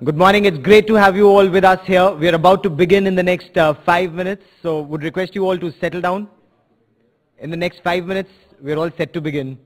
Good morning. It's great to have you all with us here. We are about to begin in the next 5 minutes, so would request you all to settle down. In the next 5 minutes, we're all set to begin.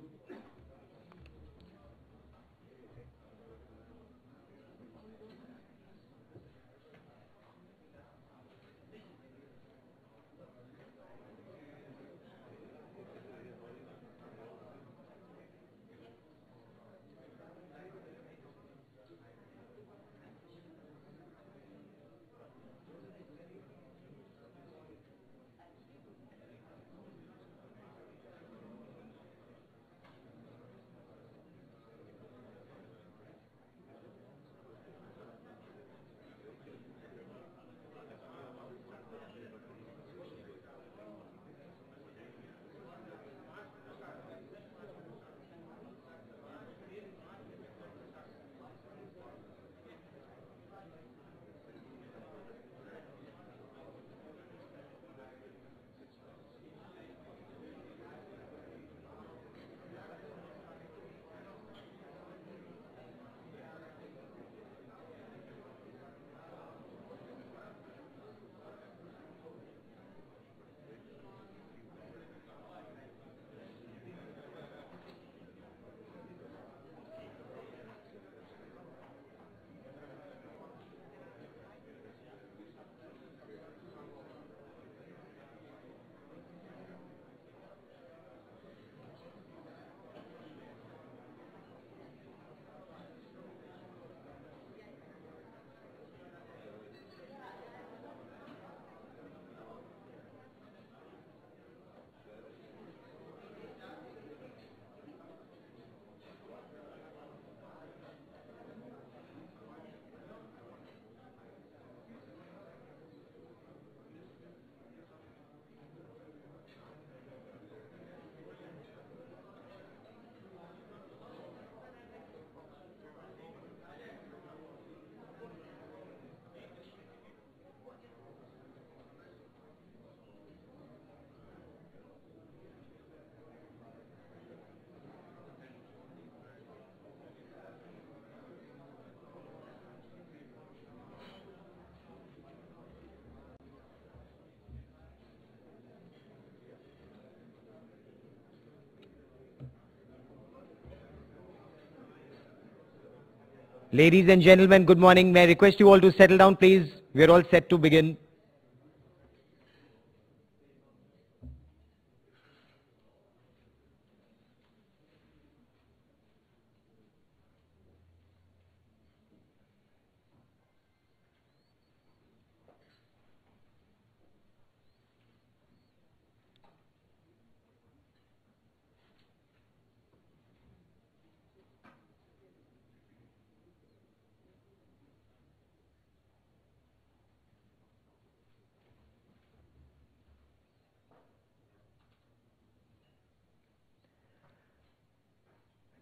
Ladies and gentlemen, good morning. May I request you all to settle down, please? We're all set to begin.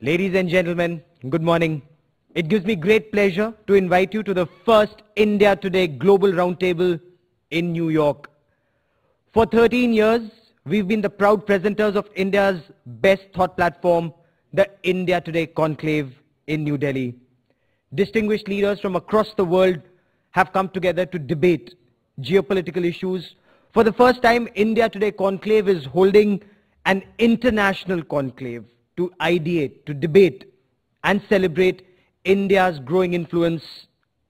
Ladies and gentlemen, good morning. It gives me great pleasure to invite you to the first India Today Global Roundtable in New York. For 13 years, we've been the proud presenters of India's best thought platform, the India Today Conclave in New Delhi. Distinguished leaders from across the world have come together to debate geopolitical issues. For the first time, India Today Conclave is holding an international conclave to ideate, to debate and celebrate India's growing influence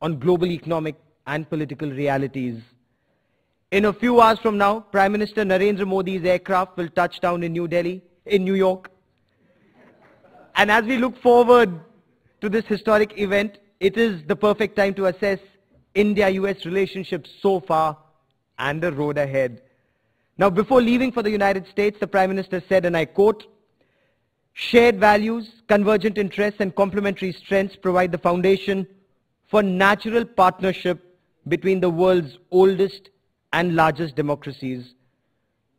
on global economic and political realities. In a few hours from now, Prime Minister Narendra Modi's aircraft will touch down in New York. And as we look forward to this historic event, it is the perfect time to assess India-US relationships so far and the road ahead. Now, before leaving for the United States, the Prime Minister said, and I quote, "Shared values, convergent interests and complementary strengths provide the foundation for natural partnership between the world's oldest and largest democracies."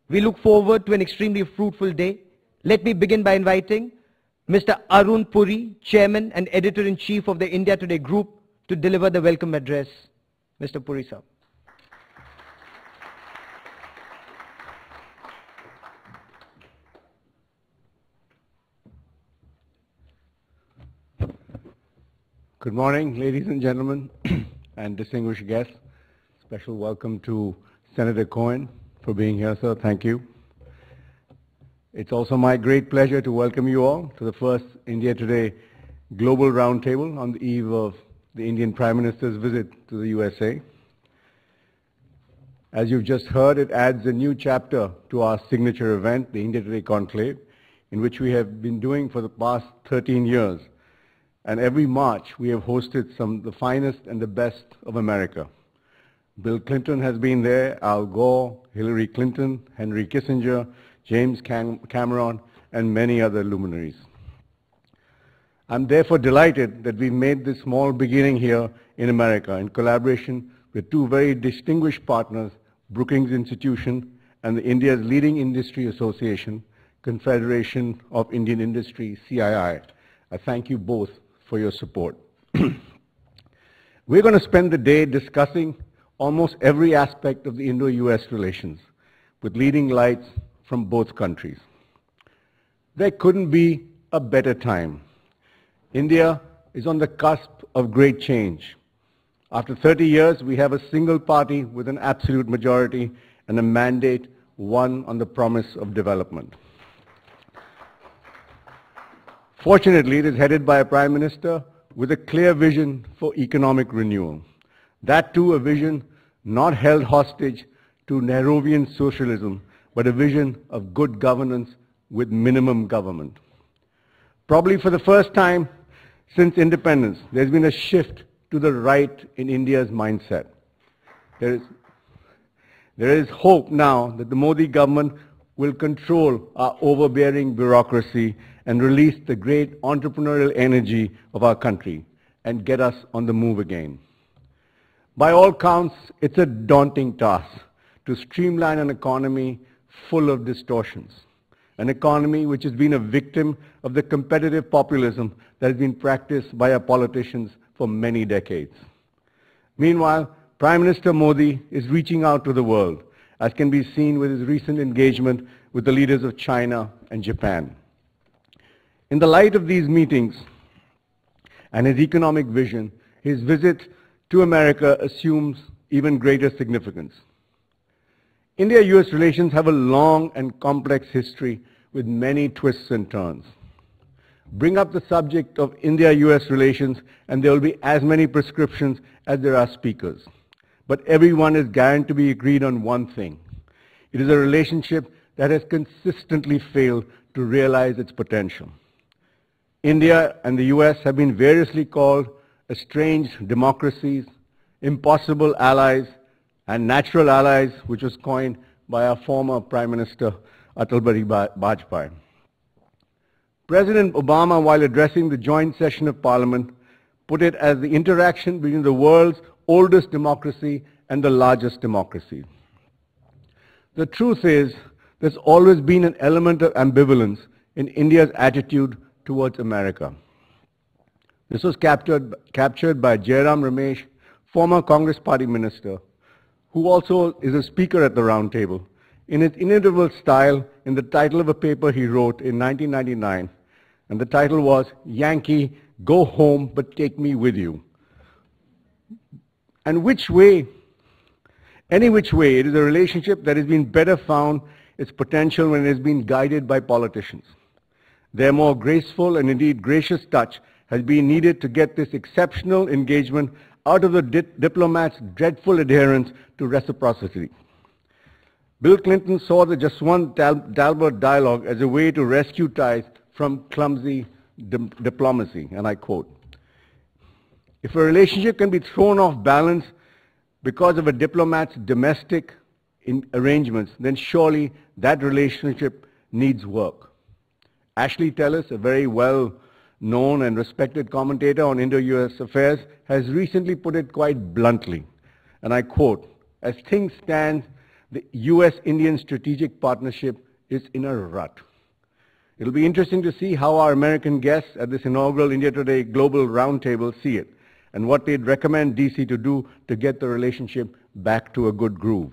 We look forward to an extremely fruitful day. Let me begin by inviting Mr. Arun Puri, Chairman and Editor-in-Chief of the India Today Group, to deliver the welcome address. Mr. Puri, sir. Good morning, ladies and gentlemen. and distinguished guests. Special welcome to Senator Cohen for being here, sir. Thank you. It's also my great pleasure to welcome you all to the first India Today Global Roundtable on the eve of the Indian Prime Minister's visit to the USA. As you've just heard, it adds a new chapter to our signature event, the India Today Conclave, in which we have been doing for the past 13 years. And every March, we have hosted the finest and the best of America. Bill Clinton has been there, Al Gore, Hillary Clinton, Henry Kissinger, James Cameron, and many other luminaries. I'm therefore delighted that we made this small beginning here in America in collaboration with two very distinguished partners, Brookings Institution and the India's leading industry association, Confederation of Indian Industry, CII. I thank you both for your support. We're going to spend the day discussing almost every aspect of the Indo-US relations with leading lights from both countries. There couldn't be a better time. India is on the cusp of great change. After 30 years, we have a single party with an absolute majority and a mandate won on the promise of development. Fortunately, it is headed by a Prime Minister with a clear vision for economic renewal. That too, a vision not held hostage to Nehruvian socialism, but a vision of good governance with minimum government. Probably for the first time since independence, there's been a shift to the right in India's mindset. There is hope now that the Modi government will control our overbearing bureaucracy and release the great entrepreneurial energy of our country and get us on the move again. By all counts, it's a daunting task to streamline an economy full of distortions, an economy which has been a victim of the competitive populism that has been practiced by our politicians for many decades. Meanwhile, Prime Minister Modi is reaching out to the world, as can be seen with his recent engagement with the leaders of China and Japan. In the light of these meetings and his economic vision, his visit to America assumes even greater significance. India-US relations have a long and complex history with many twists and turns. Bring up the subject of India-US relations and there will be as many prescriptions as there are speakers. But everyone is guaranteed to be agreed on one thing. It is a relationship that has consistently failed to realize its potential. India and the US have been variously called estranged democracies, impossible allies, and natural allies, which was coined by our former Prime Minister Atal Bihari Vajpayee. President Obama, while addressing the joint session of Parliament, put it as the interaction between the world's oldest democracy and the largest democracy. The truth is, there's always been an element of ambivalence in India's attitude towards America. This was captured by Jairam Ramesh, former Congress Party minister, who also is a speaker at the Roundtable, in his inimitable style in the title of a paper he wrote in 1999, and the title was, "Yankee, Go Home But Take Me With You." And any which way, it is a relationship that has been better found its potential when it has been guided by politicians. Their more graceful and indeed gracious touch has been needed to get this exceptional engagement out of the diplomats' dreadful adherence to reciprocity. Bill Clinton saw the Jaswant-Talbot dialogue as a way to rescue ties from clumsy diplomacy, and I quote, "If a relationship can be thrown off balance because of a diplomat's domestic arrangements, then surely that relationship needs work." Ashley Tellis, a very well-known and respected commentator on Indo-US affairs, has recently put it quite bluntly, and I quote, "As things stand, the US-Indian strategic partnership is in a rut." It'll be interesting to see how our American guests at this inaugural India Today Global Roundtable see it, and what they'd recommend DC to do to get the relationship back to a good groove.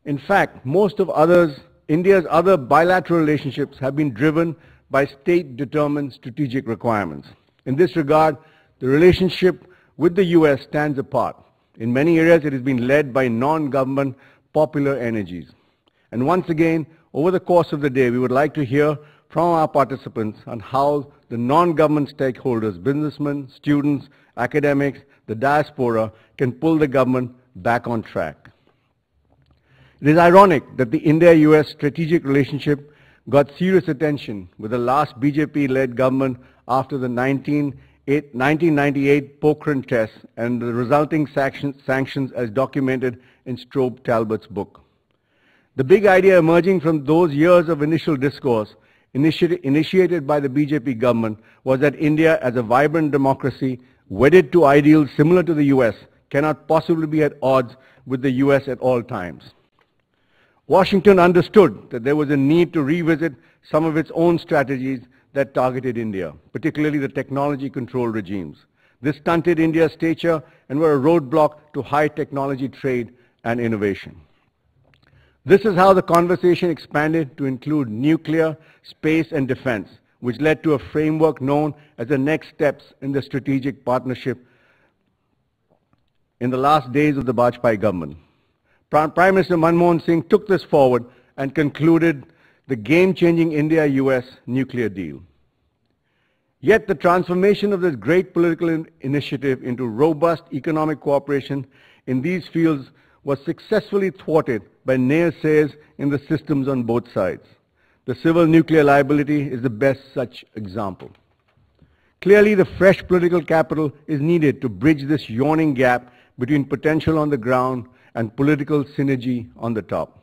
In fact, most of India's other bilateral relationships have been driven by state-determined strategic requirements. In this regard, the relationship with the US stands apart. In many areas, it has been led by non-government popular energies. And once again, over the course of the day, we would like to hear from our participants on how the non-government stakeholders, businessmen, students, academics, the diaspora, can pull the government back on track. It is ironic that the India-US strategic relationship got serious attention with the last BJP-led government after the 1998 Pokhran test and the resulting sanctions as documented in Strobe Talbot's book. The big idea emerging from those years of initial discourse initiated by the BJP government was that India, as a vibrant democracy wedded to ideals similar to the US, cannot possibly be at odds with the US at all times. Washington understood that there was a need to revisit some of its own strategies that targeted India, particularly the technology-controlled regimes. This stunted India's stature and were a roadblock to high technology trade and innovation. This is how the conversation expanded to include nuclear, space and defense, which led to a framework known as the next steps in the strategic partnership in the last days of the Vajpayee government. Prime Minister Manmohan Singh took this forward and concluded the game-changing India-US nuclear deal. Yet the transformation of this great political initiative into robust economic cooperation in these fields was successfully thwarted by naysayers in the systems on both sides. The civil nuclear liability is the best such example. Clearly, the fresh political capital is needed to bridge this yawning gap between potential on the ground and political synergy on the top.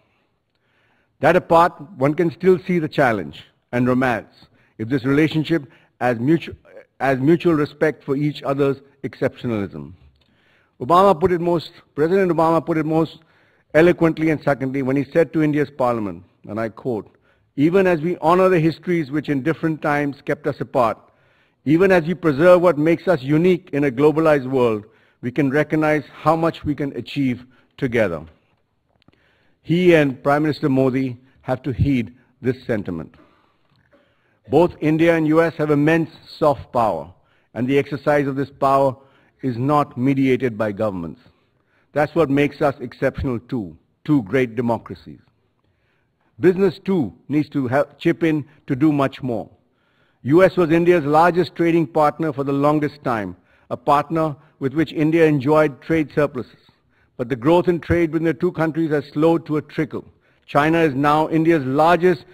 That apart, one can still see the challenge and romance if this relationship has mutual respect for each other's exceptionalism. President Obama put it most eloquently and succinctly when he said to India's parliament, and I quote, "Even as we honor the histories which in different times kept us apart, even as we preserve what makes us unique in a globalized world, we can recognize how much we can achieve together." He and Prime Minister Modi have to heed this sentiment. Both India and US have immense soft power, and the exercise of this power is not mediated by governments. That's what makes us exceptional too, two great democracies. Business too needs to chip in to do much more. US was India's largest trading partner for the longest time, a partner with which India enjoyed trade surpluses. But the growth in trade between the two countries has slowed to a trickle. China is now India's largest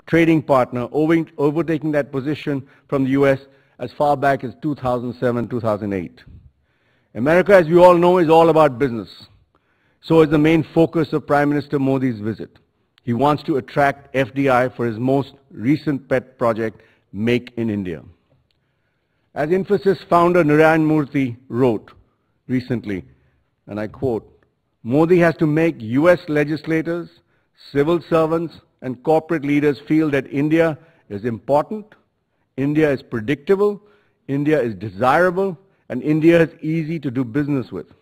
trading partner, overtaking that position from the US as far back as 2007-2008. America, as we all know, is all about business. So is the main focus of Prime Minister Modi's visit. He wants to attract FDI for his most recent pet project, Make in India. As Infosys founder Narayan Murthy wrote recently, and I quote, "Modi has to make US legislators, civil servants, and corporate leaders feel that India is important, India is predictable, India is desirable, and India is easy to do business with."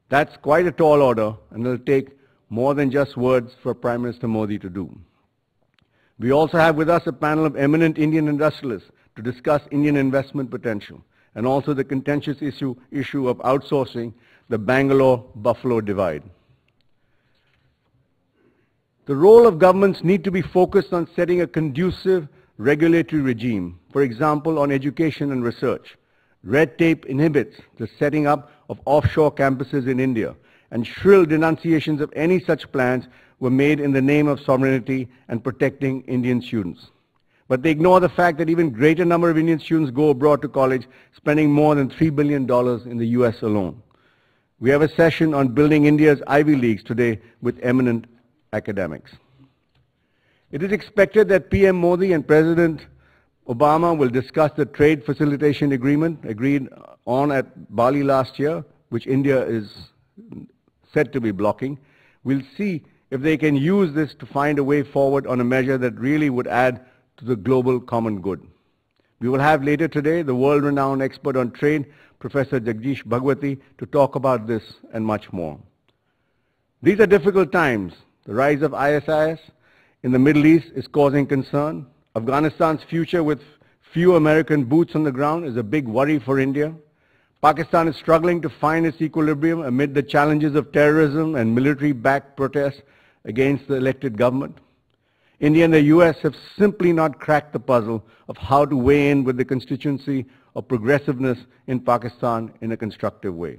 That's quite a tall order, and it'll take more than just words for Prime Minister Modi to do. We also have with us a panel of eminent Indian industrialists to discuss Indian investment potential and also the contentious issue of outsourcing the Bangalore-Buffalo divide. The role of governments need to be focused on setting a conducive regulatory regime, for example, on education and research. Red tape inhibits the setting up of offshore campuses in India, and shrill denunciations of any such plans were made in the name of sovereignty and protecting Indian students. But they ignore the fact that even greater number of Indian students go abroad to college, spending more than $3 billion in the US alone. We have a session on building India's Ivy Leagues today with eminent academics. It is expected that PM Modi and President Obama will discuss the trade facilitation agreement agreed on at Bali last year, which India is said to be blocking. We'll see if they can use this to find a way forward on a measure that really would add to the global common good. We will have later today the world-renowned expert on trade, Professor Jagdish Bhagwati, to talk about this and much more. These are difficult times. The rise of ISIS in the Middle East is causing concern. Afghanistan's future with few American boots on the ground is a big worry for India. Pakistan is struggling to find its equilibrium amid the challenges of terrorism and military-backed protests against the elected government. India and the US have simply not cracked the puzzle of how to weigh in with the constituency of progressiveness in Pakistan in a constructive way.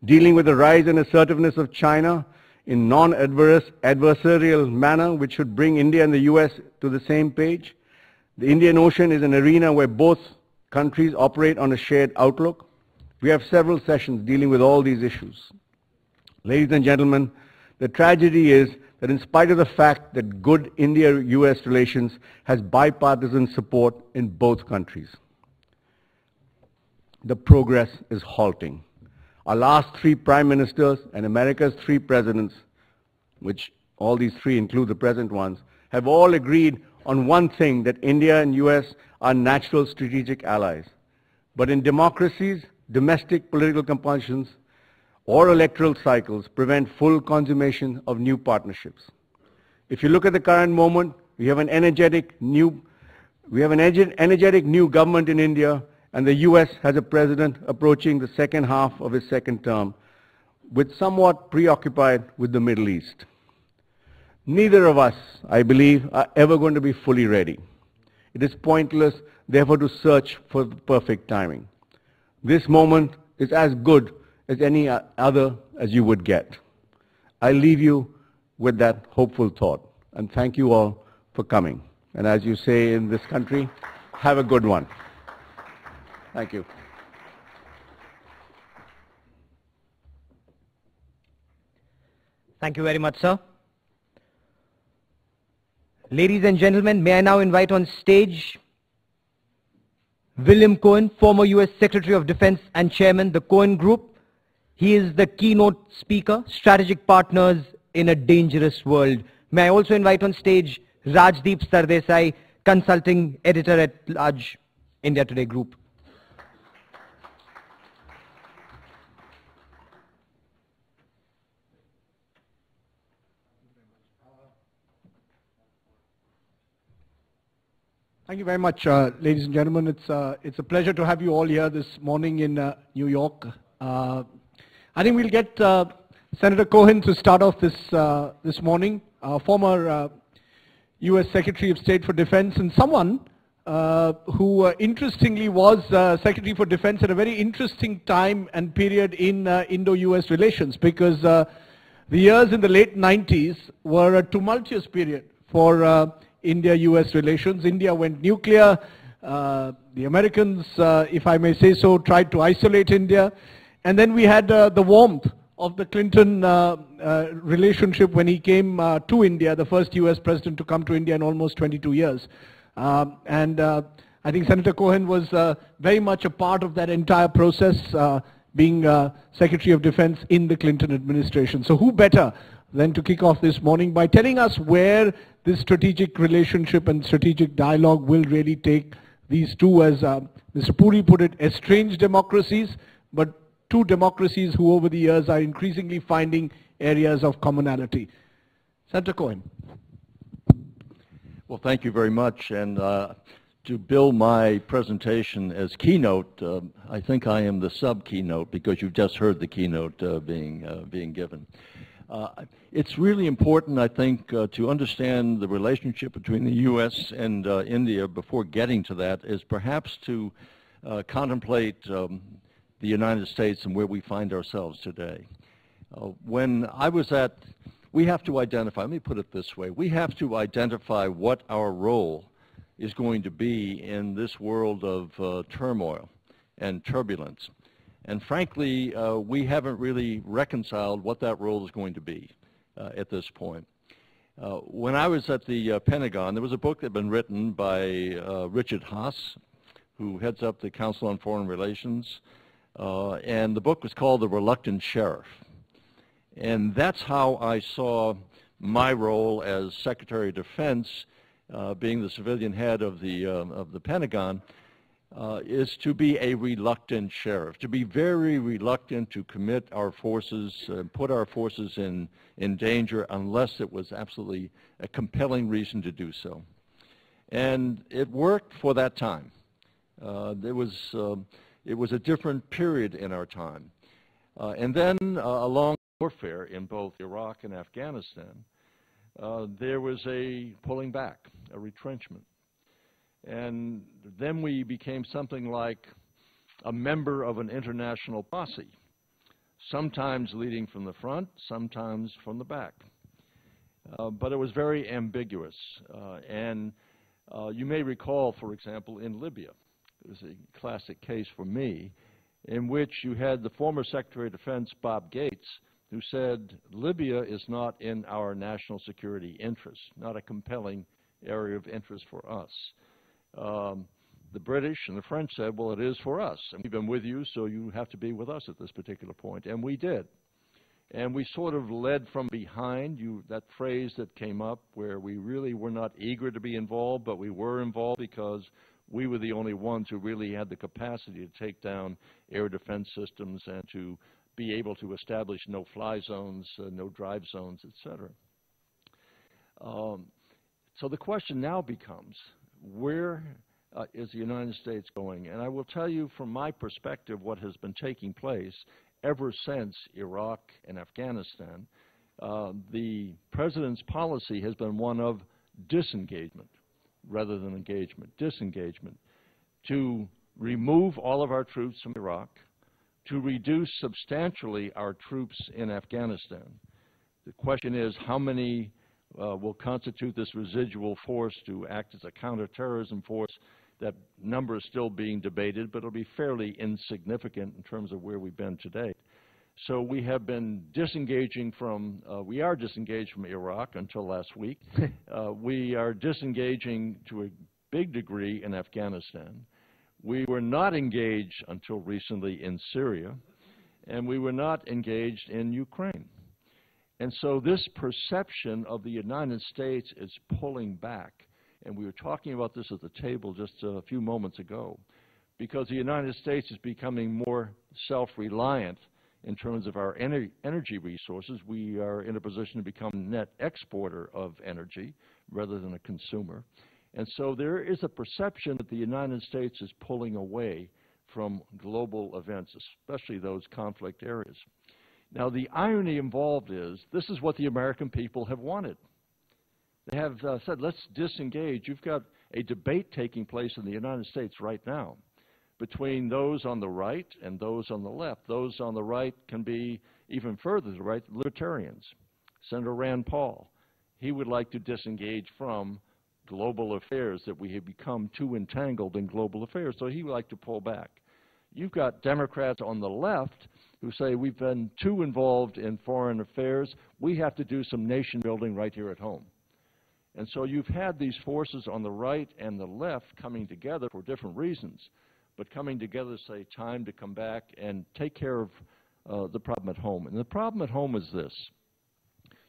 Dealing with the rise and assertiveness of China in non-adversarial manner, which should bring India and the US to the same page. The Indian Ocean is an arena where both countries operate on a shared outlook. We have several sessions dealing with all these issues. Ladies and gentlemen, the tragedy is that in spite of the fact that good India-US relations has bipartisan support in both countries, the progress is halting. Our last 3 prime ministers and America's 3 presidents, which all these 3 include the present ones, have all agreed on one thing, that India and US are natural strategic allies. But in democracies, domestic political compulsions or electoral cycles prevent full consummation of new partnerships. If you look at the current moment, we have an energetic new government in India, and the US has a president approaching the second half of his second term, with somewhat preoccupied with the Middle East. Neither of us, I believe, are ever going to be fully ready. It is pointless, therefore, to search for the perfect timing. This moment is as good as any other as you would get. I leave you with that hopeful thought, and thank you all for coming. And as you say in this country, have a good one. Thank you. Thank you very much, sir. Ladies and gentlemen, may I now invite on stage William Cohen, former US Secretary of Defense and Chairman, the Cohen Group. He is the keynote speaker, Strategic Partners in a Dangerous World. May I also invite on stage Rajdeep Sardesai, Consulting Editor at Large, India Today Group. Thank you very much, ladies and gentlemen. It's a pleasure to have you all here this morning in New York. I think we'll get Senator Cohen to start off this morning, former U.S. Secretary of State for Defense, and someone who interestingly was Secretary for Defense at a very interesting time and period in Indo-U.S. relations, because the years in the late 90s were a tumultuous period for India-US relations. India went nuclear. The Americans, if I may say so, tried to isolate India. And then we had the warmth of the Clinton relationship when he came to India, the first US president to come to India in almost 22 years. I think Senator Cohen was very much a part of that entire process, being Secretary of Defense in the Clinton administration. So who better than to kick off this morning by telling us where this strategic relationship and strategic dialogue will really take these two, as Mr. Puri put it, estranged democracies, but two democracies who over the years are increasingly finding areas of commonality. Senator Cohen. Well, thank you very much. And to bill my presentation as keynote, I think I am the sub-keynote, because you've just heard the keynote being given. It's really important, I think, to understand the relationship between the U.S. and India before getting to that, is perhaps to contemplate the United States and where we find ourselves today. When I was we have to identify, let me put it this way, we have to identify what our role is going to be in this world of turmoil and turbulence. And frankly, we haven't really reconciled what that role is going to be at this point. When I was at the Pentagon, there was a book that had been written by Richard Haas, who heads up the Council on Foreign Relations, and the book was called The Reluctant Sheriff. And that's how I saw my role as Secretary of Defense, being the civilian head of the Pentagon, is to be a reluctant sheriff, to be very reluctant to commit our forces, put our forces in danger unless it was absolutely a compelling reason to do so. And it worked for that time. There was It was a different period in our time. And then along warfare in both Iraq and Afghanistan, there was a pulling back, a retrenchment. And then we became something like a member of an international posse, sometimes leading from the front, sometimes from the back. But it was very ambiguous. And you may recall, for example, in Libya, it was a classic case for me, in which you had the former Secretary of Defense, Bob Gates, who said, Libya is not in our national security interest, not a compelling area of interest for us. The British and the French said, well, it is for us, and we've been with you, so you have to be with us at this particular point, and we did. And we sort of led from behind, that phrase that came up where we really were not eager to be involved, but we were involved because we were the only ones who really had the capacity to take down air defense systems and to be able to establish no-fly zones, no drive zones, etc. So the question now becomes, where is the United States going? And I will tell you from my perspective what has been taking place ever since Iraq and Afghanistan. The President's policy has been one of disengagement rather than engagement, disengagement, to remove all of our troops from Iraq, to reduce substantially our troops in Afghanistan. The question is how many will constitute this residual force to act as a counterterrorism force. That number is still being debated, but it'll be fairly insignificant in terms of where we've been today. So we have been disengaging from, we are disengaged from Iraq until last week. We are disengaging to a big degree in Afghanistan. We were not engaged until recently in Syria, and we were not engaged in Ukraine. And so this perception of the United States is pulling back. And we were talking about this at the table just a few moments ago, because the United States is becoming more self-reliant in terms of our energy resources. We are in a position to become net exporter of energy rather than a consumer. And so there is a perception that the United States is pulling away from global events, especially those conflict areas. Now, the irony involved is this is what the American people have wanted. They have said, let's disengage. You've got a debate taking place in the United States right now between those on the right and those on the left. Those on the right can be even further to the right, libertarians. Senator Rand Paul, he would like to disengage from global affairs, that we have become too entangled in global affairs, so he would like to pull back. You've got Democrats on the left who say we've been too involved in foreign affairs. We have to do some nation building right here at home. And so you've had these forces on the right and the left coming together for different reasons, but coming together to say time to come back and take care of the problem at home. And the problem at home is this.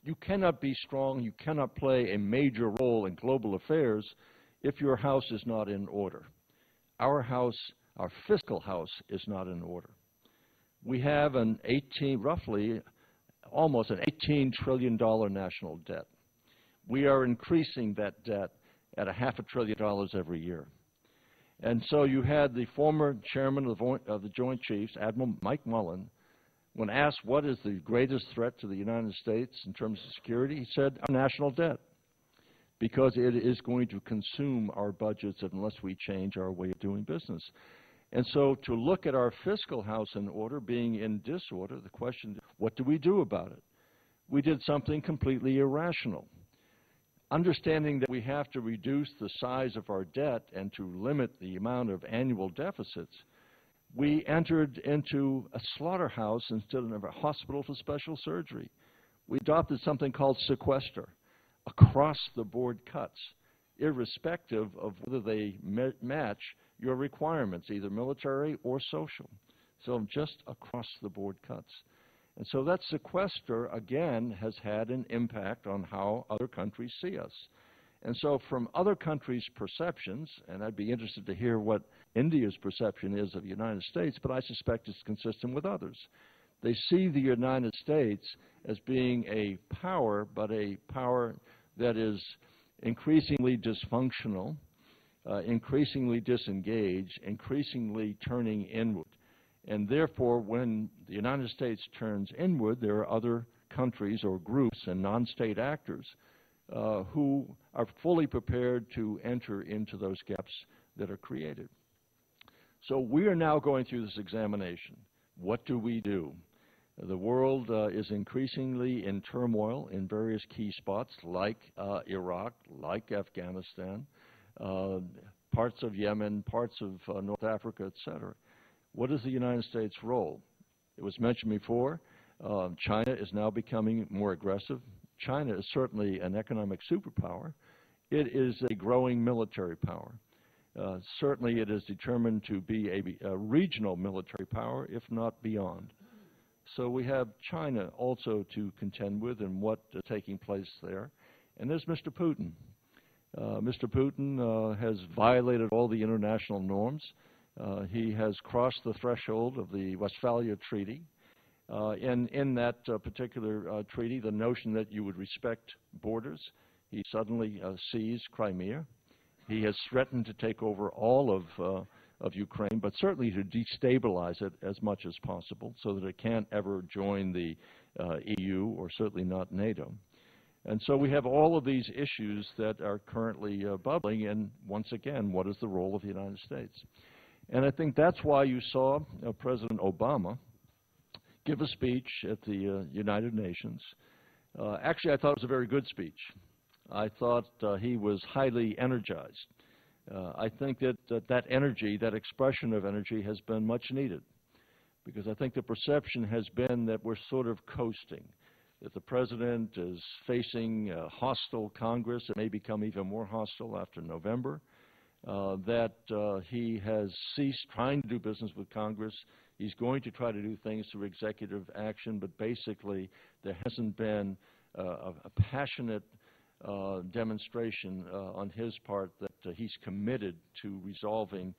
You cannot be strong, you cannot play a major role in global affairs if your house is not in order. Our house, our fiscal house, is not in order. We have roughly almost an $18 trillion national debt. We are increasing that debt at $500 billion every year. And so you had the former chairman of the Joint Chiefs, Admiral Mike Mullen, when asked what is the greatest threat to the United States in terms of security, he said our national debt, because it is going to consume our budgets unless we change our way of doing business. And so to look at our fiscal house in order being in disorder, the question, what do we do about it? We did something completely irrational. Understanding that we have to reduce the size of our debt and to limit the amount of annual deficits, we entered into a slaughterhouse instead of a hospital for special surgery. We adopted something called sequester, across-the-board cuts, irrespective of whether they match your requirements, either military or social. So just across-the-board cuts. And so that sequester, again, has had an impact on how other countries see us. And so from other countries' perceptions, and I'd be interested to hear what India's perception is of the United States, but I suspect it's consistent with others. They see the United States as being a power, but a power that is increasingly dysfunctional, increasingly disengaged, increasingly turning inward. And therefore, when the United States turns inward, there are other countries or groups and non-state actors who are fully prepared to enter into those gaps that are created. So we are now going through this examination. What do we do? The world is increasingly in turmoil in various key spots like Iraq, like Afghanistan, parts of Yemen, parts of North Africa, etc. What is the United States' role? It was mentioned before, China is now becoming more aggressive. China is certainly an economic superpower. It is a growing military power. Certainly it is determined to be a regional military power, if not beyond. So we have China also to contend with and what is taking place there. And there's Mr. Putin. Mr. Putin has violated all the international norms. He has crossed the threshold of the Westphalia Treaty. In that particular treaty, the notion that you would respect borders, he suddenly seized Crimea. He has threatened to take over all of Ukraine, but certainly to destabilize it as much as possible so that it can't ever join the EU or certainly not NATO. And so we have all of these issues that are currently bubbling, and once again, what is the role of the United States? And I think that's why you saw President Obama give a speech at the United Nations. Actually, I thought it was a very good speech. I thought he was highly energized. I think that that energy, that expression of energy has been much needed, because I think the perception has been that we're sort of coasting, that the President is facing a hostile Congress. It may become even more hostile after November, that he has ceased trying to do business with Congress. He's going to try to do things through executive action, but basically there hasn't been a passionate demonstration on his part that he's committed to resolving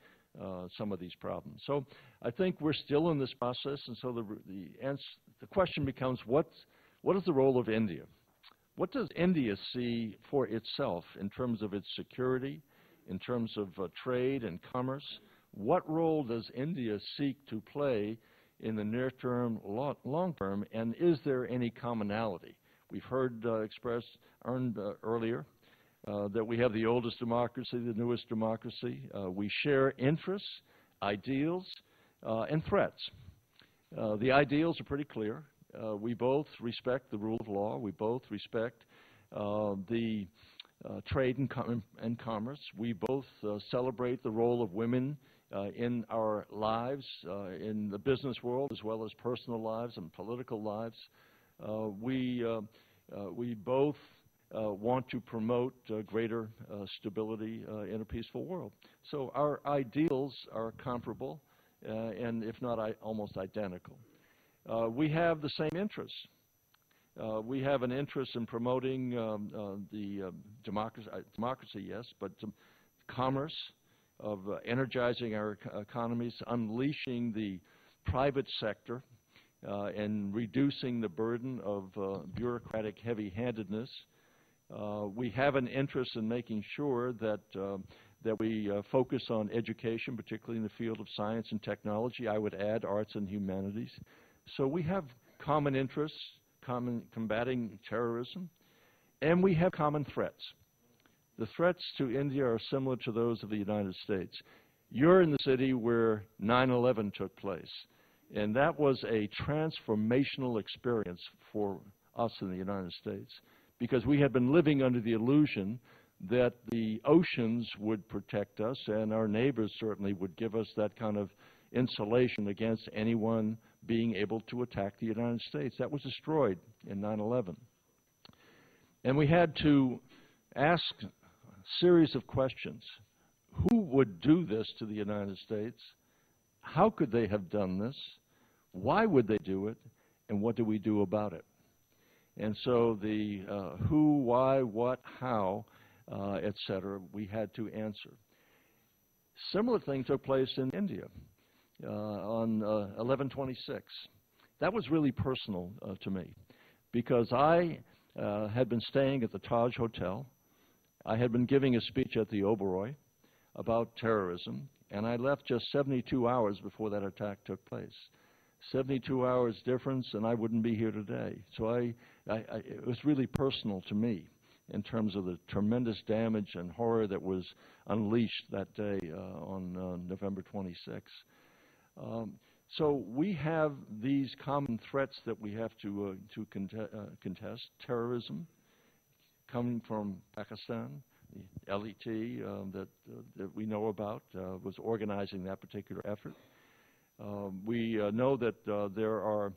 some of these problems. So I think we're still in this process, and so the question becomes, what is the role of India? What does India see for itself in terms of its security, in terms of trade and commerce? What role does India seek to play in the near term, long term, and is there any commonality? We've heard expressed earlier that we have the oldest democracy, the newest democracy. We share interests, ideals, and threats. The ideals are pretty clear. We both respect the rule of law. We both respect the trade and commerce. We both celebrate the role of women in our lives, in the business world, as well as personal lives and political lives. We both want to promote greater stability in a peaceful world. So our ideals are comparable, and if not almost identical. We have the same interests. We have an interest in promoting the democracy, yes, but commerce, of energizing our economies, unleashing the private sector, and reducing the burden of bureaucratic heavy-handedness. We have an interest in making sure that we focus on education, particularly in the field of science and technology. I would add arts and humanities. So we have common interests, combating terrorism, and we have common threats. The threats to India are similar to those of the United States. You're in the city where 9/11 took place, and that was a transformational experience for us in the United States, because we had been living under the illusion that the oceans would protect us, and our neighbors certainly would give us that kind of insulation against anyone being able to attack the United States. That was destroyed in 9/11. And we had to ask a series of questions. Who would do this to the United States? How could they have done this? Why would they do it? And what do we do about it? And so the who, why, what, how, etc., we had to answer. Similar thing took place in India on 11/26. That was really personal to me, because I had been staying at the Taj Hotel. I had been giving a speech at the Oberoi. about terrorism, and I left just 72 hours before that attack took place. 72 hours difference, and I wouldn't be here today. So it was really personal to me in terms of the tremendous damage and horror that was unleashed that day on November 26th. So we have these common threats that we have to contest. Terrorism coming from Pakistan, the LET that we know about was organizing that particular effort. We know that there are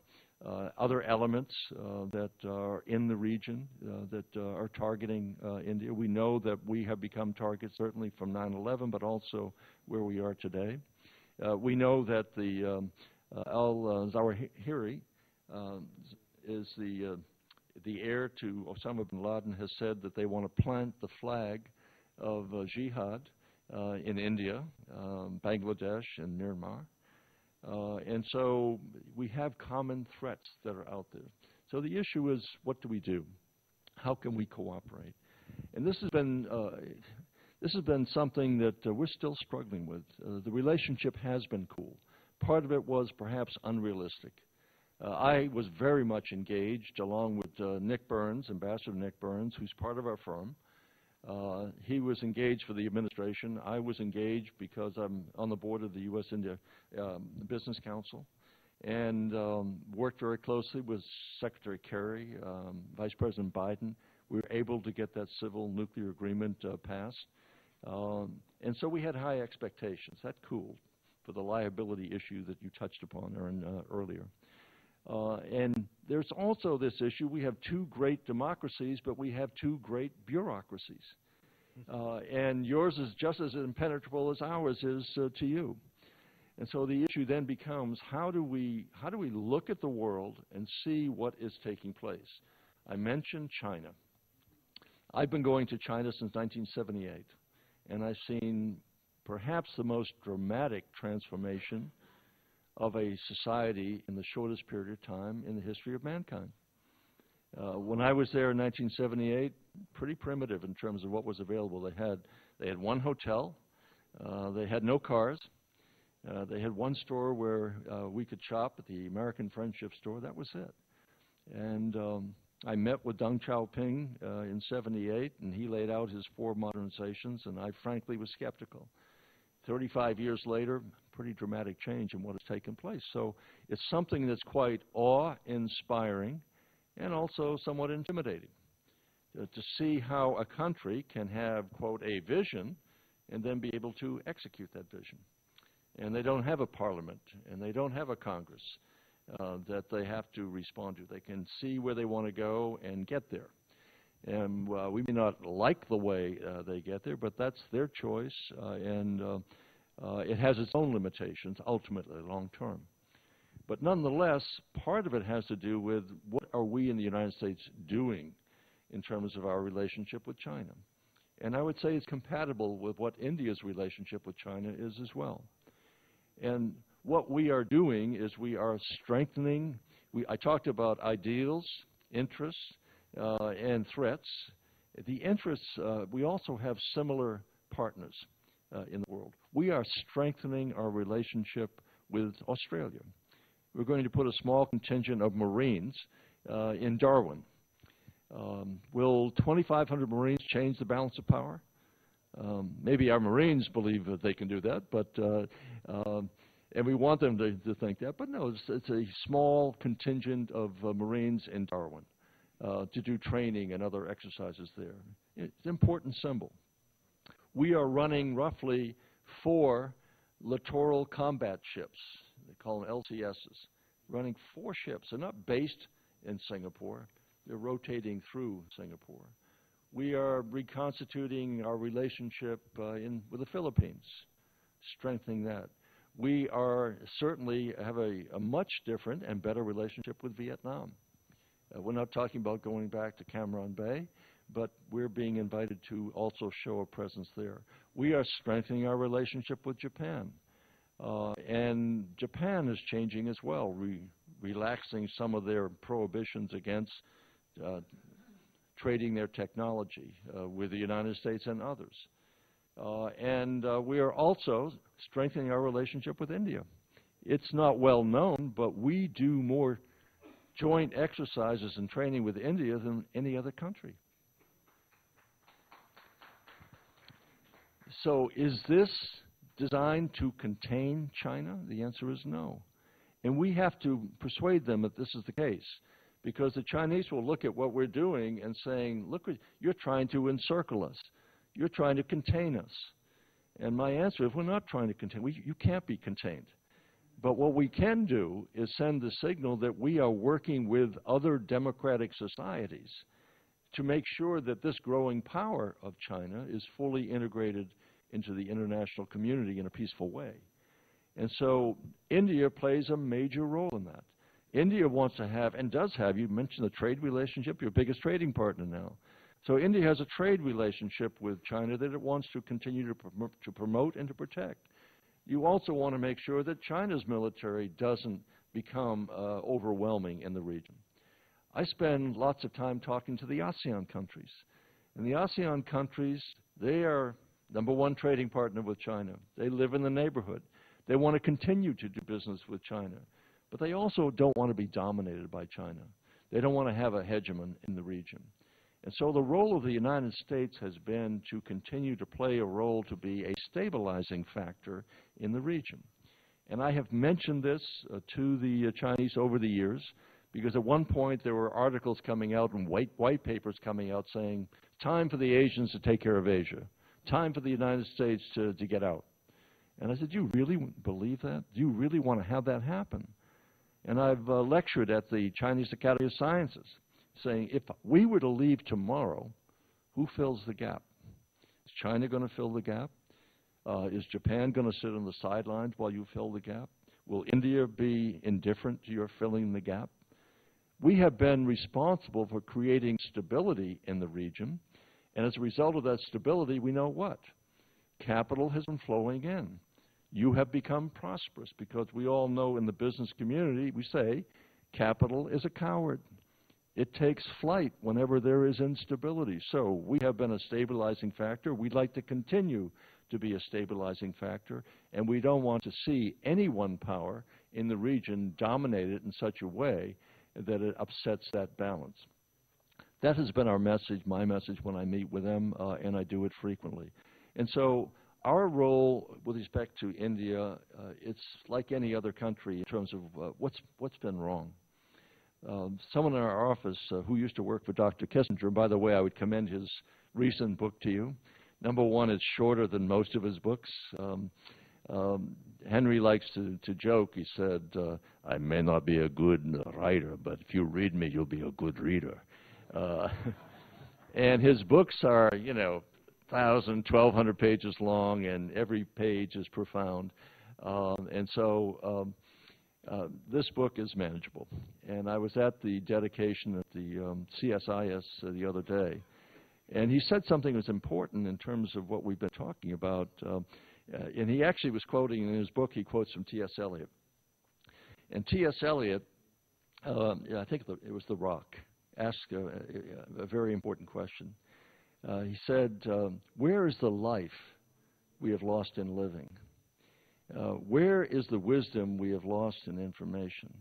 other elements that are in the region that are targeting India. We know that we have become targets certainly from 9/11, but also where we are today. We know that the al-Zawahiri is the heir to Osama bin Laden, has said that they want to plant the flag of jihad in India, Bangladesh, and Myanmar. And so we have common threats that are out there. So the issue is, what do we do? How can we cooperate? And this has been something that we're still struggling with. The relationship has been cool. Part of it was perhaps unrealistic. I was very much engaged along with Nick Burns, Ambassador Nick Burns, who's part of our firm. He was engaged for the administration. I was engaged because I'm on the board of the U.S.-India Business Council, and worked very closely with Secretary Kerry, Vice President Biden. We were able to get that civil nuclear agreement passed. And so we had high expectations. That cooled for the liability issue that you touched upon earlier. And there's also this issue. We have two great democracies, but we have two great bureaucracies. And yours is just as impenetrable as ours is to you. And so the issue then becomes, how do we look at the world and see what is taking place? I mentioned China. I've been going to China since 1978, and I've seen perhaps the most dramatic transformation of a society in the shortest period of time in the history of mankind. When I was there in 1978, pretty primitive in terms of what was available. They had one hotel, they had no cars, they had one store where we could shop at the American Friendship Store. That was it. And I met with Deng Xiaoping in 78, and he laid out his 4 modernizations, and I frankly was skeptical. 35 years later, pretty dramatic change in what has taken place. So it's something that's quite awe-inspiring and also somewhat intimidating to see how a country can have, quote, a vision and then be able to execute that vision. And they don't have a parliament, and they don't have a Congress that they have to respond to. They can see where they want to go and get there. And we may not like the way they get there, but that's their choice, and it has its own limitations, ultimately, long term. But nonetheless, part of it has to do with what are we in the United States doing in terms of our relationship with China. And I would say it's compatible with what India's relationship with China is as well. And what we are doing is we are strengthening. I talked about ideals, interests, and threats. The interests, we also have similar partners in the world. We are strengthening our relationship with Australia. We're going to put a small contingent of Marines in Darwin. Will 2,500 Marines change the balance of power? Maybe our Marines believe that they can do that, but and we want them to think that. But no, it's a small contingent of Marines in Darwin to do training and other exercises there. It's an important symbol. We are running roughly 4 littoral combat ships. They call them LCSs. Running 4 ships. They're not based in Singapore. They're rotating through Singapore. We are reconstituting our relationship with the Philippines, strengthening that. We are certainly have a much different and better relationship with Vietnam. We're not talking about going back to Cam Ranh Bay, but we're being invited to also show a presence there. We are strengthening our relationship with Japan. And Japan is changing as well, relaxing some of their prohibitions against trading their technology with the United States and others. We are also strengthening our relationship with India. It's not well known, but we do more joint exercises and training with India than any other country. So is this designed to contain China? The answer is no. And we have to persuade them that this is the case, because the Chinese will look at what we're doing and saying, look, you're trying to encircle us. You're trying to contain us. And my answer is, we're not trying to contain. You can't be contained. But what we can do is send the signal that we are working with other democratic societies to make sure that this growing power of China is fully integrated into the international community in a peaceful way. And so India plays a major role in that. India wants to have, and does have, you mentioned the trade relationship, your biggest trading partner now. So India has a trade relationship with China that it wants to continue to promote and to protect. You also want to make sure that China's military doesn't become overwhelming in the region. I spend lots of time talking to the ASEAN countries. And the ASEAN countries, they are #1 trading partner with China. They live in the neighborhood. They want to continue to do business with China. But they also don't want to be dominated by China. They don't want to have a hegemon in the region. And so the role of the United States has been to continue to play a role to be a stabilizing factor in the region. And I have mentioned this to the Chinese over the years, because at one point there were articles coming out and white papers coming out saying, time for the Asians to take care of Asia, time for the United States to get out. And I said, do you really believe that? Do you really want to have that happen? And I've lectured at the Chinese Academy of Sciences, saying, if we were to leave tomorrow, who fills the gap? Is China going to fill the gap? Is Japan going to sit on the sidelines while you fill the gap? Will India be indifferent to your filling the gap? We have been responsible for creating stability in the region, and as a result of that stability, we know what? Capital has been flowing in. You have become prosperous, because we all know in the business community, we say, capital is a coward. It takes flight whenever there is instability. So we have been a stabilizing factor. We'd like to continue to be a stabilizing factor, and we don't want to see any one power in the region dominate it in such a way that it upsets that balance. That has been our message, my message, when I meet with them, and I do it frequently. And so our role with respect to India, it's like any other country in terms of what's been wrong. Someone in our office who used to work for Dr. Kissinger, by the way, I would commend his recent book to you. #1, it's shorter than most of his books. Henry likes to joke. He said, I may not be a good writer, but if you read me, you'll be a good reader. And his books are, 1,000, 1,200 pages long, and every page is profound. This book is manageable. And I was at the dedication at the CSIS the other day, and he said something that was important in terms of what we've been talking about. And he actually was quoting in his book, he quotes from T.S. Eliot. And T.S. Eliot, I think it was The Rock, asked a very important question. He said, where is the life we have lost in living? Where is the wisdom we have lost in information?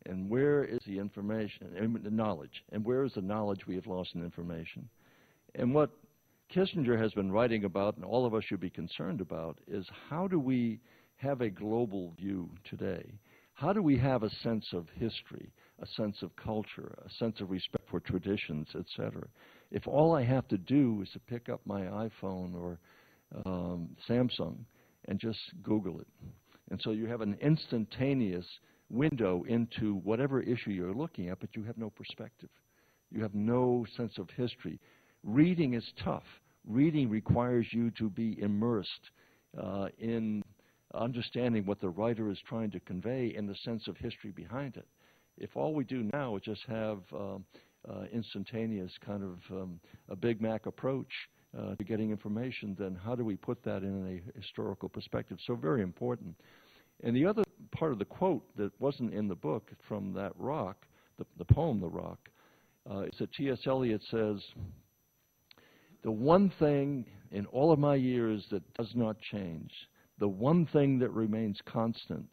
And where is the information, the knowledge? And where is the knowledge we have lost in information? And what Kissinger has been writing about, and all of us should be concerned about, is how do we have a global view today? How do we have a sense of history, a sense of culture, a sense of respect for traditions, etc.? If all I have to do is to pick up my iPhone or Samsung and just Google it. And so you have an instantaneous window into whatever issue you're looking at, but you have no perspective. You have no sense of history. Reading is tough. Reading requires you to be immersed in understanding what the writer is trying to convey and the sense of history behind it. If all we do now is just have instantaneous kind of a Big Mac approach to getting information, then how do we put that in a historical perspective? So very important. And the other part of the quote that wasn't in the book from that rock, the poem The Rock, is that T.S. Eliot says, the one thing in all of my years that does not change, the one thing that remains constant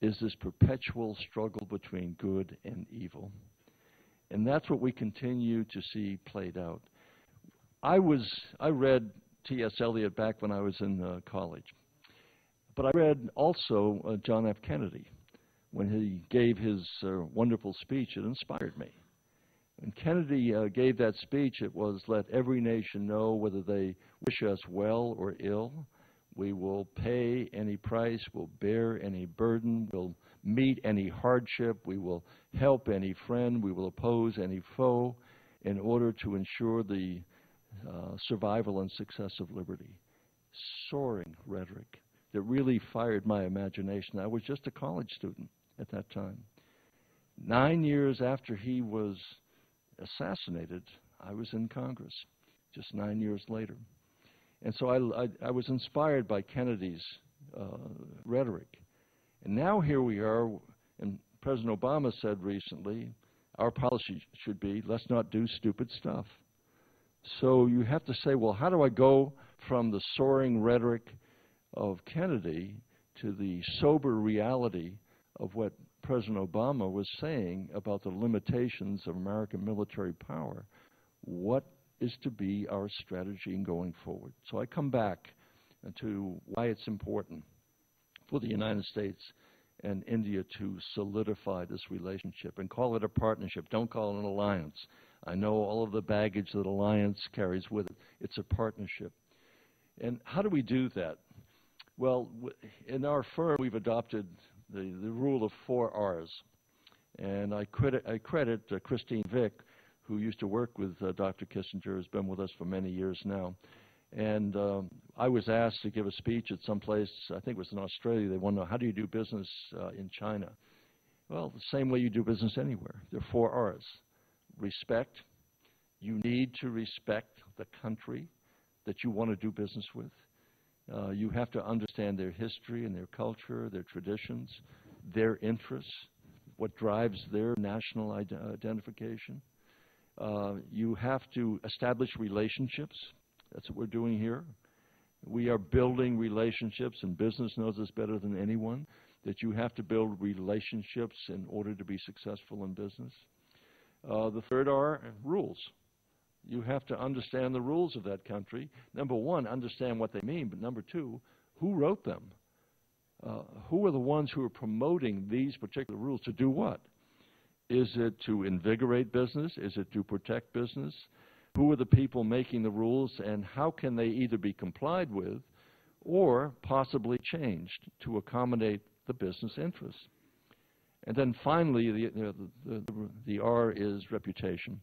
is this perpetual struggle between good and evil. And that's what we continue to see played out. I read T.S. Eliot back when I was in college. But I read also John F. Kennedy. When he gave his wonderful speech, it inspired me. When Kennedy gave that speech, it was, let every nation know whether they wish us well or ill. We will pay any price, we'll bear any burden, we'll meet any hardship, we will help any friend, we will oppose any foe in order to ensure the survival and success of liberty. Soaring rhetoric that really fired my imagination. I was just a college student at that time. 9 years after he was assassinated, I was in Congress, just 9 years later. And so I was inspired by Kennedy's rhetoric. And now here we are, and President Obama said recently, our policy should be, let's not do stupid stuff. So you have to say, well, how do I go from the soaring rhetoric of Kennedy to the sober reality of what President Obama was saying about the limitations of American military power? What is to be our strategy in going forward? So I come back to why it's important for the United States and India to solidify this relationship and call it a partnership. Don't call it an alliance. I know all of the baggage that alliance carries with it. It's a partnership. And how do we do that? Well, in our firm, we've adopted the rule of 4 R's. And I credit Christine Vick, who used to work with Dr. Kissinger, has been with us for many years now. And I was asked to give a speech at some place, I think it was in Australia. They want to know, how do you do business in China? Well, the same way you do business anywhere. There are 4 R's. Respect. You need to respect the country that you want to do business with. You have to understand their history and their culture, their traditions, their interests, what drives their national identification. You have to establish relationships. That's what we're doing here. We are building relationships, and business knows this better than anyone, that you have to build relationships in order to be successful in business. The 3rd R, rules. You have to understand the rules of that country. Number 1, understand what they mean, but number 2, who wrote them? Who are the ones who are promoting these particular rules to do what? Is it to invigorate business? Is it to protect business? Who are the people making the rules, and how can they either be complied with or possibly changed to accommodate the business interests? And then finally, the R is reputation.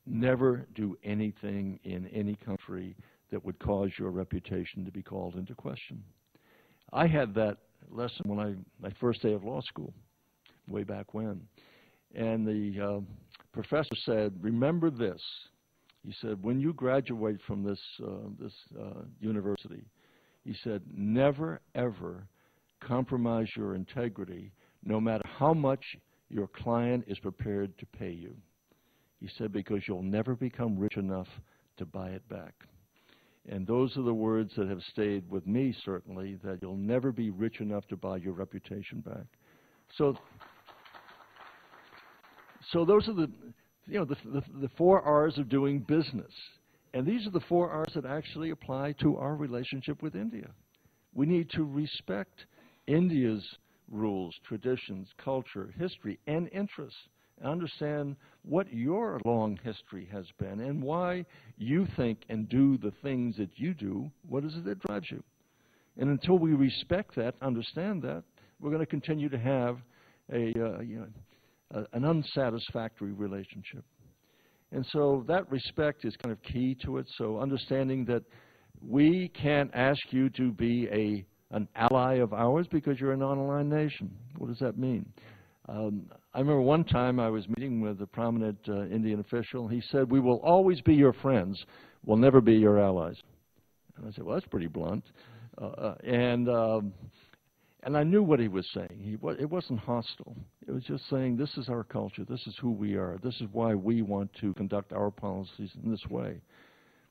Never do anything in any country that would cause your reputation to be called into question. I had that lesson when my first day of law school, way back when. And the professor said, remember this. He said, when you graduate from this university, he said, never, ever compromise your integrity, no matter how much your client is prepared to pay you. He said, because you'll never become rich enough to buy it back. And those are the words that have stayed with me, certainly, that you'll never be rich enough to buy your reputation back. So those are the 4 R's of doing business. And these are the 4 R's that actually apply to our relationship with India. We need to respect India's rules, traditions, culture, history, and interests. Understand what your long history has been and why you think and do the things that you do. What is it that drives you? And until we respect that, understand that, we're going to continue to have an unsatisfactory relationship. And so that respect is kind of key to it. So understanding that we can't ask you to be an ally of ours because you're a non-aligned nation. What does that mean? I remember one time I was meeting with a prominent Indian official. He said, we will always be your friends. We'll never be your allies. And I said, well, that's pretty blunt. And I knew what he was saying. It wasn't hostile. It was just saying, this is our culture. This is who we are. This is why we want to conduct our policies in this way.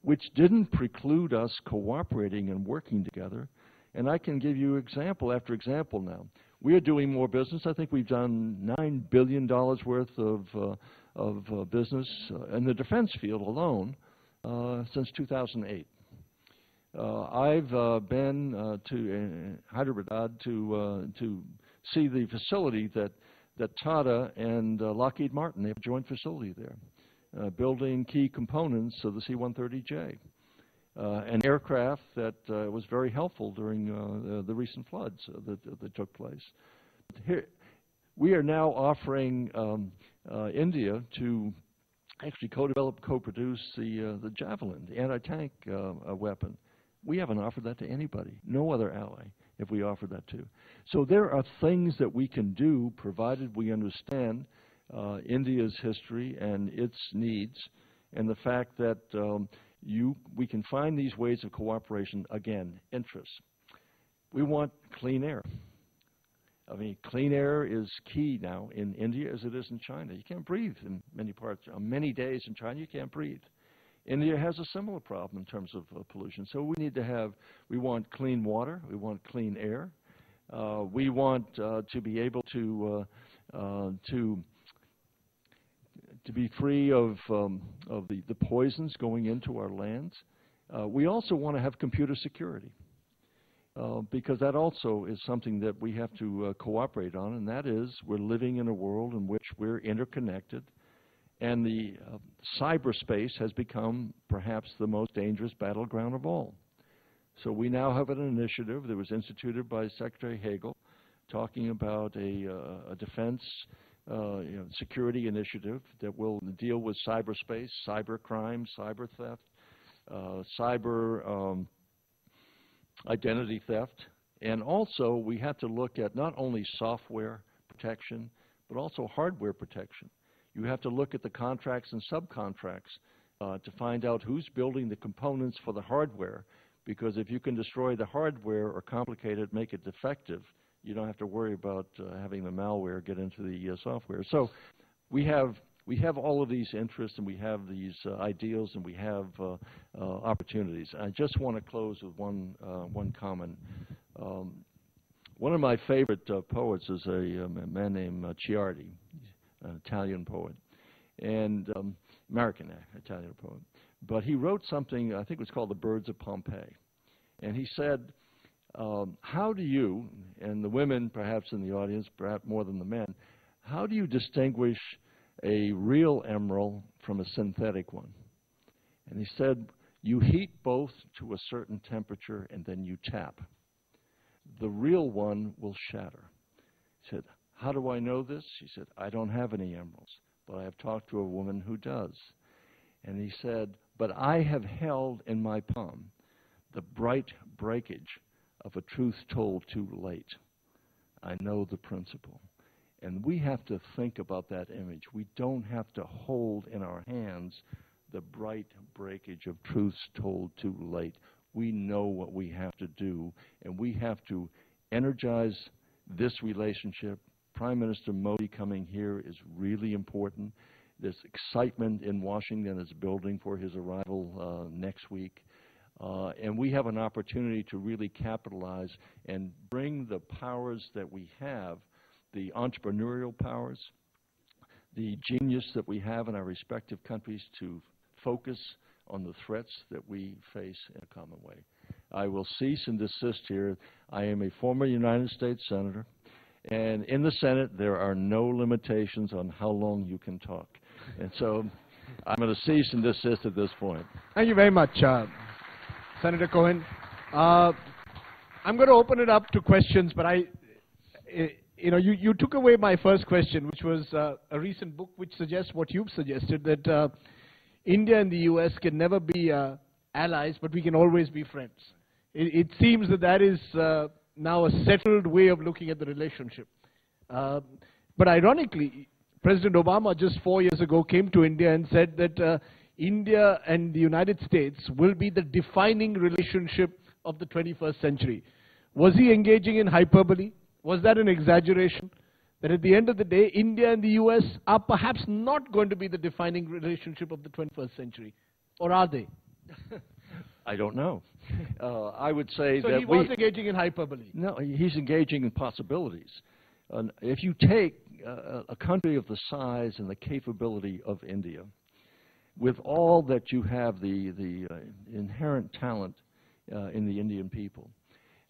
which didn't preclude us cooperating and working together. And I can give you example after example now. We are doing more business. I think we've done $9 billion worth of business in the defense field alone since 2008. I've been to Hyderabad to see the facility that Tata and Lockheed Martin, they have a joint facility there, building key components of the C-130J, an aircraft that was very helpful during the recent floods that took place. Here, we are now offering India to actually co-develop, co-produce the Javelin, the anti-tank weapon. We haven't offered that to anybody, no other ally, if we offered that to. So there are things that we can do, provided we understand India's history and its needs, and the fact that we can find these ways of cooperation, again, interests. We want clean air. I mean, clean air is key now in India as it is in China. You can't breathe in many parts. On many days in China, you can't breathe. India has a similar problem in terms of pollution. So we want clean water, we want clean air, we want to be able to be free of the poisons going into our lands. We also want to have computer security, because that also is something that we have to cooperate on, and that is we're living in a world in which we're interconnected. And the cyberspace has become perhaps the most dangerous battleground of all. So we now have an initiative that was instituted by Secretary Hagel, talking about a defense security initiative that will deal with cyberspace, cyber crime, cyber theft, cyber identity theft. And also we have to look at not only software protection, but also hardware protection. You have to look at the contracts and subcontracts to find out who's building the components for the hardware, because if you can destroy the hardware or complicate it, make it defective, you don't have to worry about having the malware get into the software. So we have all of these interests, and we have these ideals, and we have opportunities. I just want to close with one comment. One of my favorite poets is a man named Ciardi, an Italian poet, and American Italian poet. But he wrote something, I think it was called The Birds of Pompeii. And he said, how do you, and the women perhaps in the audience, perhaps more than the men, how do you distinguish a real emerald from a synthetic one? And he said, you heat both to a certain temperature and then you tap. The real one will shatter. He said, how do I know this? She said, I don't have any emeralds, but I have talked to a woman who does. And he said, but I have held in my palm the bright breakage of a truth told too late. I know the principle. And we have to think about that image. We don't have to hold in our hands the bright breakage of truths told too late. We know what we have to do, and we have to energize this relationship. Prime Minister Modi coming here is really important. This excitement in Washington is building for his arrival next week. And we have an opportunity to really capitalize and bring the powers that we have, the entrepreneurial powers, the genius that we have in our respective countries, to focus on the threats that we face in a common way. I will cease and desist here. I am a former United States Senator. And in the Senate, there are no limitations on how long you can talk. And so I'm going to cease and desist at this point. Thank you very much, Senator Cohen. I'm going to open it up to questions, but you took away my first question, which was a recent book which suggests what you've suggested, that India and the U.S. can never be allies, but we can always be friends. It seems that is now a settled way of looking at the relationship. But ironically, President Obama just 4 years ago came to India and said that India and the United States will be the defining relationship of the 21st century. Was he engaging in hyperbole? Was that an exaggeration? That at the end of the day, India and the US are perhaps not going to be the defining relationship of the 21st century? Or are they? I don't know. I would say so that he was engaging in hyperbole. No, he's engaging in possibilities. If you take a country of the size and the capability of India, with all that you have, the inherent talent in the Indian people,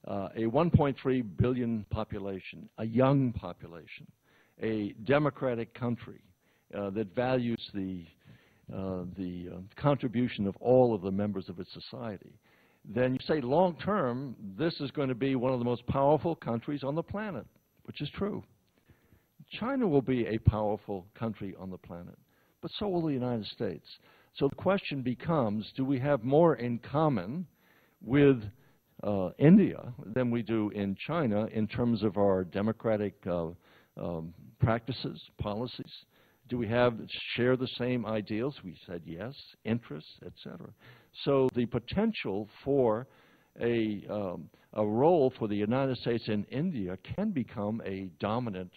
a 1.3 billion population, a young population, a democratic country that values the contribution of all of the members of its society, then you say long term, this is going to be one of the most powerful countries on the planet, which is true. China will be a powerful country on the planet, but so will the United States. So the question becomes, do we have more in common with India than we do in China in terms of our democratic practices, policies? Do we share the same ideals? We said yes, interests, etc. So the potential for a role for the United States in India can become a dominant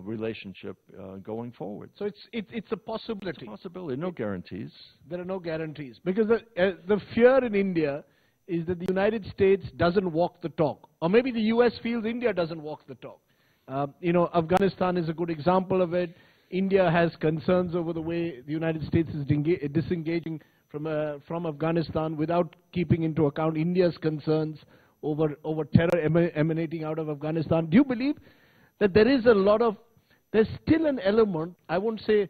relationship going forward. So it's a possibility. It's a possibility, no guarantees. There are no guarantees. Because the fear in India is that the United States doesn't walk the talk. Or maybe the US feels India doesn't walk the talk. Afghanistan is a good example of it. India has concerns over the way the United States is disengaging from Afghanistan without keeping into account India's concerns over terror emanating out of Afghanistan. Do you believe that there's still an element, I won't say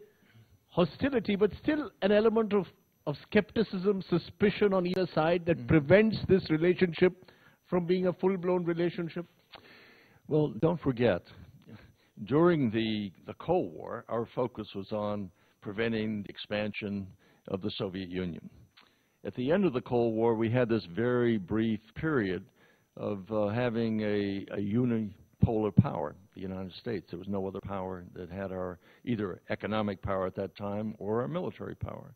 hostility, but still an element of skepticism, suspicion on either side that prevents this relationship from being a full-blown relationship? Well, don't forget, during the Cold War, our focus was on preventing the expansion of the Soviet Union. At the end of the Cold War, we had this very brief period of having a unipolar power, the United States. There was no other power that had our either economic power at that time or our military power.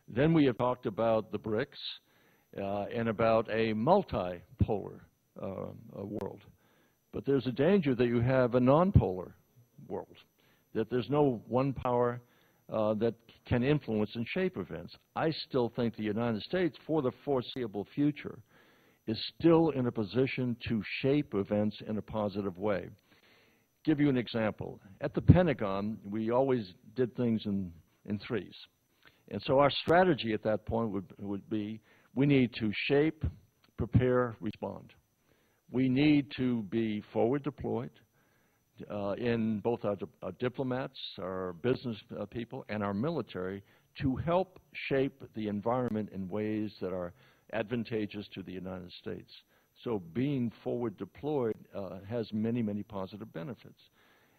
Then we have talked about the BRICS and about a multipolar world. But there's a danger that you have a non-polar world, that there's no one power that can influence and shape events. I still think the United States, for the foreseeable future, is still in a position to shape events in a positive way. Give you an example. At the Pentagon, we always did things in threes. And so our strategy at that point would be, we need to shape, prepare, respond. We need to be forward deployed in both our diplomats, our business people, and our military to help shape the environment in ways that are advantageous to the United States. So being forward deployed has many, many positive benefits.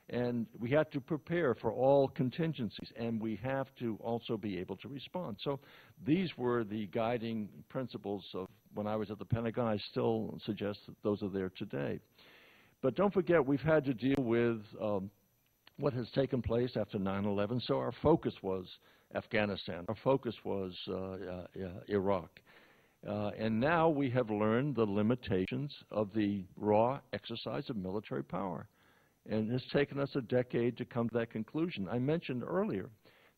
And we have to prepare for all contingencies, and we have to also be able to respond. So these were the guiding principles of when I was at the Pentagon. I still suggest that those are there today. But don't forget, we've had to deal with what has taken place after 9/11. So our focus was Afghanistan. Our focus was Iraq. And now we have learned the limitations of the raw exercise of military power. And it's taken us a decade to come to that conclusion. I mentioned earlier,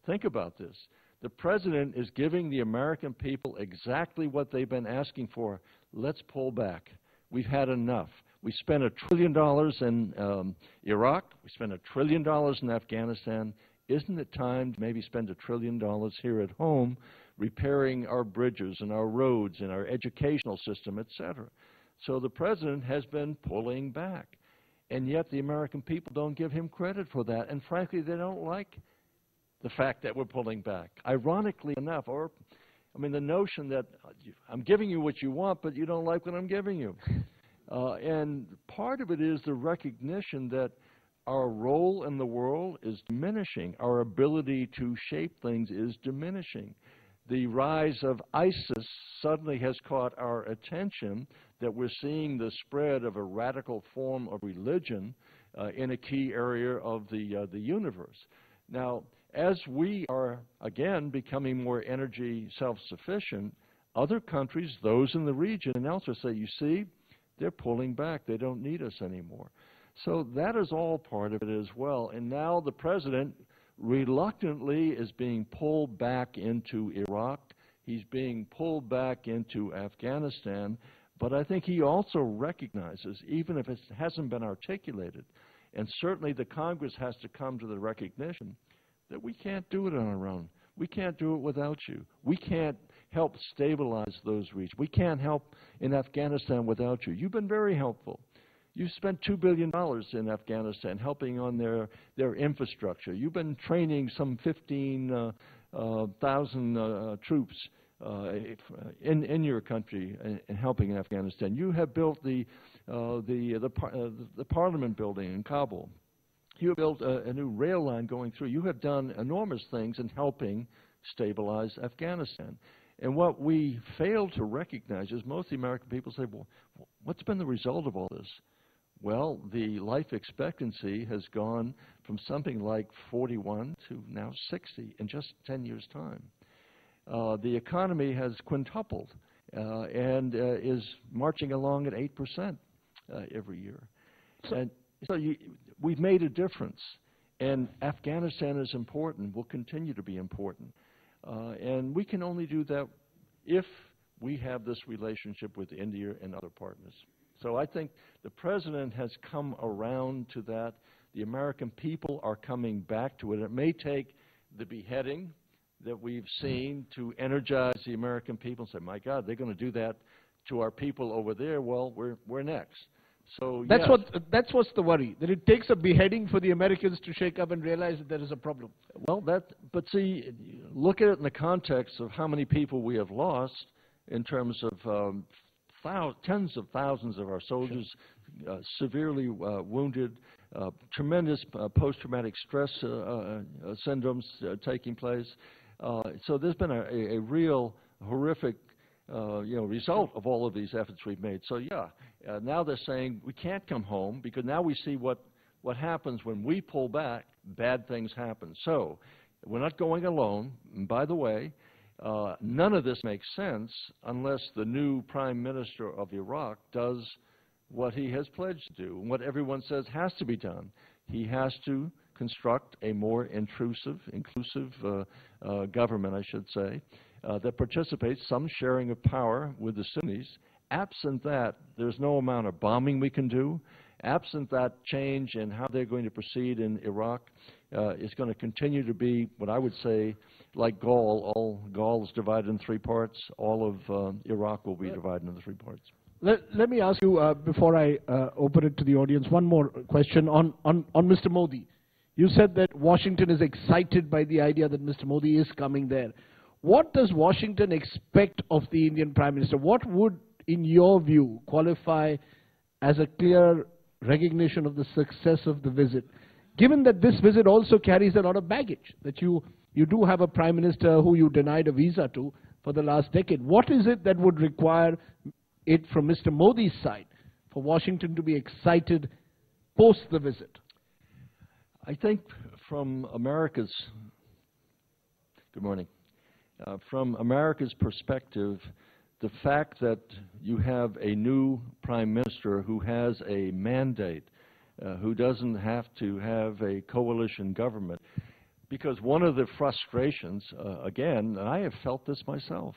think about this. The President is giving the American people exactly what they've been asking for. Let's pull back. We've had enough. We spent $1 trillion in Iraq. We spent $1 trillion in Afghanistan. Isn't it time to maybe spend $1 trillion here at home repairing our bridges and our roads and our educational system, et cetera? So the President has been pulling back. And yet the American people don't give him credit for that. And frankly, they don't like the fact that we're pulling back. Ironically enough, the notion that I'm giving you what you want, but you don't like what I'm giving you. And part of it is the recognition that our role in the world is diminishing. Our ability to shape things is diminishing. The rise of ISIS suddenly has caught our attention, that we're seeing the spread of a radical form of religion in a key area of the universe. Now, as we are, again, becoming more energy self-sufficient, other countries, those in the region and elsewhere, say, you see, they're pulling back. They don't need us anymore. So that is all part of it as well. And now the President reluctantly is being pulled back into Iraq. He's being pulled back into Afghanistan, but I think he also recognizes, even if it hasn't been articulated, and certainly the Congress has to come to the recognition that we can't do it on our own. We can't do it without you. We can't help stabilize those regions. We can't help in Afghanistan without you. You've been very helpful. You spent $2 billion in Afghanistan helping on their infrastructure. You've been training some 15,000 troops in your country and helping in Afghanistan. You have built the Parliament building in Kabul. You have built a new rail line going through. You have done enormous things in helping stabilize Afghanistan. And what we fail to recognize is most of the American people say, well, what's been the result of all this? Well, the life expectancy has gone from something like 41 to now 60 in just 10 years' time. The economy has quintupled and is marching along at 8% every year. And so we've made a difference. And Afghanistan is important, will continue to be important. And we can only do that if we have this relationship with India and other partners. So I think the President has come around to that. The American people are coming back to it. It may take the beheading that we've seen to energize the American people and say, my God, they're going to do that to our people over there. Well, we're next. So that's what's the worry, that it takes a beheading for the Americans to shake up and realize that there is a problem. Well, but see, look at it in the context of how many people we have lost in terms of tens of thousands of our soldiers severely wounded, tremendous post-traumatic stress syndromes taking place. So there's been a real horrific result of all of these efforts we've made. So now they're saying we can't come home because now we see what happens when we pull back, bad things happen. So we're not going alone. And by the way, none of this makes sense unless the new Prime Minister of Iraq does what he has pledged to do, and what everyone says has to be done. He has to construct a more inclusive government, I should say, that participates, some sharing of power with the Sunnis. Absent that, there's no amount of bombing we can do. Absent that change in how they're going to proceed in Iraq, it's going to continue to be what I would say like Gaul. All Gaul is divided in three parts. All of Iraq will be divided into three parts. Let me ask you, before I open it to the audience, one more question on Mr. Modi. You said that Washington is excited by the idea that Mr. Modi is coming there. What does Washington expect of the Indian Prime Minister? What would, in your view, qualify as a clear recognition of the success of the visit, given that this visit also carries a lot of baggage, that you do have a Prime Minister who you denied a visa to for the last decade? What is it that would require it from Mr. Modi's side for Washington to be excited post the visit? I think from America's, good morning, from America's perspective, the fact that you have a new Prime Minister who has a mandate, who doesn't have to have a coalition government, because one of the frustrations, again, and I have felt this myself,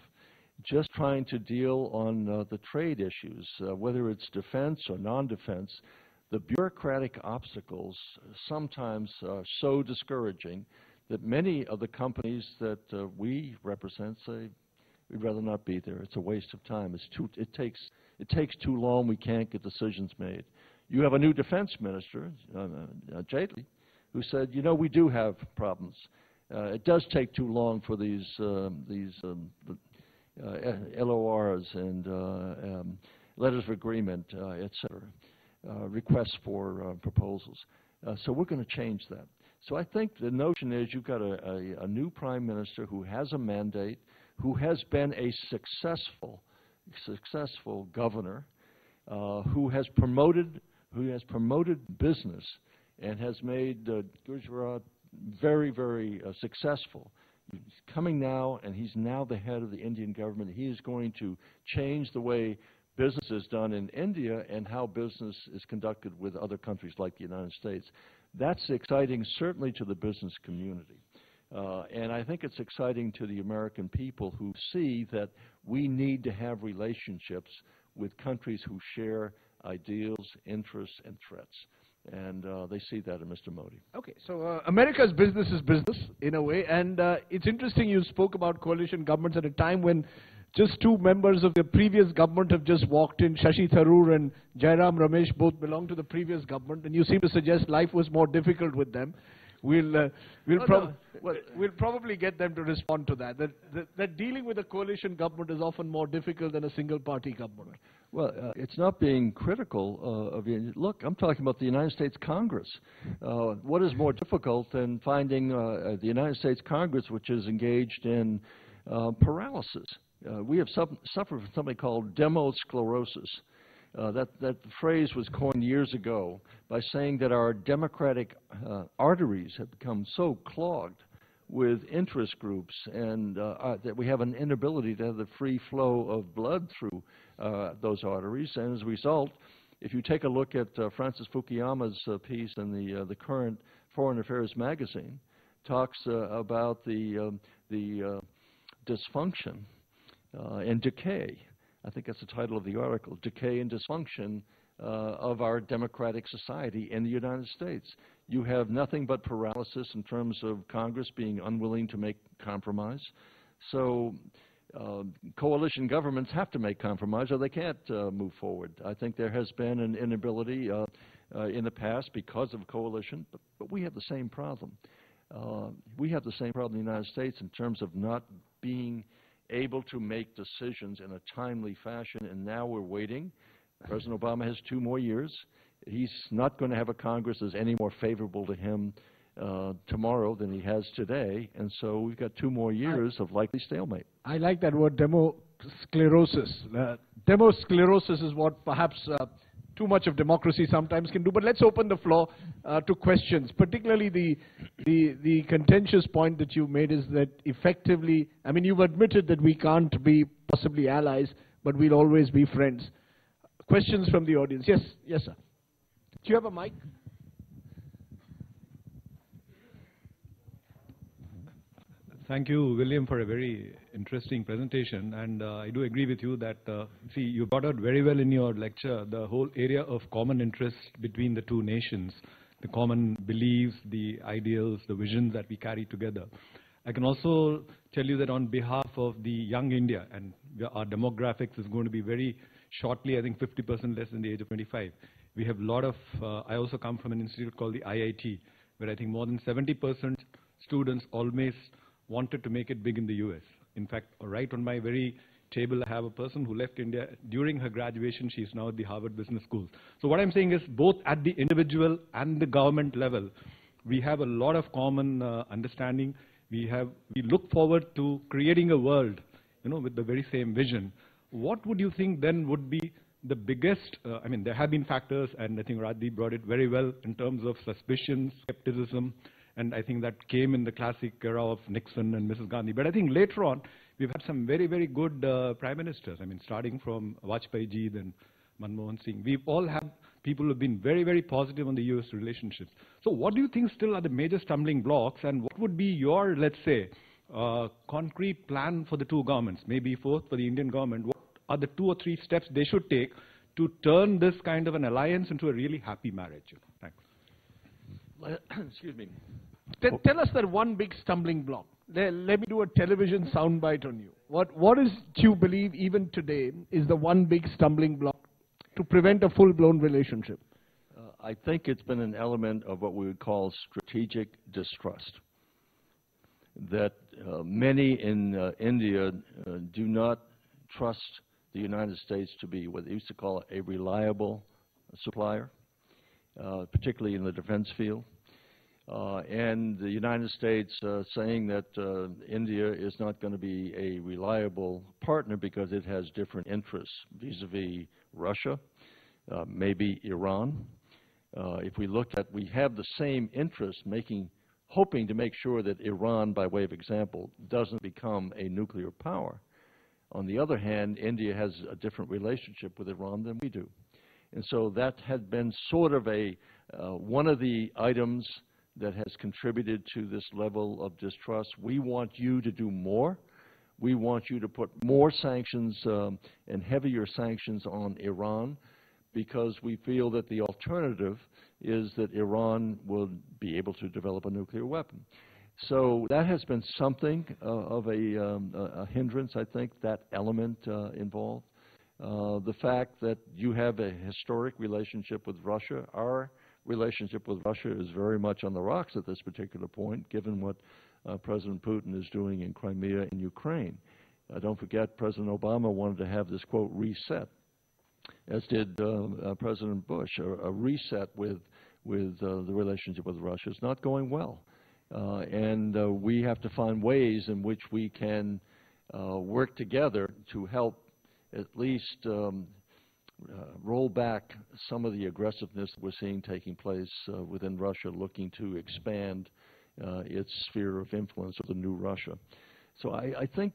just trying to deal on the trade issues, whether it's defense or non-defense, the bureaucratic obstacles sometimes are so discouraging that many of the companies that we represent say, we'd rather not be there. It's a waste of time. It takes too long. We can't get decisions made. You have a new defense minister, Jaitley, who said, you know, we do have problems. It does take too long for these LORs and letters of agreement, et cetera, requests for proposals. So we're going to change that. So I think the notion is you've got a new Prime Minister who has a mandate, who has been a successful governor, who has promoted business and has made Gujarat very, very successful. He's coming now, and he's now the head of the Indian government. He is going to change the way business is done in India and how business is conducted with other countries like the United States. That's exciting, certainly to the business community. And I think it's exciting to the American people who see that we need to have relationships with countries who share ideals, interests, and threats. And they see that in Mr. Modi. Okay, so America's business is business in a way, and it's interesting you spoke about coalition governments at a time when just two members of the previous government have just walked in. Shashi Tharoor and Jairam Ramesh both belong to the previous government, and you seem to suggest life was more difficult with them. We'll probably get them to respond to that. That dealing with a coalition government is often more difficult than a single-party government. Well, it's not being critical of you. Look, I'm talking about the United States Congress. What is more difficult than finding the United States Congress, which is engaged in paralysis? We have suffered from something called demosclerosis. That phrase was coined years ago by saying that our democratic arteries have become so clogged with interest groups and that we have an inability to have the free flow of blood through those arteries. And as a result, if you take a look at Francis Fukuyama's piece in the current Foreign Affairs magazine, talks about the dysfunction and decay. I think that's the title of the article, Decay and Dysfunction of Our Democratic Society in the United States. You have nothing but paralysis in terms of Congress being unwilling to make compromise. So coalition governments have to make compromise or they can't move forward. I think there has been an inability in the past because of coalition, but we have the same problem. We have the same problem in the United States in terms of not being able to make decisions in a timely fashion, and now we're waiting. President Obama has 2 more years. He's not going to have a Congress that's any more favorable to him tomorrow than he has today, and so we've got 2 more years of likely stalemate. I like that word, demosclerosis. Demosclerosis is what perhaps too much of democracy sometimes can do. But let's open the floor to questions. Particularly the contentious point that you made is that effectively, I mean, you've admitted that we can't be possibly allies, but we'll always be friends. Questions from the audience. Yes, yes, sir. Do you have a mic? Thank you, William, for a very interesting presentation. And I do agree with you that, see, you brought out very well in your lecture the whole area of common interest between the two nations, the common beliefs, the ideals, the visions that we carry together. I can also tell you that on behalf of the young India, and our demographics is going to be very shortly, I think 50% less than the age of 25. We have a lot of, I also come from an institute called the IIT, where I think more than 70% students always wanted to make it big in the US. In fact, right on my very table, I have a person who left India during her graduation. She's now at the Harvard Business School. So what I'm saying is both at the individual and the government level, we have a lot of common understanding. We look forward to creating a world, with the very same vision. What would you think then would be the biggest, I mean, there have been factors, and I think Radhi brought it very well in terms of suspicion, skepticism, and I think that came in the classic era of Nixon and Mrs. Gandhi. But I think later on, we've had some very, very good prime ministers. I mean, starting from Vajpayee ji, then Manmohan Singh. We've all had people who have been very, very positive on the US relationships. So what do you think still are the major stumbling blocks, and what would be your, let's say, concrete plan for the two governments, maybe fourth for the Indian government? What are the 2 or 3 steps they should take to turn this kind of an alliance into a really happy marriage? Thanks. Excuse me. Tell us that one big stumbling block. Let me do a television soundbite on you. What is, do you believe, even today, is the one big stumbling block to prevent a full-blown relationship? I think it's been an element of what we would call strategic distrust. That many in India do not trust the United States to be what they used to call a reliable supplier, particularly in the defense field. And the United States saying that India is not going to be a reliable partner because it has different interests vis-a-vis Russia, maybe Iran. If we look at, we have the same interests, hoping to make sure that Iran, by way of example, doesn't become a nuclear power. On the other hand, India has a different relationship with Iran than we do. And so that had been sort of one of the items that has contributed to this level of distrust. We want you to do more. We want you to put more sanctions and heavier sanctions on Iran, because we feel that the alternative is that Iran will be able to develop a nuclear weapon. So that has been something of a hindrance, I think, that element involved. The fact that you have a historic relationship with Russia. Our relationship with Russia is very much on the rocks at this particular point, given what President Putin is doing in Crimea and Ukraine. Don't forget, President Obama wanted to have this, quote, reset, as did President Bush, a reset with the relationship with Russia. It's not going well. And we have to find ways in which we can work together to help at least roll back some of the aggressiveness we're seeing taking place within Russia, looking to expand its sphere of influence of the new Russia. So I think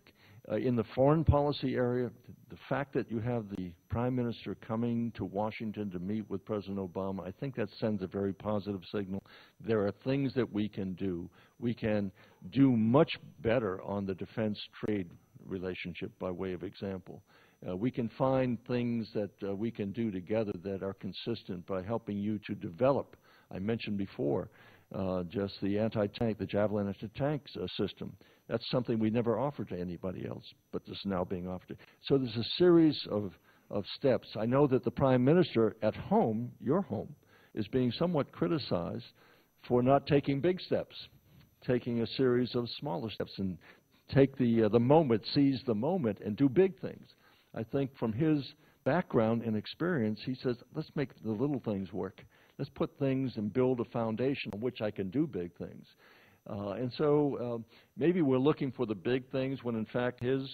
in the foreign policy area, the fact that you have the Prime Minister coming to Washington to meet with President Obama, I think that sends a very positive signal. There are things that we can do. We can do much better on the defense-trade relationship, by way of example. We can find things that we can do together that are consistent by helping you to develop. I mentioned before just the anti-tank, the Javelin anti-tank system. That's something we never offered to anybody else, but this is now being offered. So there's a series of steps. I know that the Prime Minister at home, your home, is being somewhat criticized for not taking big steps, taking a series of smaller steps, and take the moment, seize the moment, and do big things. I think from his background and experience, he says, let's make the little things work. Let's put things and build a foundation on which I can do big things. And so maybe we're looking for the big things when in fact his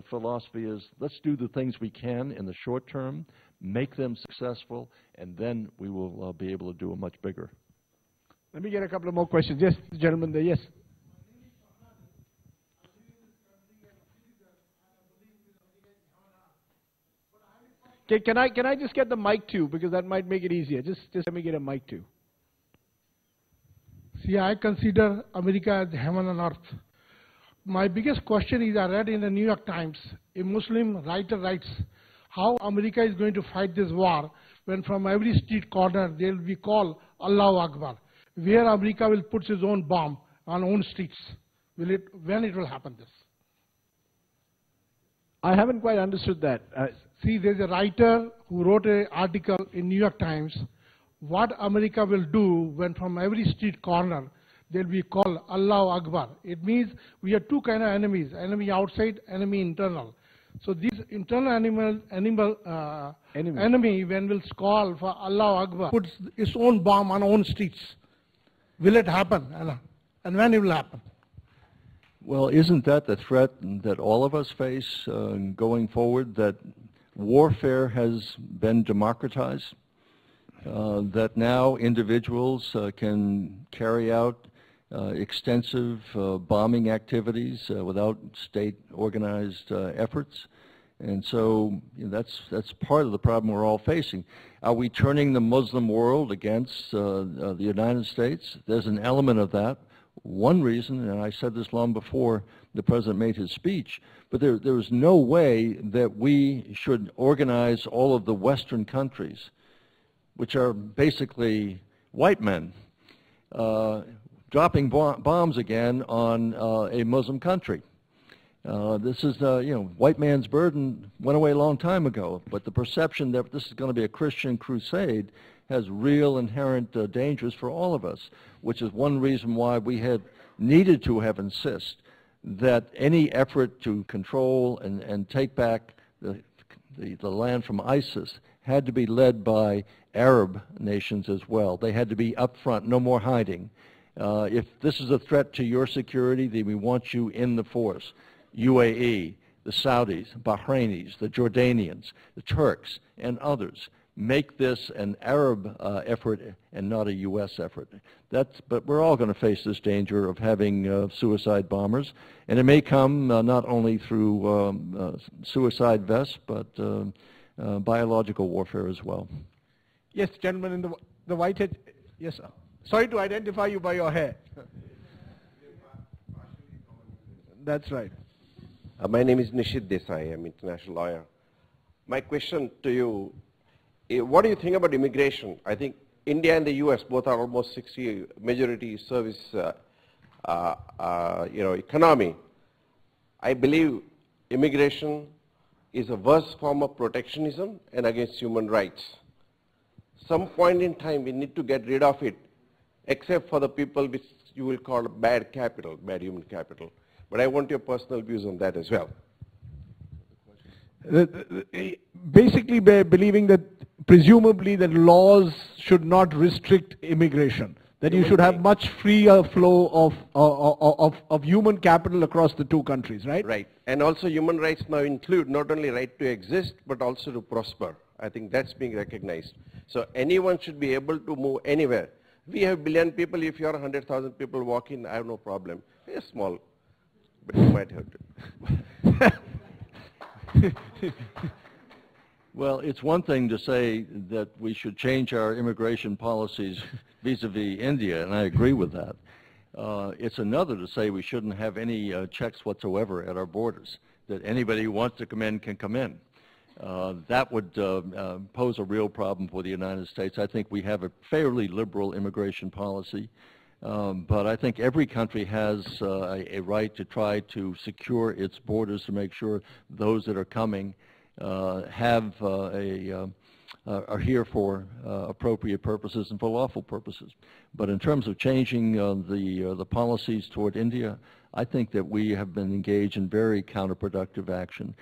philosophy is, let's do the things we can in the short term, make them successful, and then we will be able to do a much bigger. Let me get a couple of more questions. Yes, the gentleman there, yes. Okay, can I just get the mic too, because that might make it easier. Just let me get a mic too. See, I consider America as heaven on earth. My biggest question is, I read in the New York Times, a Muslim writer writes, how America is going to fight this war when from every street corner there will be called Allahu Akbar, where America will put its own bomb on own streets. When it will happen this? I haven't quite understood that. See, there's a writer who wrote an article in New York Times, what America will do when from every street corner they'll be called Allahu Akbar. It means we have two kind of enemies, enemy outside, enemy internal. So this internal enemy, when will call for Allahu Akbar, puts its own bomb on own streets. Will it happen? And when it will happen? Well, isn't that the threat that all of us face going forward, that warfare has been democratized, that now individuals can carry out extensive bombing activities without state-organized efforts? And so that's part of the problem we're all facing. Are we turning the Muslim world against the United States? There's an element of that. One reason, and I said this long before the President made his speech, but there is no way that we should organize all of the Western countries, which are basically white men, dropping bombs again on a Muslim country. This is, white man's burden went away a long time ago, but the perception that this is going to be a Christian crusade has real inherent dangers for all of us, which is one reason why we had needed to have insist that any effort to control and take back the land from ISIS had to be led by Arab nations as well. They had to be up front, no more hiding. If this is a threat to your security, then we want you in the force. UAE, the Saudis, Bahrainis, the Jordanians, the Turks, and others. Make this an Arab effort and not a U.S. effort. But we're all going to face this danger of having suicide bombers, and it may come not only through suicide vests, but biological warfare as well. Yes, gentleman in the white hat. Yes, sir. Sorry to identify you by your hair. That's right. My name is Nishit Desai. I'm an international lawyer. My question to you, what do you think about immigration? I think India and the US both are almost 60 majority service economy. I believe immigration is a worse form of protectionism and against human rights. Some point in time we need to get rid of it, except for the people which you will call bad capital, bad human capital. But I want your personal views on that as well. Basically believing that presumably that laws should not restrict immigration, that you should have much freer flow of human capital across the two countries, right? Right. And also human rights now include not only right to exist, but also to prosper. I think that's being recognized. So anyone should be able to move anywhere. We have 1 billion people. If you are 100,000 people walking, I have no problem. It's small, but you might have to. Well, it's one thing to say that we should change our immigration policies vis-a-vis India, and I agree with that. It's another to say we shouldn't have any checks whatsoever at our borders, that anybody who wants to come in can come in. That would pose a real problem for the United States. I think we have a fairly liberal immigration policy, but I think every country has a right to try to secure its borders to make sure those that are coming are here for appropriate purposes and for lawful purposes. But in terms of changing the policies toward India, I think that we have been engaged in very counterproductive action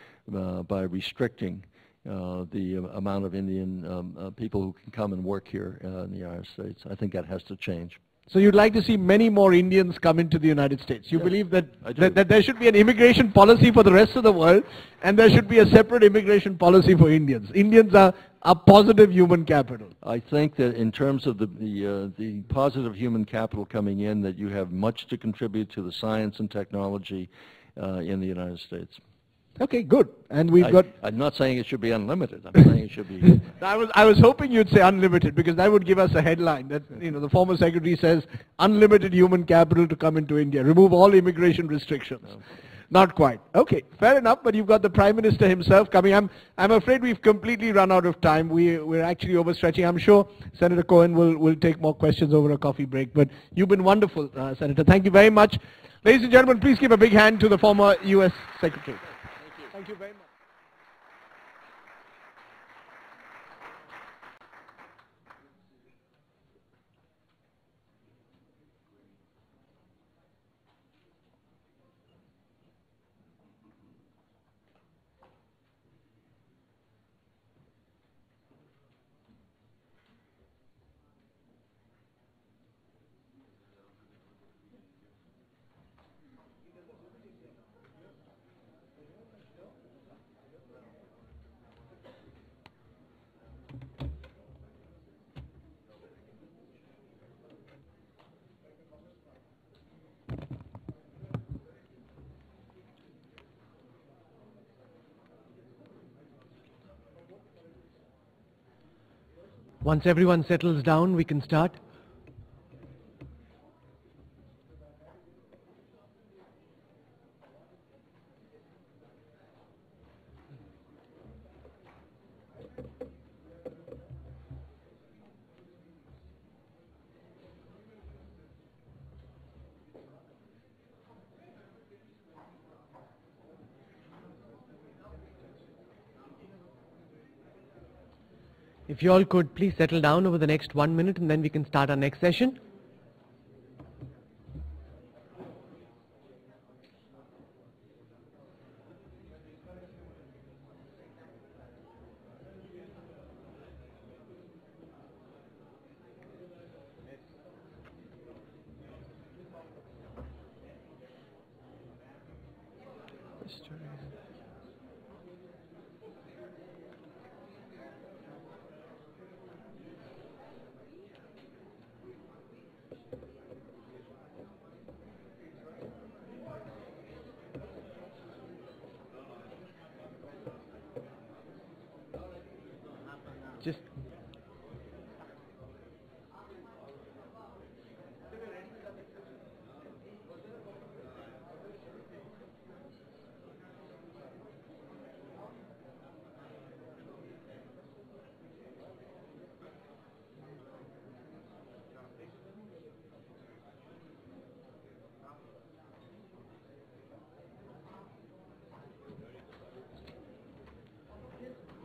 by restricting the amount of Indian people who can come and work here in the United States. I think that has to change. So you'd like to see many more Indians come into the United States. You believe that there should be an immigration policy for the rest of the world, and there should be a separate immigration policy for Indians. Indians are positive human capital. I think that in terms of the positive human capital coming in, that you have much to contribute to the science and technology in the United States. Okay, good. And we've got... I'm not saying it should be unlimited. I'm saying it should be... I was hoping you'd say unlimited, because that would give us a headline that, the former secretary says unlimited human capital to come into India. Remove all immigration restrictions. No. Not quite. Okay, fair enough, but you've got the Prime Minister himself coming. I'm afraid we've completely run out of time. We're actually overstretching. I'm sure Senator Cohen will take more questions over a coffee break, but you've been wonderful, Senator. Thank you very much. Ladies and gentlemen, please give a big hand to the former U.S. Secretary. Thank you very much. Once everyone settles down, we can start. If you all could please settle down over the next 1 minute, and then we can start our next session.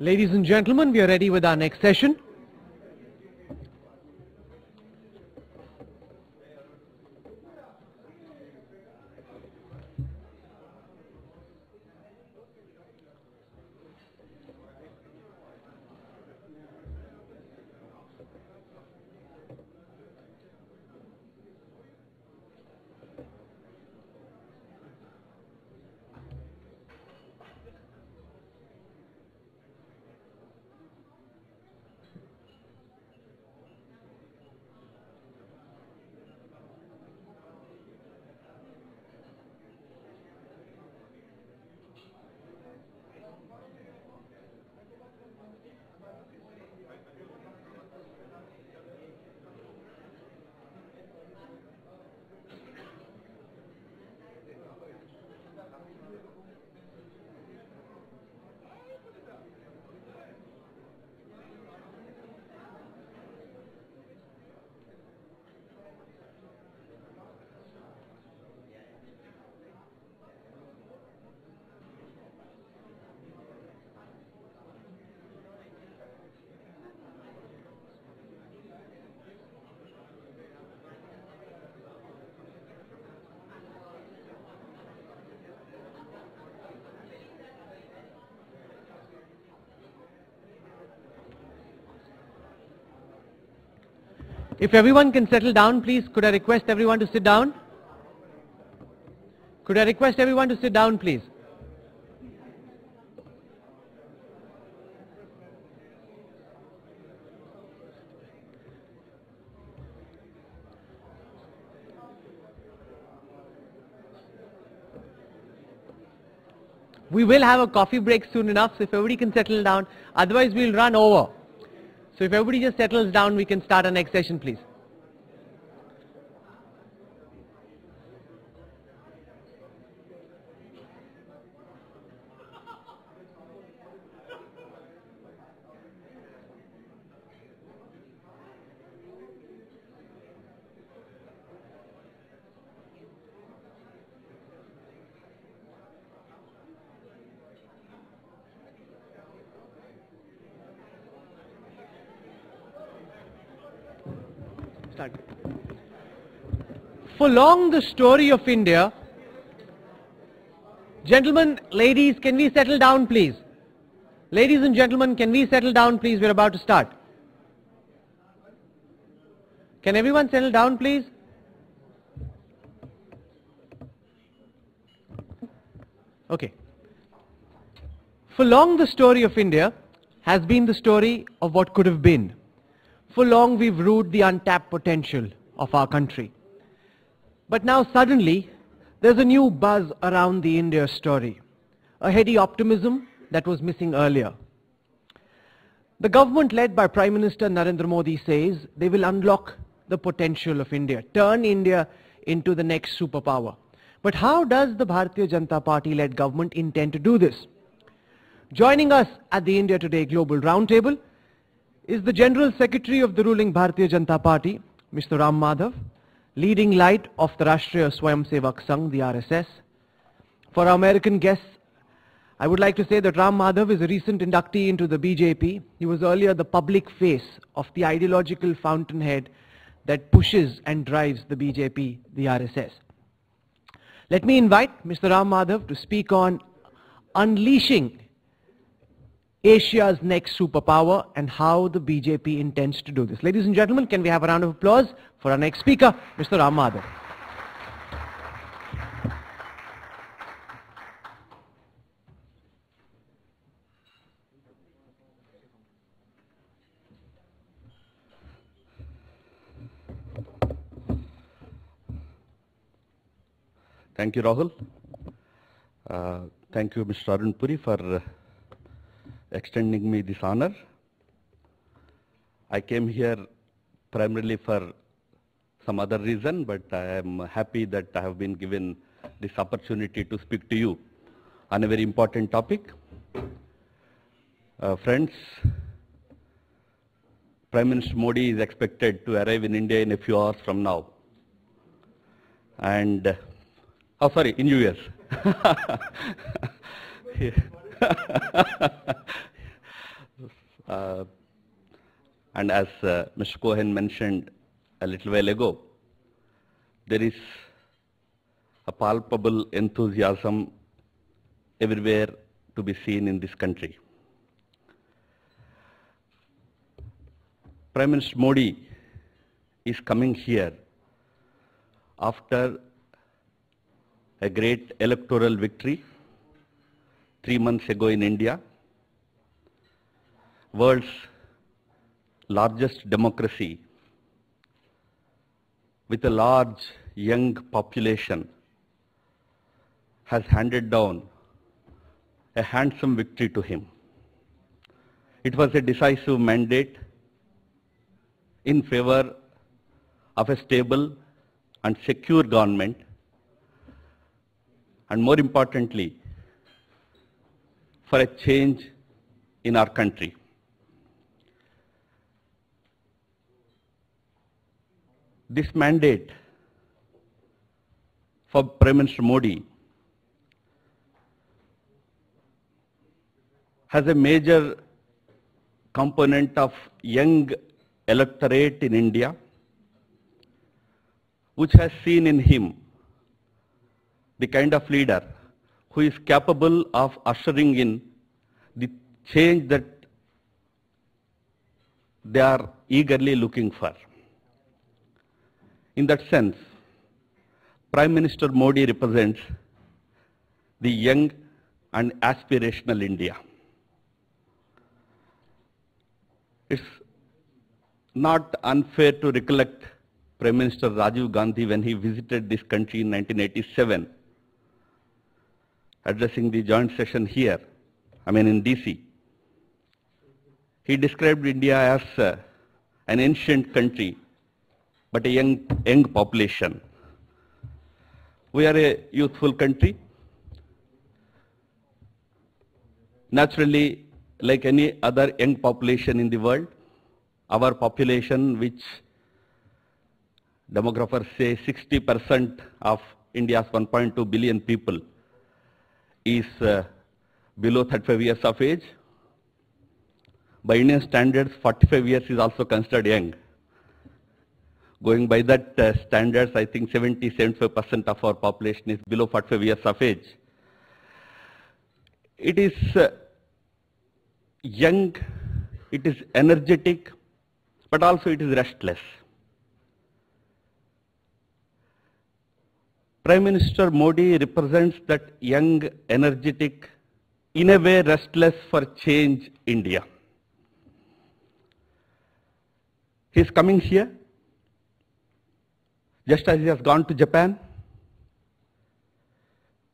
Ladies and gentlemen, we are ready with our next session. If everyone can settle down, please, could I request everyone to sit down? Could I request everyone to sit down, please? We will have a coffee break soon enough, so if everybody can settle down, otherwise we'll run over. So if everybody just settles down, we can start our next session, please. For long the story of India, gentlemen, ladies, can we settle down please? Ladies and gentlemen, can we settle down please? We're about to start. Can everyone settle down please? Okay. For long the story of India has been the story of what could have been. For long we've rued the untapped potential of our country. But now suddenly there's a new buzz around the India story, a heady optimism that was missing earlier. The government led by Prime Minister Narendra Modi says they will unlock the potential of India, turn India into the next superpower. But how does the Bharatiya Janata Party led government intend to do this? Joining us at the India Today Global Roundtable is the General Secretary of the ruling Bharatiya Janata Party, Mr. Ram Madhav, leading light of the Rashtriya Swayamsevak Sangh, the RSS. For our American guests, I would like to say that Ram Madhav is a recent inductee into the BJP. He was earlier the public face of the ideological fountainhead that pushes and drives the BJP, the RSS. Let me invite Mr. Ram Madhav to speak on unleashing Asia's next superpower and how the BJP intends to do this. Ladies and gentlemen, can we have a round of applause for our next speaker, Mr. Ram Madhav. Thank you, Rahul. Thank you, Mr. Arun Puri, for extending me this honor. I came here primarily for some other reason, but I am happy that I have been given this opportunity to speak to you on a very important topic. Friends, Prime Minister Modi is expected to arrive in India in a few hours from now. And, in US. And as Mr. Cohen mentioned a little while ago, there is a palpable enthusiasm everywhere to be seen in this country. Prime Minister Modi is coming here after a great electoral victory 3 months ago in India, world's largest democracy with a large young population has handed down a handsome victory to him. It was a decisive mandate in favor of a stable and secure government, and more importantly, for a change in our country. This mandate for Prime Minister Modi has a major component of young electorate in India, which has seen in him the kind of leader who is capable of ushering in the change that they are eagerly looking for. In that sense, Prime Minister Modi represents the young and aspirational India. It's not unfair to recollect Prime Minister Rajiv Gandhi when he visited this country in 1987, addressing the joint session here, in DC. He described India as an ancient country, but a young population. We are a youthful country. Naturally, like any other young population in the world, our population, which demographers say 60% of India's 1.2 billion people, is below 35 years of age. By Indian standards, 45 years is also considered young. Going by that standards, I think 70-75% of our population is below 45 years of age. It is young, it is energetic, but also it is restless. Prime Minister Modi represents that young, energetic, in a way restless for change India. He is coming here, just as he has gone to Japan.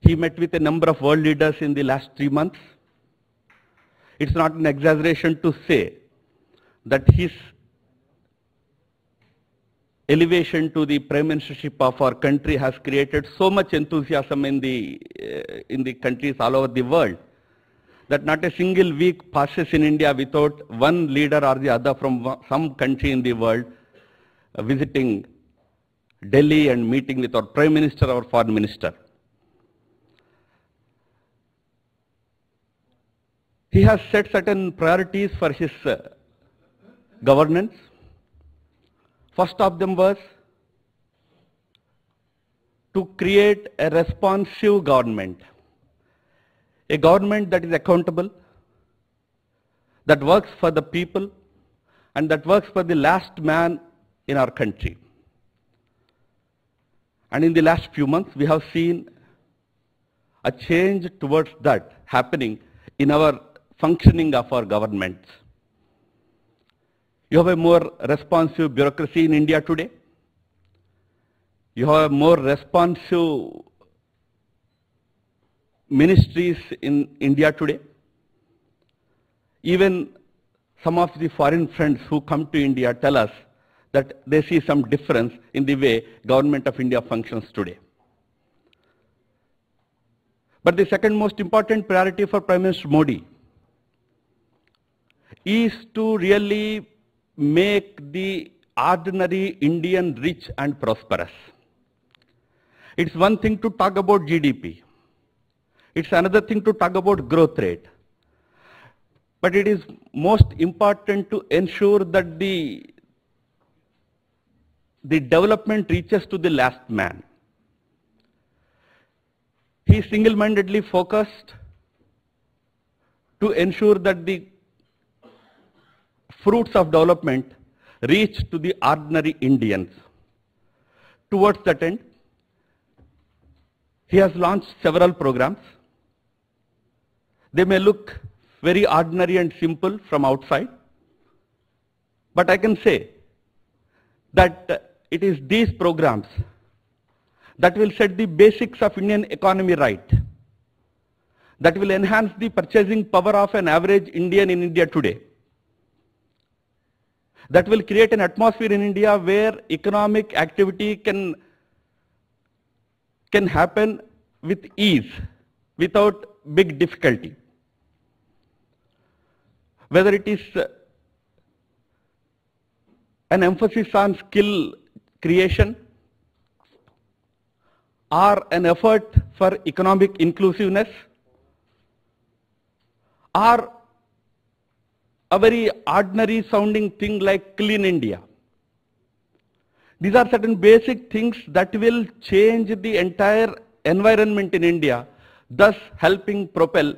He met with a number of world leaders in the last 3 months. It's not an exaggeration to say that his elevation to the prime ministership of our country has created so much enthusiasm in the countries all over the world that not a single week passes in India without one leader or the other from some country in the world visiting Delhi and meeting with our Prime Minister or Foreign Minister. He has set certain priorities for his governance. First of them was to create a responsive government, a government that is accountable, that works for the people, and that works for the last man in our country. And in the last few months, we have seen a change towards that happening in our functioning of our governments. You have a more responsive bureaucracy in India today. You have more responsive ministries in India today. Even some of the foreign friends who come to India tell us that they see some difference in the way government of India functions today. But the second most important priority for Prime Minister Modi is to really make the ordinary Indian rich and prosperous. It's one thing to talk about GDP. It's another thing to talk about growth rate. but it is most important to ensure that the development reaches to the last man. He single-mindedly focused to ensure that the fruits of development reach to the ordinary Indians. Towards that end, he has launched several programs. They may look very ordinary and simple from outside, but I can say that it is these programs that will set the basics of Indian economy right, that will enhance the purchasing power of an average Indian in India today, that will create an atmosphere in India where economic activity can happen with ease, without big difficulty. Whether it is an emphasis on skill creation, or an effort for economic inclusiveness, or a very ordinary sounding thing like Clean India. These are certain basic things that will change the entire environment in India, thus helping propel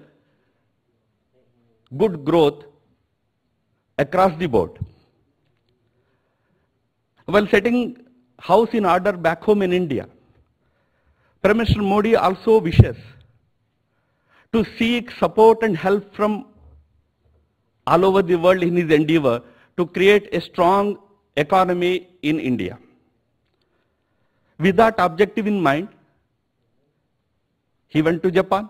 good growth across the board. While setting house in order back home in India, Prime Minister Modi also wishes to seek support and help from all over the world in his endeavor to create a strong economy in India. With that objective in mind, he went to Japan.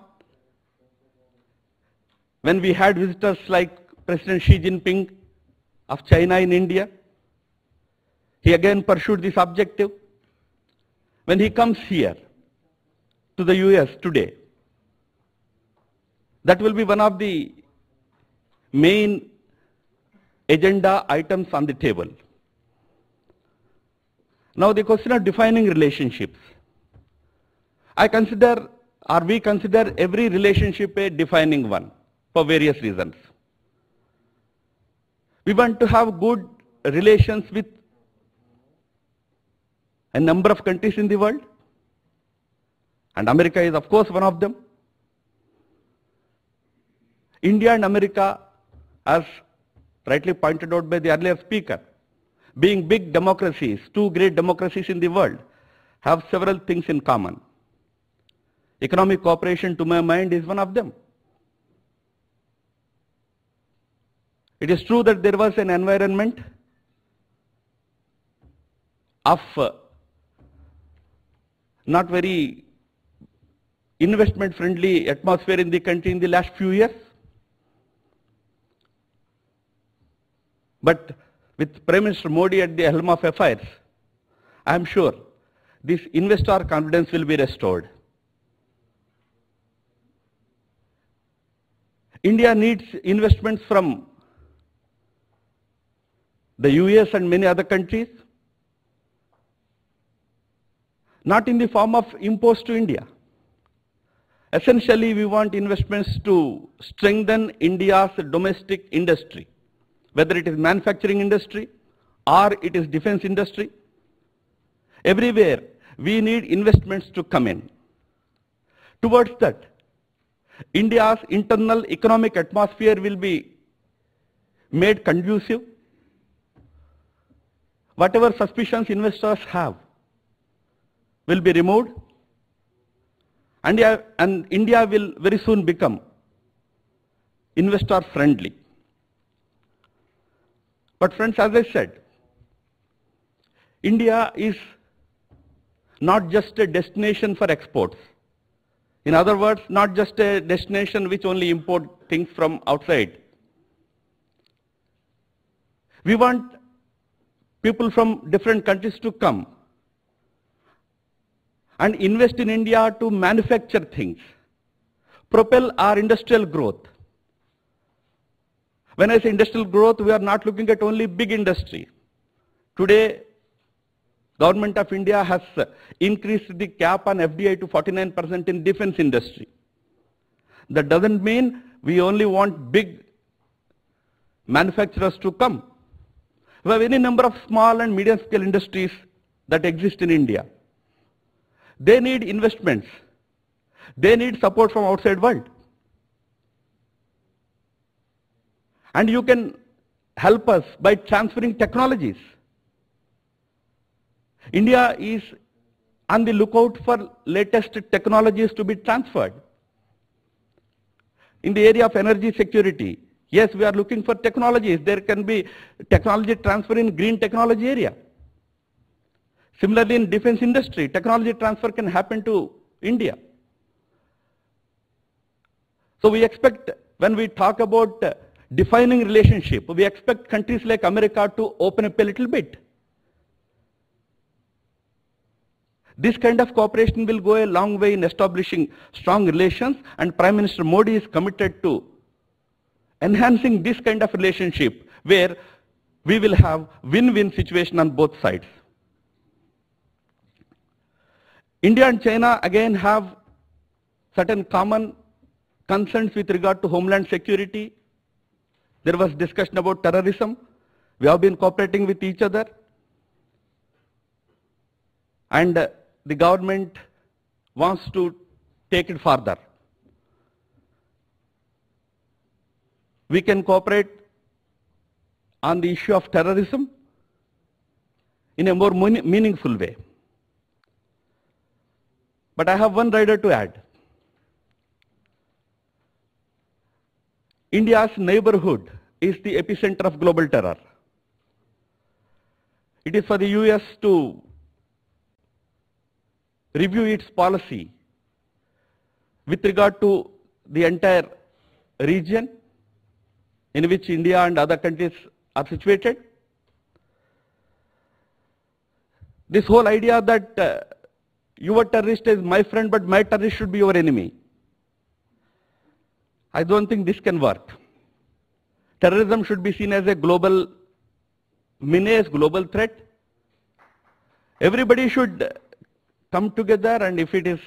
When we had visitors like President Xi Jinping of China in India, he again pursued this objective. When he comes here to the US today, that will be one of the main agenda items on the table. Now the question of defining relationships. I consider, or we consider, every relationship a defining one for various reasons. We want to have good relations with a number of countries in the world, and America is of course one of them. India and America, as rightly pointed out by the earlier speaker, being big democracies, two great democracies in the world, have several things in common. Economic cooperation, to my mind, is one of them. It is true that there was an environment of not very investment-friendly atmosphere in the country in the last few years. But with Prime Minister Modi at the helm of affairs, I am sure this investor confidence will be restored. India needs investments from the US and many other countries, not in the form of imports to India. Essentially, we want investments to strengthen India's domestic industry, whether it is manufacturing industry or it is defense industry. Everywhere we need investments to come in. Towards that, India's internal economic atmosphere will be made conducive. Whatever suspicions investors have will be removed, and India will very soon become investor friendly. But friends, as I said, India is not just a destination for exports. In other words, not just a destination which only import things from outside. We want people from different countries to come and invest in India to manufacture things, propel our industrial growth. When I say industrial growth, we are not looking at only big industry. Today, Government of India has increased the cap on FDI to 49% in defense industry. That doesn't mean we only want big manufacturers to come. We have any number of small and medium scale industries that exist in India. They need investments. They need support from outside world. And you can help us by transferring technologies. India is on the lookout for latest technologies to be transferred. In the area of energy security, yes, we are looking for technologies. There can be technology transfer in green technology area. Similarly, in defense industry, technology transfer can happen to India. So we expect, when we talk about defining relationship, we expect countries like America to open up a little bit. This kind of cooperation will go a long way in establishing strong relations, and Prime Minister Modi is committed to enhancing this kind of relationship where we will have win-win situation on both sides. India and China again have certain common concerns with regard to homeland security. There was discussion about terrorism. We have been cooperating with each other. And the government wants to take it further. We can cooperate on the issue of terrorism in a more meaningful way. But I have one rider to add. India's neighborhood is the epicenter of global terror. It is for the US to review its policy with regard to the entire region in which India and other countries are situated. This whole idea that your terrorist is my friend but my terrorist should be your enemy, I don't think this can work. Terrorism should be seen as a global menace, global threat. Everybody should come together, and if it is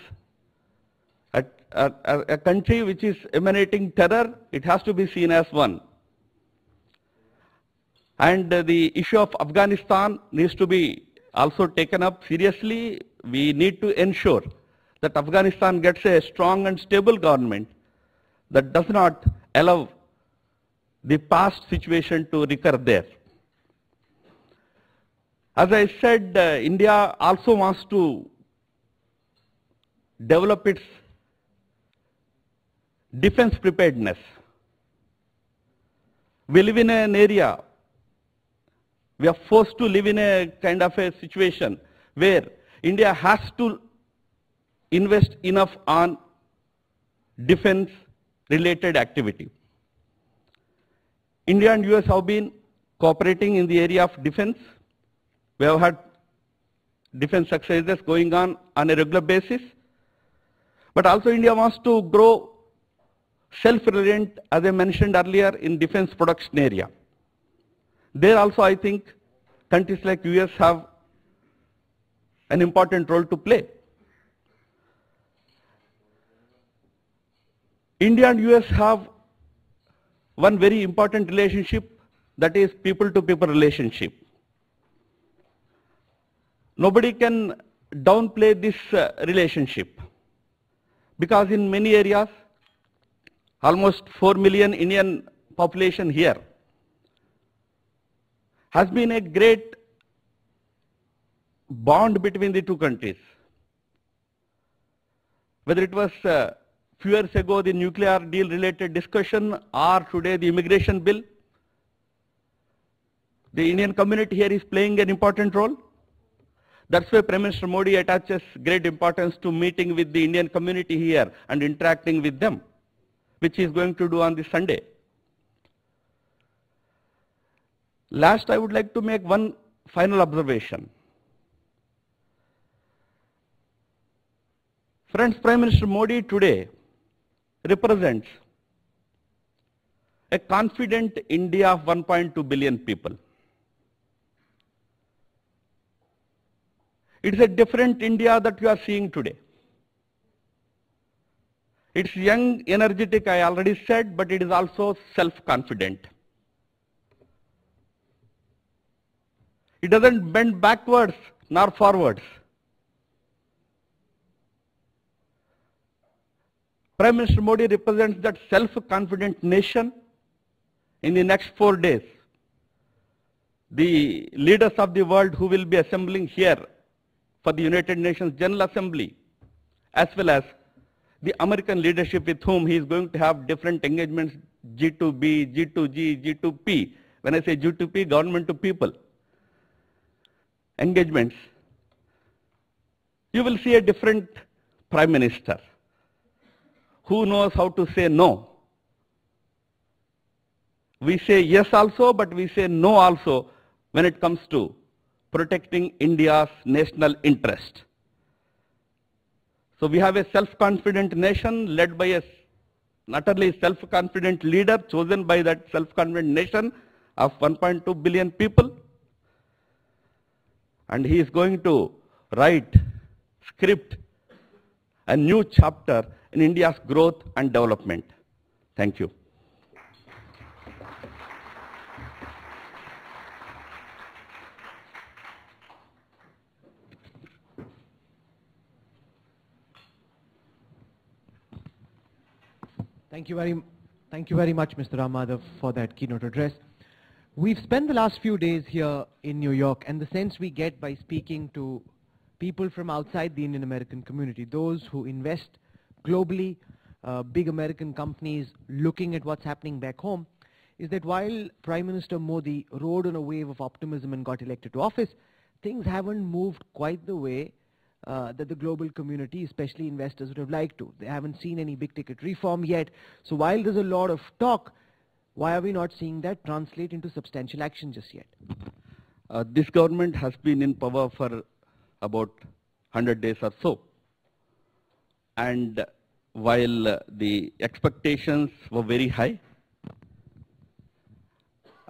a country which is emanating terror, it has to be seen as one. And the issue of Afghanistan needs to be also taken up seriously. We need to ensure that Afghanistan gets a strong and stable government that does not allow the past situation to recur there. As I said, India also wants to develop its defense preparedness. We live in an area, we are forced to live in a kind of a situation where India has to invest enough on defense related activity. India and US have been cooperating in the area of defense. We have had defense exercises going on a regular basis. But also India wants to grow self-reliant, as I mentioned earlier, in defense production area. There also I think countries like US have an important role to play. India and US have one very important relationship, that is people-to-people relationship. Nobody can downplay this relationship, because in many areas, almost 4 million Indian population here has been a great bond between the two countries. Whether it was few years ago the nuclear deal related discussion, or today the immigration bill, the Indian community here is playing an important role. That's why Prime Minister Modi attaches great importance to meeting with the Indian community here and interacting with them, which he is going to do on this Sunday. Last, I would like to make one final observation. Friends, Prime Minister Modi today represents a confident India of 1.2 billion people. It is a different India that we are seeing today. It's young, energetic, I already said, but it is also self-confident. It doesn't bend backwards nor forwards. Prime Minister Modi represents that self-confident nation. In the next 4 days, the leaders of the world who will be assembling here for the United Nations General Assembly, as well as the American leadership with whom he is going to have different engagements, G2B, G2G, G2P. When I say G2P, government to people engagements, you will see a different Prime Minister who knows how to say no. We say yes also, but we say no also when it comes to protecting India's national interest. So we have a self-confident nation led by a utterly self-confident leader chosen by that self-confident nation of 1.2 billion people. And he is going to write, script a new chapter in India's growth and development. Thank you. Thank you very much, Mr. Ramadhav, for that keynote address. We've spent the last few days here in New York, and the sense we get by speaking to people from outside the Indian American community, those who invest globally, big American companies looking at what's happening back home, is that while Prime Minister Modi rode on a wave of optimism and got elected to office, things haven't moved quite the way that the global community, especially investors, would have liked to. They haven't seen any big ticket reform yet. So while there's a lot of talk, why are we not seeing that translate into substantial action just yet? This government has been in power for about 100 days or so. And while the expectations were very high,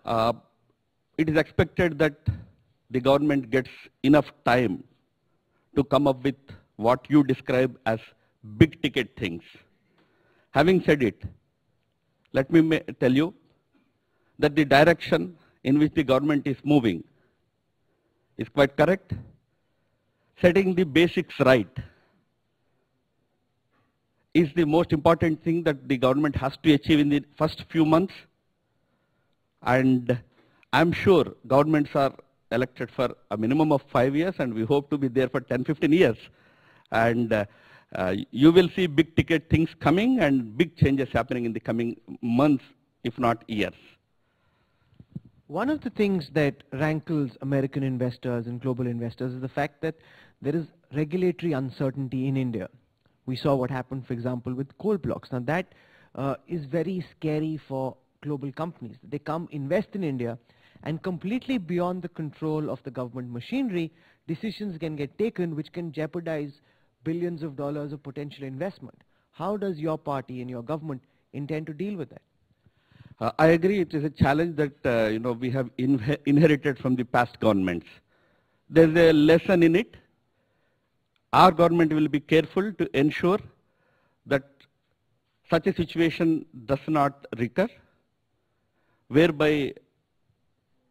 it is expected that the government gets enough time to come up with what you describe as big ticket things. Having said it, let me tell you that the direction in which the government is moving is quite correct. Setting the basics right is the most important thing that the government has to achieve in the first few months. And I'm sure governments are elected for a minimum of 5 years, and we hope to be there for 10-15 years. And you will see big ticket things coming and big changes happening in the coming months, if not years. One of the things that rankles American investors and global investors is the fact that there is regulatory uncertainty in India. We saw what happened, for example, with coal blocks. Now that is very scary for global companies. They come invest in India, and completely beyond the control of the government machinery, decisions can get taken which can jeopardize billions of dollars of potential investment. How does your party and your government intend to deal with that? I agree, it is a challenge that we have inherited from the past governments. There's a lesson in it. Our government will be careful to ensure that such a situation does not recur, whereby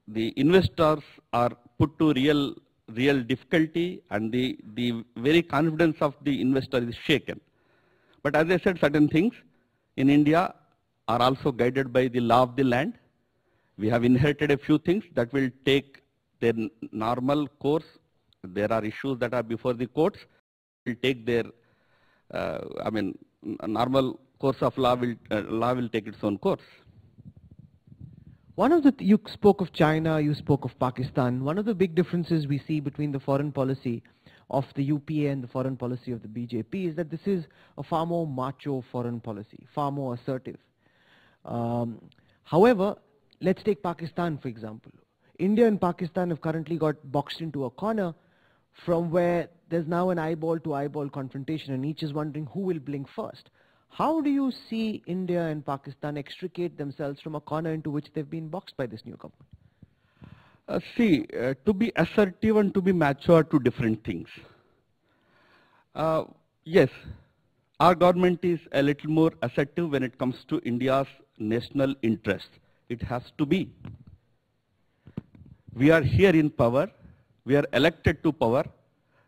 the investors are put to real difficulty and the very confidence of the investor is shaken. But as I said, certain things in India are also guided by the law of the land. We have inherited a few things that will take their normal course. There are issues that are before the courts, will take their, normal course of law will take its own course. You spoke of China, you spoke of Pakistan. One of the big differences we see between the foreign policy of the UPA and the foreign policy of the BJP is that this is a far more macho foreign policy, far more assertive. However, let's take Pakistan for example. India and Pakistan have currently got boxed into a corner from where there's now an eyeball-to-eyeball confrontation, and each is wondering who will blink first. How do you see India and Pakistan extricate themselves from a corner into which they've been boxed by this new government? To be assertive and to be mature are two different things. Yes, our government is a little more assertive when it comes to India's national interest. It has to be. We are here in power. We are elected to power,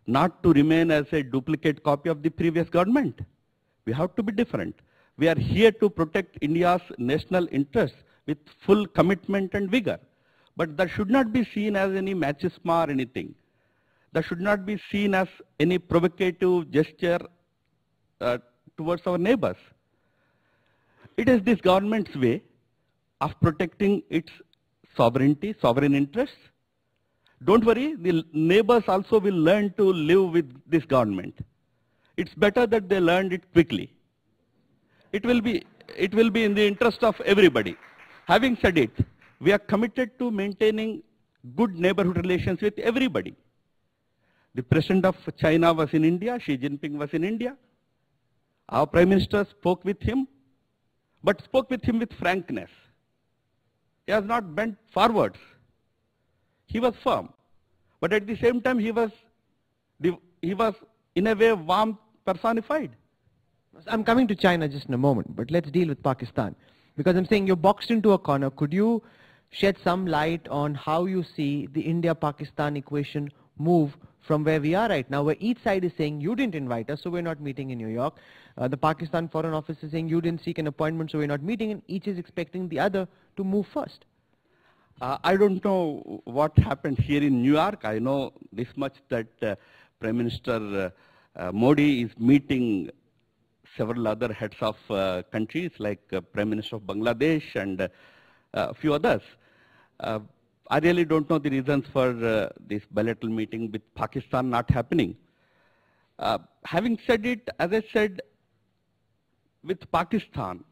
not to remain as a duplicate copy of the previous government. We have to be different. We are here to protect India's national interests with full commitment and vigor. But that should not be seen as any machismo or anything. That should not be seen as any provocative gesture towards our neighbors. It is this government's way of protecting its sovereignty, sovereign interests. Don't worry, the neighbors also will learn to live with this government. It's better that they learned it quickly. It will be in the interest of everybody. Having said it, we are committed to maintaining good neighborhood relations with everybody. The President of China was in India, Xi Jinping was in India. Our Prime Minister spoke with him, but spoke with him with frankness. He has not bent forwards. He was firm, but at the same time he was in a way warm personified. I'm coming to China just in a moment, but let's deal with Pakistan. Because I'm saying you're boxed into a corner. Could you shed some light on how you see the India-Pakistan equation move from where we are right now, where each side is saying you didn't invite us, so we're not meeting in New York. The Pakistan Foreign Office is saying you didn't seek an appointment, so we're not meeting, and each is expecting the other to move first. I don't know what happened here in New York. I know this much that Prime Minister Modi is meeting several other heads of countries like Prime Minister of Bangladesh and a few others. I really don't know the reasons for this bilateral meeting with Pakistan not happening. Having said it, as I said, with Pakistan,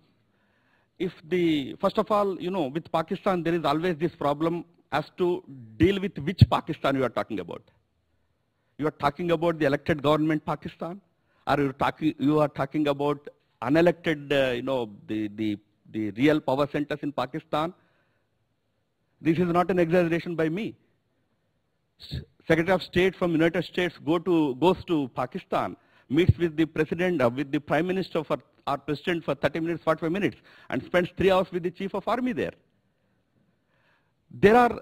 first of all, with Pakistan, there is always this problem as to deal with which Pakistan you are talking about. You are talking about the elected government Pakistan, or you are talking about unelected, the real power centers in Pakistan. This is not an exaggeration by me. Secretary of State from United States goes to Pakistan, meets with the President, with the Prime Minister or President for 30 minutes, 45 minutes, and spends 3 hours with the Chief of Army there. There are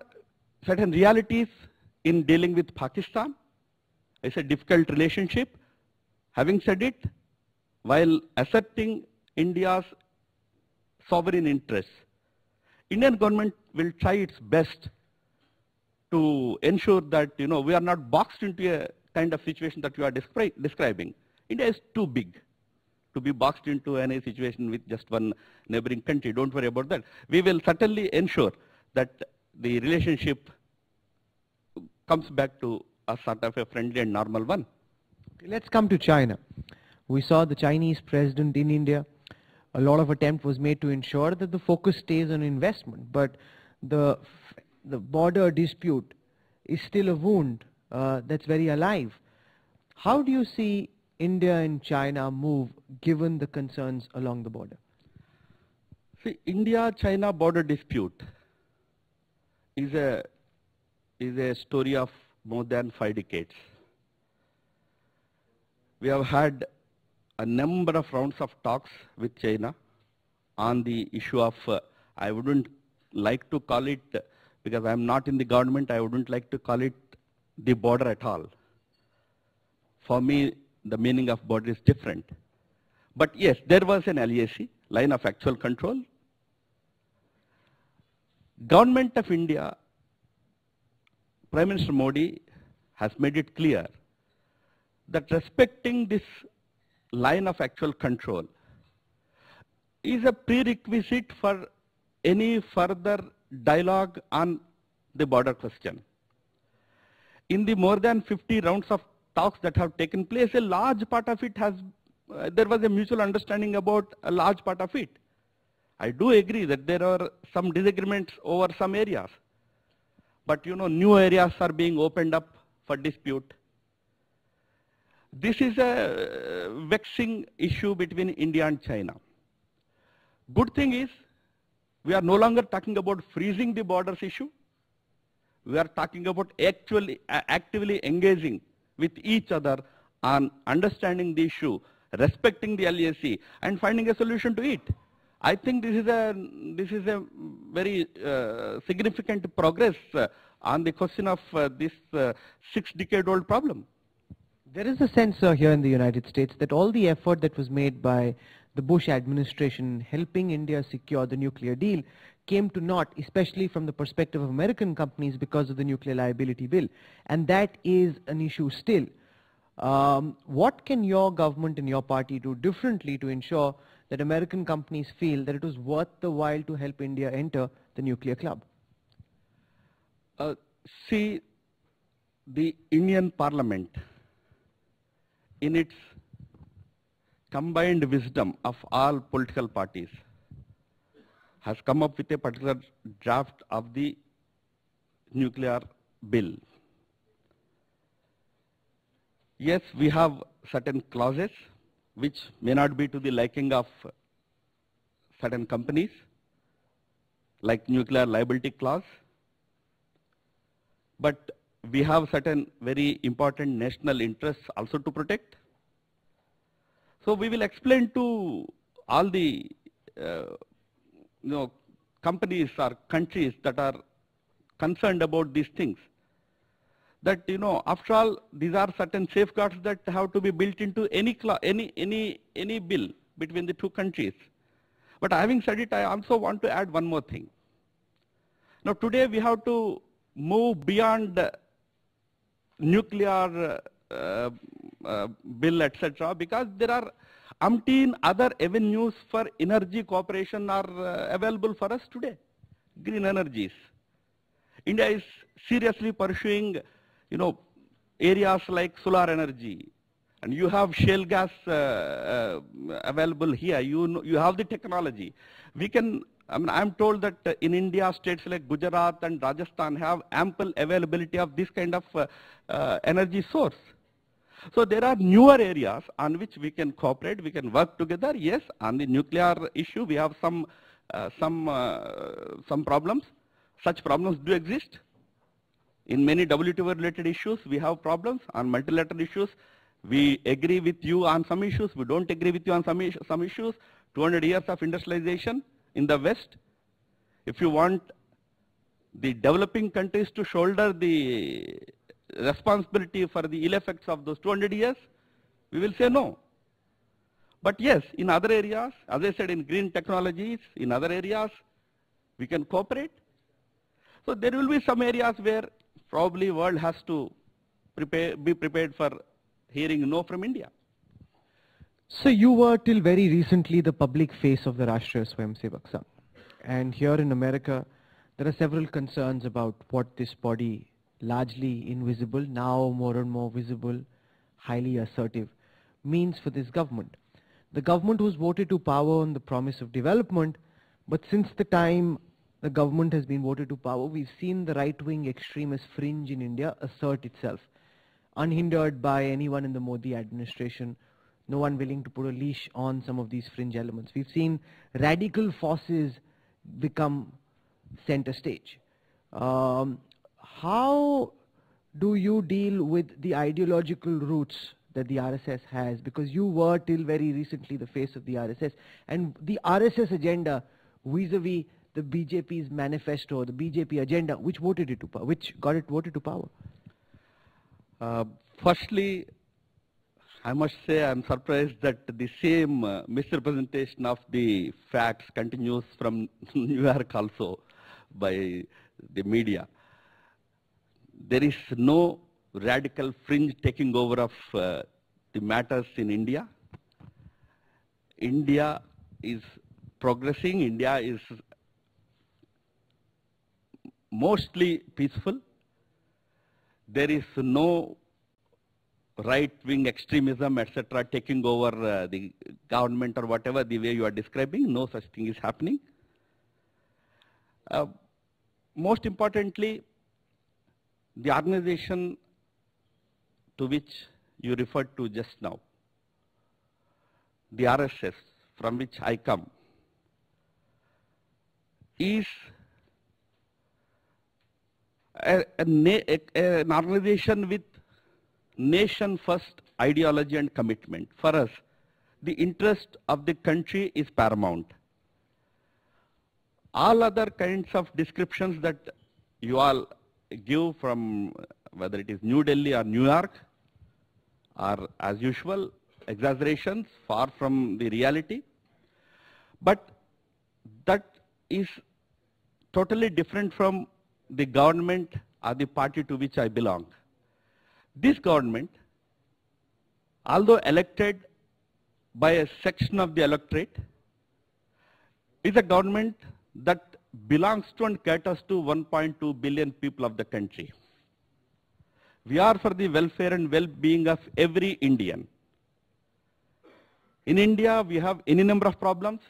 certain realities in dealing with Pakistan. It's a difficult relationship. Having said it, while asserting India's sovereign interests, Indian government will try its best to ensure that we are not boxed into a kind of situation that you are describing. India is too big to be boxed into any situation with just one neighboring country. Don't worry about that. We will certainly ensure that the relationship comes back to a sort of a friendly and normal one. Let's come to China. We saw the Chinese president in India. A lot of attempt was made to ensure that the focus stays on investment, but the border dispute is still a wound that's very alive. How do you see India and China move given the concerns along the border? See, India-China border dispute is a story of more than 5 decades. We have had a number of rounds of talks with China on the issue of, I wouldn't like to call it, because I'm not in the government, I wouldn't like to call it the border at all. For me, the meaning of border is different. But yes, there was an LAC, line of actual control. Government of India, Prime Minister Modi has made it clear that respecting this line of actual control is a prerequisite for any further dialogue on the border question. In the more than 50 rounds of talks that have taken place, a large part of it there was a mutual understanding about a large part of it. I do agree that there are some disagreements over some areas, but new areas are being opened up for dispute. This is a vexing issue between India and China. Good thing is, we are no longer talking about freezing the borders issue. We are talking about actively engaging with each other on understanding the issue, respecting the LAC, and finding a solution to it. I think this is a very significant progress on the question of this 6-decade-old problem. There is a sense here in the United States that all the effort that was made by the Bush administration helping India secure the nuclear deal came to naught, especially from the perspective of American companies because of the nuclear liability bill. And that is an issue still. What can your government and your party do differently to ensure that American companies feel that it was worth the while to help India enter the nuclear club? See, the Indian Parliament, in its combined wisdom of all political parties, has come up with a particular draft of the nuclear bill. Yes, we have certain clauses which may not be to the liking of certain companies, like nuclear liability clause, but we have certain very important national interests also to protect. So we will explain to all the companies or countries that are concerned about these things that, after all, these are certain safeguards that have to be built into any bill between the two countries. But having said it, I also want to add one more thing. Now today we have to move beyond nuclear bill, etc., because there are umpteen other avenues for energy cooperation are available for us today. Green energies. India is seriously pursuing, areas like solar energy, and you have shale gas available here. You have the technology. We can. I'm told that in India, states like Gujarat and Rajasthan have ample availability of this kind of energy source. So there are newer areas on which we can cooperate, we can work together. Yes, on the nuclear issue, we have some problems. Such problems do exist. In many WTO-related issues, we have problems. On multilateral issues, we agree with you on some issues. We don't agree with you on some issues. 200 years of industrialization in the West. If you want the developing countries to shoulder the responsibility for the ill effects of those 200 years, we will say no. But yes, in other areas, as I said, in green technologies, in other areas, we can cooperate. So there will be some areas where probably world has to be prepared for hearing no from India. So you were till very recently the public face of the Rashtriya Swayamsevak Sangh. And here in America, there are several concerns about what this body, largely invisible, now more and more visible, highly assertive, means for this government. The government was voted to power on the promise of development, but since the time the government has been voted to power, we've seen the right-wing extremist fringe in India assert itself, unhindered by anyone in the Modi administration, no one willing to put a leash on some of these fringe elements. We've seen radical forces become center stage. How do you deal with the ideological roots that the RSS has? Because you were till very recently the face of the RSS, and the RSS agenda vis-a-vis the BJP's manifesto, the BJP agenda, which got it voted to power. Firstly, I must say I'm surprised that the same misrepresentation of the facts continues from New York also by the media. There is no radical fringe taking over of the matters in India. India is progressing. India is mostly peaceful. There is no right-wing extremism, etc., taking over the government or whatever, the way you are describing. No such thing is happening. Most importantly, the organization to which you referred to just now, the RSS, from which I come, is an organization with nation-first ideology and commitment. For us, the interest of the country is paramount. all other kinds of descriptions that you all give, from whether it is New Delhi or New York, are as usual exaggerations, far from the reality. But that is totally different from the government or the party to which I belong. This government, although elected by a section of the electorate, is a government that belongs to and caters to 1.2 billion people of the country. We are for the welfare and well-being of every Indian. In India, we have any number of problems.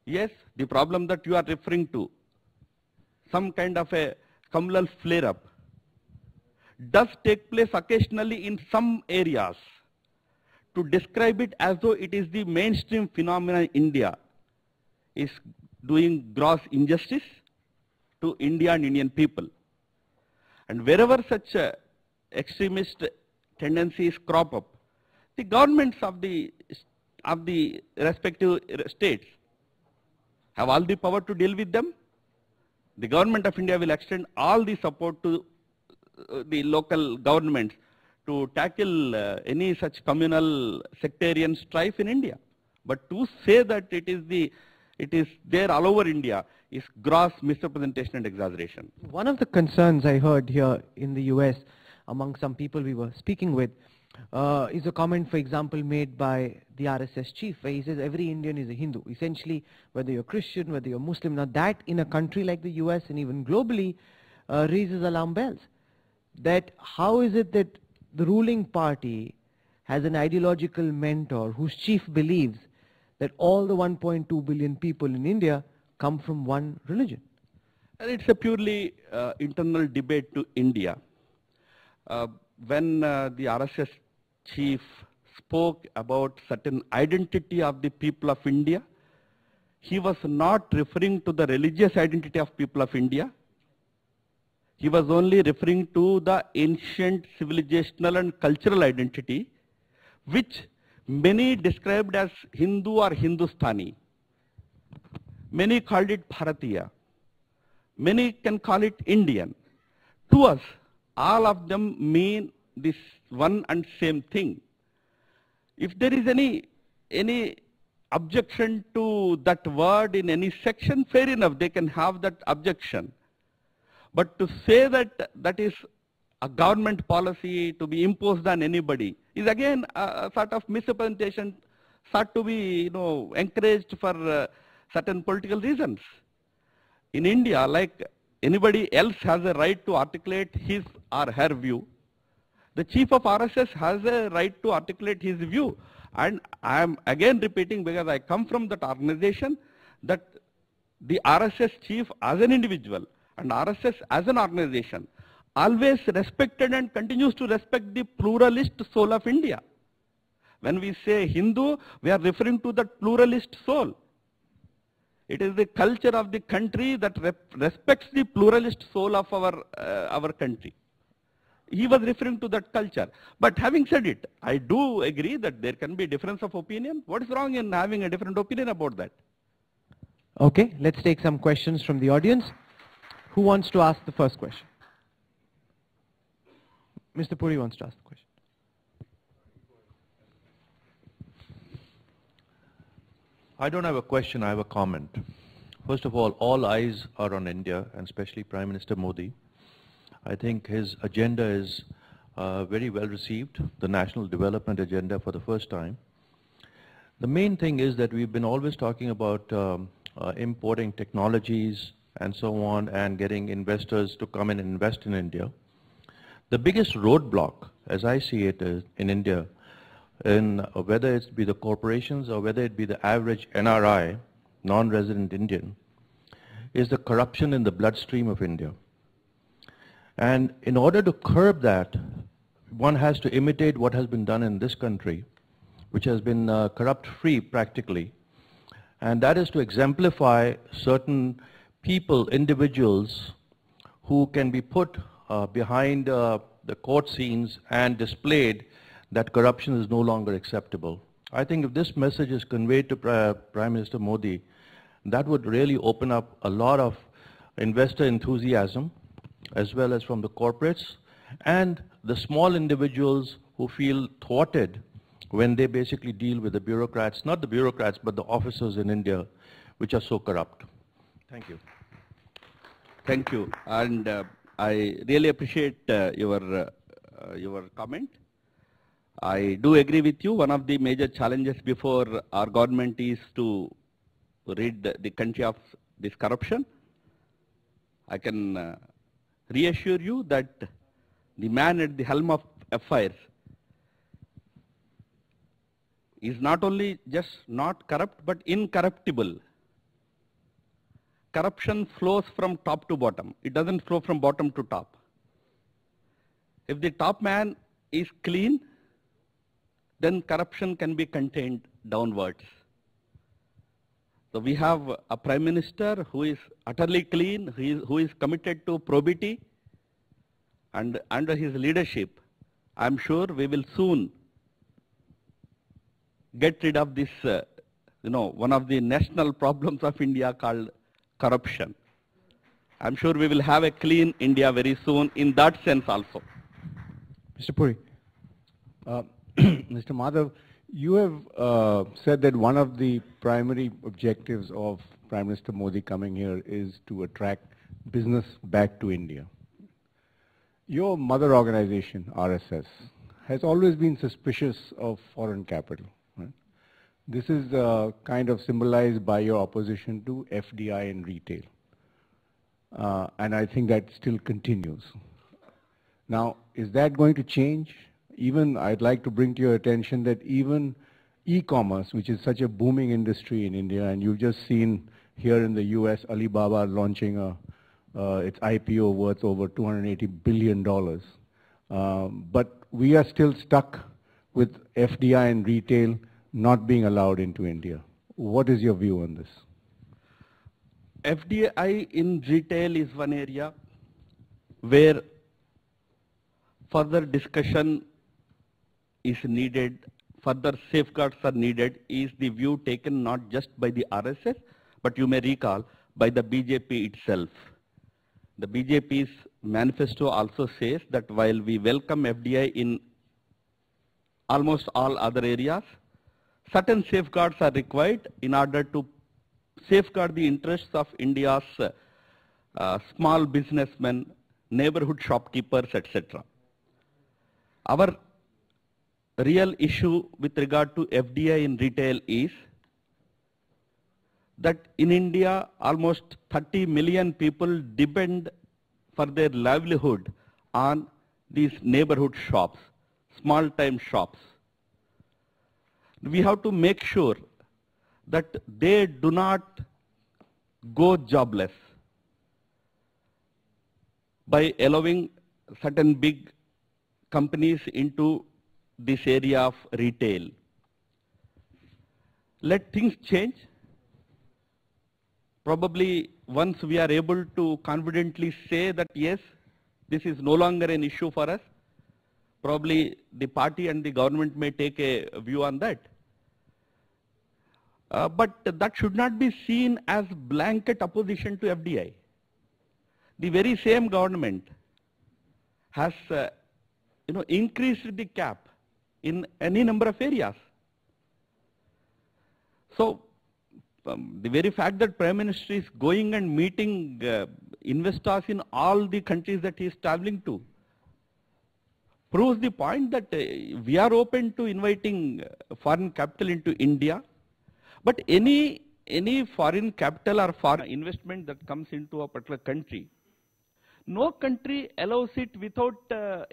Yes, the problem that you are referring to, some kind of a communal flare-up, does take place occasionally in some areas. To describe it as though it is the mainstream phenomenon in India is doing gross injustice to India and Indian people. And wherever such extremist tendencies crop up, the governments of the respective states have all the power to deal with them. The government of India will extend all the support to the local governments to tackle any such communal sectarian strife in India. But to say that it is there all over India is gross misrepresentation and exaggeration. One of the concerns I heard here in the US among some people we were speaking with is a comment, for example, made by the RSS chief, where he says every Indian is a Hindu. Essentially, whether you're Christian, whether you're Muslim, now that in a country like the US and even globally raises alarm bells. That how is it that the ruling party has an ideological mentor whose chief believes that all the 1.2 billion people in India come from one religion? And it's a purely internal debate to India. When the RSS chief spoke about certain identity of the people of India, he was not referring to the religious identity of people of India. He was only referring to the ancient civilizational and cultural identity, which many described as Hindu or Hindustani. Many called it Bharatiya. Many can call it Indian. To us, all of them mean this one and same thing. If there is any objection to that word in any section, fair enough, they can have that objection. But to say that that is a government policy to be imposed on anybody is again a sort of misrepresentation, sought to be encouraged for certain political reasons. In India, like anybody else has a right to articulate his or her view, the chief of RSS has a right to articulate his view. And I am again repeating, because I come from that organization, that the RSS chief as an individual and RSS as an organization always respected and continues to respect the pluralist soul of India. When we say Hindu, we are referring to that pluralist soul. It is the culture of the country that respects the pluralist soul of our country. He was referring to that culture. But having said it, I do agree that there can be difference of opinion. What is wrong in having a different opinion about that? Okay, let's take some questions from the audience. Who wants to ask the first question? Mr. Puri wants to ask the question. I don't have a question, I have a comment. First of all eyes are on India, and especially Prime Minister Modi. I think his agenda is very well received, the national development agenda for the first time. The main thing is that we've been always talking about importing technologies and so on, and getting investors to come in and invest in India. The biggest roadblock, as I see it, is in India, in whether it be the corporations or whether it be the average NRI, non-resident Indian, is the corruption in the bloodstream of India. And in order to curb that, one has to imitate what has been done in this country, which has been corrupt-free practically, and that is to exemplify certain people, individuals, who can be put behind the court scenes and displayed that corruption is no longer acceptable. I think if this message is conveyed to Prime Minister Modi, That would really open up a lot of investor enthusiasm, as well as from the corporates and the small individuals who feel thwarted when they basically deal with the bureaucrats, not the bureaucrats, but the officers in India, which are so corrupt. Thank you. Thank you. And I really appreciate your comment. I do agree with you. One of the major challenges before our government is to rid the country of this corruption. I can reassure you that the man at the helm of affairs is not only just not corrupt, but incorruptible. Corruption flows from top to bottom. It doesn't flow from bottom to top. If the top man is clean, then corruption can be contained downwards. So we have a Prime Minister who is utterly clean, who is committed to probity, and under his leadership, I'm sure we will soon get rid of this, one of the national problems of India called corruption. I'm sure we will have a clean India very soon in that sense also. Mr. Puri, Mr. Madhav, you have said that one of the primary objectives of Prime Minister Modi coming here is to attract business back to India. Your mother organization, RSS, has always been suspicious of foreign capital. Right? This is kind of symbolized by your opposition to FDI in retail. And I think that still continues. Now, is that going to change? Even I'd like to bring to your attention that even e-commerce, which is such a booming industry in India, and you've just seen here in the US, Alibaba launching its IPO worth over $280 billion. But we are still stuck with FDI and retail not being allowed into India. What is your view on this? FDI in retail is one area where further discussion is needed, further safeguards are needed, is the view taken not just by the RSS, but you may recall by the BJP itself. The BJP's manifesto also says that while we welcome FDI in almost all other areas, certain safeguards are required in order to safeguard the interests of India's small businessmen, neighborhood shopkeepers, etc. Our real issue with regard to FDI in retail is that in India, almost 30 million people depend for their livelihood on these neighborhood shops, small-time shops. We have to make sure that they do not go jobless by allowing certain big companies into this area of retail. Let things change. Probably once we are able to confidently say that yes, this is no longer an issue for us, probably the party and the government may take a view on that. But that should not be seen as blanket opposition to FDI. The very same government has increased the cap in any number of areas. So the very fact that Prime Minister is going and meeting investors in all the countries that he is traveling to proves the point that we are open to inviting foreign capital into India. But any foreign capital or foreign investment that comes into a particular country, no country allows it without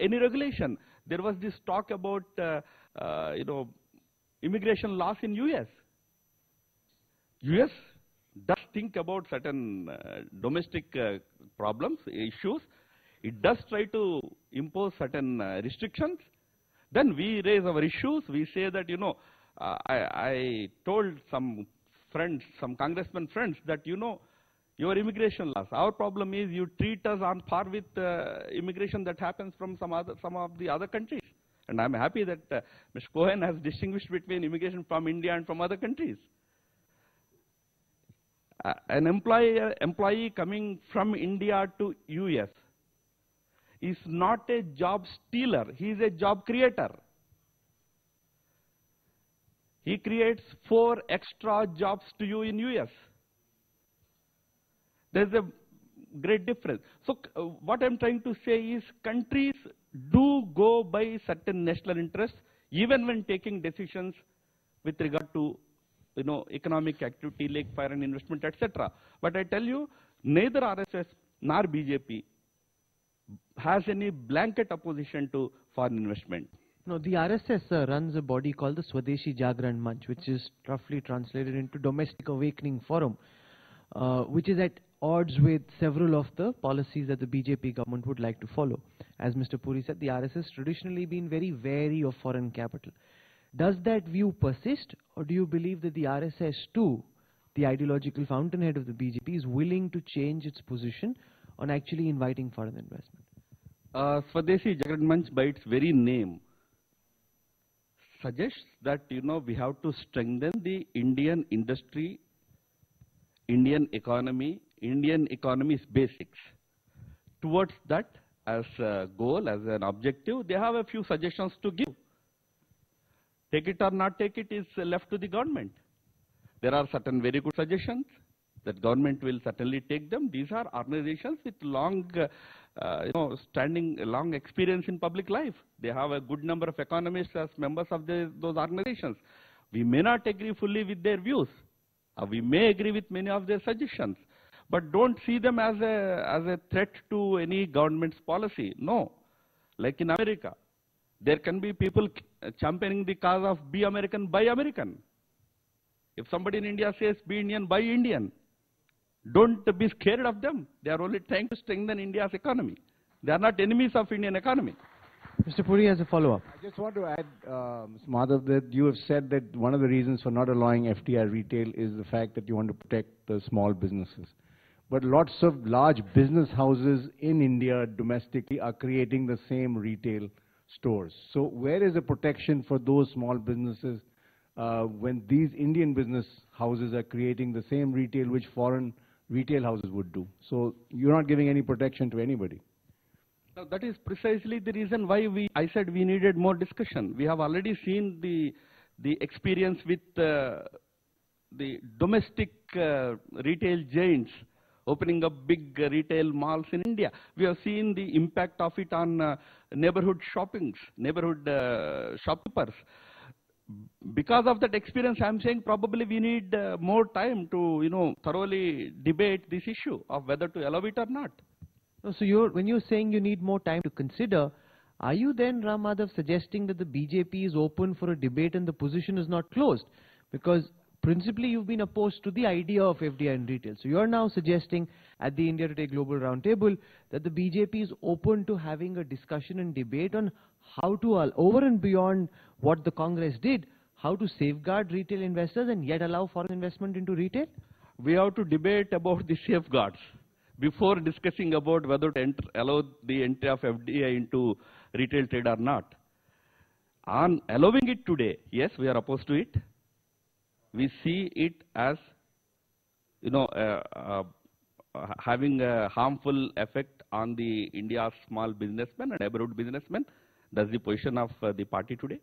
any regulation. There was this talk about immigration laws in US. US does think about certain domestic problems, issues. It does try to impose certain restrictions. Then we raise our issues. We say that, I told some friends, some congressmen friends that, your immigration laws, our problem is you treat us on par with immigration that happens from some of the other countries. And I'm happy that Mr. Cohen has distinguished between immigration from India and from other countries. An employee coming from India to US is not a job stealer, he is a job creator. He creates 4 extra jobs to you in US. There's a great difference. So what I'm trying to say is countries do go by certain national interests even when taking decisions with regard to economic activity like foreign investment, etc. But I tell you, neither RSS nor BJP has any blanket opposition to foreign investment. No, the RSS runs a body called the Swadeshi Jagran Manch, which is roughly translated into Domestic Awakening Forum, which is at odds with several of the policies that the BJP government would like to follow. As Mr. Puri said, the RSS has traditionally been very wary of foreign capital. Does that view persist, or do you believe that the RSS too, the ideological fountainhead of the BJP, is willing to change its position on actually inviting foreign investment? Swadeshi Jagran Manch, by its very name, suggests that we have to strengthen the Indian industry, Indian economy's basics. Towards that, as a goal, as an objective, they have a few suggestions to give. Take it or not take it is left to the government. There are certain very good suggestions that government will certainly take them. These are organizations with long long experience in public life. They have a good number of economists as members of those organizations. We may not agree fully with their views. We may agree with many of their suggestions, but don't see them as a threat to any government's policy. No. Like in America, there can be people championing the cause of be American, buy American. If somebody in India says be Indian, buy Indian, don't be scared of them. They are only trying to strengthen India's economy. They are not enemies of Indian economy. Mr. Puri has a follow-up. I just want to add, Mr. Madhav, that you have said that one of the reasons for not allowing FDI retail is the fact that you want to protect the small businesses. But lots of large business houses in India domestically are creating the same retail stores. So where is the protection for those small businesses when these Indian business houses are creating the same retail which foreign retail houses would do? So you're not giving any protection to anybody. Now, that is precisely the reason why I said we needed more discussion. We have already seen the experience with the domestic retail giants opening up big retail malls in India. We have seen the impact of it on neighborhood shopkeepers. Because of that experience, I'm saying probably we need more time to, thoroughly debate this issue of whether to allow it or not. No, so when you're saying you need more time to consider, are you then, Ram Madhav, suggesting that the BJP is open for a debate and the position is not closed? Because principally you've been opposed to the idea of FDI in retail. So you're now suggesting at the India Today Global Roundtable that the BJP is open to having a discussion and debate on how to, over and beyond what the Congress did, how to safeguard retail investors and yet allow foreign investment into retail? We have to debate about the safeguards before discussing about whether to allow the entry of FDI into retail trade or not. On allowing it today, yes, we are opposed to it. We see it as, having a harmful effect on the India's small businessmen and neighborhood businessmen. That's the position of the party today.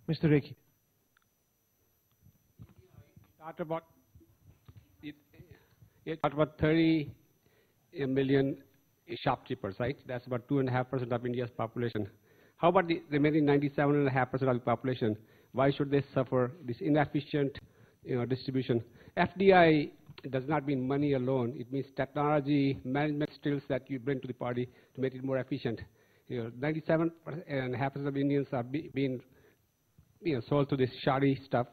Mr. Rekhi. You talked about 30 million shopkeepers, right? That's about 2.5% of India's population. How about the remaining 97.5% of the population? Why should they suffer this inefficient distribution? FDI does not mean money alone. It means technology, management skills that you bring to the party to make it more efficient. 97.5% of Indians are being sold to this shoddy stuff,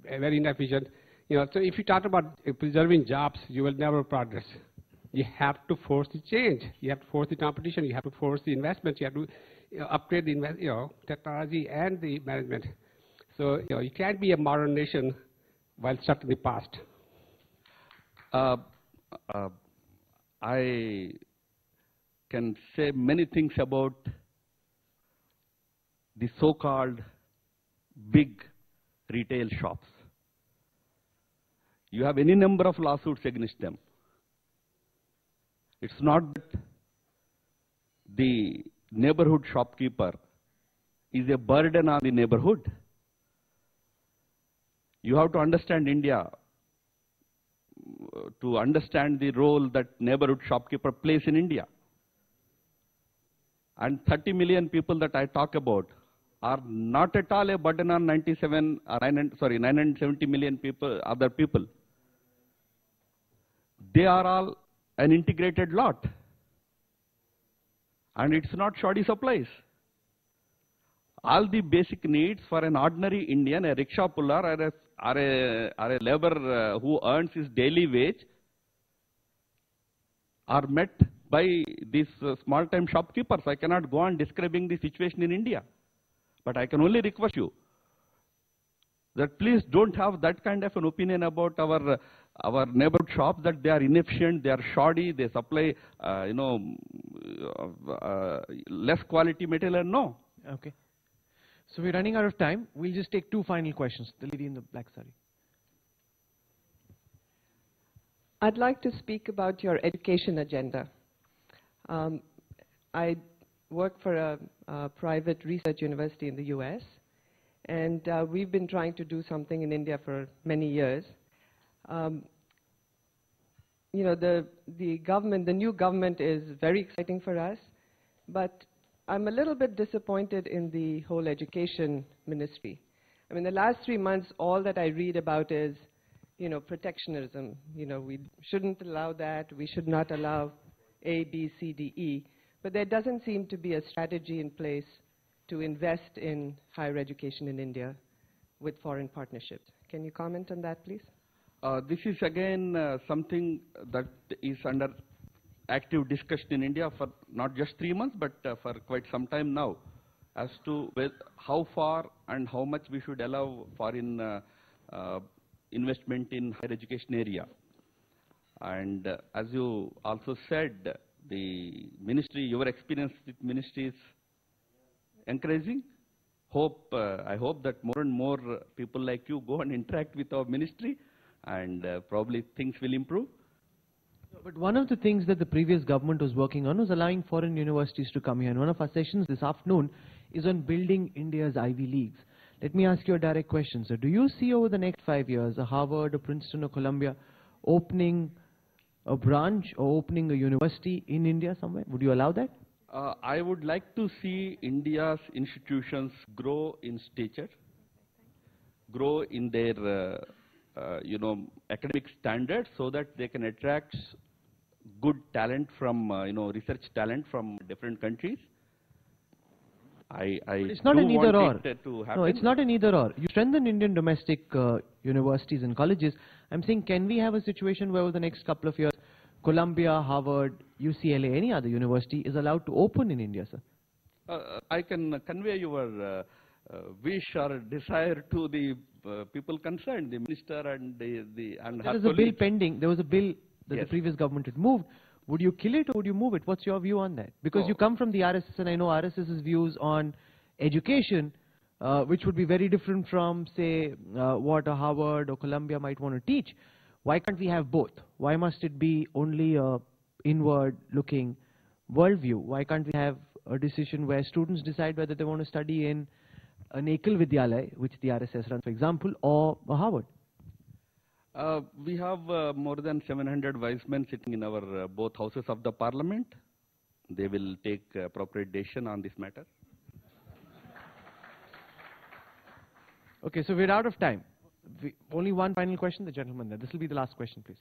very inefficient. So if you talk about preserving jobs, you will never progress. You have to force the change. You have to force the competition. You have to force the investment. You have to upgrade the technology and the management. So you can't be a modern nation while stuck in the past. I can say many things about the so-called big retail shops. You have any number of lawsuits against them. It's not that the neighborhood shopkeeper is a burden on the neighborhood. You have to understand India to understand the role that neighborhood shopkeeper plays in India. And 30 million people that I talk about are not at all a burden on 970 million people, other people. They are all an integrated lot. And it's not shoddy supplies. All the basic needs for an ordinary Indian, a rickshaw puller or a labor who earns his daily wage are met by these small-time shopkeepers. I cannot go on describing the situation in India. But I can only request you that please don't have that kind of an opinion about our neighborhood shops, that they are inefficient, they are shoddy, they supply less quality material. No. Okay. So we're running out of time. We'll just take two final questions. The lady in the black sari. I'd like to speak about your education agenda. I work for a private research university in the US, and we've been trying to do something in India for many years. You know, the new government is very exciting for us, but I'm a little bit disappointed in the whole education ministry. I mean, the last 3 months, all that I read about is, you know, protectionism. You know, we shouldn't allow that. We should not allow A, B, C, D, E. But there doesn't seem to be a strategy in place to invest in higher education in India with foreign partnerships. Can you comment on that, please? This is again something that is under active discussion in India for not just 3 months, but for quite some time now, as to how far and how much we should allow foreign investment in higher education area. And as you also said, the ministry, your experience with ministry is encouraging. I hope that more and more people like you go and interact with our ministry, and probably things will improve. But one of the things that the previous government was working on was allowing foreign universities to come here. And one of our sessions this afternoon is on building India's Ivy Leagues. Let me ask you a direct question, sir. Do you see over the next 5 years a Harvard, a Princeton, or Columbia opening a branch or opening a university in India somewhere? Would you allow that? I would like to see India's institutions grow in stature, grow in their academic standards, so that they can attract good talent from, research talent from different countries. But it's not an either or. No, it's not an either or. You strengthen Indian domestic universities and colleges. I'm saying, can we have a situation where over the next couple of years, Columbia, Harvard, UCLA, any other university is allowed to open in India, sir? I can convey your wish or desire to the people concerned, the minister and her colleagues. There was a bill pending. There was a bill that the previous government had moved. Would you kill it or would you move it? What's your view on that? Because you come from the RSS, and I know RSS's views on education, which would be very different from, say, what a Harvard or Columbia might want to teach. Why can't we have both? Why must it be only a inward-looking worldview? Why can't we have a decision where students decide whether they want to study in an Ekal Vidyalaya, which the RSS runs, for example, or a Harvard? We have more than 700 wise men sitting in our both houses of the parliament. They will take appropriate decision on this matter. Okay, so we're out of time. Only one final question, the gentleman there. This will be the last question, please.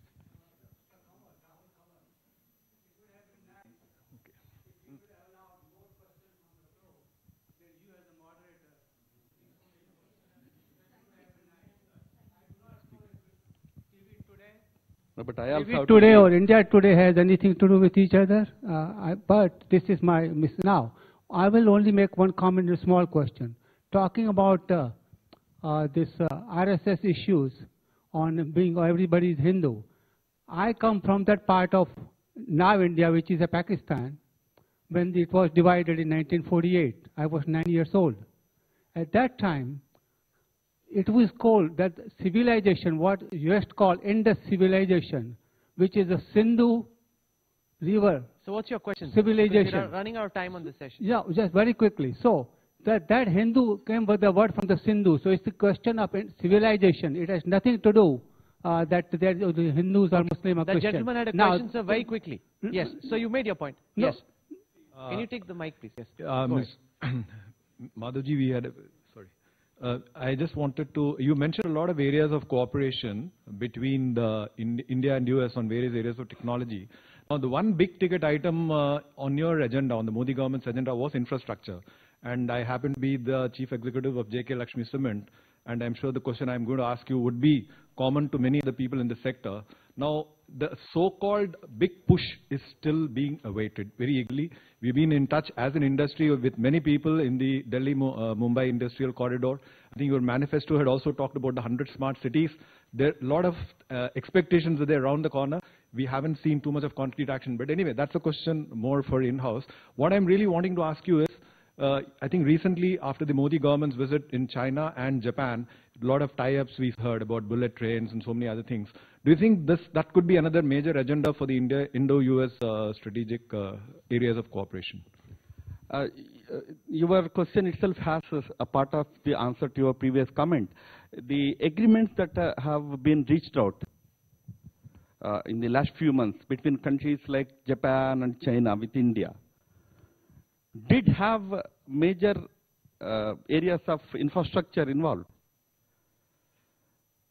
No, but I also TV Today or India Today has anything to do with each other, but this is my miss. Now, I will only make one comment, a small question. Talking about this RSS issues on being everybody is Hindu. I come from that part of now India, which is Pakistan, when it was divided in 1948. I was 9 years old. At that time, it was called that civilization, what US call Indus civilization, which is a Sindhu river. So what's your question? Civilization. Because we're running out of time on this session. Yeah, just very quickly. So that Hindu came with the word from the Sindhu. So it's the question of civilization. It has nothing to do that the Hindus or Muslim or The Christian. gentleman had a Now, question, sir, very quickly. Yes. So you made your point. No. Yes. Can you take the mic, please? Yes. Ms. Madhavji, we had sorry. I just wanted to, you mentioned a lot of areas of cooperation between India and US on various areas of technology. Now, the one big ticket item on your agenda, on the Modi government's agenda, was infrastructure. And I happen to be the chief executive of JK Lakshmi Cement, and I'm sure the question I'm going to ask you would be common to many of the people in the sector. Now, the so-called big push is still being awaited very eagerly. We've been in touch as an industry with many people in the Delhi-Mumbai industrial corridor. I think your manifesto had also talked about the 100 smart cities. There are a lot of expectations are there around the corner. We haven't seen too much of concrete action. But anyway, that's a question more for in-house. What I'm really wanting to ask you is, I think recently after the Modi government's visit in China and Japan, a lot of tie-ups we've heard about bullet trains and so many other things. Do you think that could be another major agenda for the Indo-US strategic areas of cooperation? Your question itself has a part of the answer to your previous comment. The agreements that have been reached out in the last few months between countries like Japan and China with India did have major areas of infrastructure involved.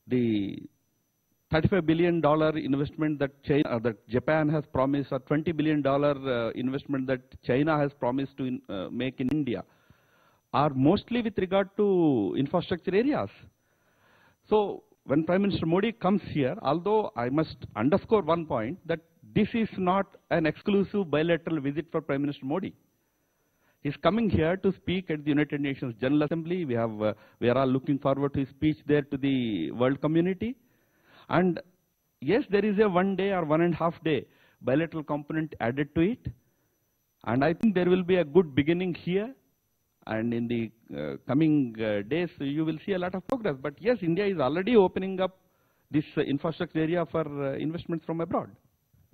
The $35 billion investment that Japan has promised, or $20 billion investment that China has promised to make in India, are mostly with regard to infrastructure areas. So when Prime Minister Modi comes here, although I must underscore one point, that this is not an exclusive bilateral visit for Prime Minister Modi. He's coming here to speak at the United Nations General Assembly. We are all looking forward to his speech there to the world community. And yes, there is a 1 day or 1.5 day bilateral component added to it. And I think there will be a good beginning here. And in the coming days, you will see a lot of progress. But yes, India is already opening up this infrastructure area for investments from abroad.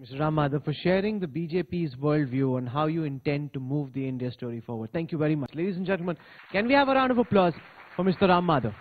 Mr. Ram Madhav, for sharing the BJP's worldview on how you intend to move the India story forward. Thank you very much. Ladies and gentlemen, can we have a round of applause for Mr. Ram Madhav?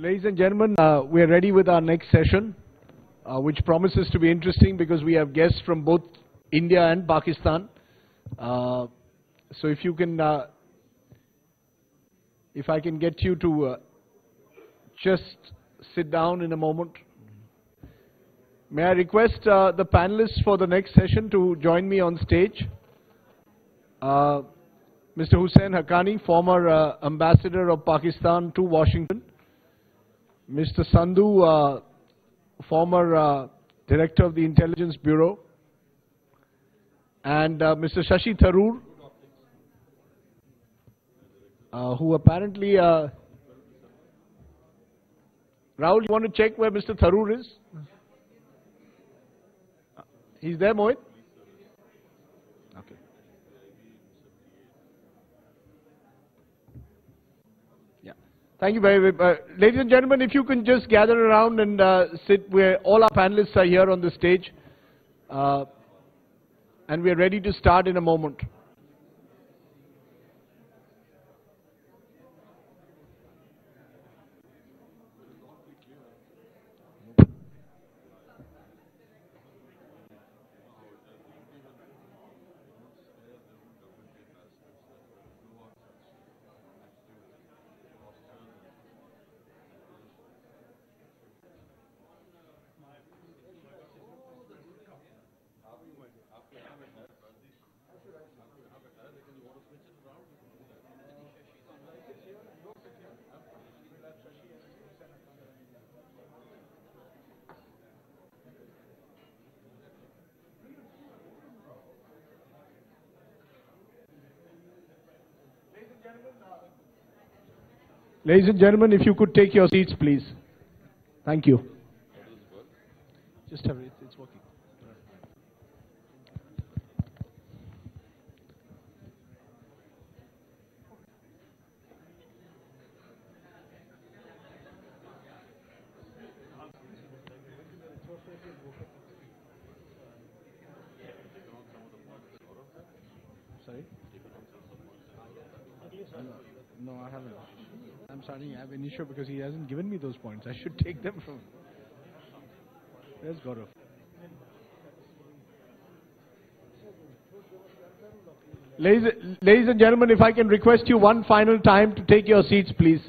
Ladies and gentlemen, we are ready with our next session, which promises to be interesting because we have guests from both India and Pakistan. So if you can, if I can get you to just sit down in a moment. May I request the panelists for the next session to join me on stage. Mr. Hussain Haqqani, former ambassador of Pakistan to Washington. Mr. Sandhu, former director of the Intelligence Bureau. And Mr. Shashi Tharoor, who apparently... Rahul, you want to check where Mr. Tharoor is? He's there, Mohit? Okay. Yeah. Thank you very much. Ladies and gentlemen, if you can just gather around and sit where all our panelists are here on the stage. And we're ready to start in a moment. Ladies and gentlemen, if you could take your seats, please. Thank you. Just have it, it's working. Sorry? No, I haven't. I'm starting to have an issue because he hasn't given me those points. I should take them from... Where's Gaurav? Ladies and gentlemen, if I can request you one final time to take your seats, please.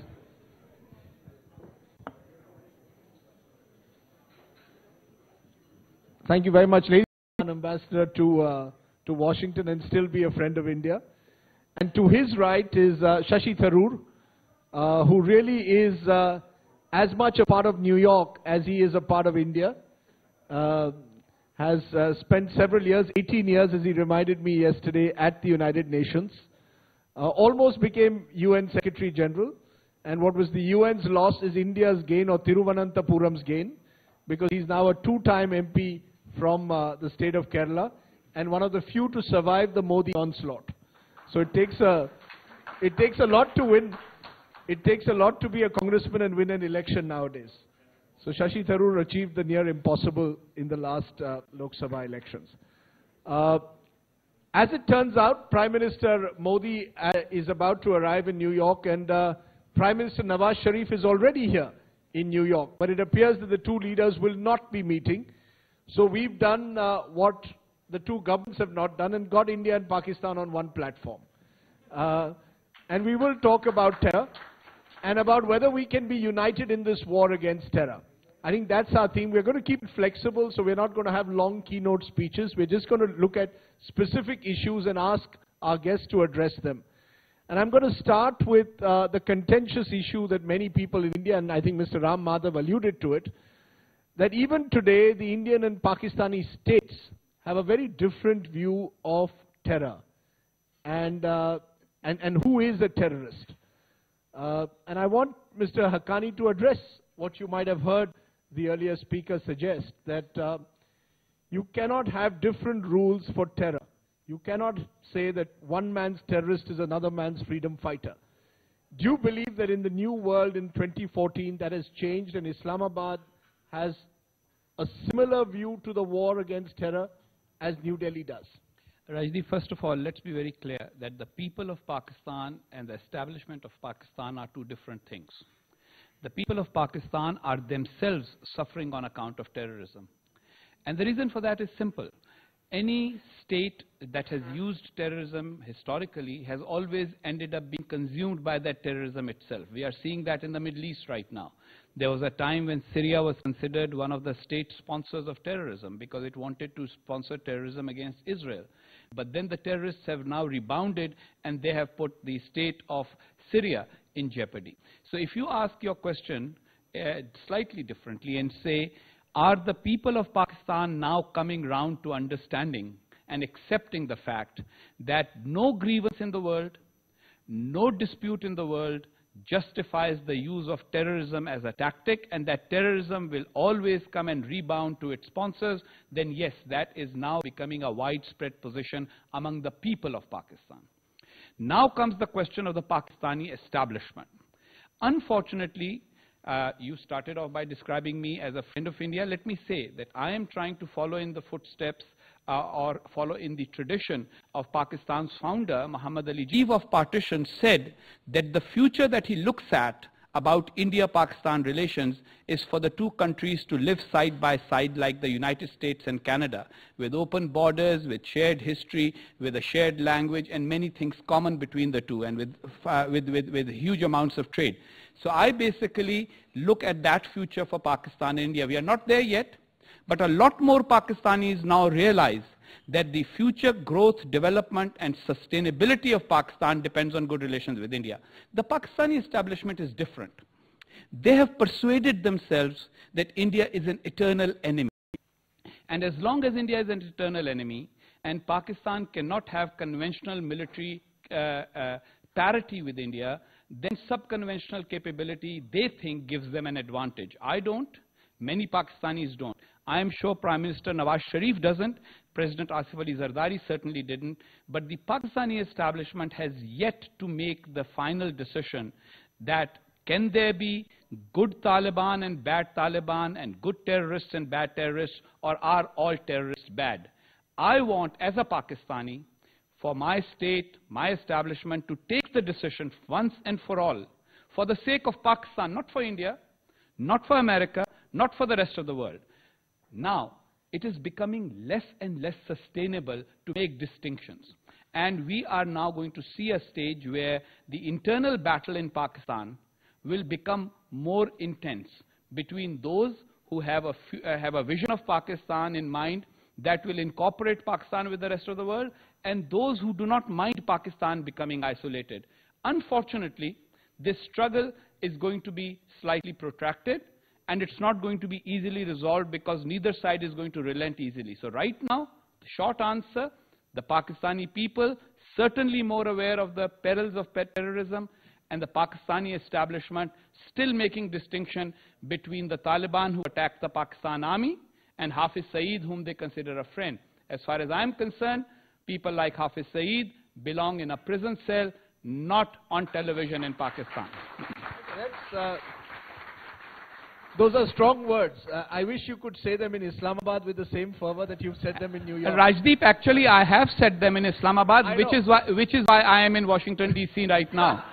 Thank you very much, ladies and gentlemen. Ambassador to Washington and still be a friend of India. And to his right is Shashi Tharoor, who really is as much a part of New York as he is a part of India. Has spent several years, 18 years as he reminded me yesterday, at the United Nations. Almost became UN Secretary General. And what was the UN's loss is India's gain, or Thiruvananthapuram's gain, because he's now a two-time MP from the state of Kerala and one of the few to survive the Modi onslaught. So it takes a lot to win. It takes a lot to be a congressman and win an election nowadays. So Shashi Tharoor achieved the near impossible in the last Lok Sabha elections. As it turns out, Prime Minister Modi is about to arrive in New York, and Prime Minister Nawaz Sharif is already here in New York. But it appears that the two leaders will not be meeting. So we've done what the two governments have not done and got India and Pakistan on one platform. And we will talk about terror and about whether we can be united in this war against terror. I think that's our theme. We're going to keep it flexible, so we're not going to have long keynote speeches. We're just going to look at specific issues and ask our guests to address them. And I'm going to start with the contentious issue that many people in India, and I think Mr. Ram Madhav alluded to it, that even today the Indian and Pakistani states have a very different view of terror and who is a terrorist. And I want Mr. Haqqani to address what you might have heard the earlier speaker suggest, that you cannot have different rules for terror. You cannot say that one man's terrorist is another man's freedom fighter. Do you believe that in the new world in 2014 that has changed and Islamabad has a similar view to the war against terror as New Delhi does? Rajdeep, first of all, let's be very clear that the people of Pakistan and the establishment of Pakistan are two different things. The people of Pakistan are themselves suffering on account of terrorism. And the reason for that is simple. Any state that has used terrorism historically has always ended up being consumed by that terrorism itself. We are seeing that in the Middle East right now. There was a time when Syria was considered one of the state sponsors of terrorism because it wanted to sponsor terrorism against Israel. But then the terrorists have now rebounded and they have put the state of Syria in jeopardy. So if you ask your question slightly differently and say, are the people of Pakistan now coming round to understanding and accepting the fact that no grievance in the world, no dispute in the world justifies the use of terrorism as a tactic, and that terrorism will always come and rebound to its sponsors, then yes, that is now becoming a widespread position among the people of Pakistan. Now comes the question of the Pakistani establishment. Unfortunately, you started off by describing me as a friend of India. Let me say that I am trying to follow in the footsteps or follow in the tradition of Pakistan's founder, Muhammad Ali. Eve of partition said that the future that he looks at about India-Pakistan relations is for the two countries to live side by side like the United States and Canada, with open borders, with shared history, with a shared language, and many things common between the two, and with huge amounts of trade. So I basically look at that future for Pakistan and India. We are not there yet, but a lot more Pakistanis now realize that the future growth, development, and sustainability of Pakistan depends on good relations with India. The Pakistani establishment is different. They have persuaded themselves that India is an eternal enemy. And as long as India is an eternal enemy, and Pakistan cannot have conventional military parity with India, then sub-conventional capability, they think, gives them an advantage. I don't. Many Pakistanis don't. I am sure Prime Minister Nawaz Sharif doesn't. President Asif Ali Zardari certainly didn't. But the Pakistani establishment has yet to make the final decision that can there be good Taliban and bad Taliban, and good terrorists and bad terrorists, or are all terrorists bad? I want, as a Pakistani, for my state, my establishment, to take the decision once and for all, for the sake of Pakistan, not for India, not for America, not for the rest of the world. Now, it is becoming less and less sustainable to make distinctions. And we are now going to see a stage where the internal battle in Pakistan will become more intense between those who have a vision of Pakistan in mind that will incorporate Pakistan with the rest of the world, and those who do not mind Pakistan becoming isolated. Unfortunately, this struggle is going to be slightly protracted, and it's not going to be easily resolved because neither side is going to relent easily. So right now, the short answer, the Pakistani people certainly more aware of the perils of terrorism, and the Pakistani establishment still making distinction between the Taliban who attacked the Pakistan army and Hafiz Saeed, whom they consider a friend. As far as I'm concerned, people like Hafiz Saeed belong in a prison cell, not on television in Pakistan. Those are strong words. I wish you could say them in Islamabad with the same fervor that you've said them in New York. Rajdeep, actually, I have said them in Islamabad, which is why I am in Washington, D.C. right now.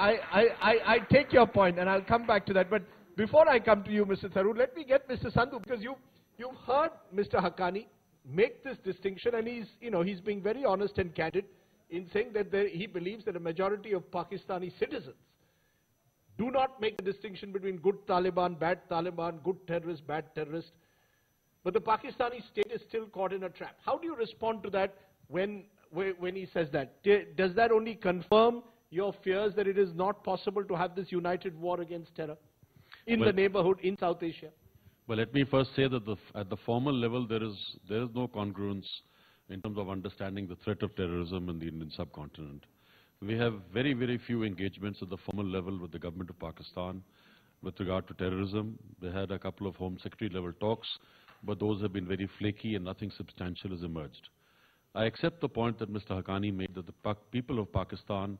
I take your point, and I'll come back to that. But before I come to you, Mr. Tharoor, let me get Mr. Sandhu, because you've heard Mr. Haqqani make this distinction, and he's being very honest and candid in saying that he believes that a majority of Pakistani citizens do not make a distinction between good Taliban, good terrorist, bad terrorist. But the Pakistani state is still caught in a trap. How do you respond to that when he says that? Does that only confirm your fears that it is not possible to have this united war against terror in the neighborhood, in South Asia? Well, let me first say that at the formal level, there is no congruence in terms of understanding the threat of terrorism in the Indian subcontinent. We have very, very few engagements at the formal level with the government of Pakistan with regard to terrorism. They had a couple of Home Secretary level talks, but those have been very flaky and nothing substantial has emerged. I accept the point that Mr. Haqqani made that the people of Pakistan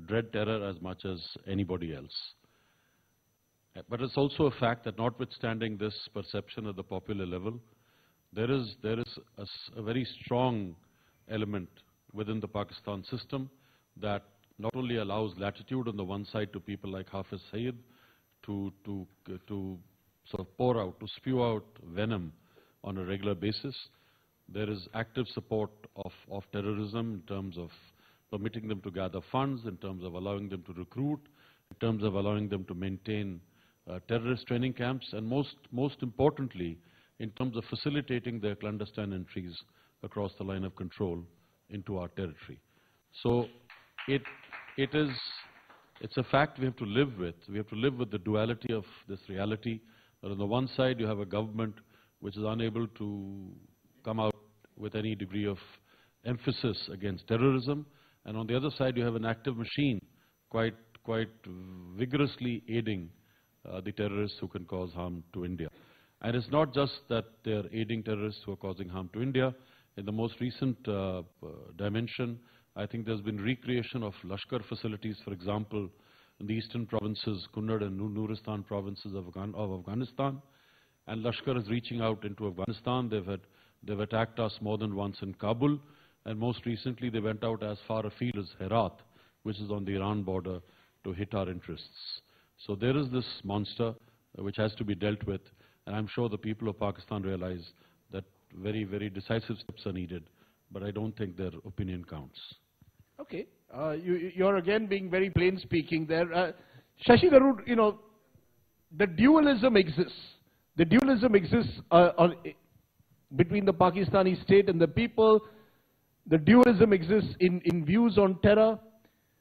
dread terror as much as anybody else. But it's also a fact that notwithstanding this perception at the popular level, there is a very strong element within the Pakistan system that not only allows latitude on the one side to people like Hafiz Saeed to sort of pour out, to spew out venom on a regular basis. There is active support of terrorism in terms of permitting them to gather funds, in terms of allowing them to recruit, in terms of allowing them to maintain terrorist training camps, and most importantly, in terms of facilitating their clandestine entries across the line of control into our territory. So it's a fact we have to live with. We have to live with the duality of this reality. That on the one side, you have a government which is unable to come out with any degree of emphasis against terrorism, and on the other side, you have an active machine quite vigorously aiding the terrorists who can cause harm to India. And it's not just that they're aiding terrorists who are causing harm to India. In the most recent dimension, I think there's been recreation of Lashkar facilities, for example, in the eastern provinces, Kunad and Nuristan provinces of Afghanistan. And Lashkar is reaching out into Afghanistan. They've attacked us more than once in Kabul. And most recently, they went out as far afield as Herat, which is on the Iran border, to hit our interests. So there is this monster which has to be dealt with. And I'm sure the people of Pakistan realize that very, very decisive steps are needed. But I don't think their opinion counts. Okay. You're again being very plain speaking there. Shashi Tharoor, you know, the dualism exists. The dualism exists between the Pakistani state and the people. The dualism exists in views on terror.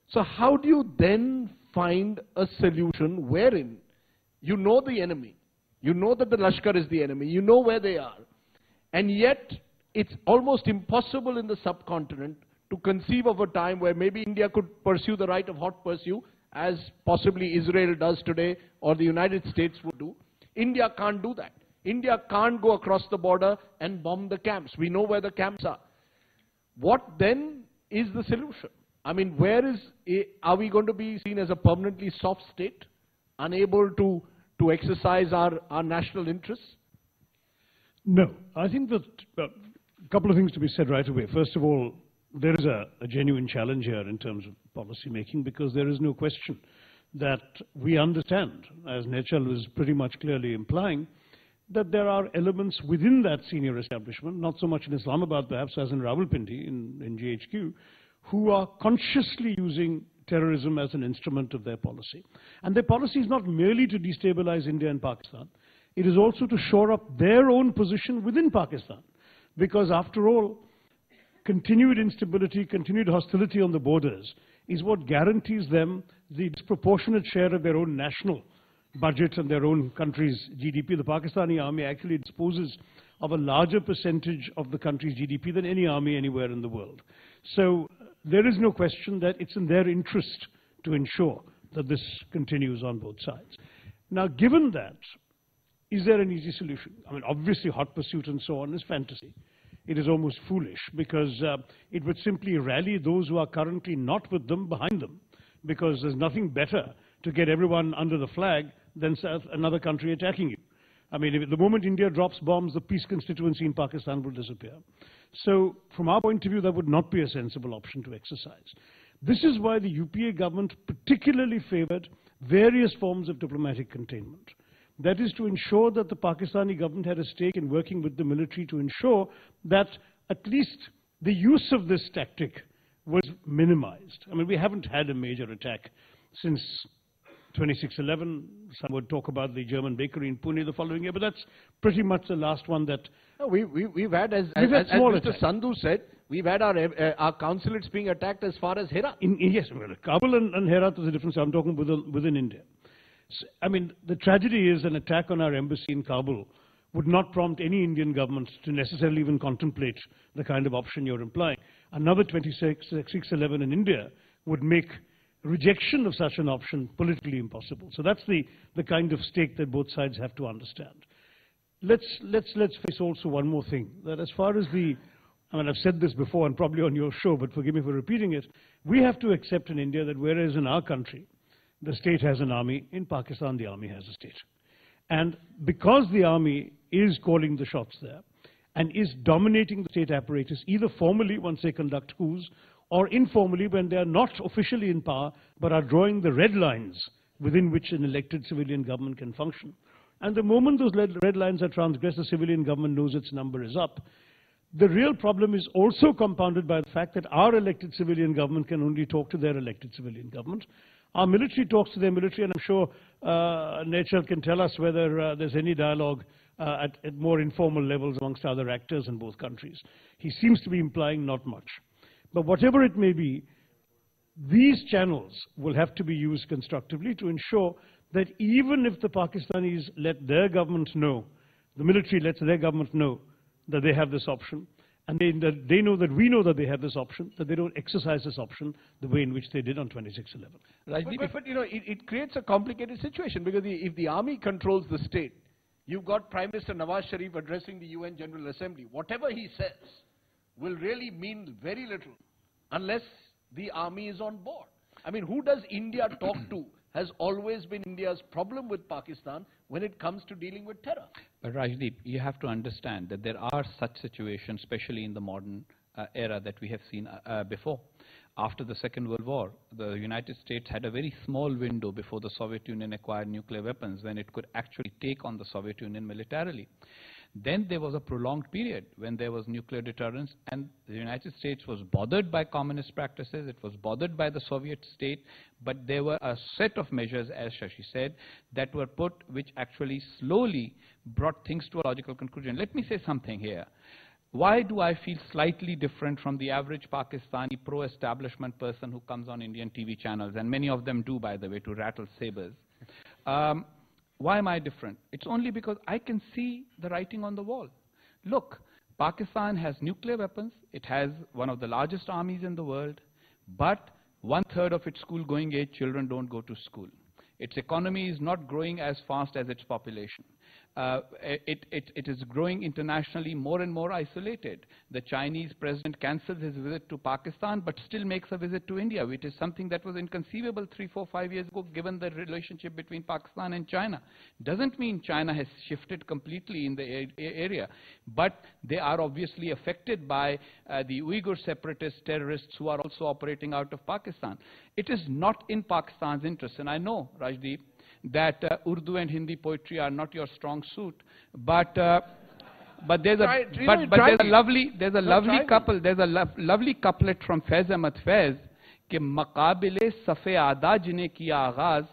So how do you then find a solution wherein you know the enemy, you know that the Lashkar is the enemy, you know where they are, and yet it's almost impossible in the subcontinent to conceive of a time where maybe India could pursue the right of hot pursuit, as possibly Israel does today or the United States would do. India can't do that. India can't go across the border and bomb the camps. We know where the camps are. What then is the solution? I mean, are we going to be seen as a permanently soft state, unable to exercise our national interests? No. I think that a couple of things to be said right away. First of all, there is a genuine challenge here in terms of policy making, because there is no question that we understand, as Nechal was pretty much clearly implying, that there are elements within that senior establishment, not so much in Islamabad perhaps as in Rawalpindi, in GHQ, who are consciously using terrorism as an instrument of their policy. And their policy is not merely to destabilize India and Pakistan. It is also to shore up their own position within Pakistan. Because after all, continued instability, continued hostility on the borders is what guarantees them the disproportionate share of their own national budget and their own country's GDP. The Pakistani army actually disposes of a larger percentage of the country's GDP than any army anywhere in the world. So there is no question that it's in their interest to ensure that this continues on both sides. Now, given that, is there an easy solution? I mean, obviously hot pursuit and so on is fantasy. It is almost foolish, because it would simply rally those who are currently not with them behind them, because there's nothing better to get everyone under the flag than another country attacking you. I mean, if the moment India drops bombs, the peace constituency in Pakistan will disappear. So from our point of view, that would not be a sensible option to exercise. This is why the UPA government particularly favored various forms of diplomatic containment. That is to ensure that the Pakistani government had a stake in working with the military to ensure that at least the use of this tactic was minimized. I mean, we haven't had a major attack since 26/11. Some would talk about the German bakery in Pune the following year, but that's pretty much the last one that... No, we've had, as Mr. Sandhu said, we've had our consulates being attacked as far as Herat. Yes, well, Kabul and Herat is a difference. I'm talking within India. So, I mean, the tragedy is an attack on our embassy in Kabul would not prompt any Indian government to necessarily even contemplate the kind of option you're implying. Another 26/11 in India would make rejection of such an option politically impossible. So that's the kind of stake that both sides have to understand. Let's face also one more thing, that as far as I mean, I've said this before and probably on your show, but forgive me for repeating it, we have to accept in India that whereas in our country, the state has an army, in Pakistan the army has a state. And because the army is calling the shots there, and is dominating the state apparatus, either formally once they conduct coups, or informally when they are not officially in power, but are drawing the red lines within which an elected civilian government can function. And the moment those red lines are transgressed, the civilian government knows its number is up. The real problem is also compounded by the fact that our elected civilian government can only talk to their elected civilian government. Our military talks to their military, and I'm sure Nachal can tell us whether there's any dialogue at more informal levels amongst other actors in both countries. He seems to be implying not much. But whatever it may be, these channels will have to be used constructively to ensure that even if the Pakistanis let their government know, the military lets their government know that they have this option, and they know that we know that they have this option, that they don't exercise this option the way in which they did on 26/11. But you know, it creates a complicated situation, because if the army controls the state, you've got Prime Minister Nawaz Sharif addressing the UN General Assembly. Whatever he says will really mean very little unless the army is on board. I mean, who does India talk to has always been India's problem with Pakistan when it comes to dealing with terror. But Rajdeep, you have to understand that there are such situations, especially in the modern era that we have seen before. After the Second World War, the United States had a very small window before the Soviet Union acquired nuclear weapons when it could actually take on the Soviet Union militarily. Then there was a prolonged period when there was nuclear deterrence, and the United States was bothered by communist practices, it was bothered by the Soviet state, but there were a set of measures, as Shashi said, that were put which actually slowly brought things to a logical conclusion. Let me say something here. Why do I feel slightly different from the average Pakistani pro-establishment person who comes on Indian TV channels, and many of them do, by the way, to rattle sabers? Why am I different? It's only because I can see the writing on the wall. Look, Pakistan has nuclear weapons. It has one of the largest armies in the world, but 1/3 of its school-going age children don't go to school. Its economy is not growing as fast as its population. It is growing internationally more and more isolated. The Chinese president cancels his visit to Pakistan but still makes a visit to India, which is something that was inconceivable 3, 4, 5 years ago given the relationship between Pakistan and China. Doesn't mean China has shifted completely in the area, but they are obviously affected by the Uyghur separatist terrorists who are also operating out of Pakistan. It is not in Pakistan's interest, and I know, Rajdeep, that Urdu and Hindi poetry are not your strong suit, but there's a lovely couplet from Faiz Ahmad Faiz कि मकाबिले सफ़े आदा जिन्हें किया आगाज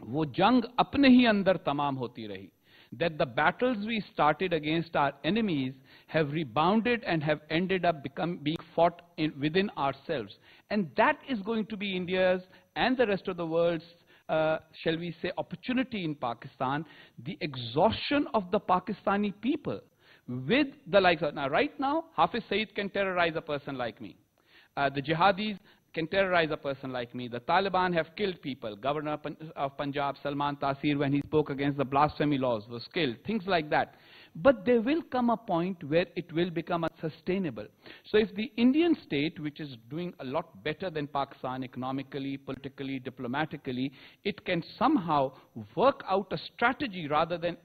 वो जंग अपने ही अंदर तमाम होती रही. That the battles we started against our enemies have rebounded and have ended up being fought within ourselves, and that is going to be India's and the rest of the world's shall we say, opportunity in Pakistan, the exhaustion of the Pakistani people with the likes of... Now, right now, Hafiz Saeed can terrorize a person like me. The jihadis can terrorize a person like me. The Taliban have killed people. Governor of Punjab, Salman Taseer, when he spoke against the blasphemy laws, was killed. Things like that. But there will come a point where it will become unsustainable. So if the Indian state, which is doing a lot better than Pakistan economically, politically, diplomatically, it can somehow work out a strategy rather than...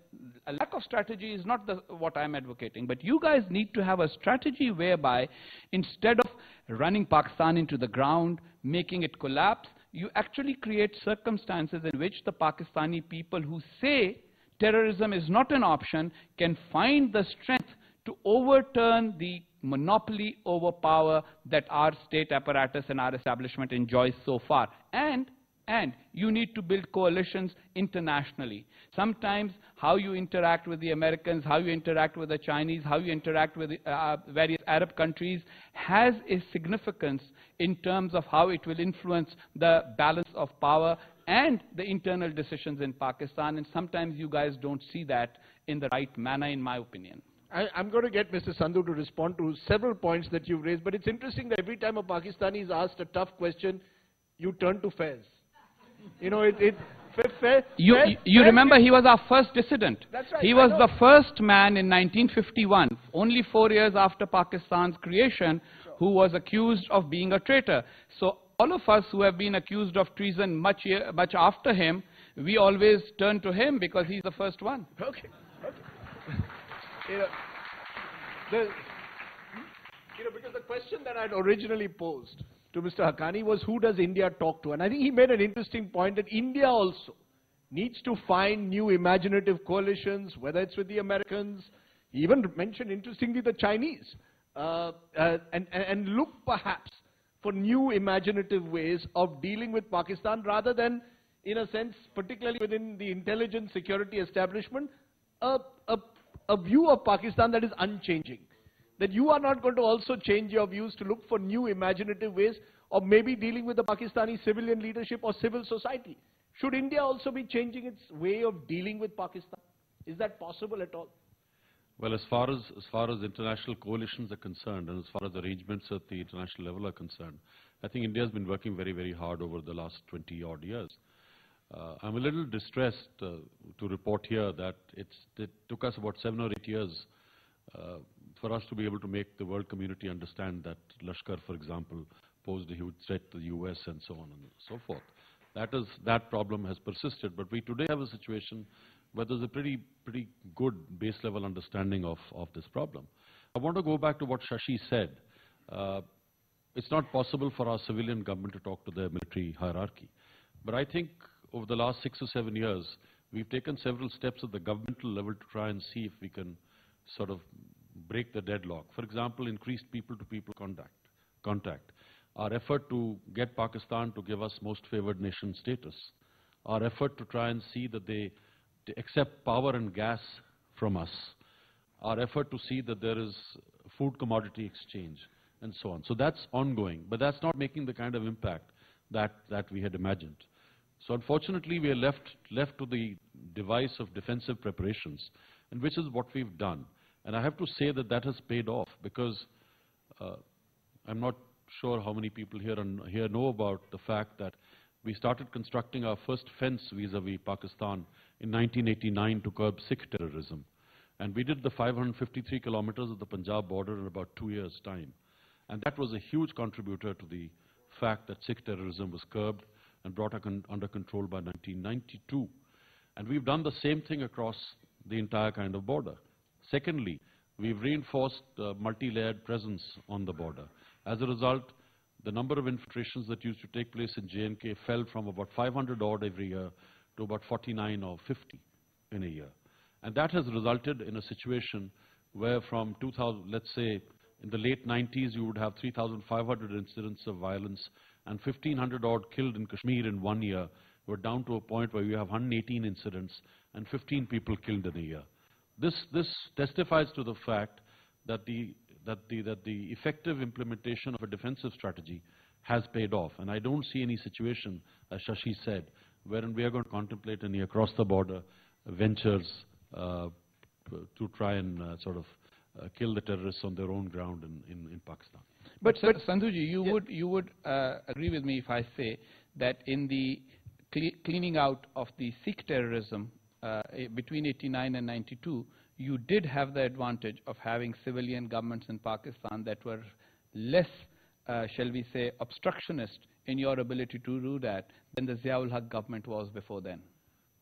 A lack of strategy is not what I'm advocating, but you guys need to have a strategy whereby instead of running Pakistan into the ground, making it collapse, you actually create circumstances in which the Pakistani people who say terrorism is not an option can find the strength to overturn the monopoly over power that our state apparatus and our establishment enjoys so far. And you need to build coalitions internationally. Sometimes how you interact with the Americans, how you interact with the Chinese, how you interact with various Arab countries has a significance in terms of how it will influence the balance of power and the internal decisions in Pakistan, and sometimes you guys don't see that in the right manner, in my opinion. I'm going to get Mr. Sandhu to respond to several points that you've raised, but it's interesting that every time a Pakistani is asked a tough question, you turn to Faiz. You know, you remember he was our first dissident. That's right. He was the first man in 1951, only 4 years after Pakistan's creation, who was accused of being a traitor. So all of us who have been accused of treason much after him, we always turn to him because he's the first one. Okay. You know, Because the question that I'd originally posed to Mr. Haqqani was, who does India talk to? And I think he made an interesting point that India also needs to find new imaginative coalitions, whether it's with the Americans. He even mentioned, interestingly, the Chinese, and look perhaps for new imaginative ways of dealing with Pakistan, rather than, in a sense, particularly within the intelligence security establishment, a view of Pakistan that is unchanging. That you are not going to also change your views to look for new imaginative ways of maybe dealing with the Pakistani civilian leadership or civil society. Should India also be changing its way of dealing with Pakistan? Is that possible at all? Well, as far as international coalitions are concerned, and as far as arrangements at the international level are concerned, I think India has been working very, very hard over the last 20-odd years. I'm a little distressed to report here that it took us about 7 or 8 years for us to be able to make the world community understand that Lashkar, for example, posed a huge threat to the US and so on and so forth. That problem has persisted, but we today have a situation where there's a pretty good base level understanding of this problem. I want to go back to what Shashi said. It's not possible for our civilian government to talk to their military hierarchy. But I think over the last 6 or 7 years, we've taken several steps at the governmental level to try and see if we can sort of break the deadlock. For example, increased people-to-people contact. Our effort to get Pakistan to give us most favored nation status. Our effort to try and see that they accept power and gas from us. Our effort to see that there is food commodity exchange and so on. So that's ongoing, but that's not making the kind of impact that we had imagined. So unfortunately, we are left to the device of defensive preparations, and which is what we've done. And I have to say that has paid off, because I'm not sure how many people here know about the fact that we started constructing our first fence vis-a-vis Pakistan in 1989 to curb Sikh terrorism. And we did the 553 kilometers of the Punjab border in about 2 years' time. And that was a huge contributor to the fact that Sikh terrorism was curbed and brought under control by 1992. And we've done the same thing across the entire kind of border. Secondly, we've reinforced multi-layered presence on the border. As a result, the number of infiltrations that used to take place in J&K fell from about 500 odd every year to about 49 or 50 in a year. And that has resulted in a situation where from 2000, let's say, in the late 90s, you would have 3,500 incidents of violence and 1,500 odd killed in Kashmir in 1 year. We're down to a point where we have 118 incidents and 15 people killed in a year. This testifies to the fact that the effective implementation of a defensive strategy has paid off. And I don't see any situation, as Shashi said, wherein we are going to contemplate any across-the-border ventures to try and kill the terrorists on their own ground in Pakistan. But Sandhuji, you would agree with me if I say that in the cleaning out of the Sikh terrorism between 89 and 92, you did have the advantage of having civilian governments in Pakistan that were less, shall we say, obstructionist in your ability to do that than the Ziaul-Haq government was before then.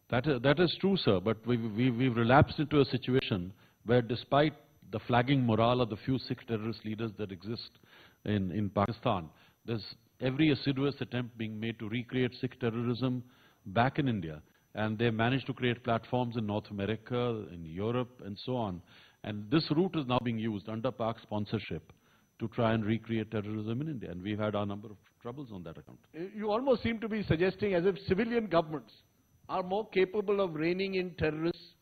That is true, sir, but we've relapsed into a situation where, despite the flagging morale of the few Sikh terrorist leaders that exist in Pakistan, there's every assiduous attempt being made to recreate Sikh terrorism back in India. And they managed to create platforms in North America, in Europe, and so on. And this route is now being used under Pak sponsorship to try and recreate terrorism in India. And we've had our number of troubles on that account. You almost seem to be suggesting as if civilian governments are more capable of reining in terrorists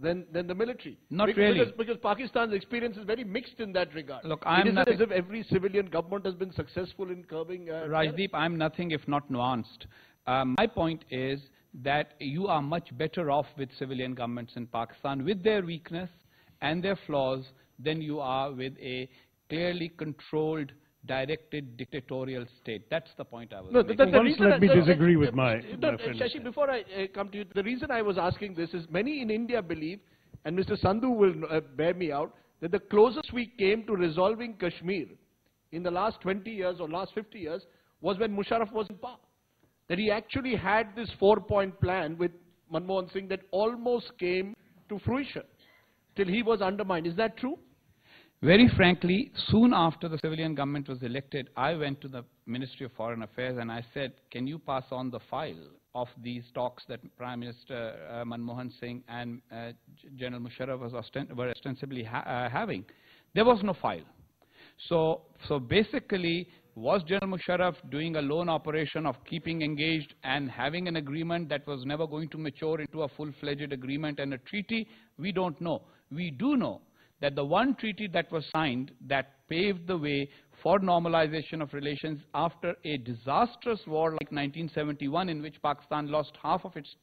than the military. Not really. Because Pakistan's experience is very mixed in that regard. Look, it isn't as if every civilian government has been successful in curbing Rajdeep, I'm nothing if not nuanced. My point is that you are much better off with civilian governments in Pakistan with their weakness and their flaws than you are with a clearly controlled, directed dictatorial state. That's the point I was making. Let me disagree with my friend. Shashi, before I come to you, the reason I was asking this is many in India believe, and Mr. Sandhu will bear me out, that the closest we came to resolving Kashmir in the last 20 years or last 50 years was when Musharraf was in power. That he actually had this 4-point plan with Manmohan Singh that almost came to fruition till he was undermined. Is that true? Very frankly, soon after the civilian government was elected, I went to the Ministry of Foreign Affairs and I said, can you pass on the file of these talks that Prime Minister Manmohan Singh and General Musharraf were ostensibly having? There was no file. So basically, was General Musharraf doing a lone operation of keeping engaged and having an agreement that was never going to mature into a full-fledged agreement and a treaty? We don't know. We do know that the one treaty that was signed that paved the way for normalization of relations after a disastrous war like 1971, in which Pakistan lost half of its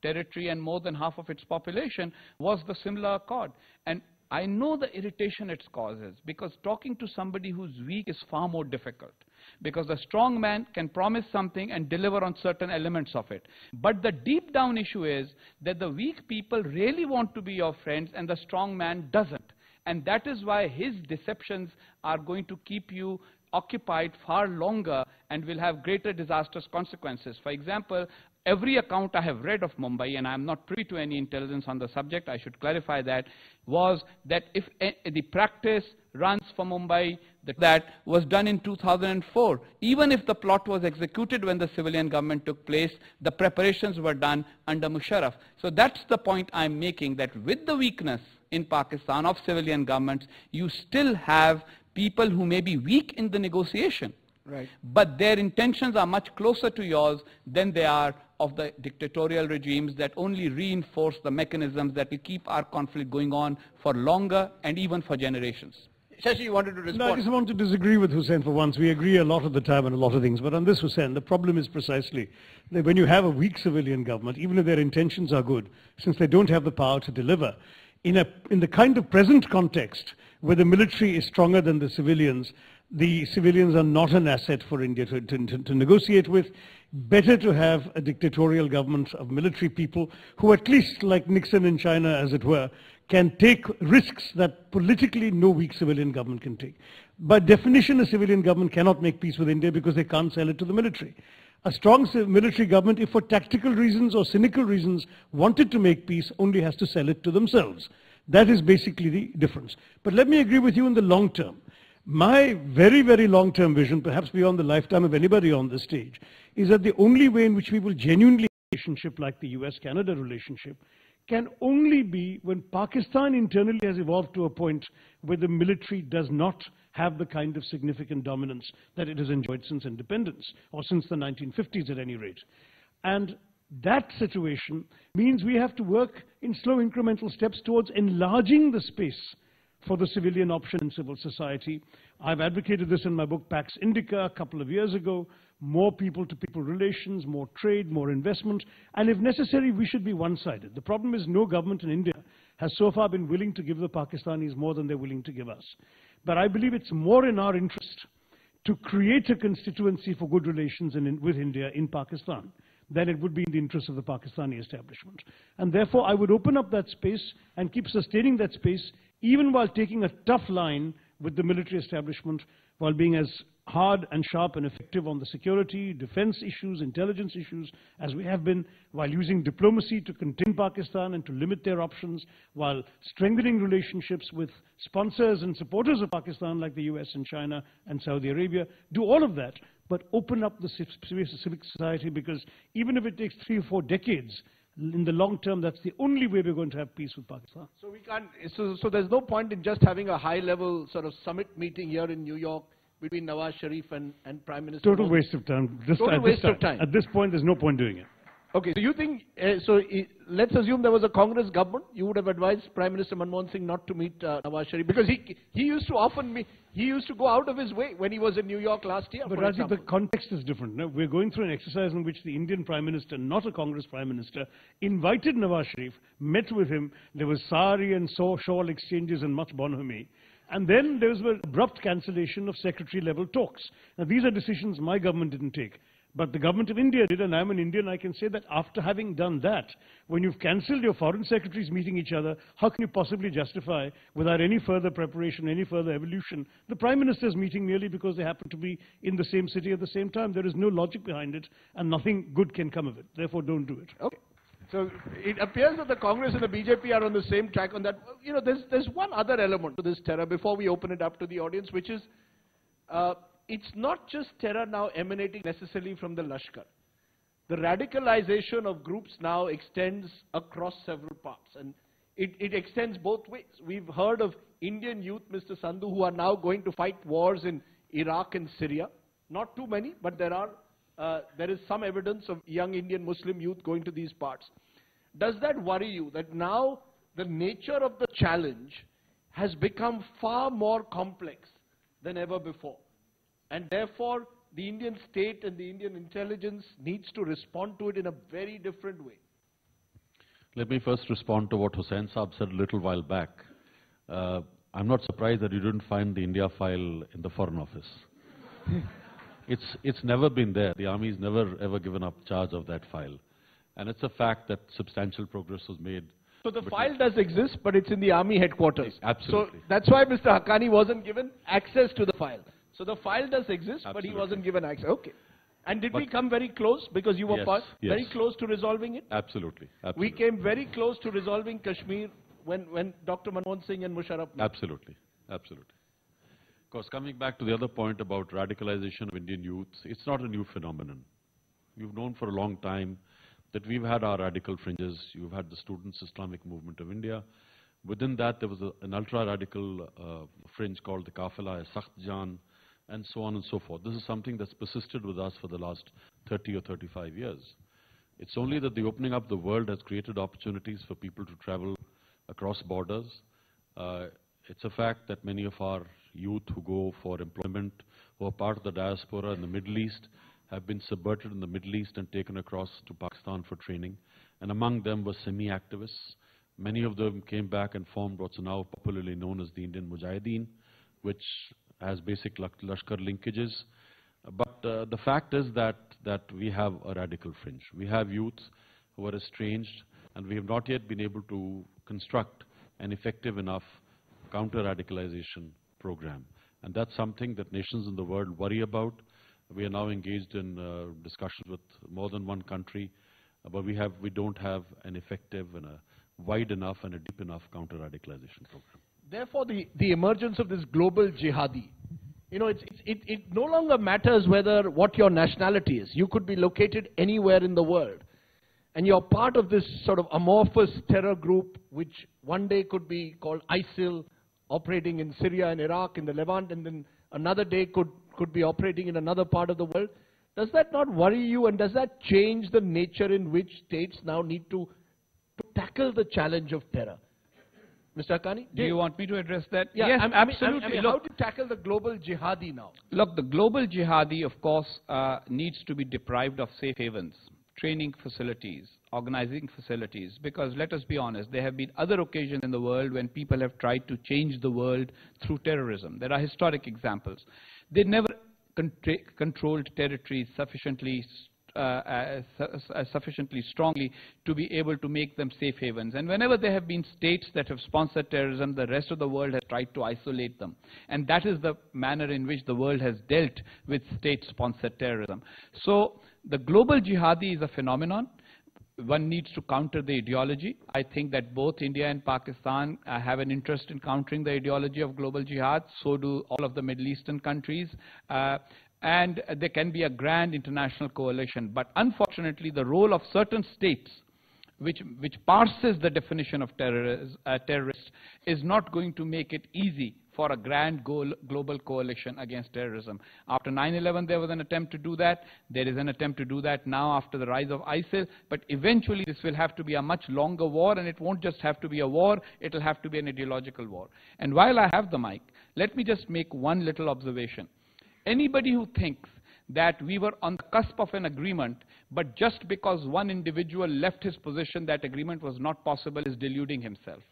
territory and more than half of its population, was the Simla Accord. And I know the irritation it causes, because talking to somebody who's weak is far more difficult. Because the strong man can promise something and deliver on certain elements of it. But the deep down issue is that the weak people really want to be your friends and the strong man doesn't. And that is why his deceptions are going to keep you occupied far longer and will have greater disastrous consequences. For example, every account I have read of Mumbai, and I am not privy to any intelligence on the subject, I should clarify that, was that if the practice runs for Mumbai, that was done in 2004. Even if the plot was executed when the civilian government took place, the preparations were done under Musharraf. So that's the point I'm making, that with the weakness in Pakistan of civilian governments, you still have people who may be weak in the negotiation. Right. But their intentions are much closer to yours than they are of the dictatorial regimes that only reinforce the mechanisms that will keep our conflict going on for longer and even for generations. Shashi, you wanted to respond? No, I just want to disagree with Hussain for once. We agree a lot of the time on a lot of things. But on this, Hussain, the problem is precisely that when you have a weak civilian government, even if their intentions are good, since they don't have the power to deliver, in the kind of present context where the military is stronger than the civilians are not an asset for India to negotiate with. Better to have a dictatorial government of military people who, at least like Nixon in China, as it were, can take risks that politically no weak civilian government can take. By definition, a civilian government cannot make peace with India because they can't sell it to the military. A strong military government, if for tactical reasons or cynical reasons wanted to make peace, only has to sell it to themselves. That is basically the difference. But let me agree with you in the long term. My very, very long-term vision, perhaps beyond the lifetime of anybody on this stage, is that the only way in which we will genuinely relationship like the US-Canada relationship can only be when Pakistan internally has evolved to a point where the military does not have the kind of significant dominance that it has enjoyed since independence, or since the 1950s at any rate. And that situation means we have to work in slow incremental steps towards enlarging the space for the civilian option in civil society. I've advocated this in my book, Pax Indica, a couple of years ago. More people-to-people relations, more trade, more investment, and if necessary, we should be one-sided. The problem is no government in India has so far been willing to give the Pakistanis more than they're willing to give us. But I believe it's more in our interest to create a constituency for good relations with India in Pakistan than it would be in the interest of the Pakistani establishment. And therefore, I would open up that space and keep sustaining that space, even while taking a tough line with the military establishment, while being as hard and sharp and effective on the security, defense issues, intelligence issues, as we have been, while using diplomacy to contain Pakistan and to limit their options, while strengthening relationships with sponsors and supporters of Pakistan like the US and China and Saudi Arabia. Do all of that, but open up the civic society, because even if it takes 3 or 4 decades, in the long term, that's the only way we're going to have peace with Pakistan. So we can't. So there's no point in just having a high-level sort of summit meeting here in New York between Nawaz Sharif and Prime Minister. Total waste of time. Total waste of time. At this point, there's no point doing it. Okay, so you think, let's assume there was a Congress government, you would have advised Prime Minister Manmohan Singh not to meet Nawaz Sharif, because he used to go out of his way when he was in New York last year. But Rajiv, the context is different. No? We're going through an exercise in which the Indian Prime Minister, not a Congress Prime Minister, invited Nawaz Sharif, met with him, there was sari and shawl exchanges and much bonhomie. And then there was an abrupt cancellation of secretary-level talks. Now, these are decisions my government didn't take. But the government of India did, and I'm an Indian, I can say that after having done that, when you've cancelled your foreign secretaries meeting each other, how can you possibly justify, without any further preparation, any further evolution, the Prime Minister's meeting merely because they happen to be in the same city at the same time? There is no logic behind it, and nothing good can come of it. Therefore, don't do it. Okay. So it appears that the Congress and the BJP are on the same track on that. You know, there's one other element to this terror before we open it up to the audience, which is it's not just terror now emanating necessarily from the Lashkar. The radicalization of groups now extends across several parts, and it extends both ways. We've heard of Indian youth, Mr. Sandhu, who are now going to fight wars in Iraq and Syria. Not too many, but there is some evidence of young Indian Muslim youth going to these parts. Does that worry you, that now the nature of the challenge has become far more complex than ever before? And therefore, the Indian state and the Indian intelligence needs to respond to it in a very different way. Let me first respond to what Hussain Saab said a little while back. I'm not surprised that you didn't find the India file in the Foreign Office. It's never been there. The Army's never ever given up charge of that file. And it's a fact that substantial progress was made. So the file does exist, but it's in the Army headquarters. Absolutely. So that's why Mr. Haqqani wasn't given access to the file. So the file does exist, but he wasn't given access. Okay. And did we come very close, because you were very close to resolving it? Absolutely. We came very close to resolving Kashmir when Dr. Manmohan Singh and Musharraf met. Absolutely. Absolutely. Of course, coming back to the other point about radicalization of Indian youth, it's not a new phenomenon. We've known for a long time that we've had our radical fringes. You've had the Students' Islamic Movement of India. Within that, there was an ultra-radical fringe called the Kafila-e-Sakht Jan, and so on and so forth. This is something that's persisted with us for the last 30 or 35 years. It's only that the opening up of the world has created opportunities for people to travel across borders. It's a fact that many of our youth who go for employment, who are part of the diaspora in the Middle East, have been subverted in the Middle East and taken across to Pakistan for training. And among them were semi-activists. Many of them came back and formed what's now popularly known as the Indian Mujahideen, which has basic Lashkar linkages. But the fact is that we have a radical fringe. We have youth who are estranged, and we have not yet been able to construct an effective enough counter-radicalization program. And that's something that nations in the world worry about. We are now engaged in discussions with more than one country, but we don't have an effective and a wide enough and a deep enough counter-radicalization program. Therefore, the emergence of this global jihadi, you know, it no longer matters what your nationality is. You could be located anywhere in the world, and you're part of this sort of amorphous terror group, which one day could be called ISIL, operating in Syria and Iraq, in the Levant, and then another day could be operating in another part of the world. Does that not worry you, and does that change the nature in which states now need to tackle the challenge of terror? Mr. Haqqani? Do you want me to address that? Yeah, yes, absolutely. I mean, how to tackle the global jihadi now? Look, the global jihadi, of course, needs to be deprived of safe havens, training facilities, organizing facilities, because let us be honest, there have been other occasions in the world when people have tried to change the world through terrorism. There are historic examples. They never controlled territories sufficiently strongly to be able to make them safe havens. And whenever there have been states that have sponsored terrorism, the rest of the world has tried to isolate them. And that is the manner in which the world has dealt with state-sponsored terrorism. So the global jihadi is a phenomenon. One needs to counter the ideology. I think that both India and Pakistan have an interest in countering the ideology of global jihad. So do all of the Middle Eastern countries. And there can be a grand international coalition. But unfortunately, the role of certain states, which parses the definition of terrorist, is not going to make it easy for a grand global coalition against terrorism. After 9/11, there was an attempt to do that. There is an attempt to do that now after the rise of ISIL. But eventually, this will have to be a much longer war, and it won't just have to be a war. It will have to be an ideological war. And while I have the mic, let me just make one little observation. Anybody who thinks that we were on the cusp of an agreement, but just because one individual left his position, that agreement was not possible, is deluding himself.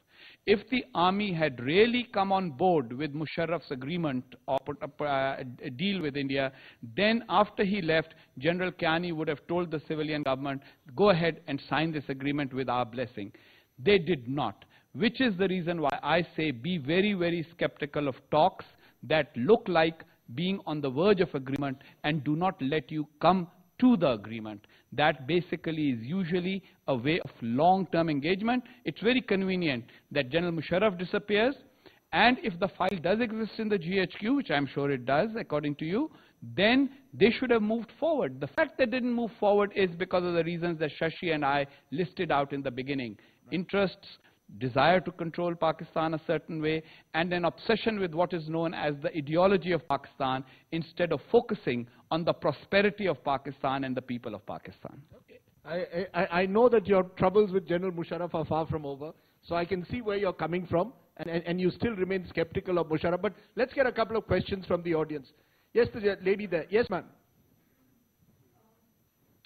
If the army had really come on board with Musharraf's agreement or a deal with India, then after he left, General Kiani would have told the civilian government, go ahead and sign this agreement with our blessing. They did not, which is the reason why I say be very, very skeptical of talks that look like being on the verge of agreement and do not let you come to the agreement. That basically is usually a way of long-term engagement. It's very convenient that General Musharraf disappears, and if the file does exist in the GHQ, which I'm sure it does, according to you, then they should have moved forward. The fact they didn't move forward is because of the reasons that Shashi and I listed out in the beginning. Interests, desire to control Pakistan a certain way, and an obsession with what is known as the ideology of Pakistan instead of focusing on the prosperity of Pakistan and the people of Pakistan. I know that your troubles with General Musharraf are far from over, so I can see where you're coming from, and you still remain skeptical of Musharraf. But let's get a couple of questions from the audience. Yes, the lady there. Yes, ma'am.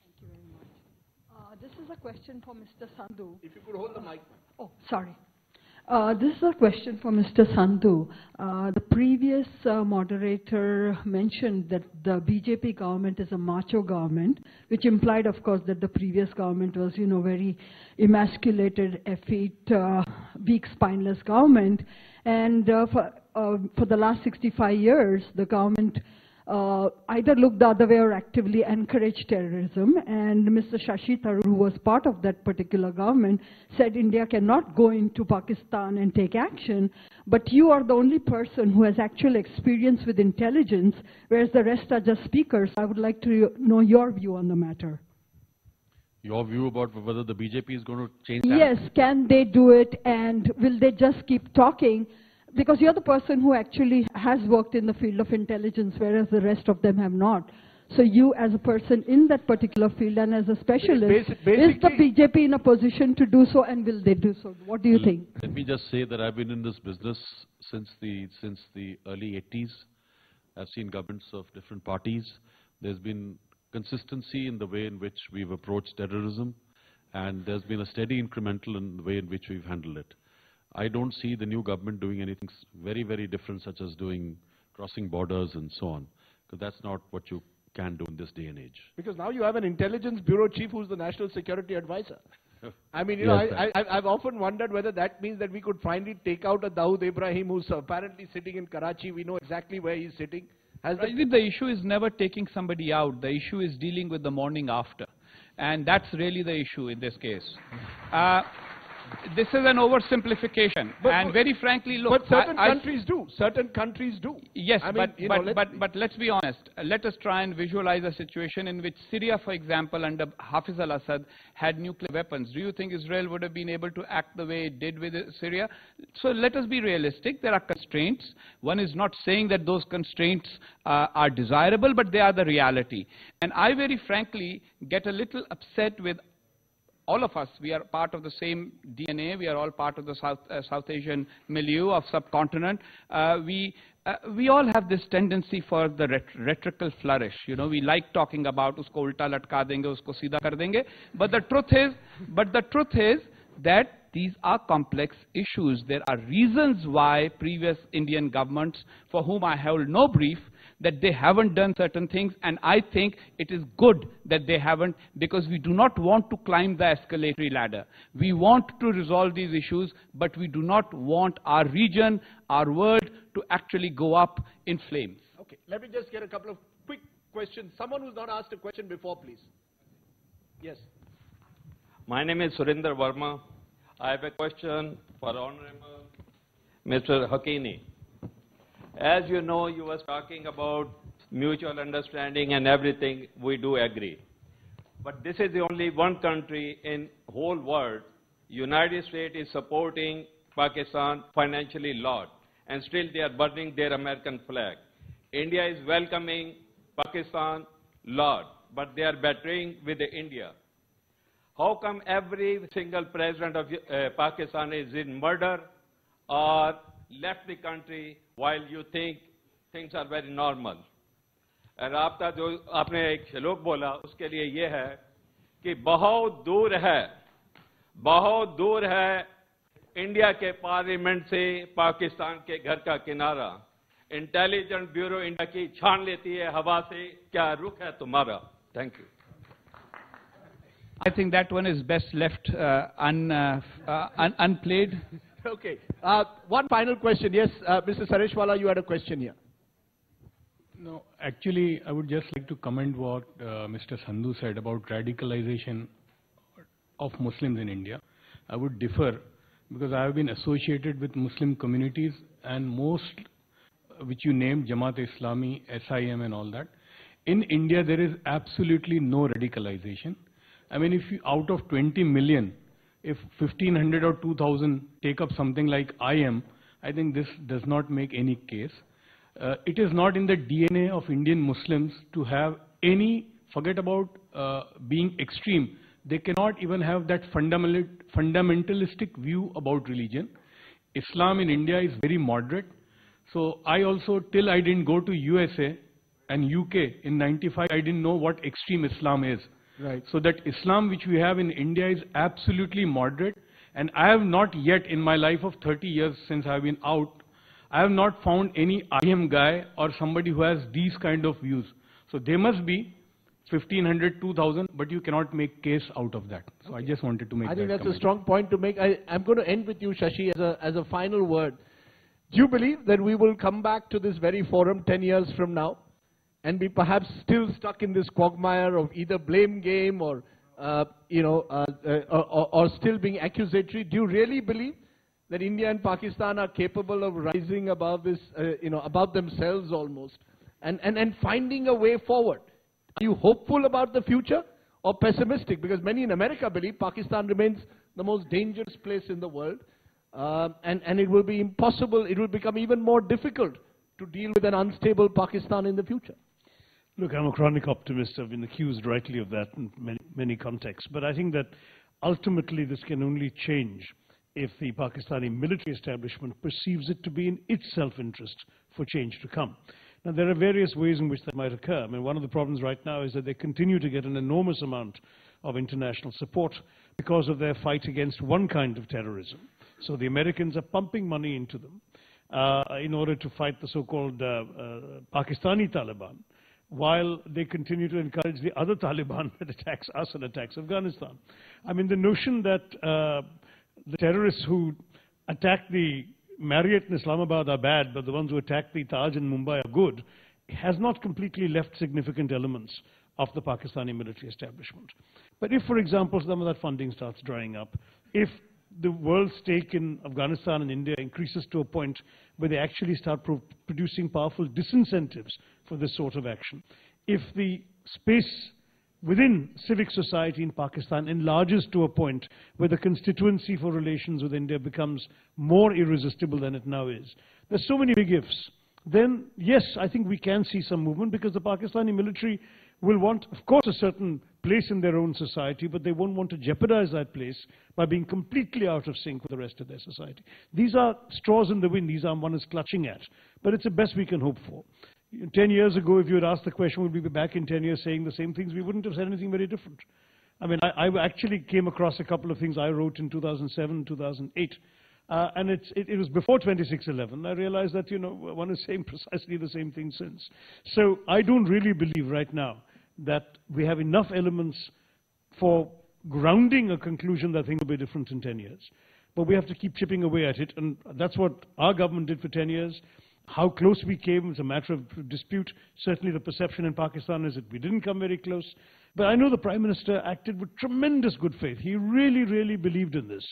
Thank you very much. This is a question for Mr. Sandhu. If you could hold the mic. Oh, sorry. This is a question for Mr. Sandhu. The previous moderator mentioned that the BJP government is a macho government, which implied, of course, that the previous government was, very emasculated, effete, weak, spineless government. And for the last 65 years, the government either looked the other way or actively encouraged terrorism. And Mr. Shashi Tharoor, who was part of that particular government, said India cannot go into Pakistan and take action. But you are the only person who has actual experience with intelligence, whereas the rest are just speakers. I would like to know your view on the matter. Your view about whether the BJP is going to change that? Yes, can they do it, and will they just keep talking? Because you're the person who actually has worked in the field of intelligence, whereas the rest of them have not. So you, as a person in that particular field and as a specialist, is the BJP in a position to do so, and will they do so? What do you think? Let me just say that I've been in this business since the early 80s. I've seen governments of different parties. There's been consistency in the way in which we've approached terrorism, and there's been a steady incremental in the way in which we've handled it. I don't see the new government doing anything very, very different, such as crossing borders and so on, because that's not what you can do in this day and age. Because now you have an intelligence bureau chief who's the national security advisor. I mean, I've often wondered whether that means that we could finally take out a Dawood Ibrahim who's apparently sitting in Karachi. We know exactly where he's sitting. I think the issue is never taking somebody out. The issue is dealing with the morning after. And that's really the issue in this case. This is an oversimplification. And very frankly, look... But certain countries do. Certain countries do. Yes, but let's be honest. Let us try and visualize a situation in which Syria, for example, under Hafiz al-Assad, had nuclear weapons. Do you think Israel would have been able to act the way it did with Syria? So let us be realistic. There are constraints. One is not saying that those constraints are desirable, but they are the reality. And I very frankly get a little upset with all of us. We are part of the same DNA. We are all part of the South Asian milieu of subcontinent. We all have this tendency for the rhetorical flourish. We like talking about usko ulta latka denge, usko seedha kar denge. But the truth is that these are complex issues. There are reasons why previous Indian governments, for whom I hold no brief, that they haven't done certain things, and I think it is good that they haven't, because we do not want to climb the escalatory ladder. We want to resolve these issues, but we do not want our region, our world, to actually go up in flames. Okay, let me just get a couple of quick questions. Someone who's not asked a question before, please. Yes. My name is Surinder Verma. I have a question for Honorable Mr. Hakini. As you know, you were talking about mutual understanding and everything. We do agree. But this is the only one country in whole world, United States is supporting Pakistan financially lot, and still they are burning their American flag. India is welcoming Pakistan lot, but they are betraying with India. How come every single president of Pakistan is in murder or left the country while you think things are very normal? और आपका जो आपने एक श्लोक बोला उसके लिए ये है कि बहुत दूर है इंडिया के पार्लियामेंट से पाकिस्तान के घर का किनारा, इंटेलिजेंस ब्यूरो इंडिया की छान लेती है हवा से, क्या रुख है तुम्हारा? Thank you. I think that one is best left unplayed. Okay. One final question. Yes, Mr. Sareshwala, you had a question here. No, actually, I would just like to comment what Mr. Sandhu said about radicalization of Muslims in India. I would differ because I have been associated with Muslim communities and most which you named, Jamaat-e-Islami, SIM and all that. In India, there is absolutely no radicalization. I mean, if you, out of 20 million, if 1,500 or 2,000 take up something like IM, I think this does not make any case. It is not in the DNA of Indian Muslims to have any, forget about being extreme. They cannot even have that fundamentalistic view about religion. Islam in India is very moderate. So I also, till I didn't go to USA and UK in 95, I didn't know what extreme Islam is. Right. So that Islam which we have in India is absolutely moderate. And I have not yet in my life of 30 years since I've been out, I have not found any IM guy or somebody who has these kind of views. So they must be 1,500, 2,000, but you cannot make case out of that. So I just wanted to make that I think that's comment. a strong point to make. I'm going to end with you, Shashi, as a final word. Do you believe that we will come back to this very forum 10 years from now and be perhaps still stuck in this quagmire of either blame game or, or still being accusatory? Do you really believe that India and Pakistan are capable of rising above this, above themselves almost, and finding a way forward? Are you hopeful about the future or pessimistic? Because many in America believe Pakistan remains the most dangerous place in the world, and it will be impossible, it will become even more difficult to deal with an unstable Pakistan in the future. Look, I'm a chronic optimist. I've been accused rightly of that in many contexts. But I think that ultimately this can only change if the Pakistani military establishment perceives it to be in its self-interest for change to come. Now, there are various ways in which that might occur. I mean, one of the problems right now is that they continue to get an enormous amount of international support because of their fight against one kind of terrorism. So the Americans are pumping money into them in order to fight the so-called Pakistani Taliban, while they continue to encourage the other Taliban that attacks us and attacks Afghanistan. I mean, the notion that the terrorists who attack the Marriott in Islamabad are bad, but the ones who attack the Taj in Mumbai are good, has not completely left significant elements of the Pakistani military establishment. But if, for example, some of that funding starts drying up, if the world's stake in Afghanistan and India increases to a point where they actually start producing powerful disincentives for this sort of action, if the space within civic society in Pakistan enlarges to a point where the constituency for relations with India becomes more irresistible than it now is, there's so many big ifs, then yes, I think we can see some movement, because the Pakistani military will want, of course, a certain place in their own society, but they won't want to jeopardize that place by being completely out of sync with the rest of their society. These are straws in the wind. These are one is clutching at, but it's the best we can hope for. 10 years ago, if you had asked the question, would we be back in 10 years saying the same things, we wouldn't have said anything very different. I mean, I actually came across a couple of things I wrote in 2007, 2008, and it was before 26/11. I realized that, one is saying precisely the same thing since. So I don't really believe right now that we have enough elements for grounding a conclusion that things will be different in 10 years. But we have to keep chipping away at it, and that's what our government did for 10 years. How close we came is a matter of dispute. Certainly the perception in Pakistan is that we didn't come very close. But I know the Prime Minister acted with tremendous good faith. He really, really believed in this.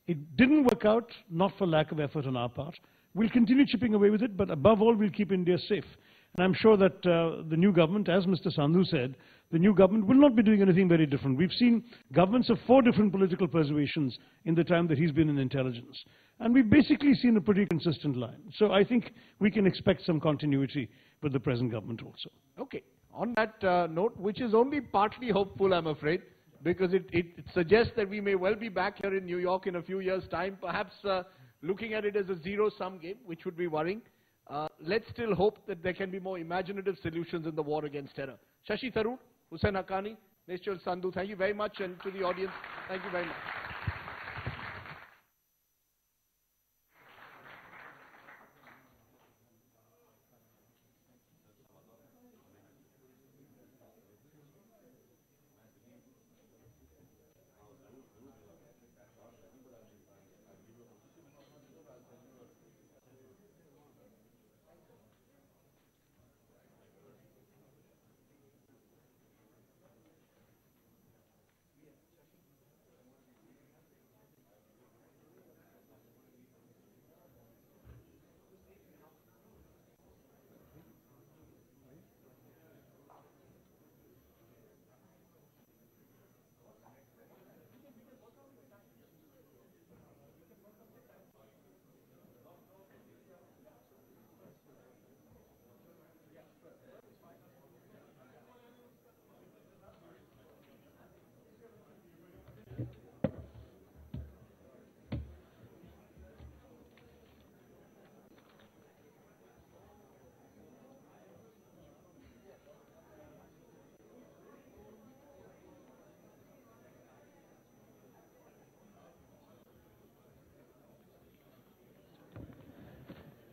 It didn't work out, not for lack of effort on our part. We'll continue chipping away with it, but above all, we'll keep India safe. And I'm sure that the new government, as Mr. Sandhu said, the new government will not be doing anything very different. We've seen governments of 4 different political persuasions in the time that he's been in intelligence. And we've basically seen a pretty consistent line. So I think we can expect some continuity with the present government also. Okay. On that note, which is only partly hopeful, I'm afraid, because it suggests that we may well be back here in New York in a few years' time, perhaps looking at it as a zero-sum game, which would be worrying. Let's still hope that there can be more imaginative solutions in the war against terror. Shashi Tharoor, Hussain Haqqani, Nishchal Sandhu, thank you very much, and to the audience, thank you very much.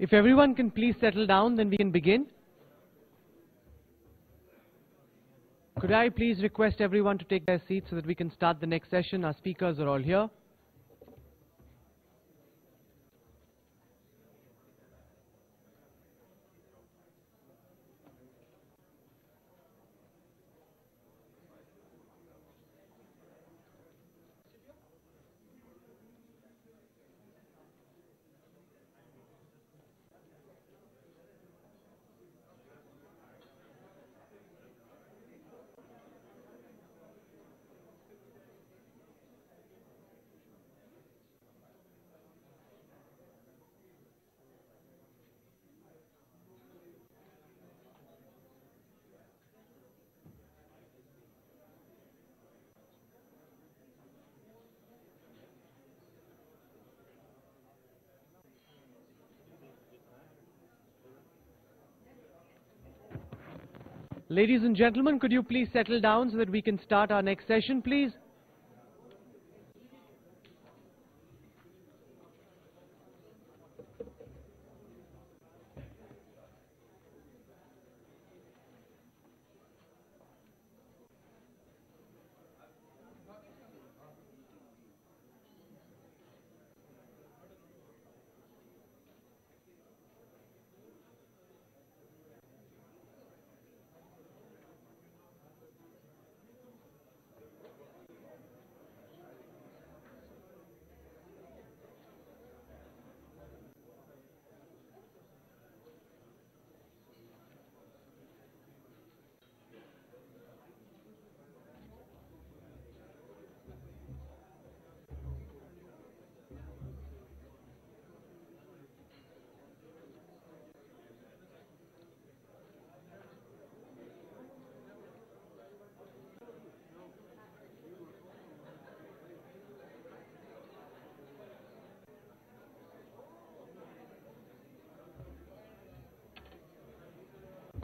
If everyone can please settle down, then we can begin. Could I please request everyone to take their seats so that we can start the next session? Our speakers are all here. Ladies and gentlemen, could you please settle down so that we can start our next session, please?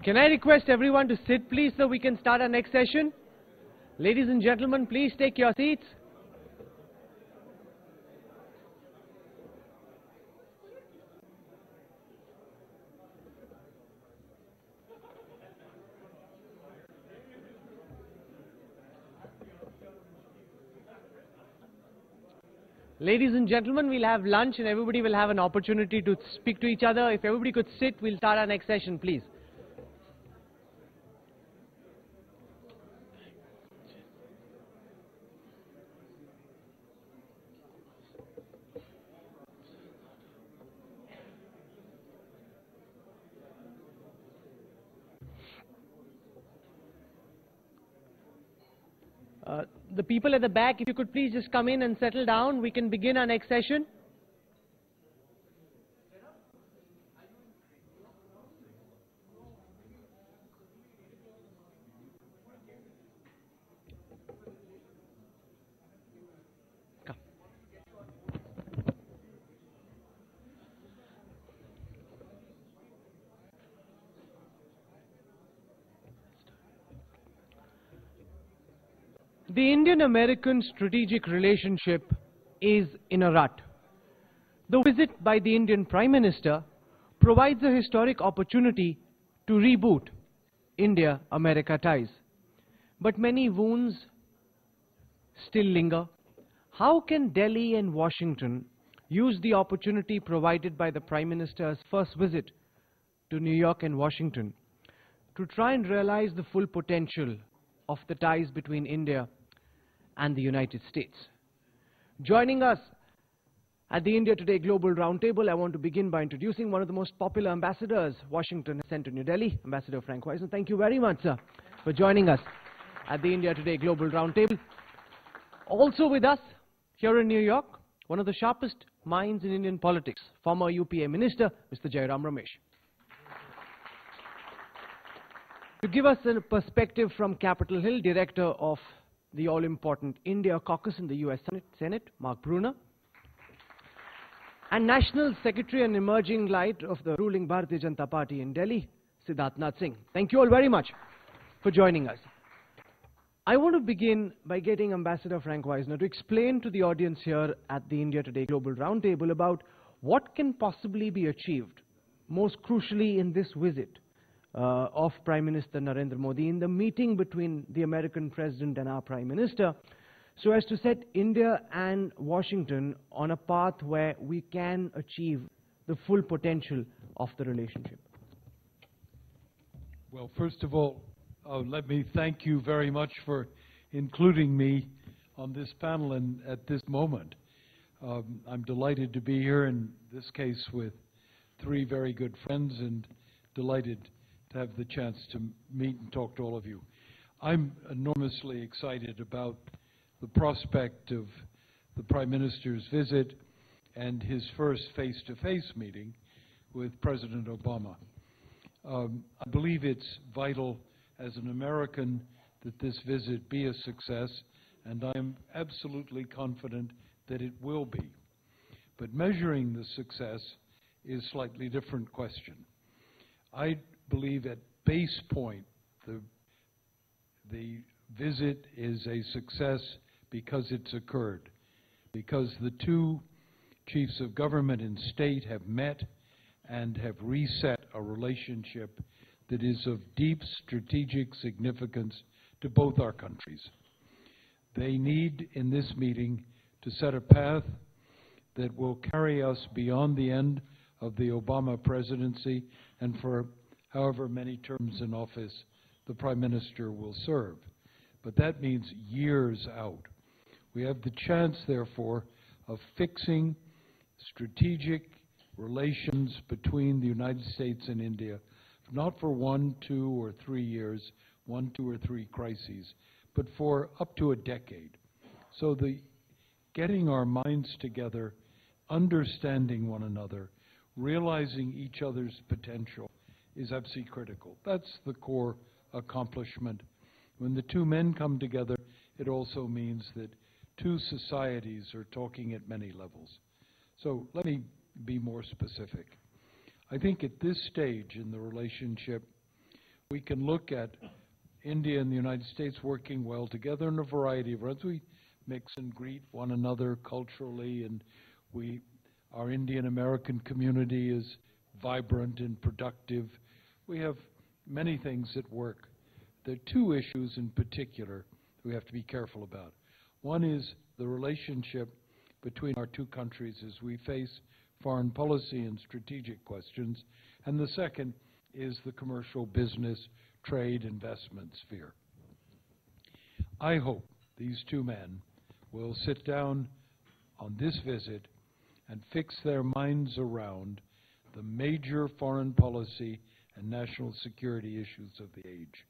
Can I request everyone to sit, please, so we can start our next session? Ladies and gentlemen, please take your seats. Ladies and gentlemen, we'll have lunch and everybody will have an opportunity to speak to each other. If everybody could sit, we'll start our next session, please. The people at the back, if you could please just come in and settle down, we can begin our next session. The Indian-American strategic relationship is in a rut. The visit by the Indian Prime Minister provides a historic opportunity to reboot India-America ties. But many wounds still linger. How can Delhi and Washington use the opportunity provided by the Prime Minister's first visit to New York and Washington to try and realize the full potential of the ties between India and the United States? Joining us at the India Today Global Roundtable, I want to begin by introducing one of the most popular ambassadors Washington has sent to New Delhi, Ambassador Frank Wiseman. Thank you very much, sir, for joining us at the India Today Global Roundtable. Also with us here in New York, one of the sharpest minds in Indian politics, former UPA Minister, Mr. Jairam Ramesh. To give us a perspective from Capitol Hill, Director of the all-important India Caucus in the US Senate, Mark Bruner, and National Secretary and emerging light of the ruling Bharatiya Janata Party in Delhi, Siddharth Nath Singh. Thank you all very much for joining us. I want to begin by getting Ambassador Frank Wiseman to explain to the audience here at the India Today Global Roundtable about what can possibly be achieved most crucially in this visit of Prime Minister Narendra Modi, in the meeting between the American President and our Prime Minister, so as to set India and Washington on a path where we can achieve the full potential of the relationship? Well, first of all, let me thank you very much for including me on this panel and at this moment. I'm delighted to be here, in this case with three very good friends, and delighted to have the chance to meet and talk to all of you. I'm enormously excited about the prospect of the Prime Minister's visit and his first face-to-face meeting with President Obama. I believe it's vital as an American that this visit be a success, and I am absolutely confident that it will be. But measuring the success is a slightly different question. I believe at base point the visit is a success because it's occurred, because the two chiefs of government and state have met and have reset a relationship that is of deep strategic significance to both our countries. They need, in this meeting, to set a path that will carry us beyond the end of the Obama presidency and for however many terms in office the Prime Minister will serve. But that means years out. We have the chance, therefore, of fixing strategic relations between the United States and India, not for 1, 2, or 3 years, 1, 2, or 3 crises, but for up to a decade. So getting our minds together, understanding one another, realizing each other's potential is absolutely critical. That's the core accomplishment. When the two men come together, it also means that two societies are talking at many levels. So let me be more specific. I think at this stage in the relationship, we can look at India and the United States working well together in a variety of ways. We mix and greet one another culturally, and our Indian-American community is vibrant and productive. We have many things at work. There are two issues in particular we have to be careful about. One is the relationship between our two countries as we face foreign policy and strategic questions, and the second is the commercial business, trade, investment sphere. I hope these two men will sit down on this visit and fix their minds around the major foreign policy and national security issues of the age,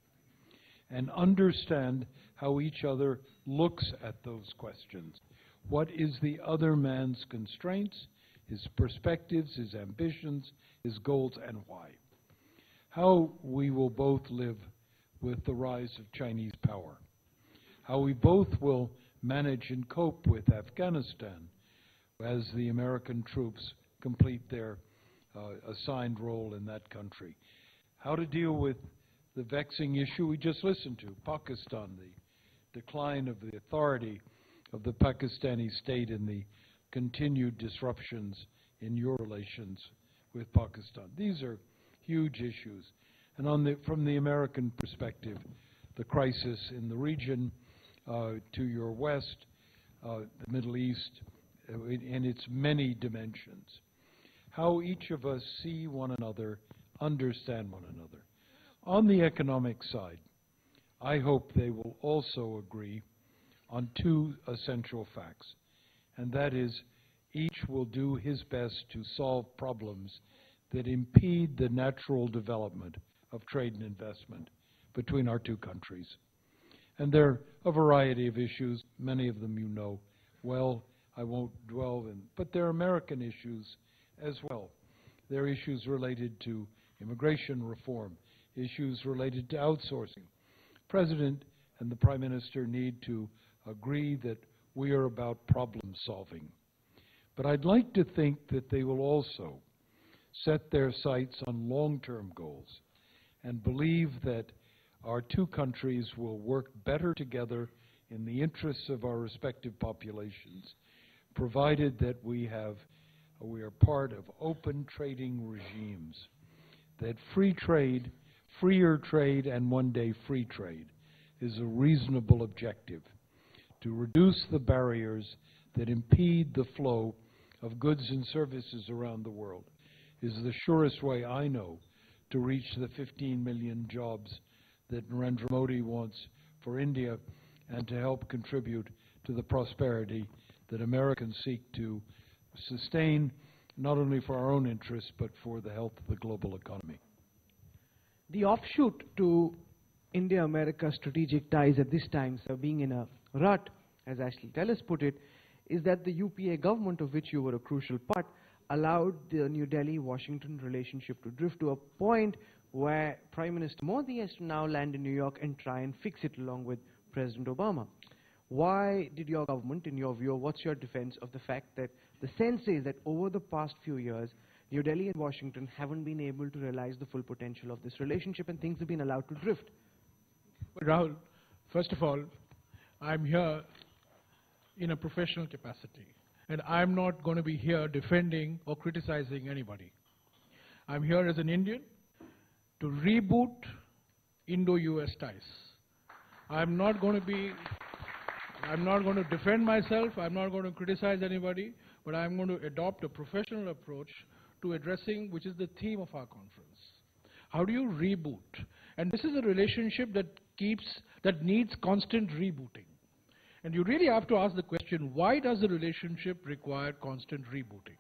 and understand how each other looks at those questions. What is the other man's constraints, his perspectives, his ambitions, his goals, and why? How we will both live with the rise of Chinese power. How we both will manage and cope with Afghanistan as the American troops complete their assigned role in that country. How to deal with the vexing issue we just listened to, Pakistan, the decline of the authority of the Pakistani state and the continued disruptions in your relations with Pakistan. These are huge issues. And from the American perspective, the crisis in the region to your west, the Middle East, in its many dimensions. How each of us see one another, understand one another. On the economic side, I hope they will also agree on two essential facts, and that is each will do his best to solve problems that impede the natural development of trade and investment between our two countries. And there are a variety of issues, many of them you know well, I won't dwell in, but there are American issues as well. There are issues related to immigration reform, issues related to outsourcing. President and the Prime Minister need to agree that we are about problem solving. But I'd like to think that they will also set their sights on long-term goals and believe that our two countries will work better together in the interests of our respective populations, provided that we have we are part of open trading regimes. That free trade, freer trade, and one day free trade is a reasonable objective. To reduce the barriers that impede the flow of goods and services around the world is the surest way I know to reach the 15 million jobs that Narendra Modi wants for India and to help contribute to the prosperity that Americans seek to sustain, not only for our own interests, but for the health of the global economy. The offshoot to India-America strategic ties at this time, so being in a rut, as Ashley Tellis put it, is that the UPA government, of which you were a crucial part, allowed the New Delhi-Washington relationship to drift to a point where Prime Minister Modi has to now land in New York and try and fix it along with President Obama. Why did your government, in your view, what's your defense of the fact that the sense is that over the past few years, New Delhi and Washington haven't been able to realize the full potential of this relationship and things have been allowed to drift? Well, Rahul, first of all, I'm here in a professional capacity, and I'm not going to be here defending or criticizing anybody. I'm here as an Indian to reboot Indo-US ties. I'm not going to defend myself, I'm not going to criticize anybody, but I'm going to adopt a professional approach to addressing, which is the theme of our conference. How do you reboot? And this is a relationship that needs constant rebooting. And you really have to ask the question, why does the relationship require constant rebooting?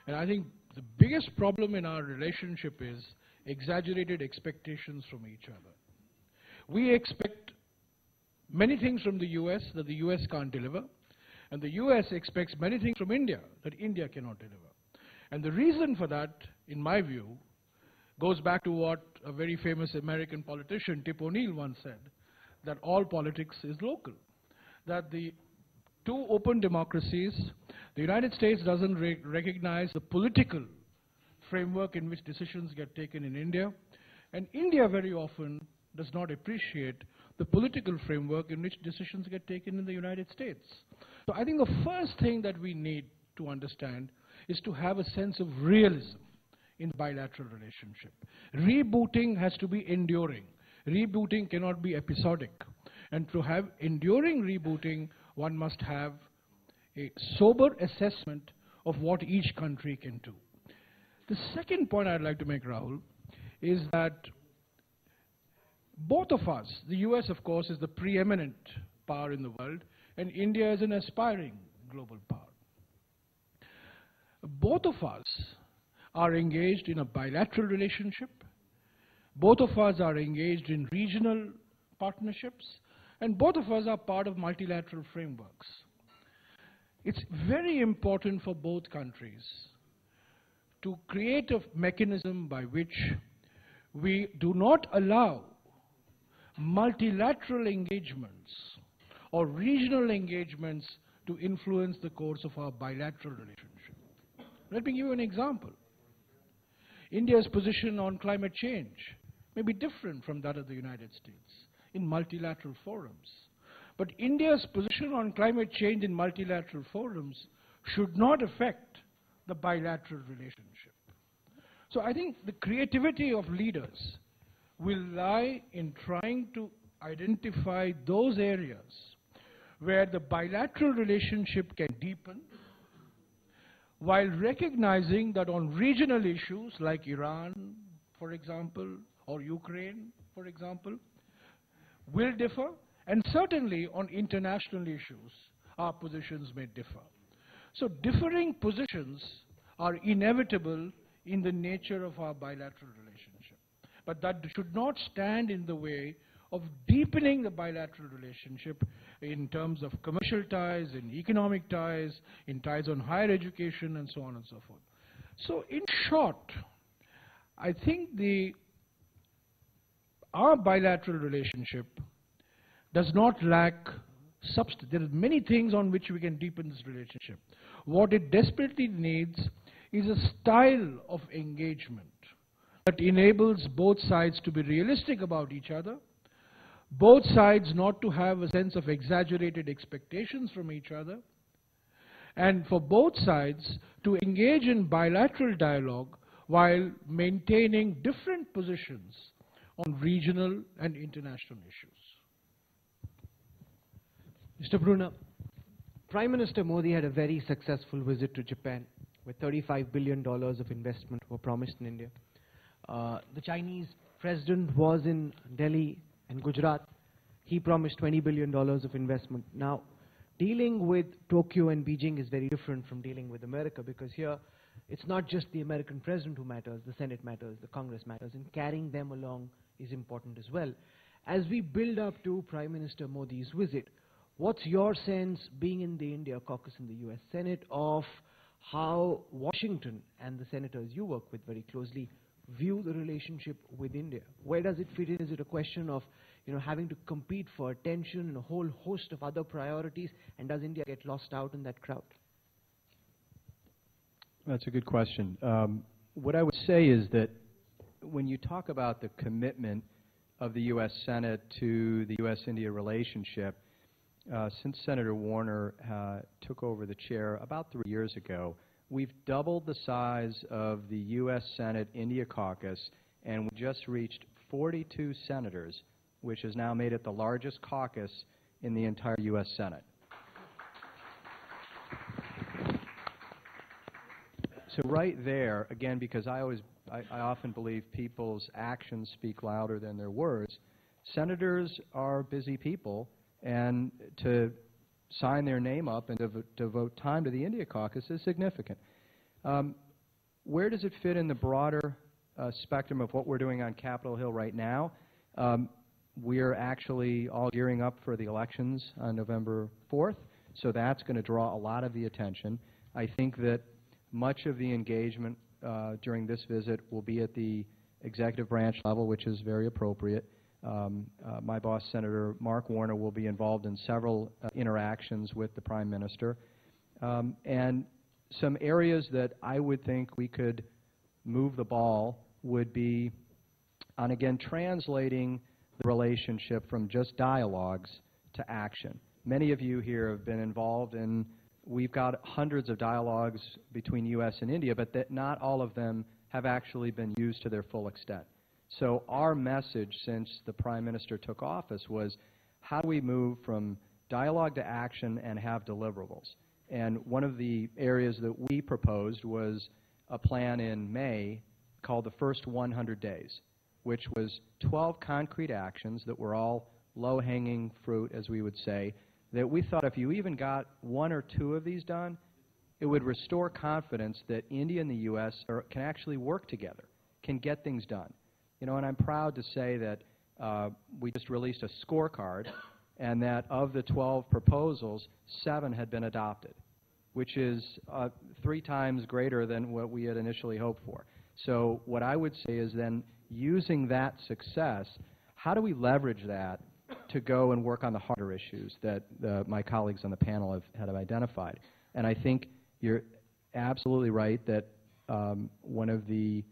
And I think the biggest problem in our relationship is exaggerated expectations from each other. We expect many things from the US that the US can't deliver, and the US expects many things from India that India cannot deliver. And the reason for that, in my view, goes back to what a very famous American politician, Tip O'Neill, once said, that all politics is local. That the two open democracies, the United States doesn't recognize the political framework in which decisions get taken in India, and India very often does not appreciate the political framework in which decisions get taken in the United States. So I think the first thing that we need to understand is to have a sense of realism in bilateral relationship. Rebooting has to be enduring. Rebooting cannot be episodic. And to have enduring rebooting, one must have a sober assessment of what each country can do. The second point I'd like to make, Rahul, is that both of us, the US of course is the preeminent power in the world, and India is an aspiring global power. Both of us are engaged in a bilateral relationship. Both of us are engaged in regional partnerships, and both of us are part of multilateral frameworks. It's very important for both countries to create a mechanism by which we do not allow multilateral engagements or regional engagements to influence the course of our bilateral relationship. Let me give you an example. India's position on climate change may be different from that of the United States in multilateral forums. But India's position on climate change in multilateral forums should not affect the bilateral relationship. So I think the creativity of leaders will lie in trying to identify those areas where the bilateral relationship can deepen, while recognizing that on regional issues like Iran, for example, or Ukraine, for example, will differ, and certainly on international issues, our positions may differ. So differing positions are inevitable in the nature of our bilateral relationship. But that should not stand in the way of deepening the bilateral relationship in terms of commercial ties, in economic ties, in ties on higher education, and so on and so forth. So in short, I think our bilateral relationship does not lack substance. There are many things on which we can deepen this relationship. What it desperately needs is a style of engagement that enables both sides to be realistic about each other, both sides not to have a sense of exaggerated expectations from each other, and for both sides to engage in bilateral dialogue while maintaining different positions on regional and international issues. Mr. Brunner, Prime Minister Modi had a very successful visit to Japan, where $35 billion of investment were promised in India. The Chinese president was in Delhi and Gujarat. He promised $20 billion of investment. Now, dealing with Tokyo and Beijing is very different from dealing with America, because here it's not just the American president who matters, the Senate matters, the Congress matters, and carrying them along is important as well. As we build up to Prime Minister Modi's visit, what's your sense, being in the India caucus in the US Senate, of how Washington and the senators you work with very closely view the relationship with India? Where does it fit in? Is it a question of having to compete for attention and a whole host of other priorities, and does India get lost out in that crowd? That's a good question. What I would say is that when you talk about the commitment of the U.S. Senate to the U.S.-India relationship, since Senator Warner took over the chair about 3 years ago, we've doubled the size of the U.S. Senate India caucus, and we just reached 42 senators, which has now made it the largest caucus in the entire U.S. Senate. So right there, again, because I often believe people's actions speak louder than their words, senators are busy people, and to sign their name up and to devote time to the India caucus is significant. Where does it fit in the broader spectrum of what we're doing on Capitol Hill right now? We're actually all gearing up for the elections on November 4th, so that's going to draw a lot of the attention. I think that much of the engagement during this visit will be at the executive branch level, which is very appropriate. My boss, Senator Mark Warner, will be involved in several interactions with the Prime Minister. And some areas that I would think we could move the ball would be on, again, translating the relationship from just dialogues to action. Many of you here have been involved in, we've got hundreds of dialogues between U.S. and India, but that not all of them have actually been used to their full extent. So our message since the Prime Minister took office was, how do we move from dialogue to action and have deliverables? And one of the areas that we proposed was a plan in May called the First 100 Days, which was 12 concrete actions that were all low-hanging fruit, as we would say, that we thought if you even got one or two of these done, it would restore confidence that India and the U.S. can actually work together, can get things done. And I'm proud to say that we just released a scorecard, and that of the 12 proposals, 7 had been adopted, which is 3 times greater than what we had initially hoped for. So what I would say is then, using that success, how do we leverage that to go and work on the harder issues that my colleagues on the panel have identified? And I think you're absolutely right that one of the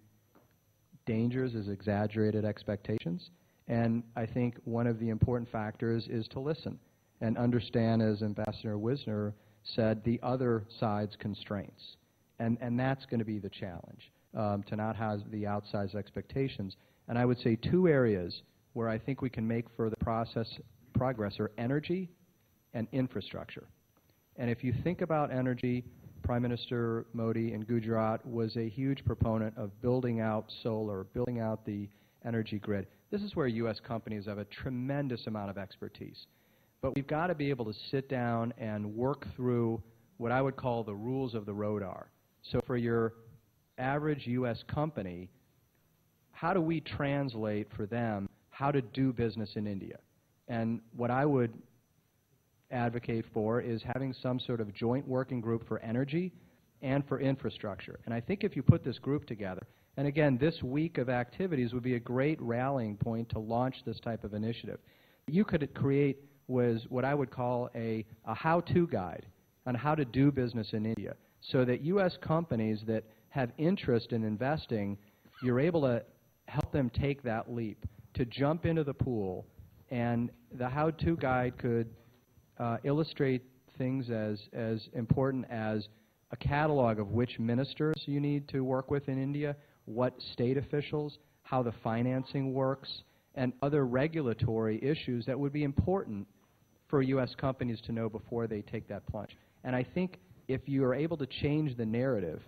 dangers is exaggerated expectations. And I think one of the important factors is to listen and understand, as Ambassador Wisner said, the other side's constraints. And that's going to be the challenge, to not have the outsized expectations. And I would say 2 areas where I think we can make further progress are energy and infrastructure. And if you think about energy, Prime Minister Modi in Gujarat was a huge proponent of building out solar, building out the energy grid. This is where U.S. companies have a tremendous amount of expertise. But we've got to be able to sit down and work through what I would call the rules of the road are. So for your average U.S. company, how do we translate for them how to do business in India? And what I would advocate for is having some sort of joint working group for energy and for infrastructure. And I think if you put this group together, and again, this week of activities would be a great rallying point to launch this type of initiative. You could create was what I would call a how-to guide on how to do business in India, so that U.S. companies that have interest in investing, you're able to help them take that leap, to jump into the pool, and the how-to guide could illustrate things as important as a catalog of which ministers you need to work with in India, what state officials, how the financing works, and other regulatory issues that would be important for U.S. companies to know before they take that plunge. And I think if you are able to change the narrative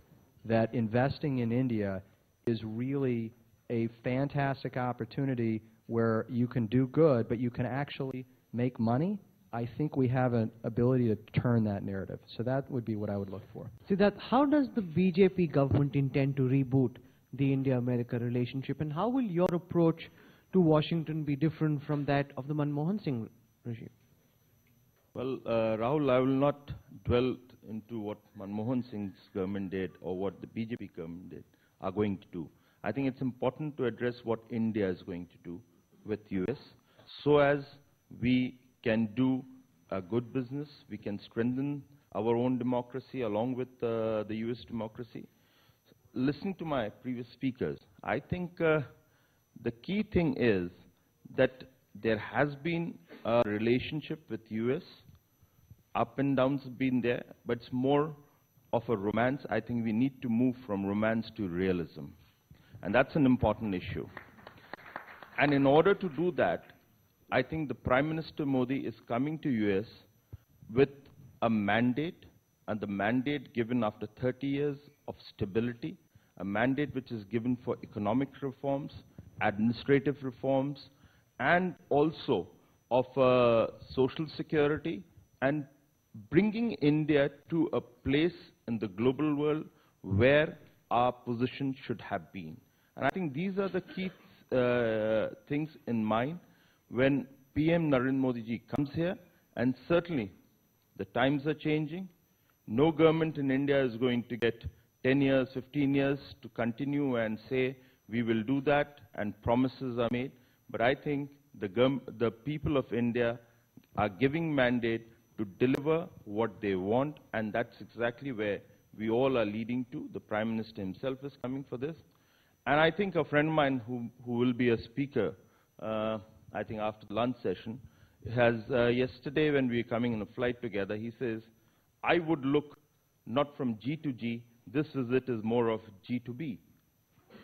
that investing in India is really a fantastic opportunity where you can do good, but you can actually make money, I think we have an ability to turn that narrative. So that would be what I would look for. Siddharth, how does the BJP government intend to reboot the India-America relationship, and how will your approach to Washington be different from that of the Manmohan Singh regime? Well, Rahul, I will not dwell into what Manmohan Singh's government did or what the BJP government are going to do. I think it's important to address what India is going to do with US so as we can do a good business, we can strengthen our own democracy along with the US democracy. Listening to my previous speakers, I think the key thing is that there has been a relationship with US, up and downs have been there, but it's more of a romance. I think we need to move from romance to realism, and that's an important issue. And in order to do that, I think the Prime Minister Modi is coming to US with a mandate, and the mandate given after 30 years of stability, a mandate which is given for economic reforms, administrative reforms, and also of social security, and bringing India to a place in the global world where our position should have been. And I think these are the key things in mind when PM Narendra Modi ji comes here, and certainly the times are changing. No government in India is going to get 10 years, 15 years to continue and say we will do that, and promises are made. But I think the people of India are giving mandate to deliver what they want, and that's exactly where we all are leading to. The Prime Minister himself is coming for this. And I think a friend of mine who will be a speaker, I think after the lunch session, has yesterday when we were coming in a flight together, he says, I would look not from G to G, this visit is more of G to B.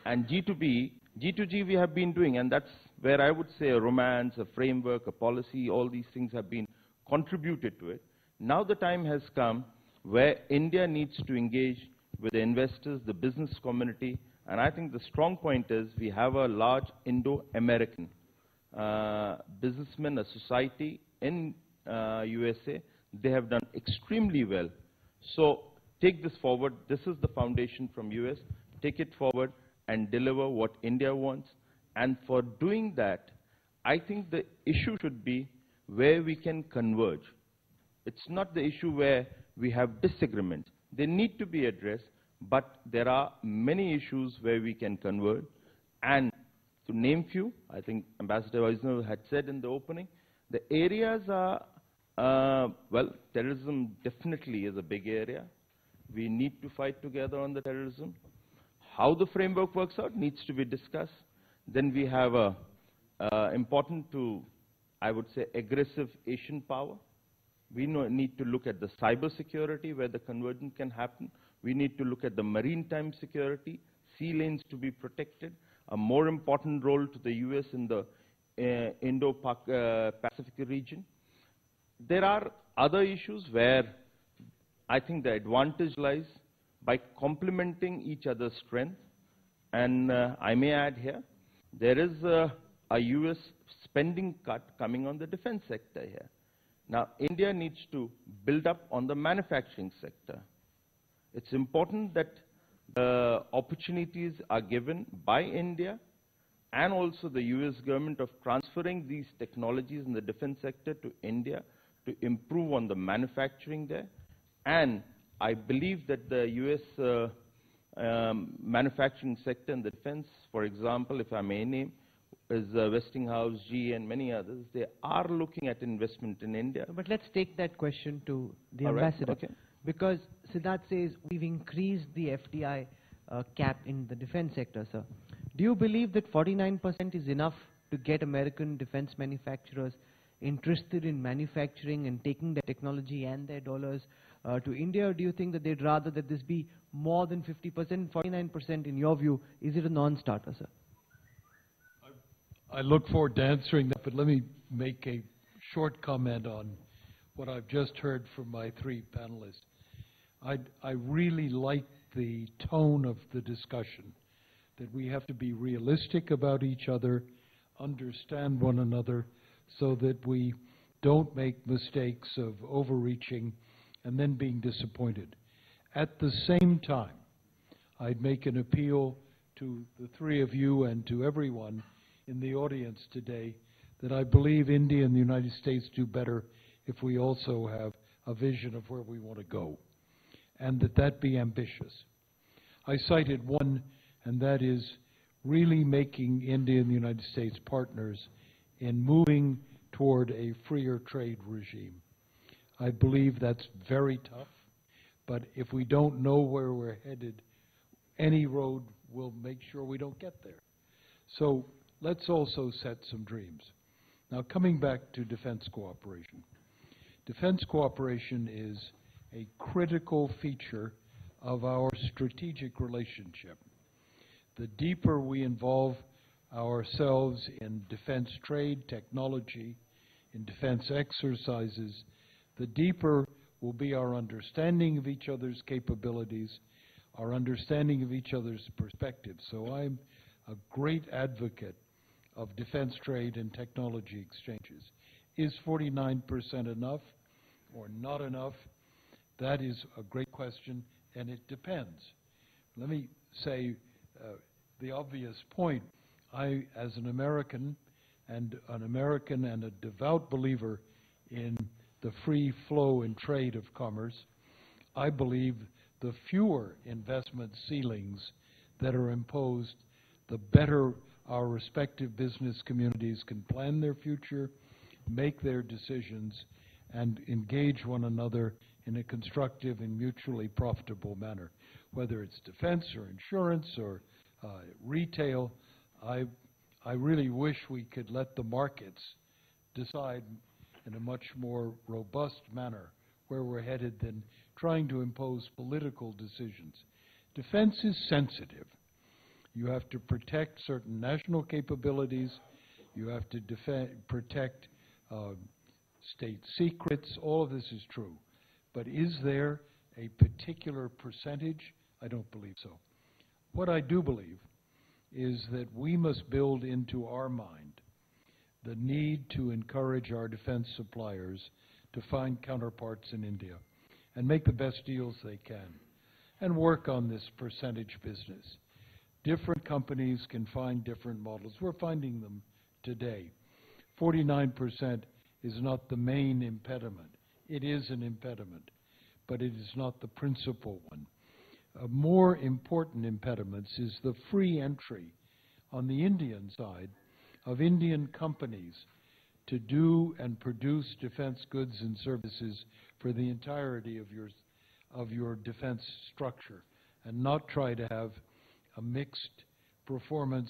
And G to G we have been doing, and that's where I would say a romance, a framework, a policy, all these things have been contributed to it. Now the time has come where India needs to engage with the investors, the business community, and I think the strong point is we have a large Indo-American businessmen, a society in USA. They have done extremely well. So take this forward. This is the foundation from US. Take it forward and deliver what India wants. And for doing that, I think the issue should be where we can converge. It's not the issue where we have disagreements. They need to be addressed, but there are many issues where we can converge. And to name few, I think Ambassador Vaishnav had said in the opening, the areas are, well, terrorism definitely is a big area. We need to fight together on the terrorism. How the framework works out needs to be discussed. Then we have important to, I would say, aggressive Asian power. We need to look at the cyber security where the convergence can happen. We need to look at the maritime security, sea lanes to be protected, a more important role to the US in the Indo-Pacific region. There are other issues where I think the advantage lies by complementing each other's strength. And I may add here, there is a US spending cut coming on the defense sector here. Now, India needs to build up on the manufacturing sector. It's important that the opportunities are given by India and also the US government of transferring these technologies in the defense sector to India to improve on the manufacturing there. And I believe that the US manufacturing sector in the defense, for example, if I may name, is Westinghouse, GE, and many others, they are looking at investment in India. But let's take that question to the All right, ambassador. okay. Because Siddharth says we've increased the FDI cap in the defense sector, sir. Do you believe that 49% is enough to get American defense manufacturers interested in manufacturing and taking their technology and their dollars to India, or do you think that they'd rather that this be more than 50%, 49% in your view? Is it a non-starter, sir? I look forward to answering that, but let me make a short comment on what I've just heard from my three panelists. I really like the tone of the discussion, that we have to be realistic about each other, understand one another, so that we don't make mistakes of overreaching and then being disappointed. At the same time, I'd make an appeal to the three of you and to everyone in the audience today that I believe India and the United States do better if we also have a vision of where we want to go, and that be ambitious. I cited one, and that is really making India and the United States partners in moving toward a freer trade regime. I believe that's very tough, but if we don't know where we're headed, any road will make sure we don't get there. So let's also set some dreams. Now, coming back to defense cooperation. Defense cooperation is a critical feature of our strategic relationship. The deeper we involve ourselves in defense trade, technology, in defense exercises, the deeper will be our understanding of each other's capabilities, our understanding of each other's perspectives. So I'm a great advocate of defense trade and technology exchanges. Is 49% enough or not enough? That is a great question, and it depends. Let me say the obvious point. I, as an American and a devout believer in the free flow and trade of commerce, I believe the fewer investment ceilings that are imposed, the better our respective business communities can plan their future, make their decisions, and engage one another in a constructive and mutually profitable manner. Whether it's defense or insurance or retail, I really wish we could let the markets decide in a much more robust manner where we're headed than trying to impose political decisions. Defense is sensitive. You have to protect certain national capabilities. You have to protect state secrets. All of this is true. But is there a particular percentage? I don't believe so. What I do believe is that we must build into our mind the need to encourage our defense suppliers to find counterparts in India and make the best deals they can and work on this percentage business. Different companies can find different models. We're finding them today. 49% is not the main impediment. It is an impediment, but it is not the principal one. A more important impediment is the free entry on the Indian side of Indian companies to do and produce defense goods and services for the entirety of your defense structure, and not try to have a mixed performance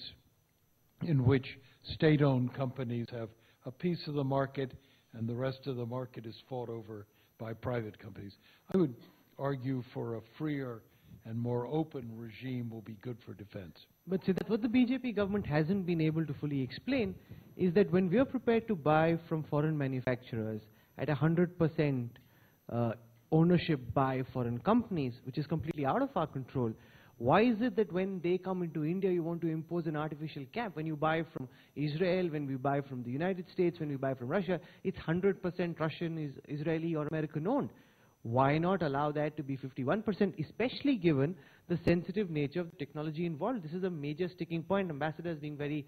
in which state-owned companies have a piece of the market and the rest of the market is fought over by private companies. I would argue for a freer and more open regime will be good for defense. But see, that what the BJP government hasn't been able to fully explain is that when we are prepared to buy from foreign manufacturers at 100% ownership by foreign companies, which is completely out of our control, why is it that when they come into India, you want to impose an artificial cap? When you buy from Israel, when we buy from the United States, when we buy from Russia, it's 100% Russian, Israeli or American owned. Why not allow that to be 51%, especially given the sensitive nature of the technology involved? This is a major sticking point. Ambassador is being very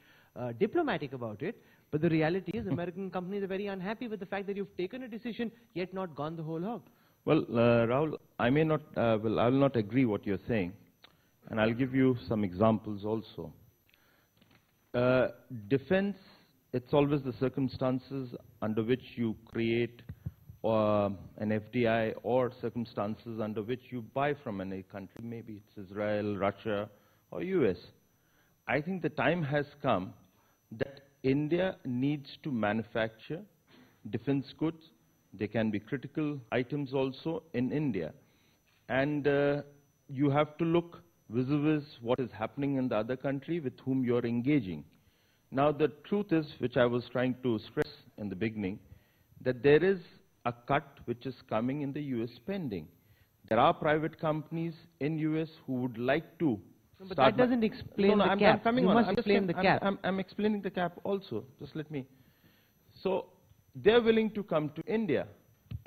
diplomatic about it. But the reality is American companies are very unhappy with the fact that you've taken a decision, yet not gone the whole hog. Well, Rahul, I may not, I will not agree what you're saying. And I'll give you some examples also. Defense, it's always the circumstances under which you create an FDI or circumstances under which you buy from any country. Maybe it's Israel, Russia, or US. I think the time has come that India needs to manufacture defense goods. They can be critical items also in India. And you have to look vis-a-vis what is happening in the other country with whom you're engaging. Now, the truth is, which I was trying to stress in the beginning, that there is a cut which is coming in the US spending. There are private companies in US who would like to But that doesn't explain the cap. You must explain the cap. I'm explaining the cap also. Just let me. So they're willing to come to India.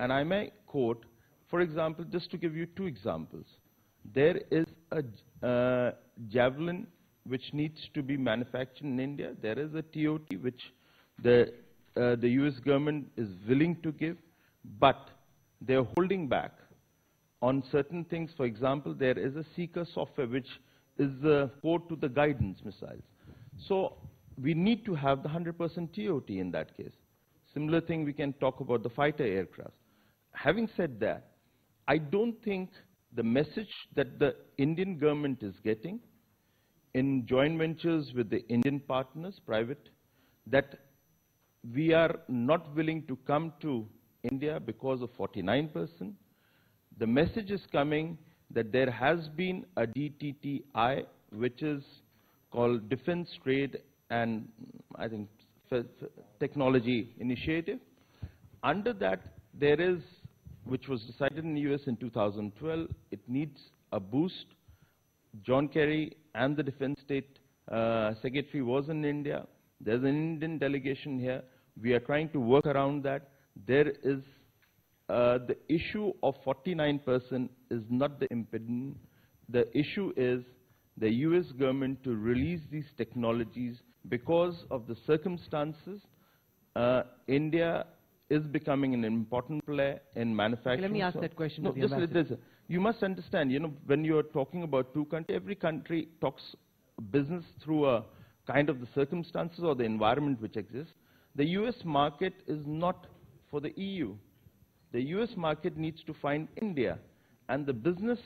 And I may quote, for example, just to give you two examples. There is a javelin which needs to be manufactured in India. There is a TOT which the US government is willing to give, but they're holding back on certain things. For example, there is a seeker software which is the core to the guidance missiles. So we need to have the 100% TOT in that case. Similar thing we can talk about the fighter aircraft. Having said that, I don't think the message that the Indian government is getting in joint ventures with the Indian partners, private, that we are not willing to come to India because of 49%. The message is coming that there has been a DTTI, which is called Defense Trade and, I think, Technology Initiative. Under that, there is, which was decided in the US in 2012, it needs a boost. John Kerry and the Defense State Secretary was in India. There's an Indian delegation here. We are trying to work around that. There is the issue of 49% is not the impediment. The issue is the US government to release these technologies because of the circumstances. India is becoming an important player in manufacturing. Okay, let me ask that question to the just ambassador. you must understand, when you're talking about two countries, every country talks business through a kind of the circumstances or the environment which exists. The US market is not for the EU. The US market needs to find India, and the business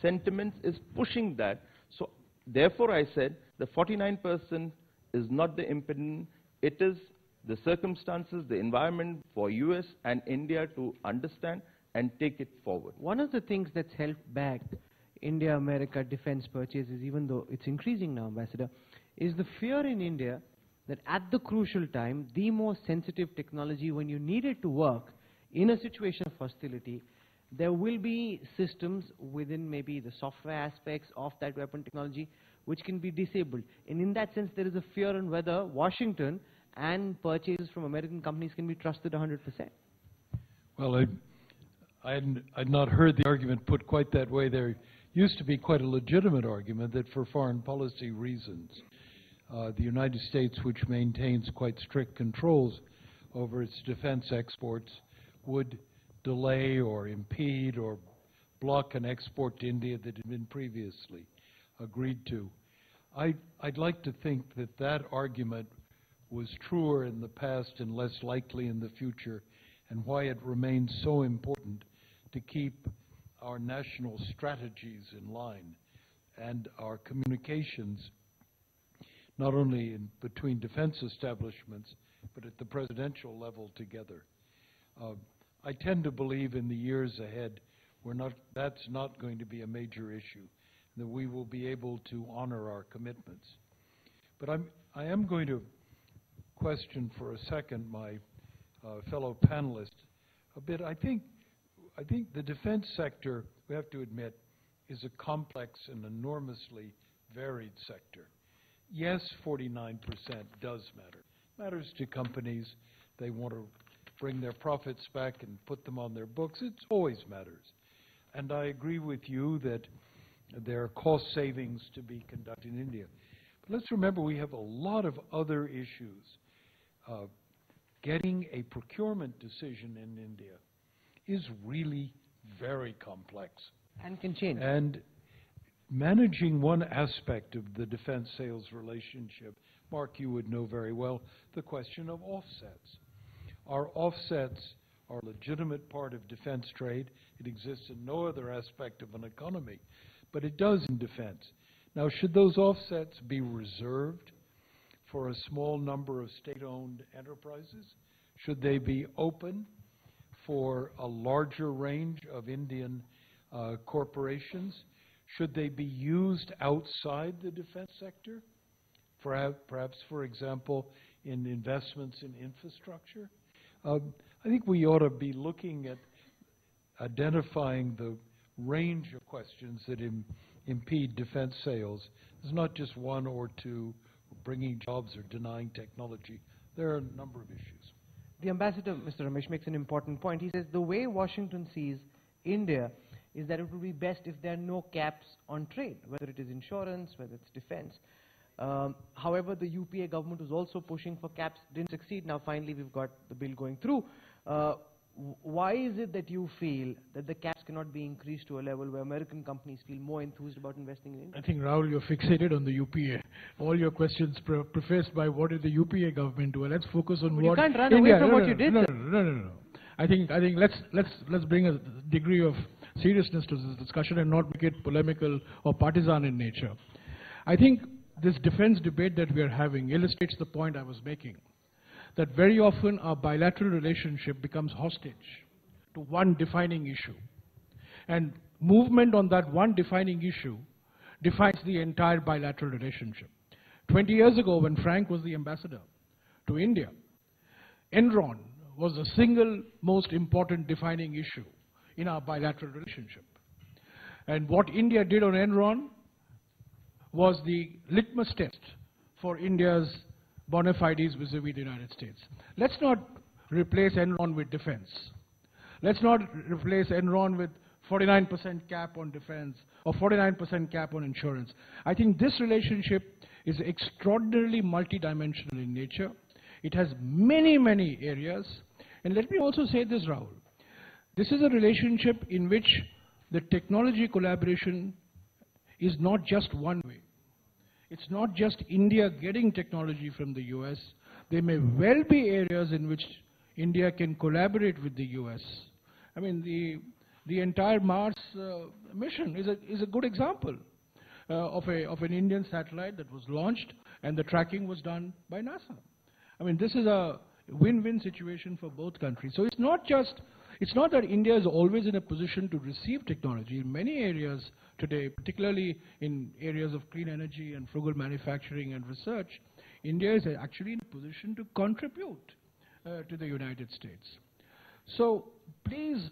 sentiments is pushing that. So therefore I said the 49% is not the impediment. It is the circumstances, the environment for US and India to understand and take it forward. One of the things that's held back India-America defense purchases, even though it's increasing now, Ambassador, is the fear in India that at the crucial time, the most sensitive technology, when you need it to work in a situation of hostility, there will be systems within maybe the software aspects of that weapon technology which can be disabled. And in that sense, there is a fear on whether Washington and purchases from American companies can be trusted 100%. Well, I'd not heard the argument put quite that way. There used to be quite a legitimate argument that for foreign policy reasons, the United States, which maintains quite strict controls over its defense exports, would delay or impede or block an export to India that had been previously agreed to. I'd like to think that that argument was truer in the past and less likely in the future, and why it remains so important to keep our national strategies in line and our communications, not only between defense establishments, but at the presidential level together. I tend to believe in the years ahead that's not going to be a major issue, that we will be able to honor our commitments. But I am going to question for a second my fellow panelist a bit. I think the defense sector, we have to admit, is a complex and enormously varied sector. Yes, 49% does matter. Matters to companies. They want to bring their profits back and put them on their books. It always matters. And I agree with you that there are cost savings to be conducted in India. But let's remember we have a lot of other issues. Getting a procurement decision in India is really very complex. And can change. And managing one aspect of the defense sales relationship, Mark, you would know very well, the question of offsets. Our offsets are a legitimate part of defense trade. It exists in no other aspect of an economy, but it does in defense. Now, should those offsets be reserved for a small number of state-owned enterprises? Should they be open for a larger range of Indian corporations? Should they be used outside the defense sector? Perhaps, for example, in investments in infrastructure? I think we ought to be looking at identifying the range of questions that impede defense sales. There's not just one or two, bringing jobs or denying technology. There are a number of issues. The ambassador, Mr. Ramesh, makes an important point. He says the way Washington sees India is that it would be best if there are no caps on trade, whether it is insurance, whether it's defense. However, the UPA government was also pushing for caps, didn't succeed. Now finally we've got the bill going through. Why is it that you feel that the caps cannot be increased to a level where American companies feel more enthused about investing in India? I think, Rahul, you're fixated on the UPA. All your questions prefaced by what did the UPA government do? Well, let's focus on But what you can't run India, away from what you did. No. I think let's bring a degree of seriousness to this discussion and not make it polemical or partisan in nature. I think this defense debate that we are having illustrates the point I was making, that very often our bilateral relationship becomes hostage to one defining issue. And movement on that one defining issue defines the entire bilateral relationship. 20 years ago, when Frank was the ambassador to India, Enron was the single most important defining issue in our bilateral relationship. And what India did on Enron was the litmus test for India's bona fides vis-a-vis the United States. Let's not replace Enron with defense. Let's not replace Enron with 49% cap on defense or 49% cap on insurance. I think this relationship is extraordinarily multidimensional in nature. It has many, many areas. And let me also say this, Rahul. This is a relationship in which the technology collaboration is not just one way. It's not just India getting technology from the US. There may well be areas in which India can collaborate with the US. I mean, the entire Mars mission is a good example of an Indian satellite that was launched and the tracking was done by NASA. I mean, this is a win-win situation for both countries. So it's not that India is always in a position to receive technology. In many areas today, particularly in areas of clean energy and frugal manufacturing and research, India is actually in a position to contribute to the United States. So please,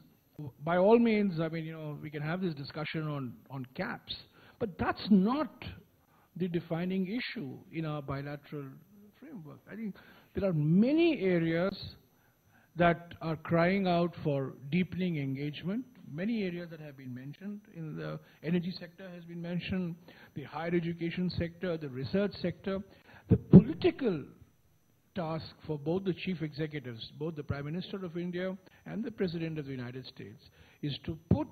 by all means, I mean, you know, we can have this discussion on caps, but that's not the defining issue in our bilateral framework. I think there are many areas that are crying out for deepening engagement. Many areas that have been mentioned in the energy sector has been mentioned, the higher education sector, the research sector. The political task for both the chief executives, both the Prime Minister of India and the President of the United States, is to put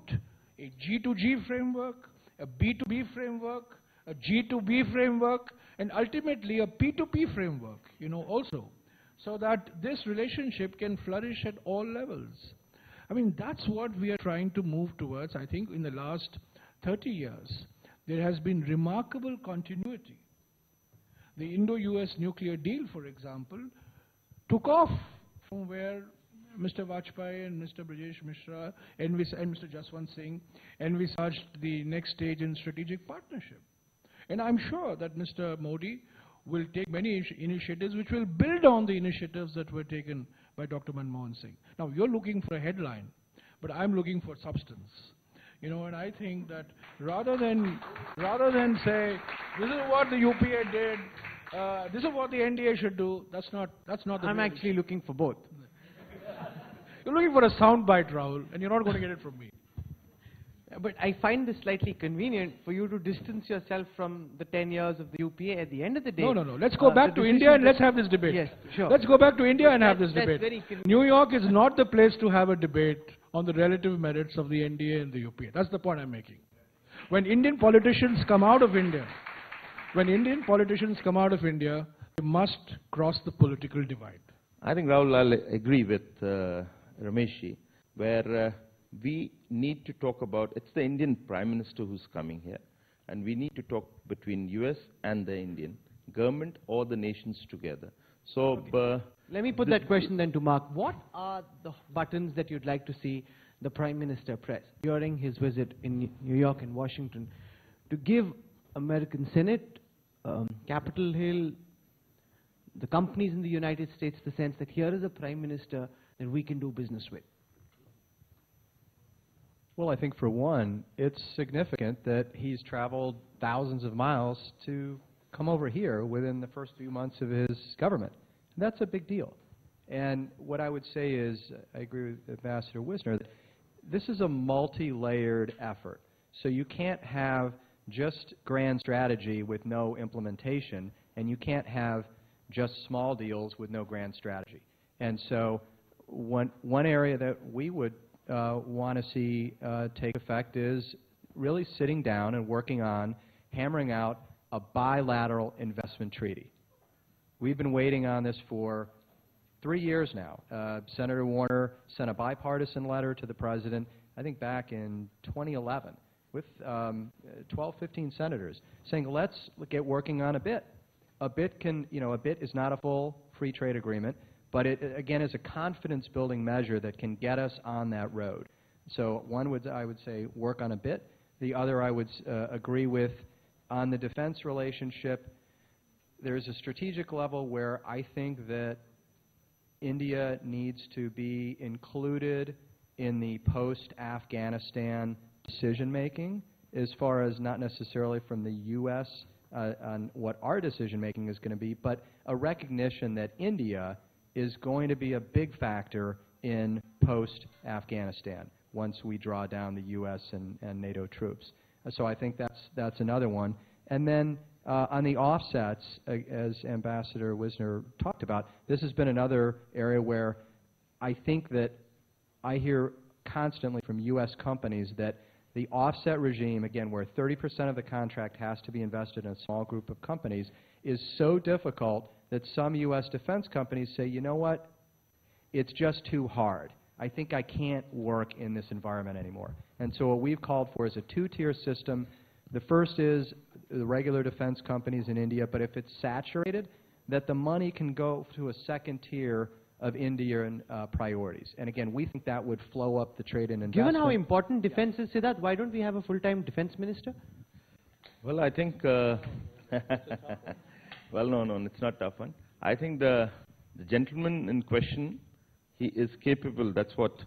a G2G framework, a B2B framework, a G2B framework, and ultimately a P2P framework, you know, also, so that this relationship can flourish at all levels. I mean, that's what we are trying to move towards. I think in the last 30 years, there has been remarkable continuity. The Indo-US nuclear deal, for example, took off from where Mr. Vajpayee and Mr. Brajesh Mishra and Mr. Jaswant Singh envisaged the next stage in strategic partnership. And I'm sure that Mr. Modi will take many initiatives which will build on the initiatives that were taken by Dr. Manmohan Singh. Now, you're looking for a headline, but I'm looking for substance. You know, and I think that rather than say, this is what the UPA did, this is what the NDA should do, that's not the I'm actually looking for both. You're looking for a soundbite, Rahul, and you're not going to get it from me. But I find this slightly convenient for you to distance yourself from the 10 years of the UPA. At the end of the day... No. Let's go back to India and let's have this debate. Yes, sure. Let's go back to India and have this That's debate. very convenient. New York is not the place to have a debate on the relative merits of the NDA and the UPA. That's the point I'm making. When Indian politicians come out of India, they must cross the political divide. I think, Rahul, I'll agree with Rameshji, where we need to talk about, it's the Indian Prime Minister who's coming here, and we need to talk between US and the Indian government or the nations together. So Let me put that question then to Mark. What are the buttons that you'd like to see the Prime Minister press during his visit in New York and Washington to give American Senate, Capitol Hill, the companies in the United States the sense that here is a Prime Minister that we can do business with? Well, I think for one, it's significant that he's traveled thousands of miles to come over here within the first few months of his government. That's a big deal. And what I would say is, I agree with Ambassador Wisner, that this is a multi-layered effort. So you can't have just grand strategy with no implementation, and you can't have just small deals with no grand strategy. And so one area that we would want to see take effect is really sitting down and working on hammering out a bilateral investment treaty. We've been waiting on this for 3 years now. Senator Warner sent a bipartisan letter to the President, I think back in 2011, with 12, 15 senators, saying let's get working on a BIT. A BIT can, a BIT is not a full free trade agreement, but it, again, is a confidence-building measure that can get us on that road. So one would, I would say, work on a BIT. The other I would agree with on the defense relationship. There's a strategic level where I think that India needs to be included in the post-Afghanistan decision-making, as far as not necessarily from the U.S. On what our decision-making is going to be, but a recognition that India is going to be a big factor in post-Afghanistan once we draw down the U.S. and NATO troops. So I think that's another one. And then on the offsets, as Ambassador Wisner talked about, this has been another area where I think that I hear constantly from U.S. companies that the offset regime, again, where 30% of the contract has to be invested in a small group of companies, is so difficult that some U.S. defense companies say, you know what, it's just too hard. I think I can't work in this environment anymore. And so what we've called for is a two-tier system. The first is the regular defense companies in India, but if it's saturated, that the money can go to a second tier of Indian priorities. And again, we think that would flow up the trade and investment. Given how important defense is, Siddharth, why don't we have a full-time defense minister? Well, I think, well, no, it's not a tough one. I think the gentleman in question, he is capable. That's what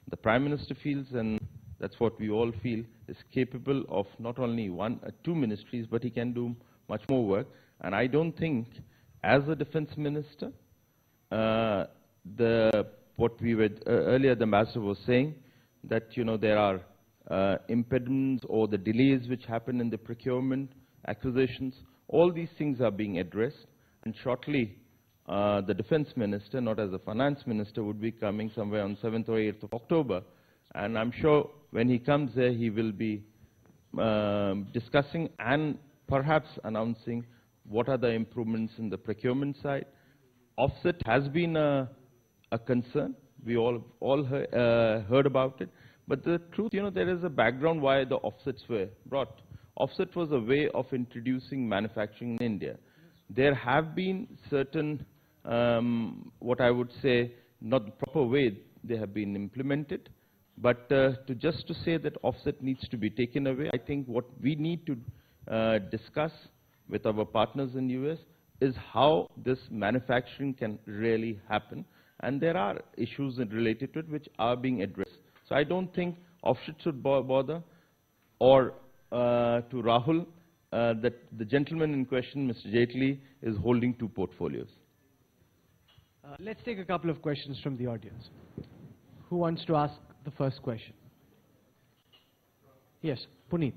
the Prime Minister feels, and that's what we all feel, is capable of not only one or two ministries, but he can do much more work. And I don't think, as a defense minister, what we were earlier, the ambassador was saying that there are impediments or the delays which happen in the procurement, acquisitions. All these things are being addressed, and shortly the defense minister, not as a finance minister, would be coming somewhere on 7th or 8th of October, and I'm sure when he comes there he will be discussing and perhaps announcing what are the improvements in the procurement side. Offset has been a concern. We all heard about it. But the truth, there is a background why the offsets were brought. Offset was a way of introducing manufacturing in India. There have been certain, what I would say, not the proper way they have been implemented. But just to say that offset needs to be taken away, I think what we need to discuss with our partners in the US is how this manufacturing can really happen. And there are issues related to it which are being addressed. So I don't think offset should bother, or to Rahul, that the gentleman in question, Mr. Jaitley, is holding two portfolios. Let's take a couple of questions from the audience. Who wants to ask the first question? Yes, Puneet.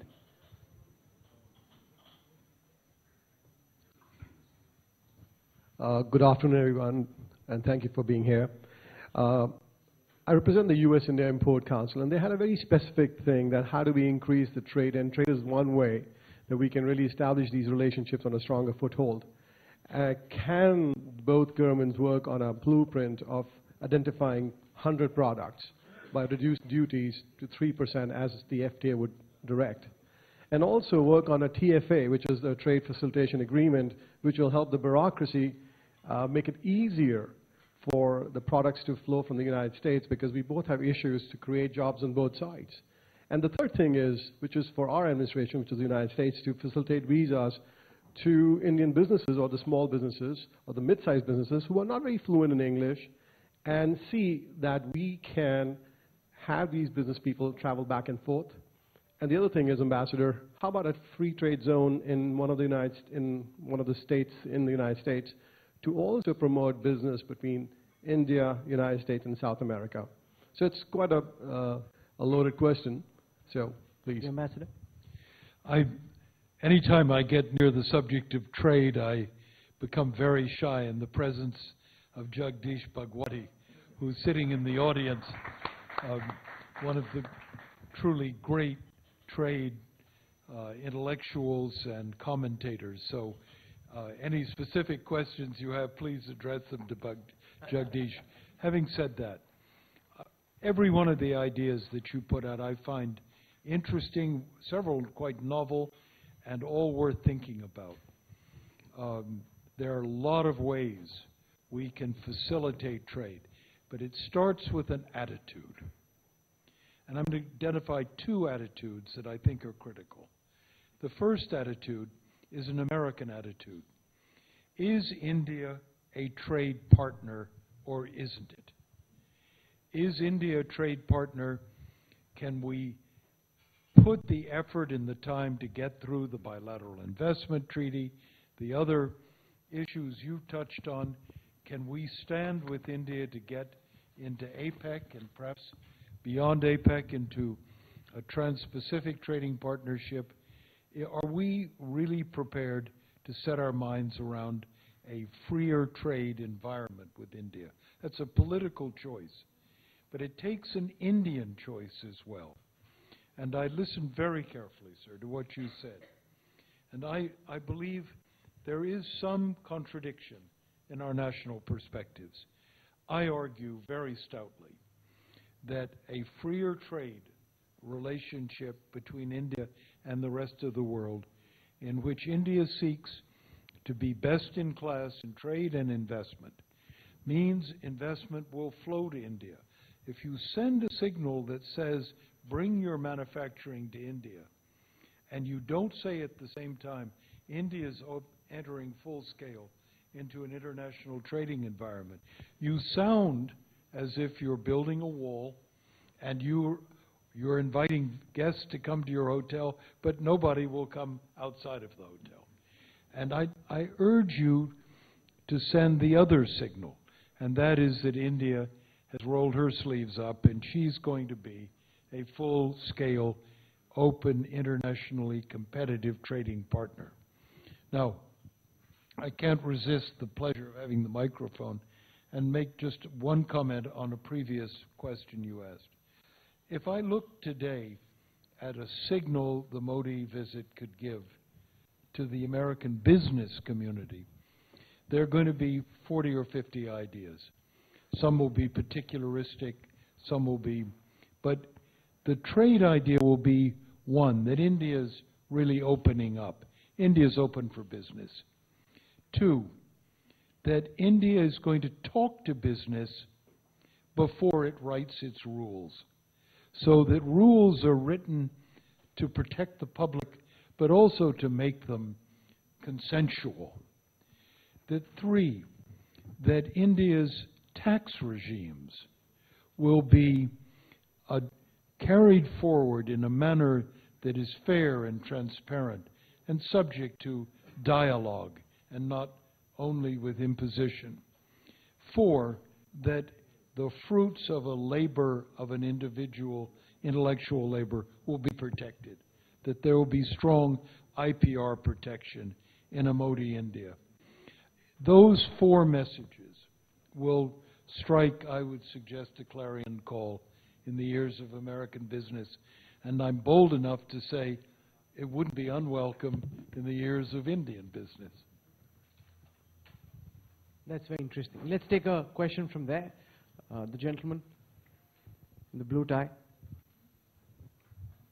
Good afternoon, everyone, and thank you for being here. I represent the U.S.-India Import Council, and they had a very specific thing that how do we increase the trade, and trade is one way that we can really establish these relationships on a stronger foothold. Can both governments work on a blueprint of identifying 100 products by reduced duties to 3% as the FTA would direct? And also work on a TFA, which is the Trade Facilitation Agreement, which will help the bureaucracy make it easier for the products to flow from the United States, because we both have issues to create jobs on both sides. And the third thing is, which is for our administration, which is the United States, to facilitate visas to Indian businesses or the small businesses or the mid-sized businesses who are not very fluent in English, and see that we can have these business people travel back and forth. And the other thing is, Ambassador, how about a free trade zone in one of the states in the United States to also promote business between India, United States, and South America? So it's quite a loaded question. So please. Ambassador. Anytime I get near the subject of trade, I become very shy in the presence of Jagdish Bhagwati, who's sitting in the audience, one of the truly great trade intellectuals and commentators. So any specific questions you have, please address them to Jagdish. Having said that, every one of the ideas that you put out I find interesting, several quite novel, and all worth thinking about. There are a lot of ways we can facilitate trade, but it starts with an attitude. And I'm going to identify two attitudes that I think are critical. The first attitude is an American attitude. Is India a trade partner or isn't it? Is India a trade partner? Can we put the effort and the time to get through the bilateral investment treaty, the other issues you touched on? Can we stand with India to get into APEC and perhaps beyond APEC into a trans-Pacific trading partnership? Are we really prepared to set our minds around a freer trade environment with India? That's a political choice, but it takes an Indian choice as well. And I listened very carefully, sir, to what you said. And I believe there is some contradiction in our national perspectives. I argue very stoutly that a freer trade relationship between India and the rest of the world, in which India seeks to be best in class in trade and investment, means investment will flow to India. If you send a signal that says, bring your manufacturing to India, and you don't say at the same time, India is entering full scale into an international trading environment, you sound as if you're building a wall and you're inviting guests to come to your hotel, but nobody will come outside of the hotel. And I urge you to send the other signal, and that is that India has rolled her sleeves up and she's going to be a full-scale, open, internationally competitive trading partner. Now, I can't resist the pleasure of having the microphone and make just one comment on a previous question you asked. If I look today at a signal the Modi visit could give to the American business community, there are going to be 40 or 50 ideas. Some will be particularistic, some will be, but the trade idea will be one, that India's really opening up. India's open for business. Two, that India is going to talk to business before it writes its rules, so that rules are written to protect the public, but also to make them consensual. That three, that India's tax regimes will be carried forward in a manner that is fair and transparent and subject to dialogue and not only with imposition. Four, that the fruits of a labor of an individual, intellectual labor, will be protected, that there will be strong IPR protection in a Modi India. Those four messages will strike, I would suggest, a clarion call in the ears of American business. And I'm bold enough to say it wouldn't be unwelcome in the ears of Indian business. That's very interesting. Let's take a question from there. The gentleman in the blue tie.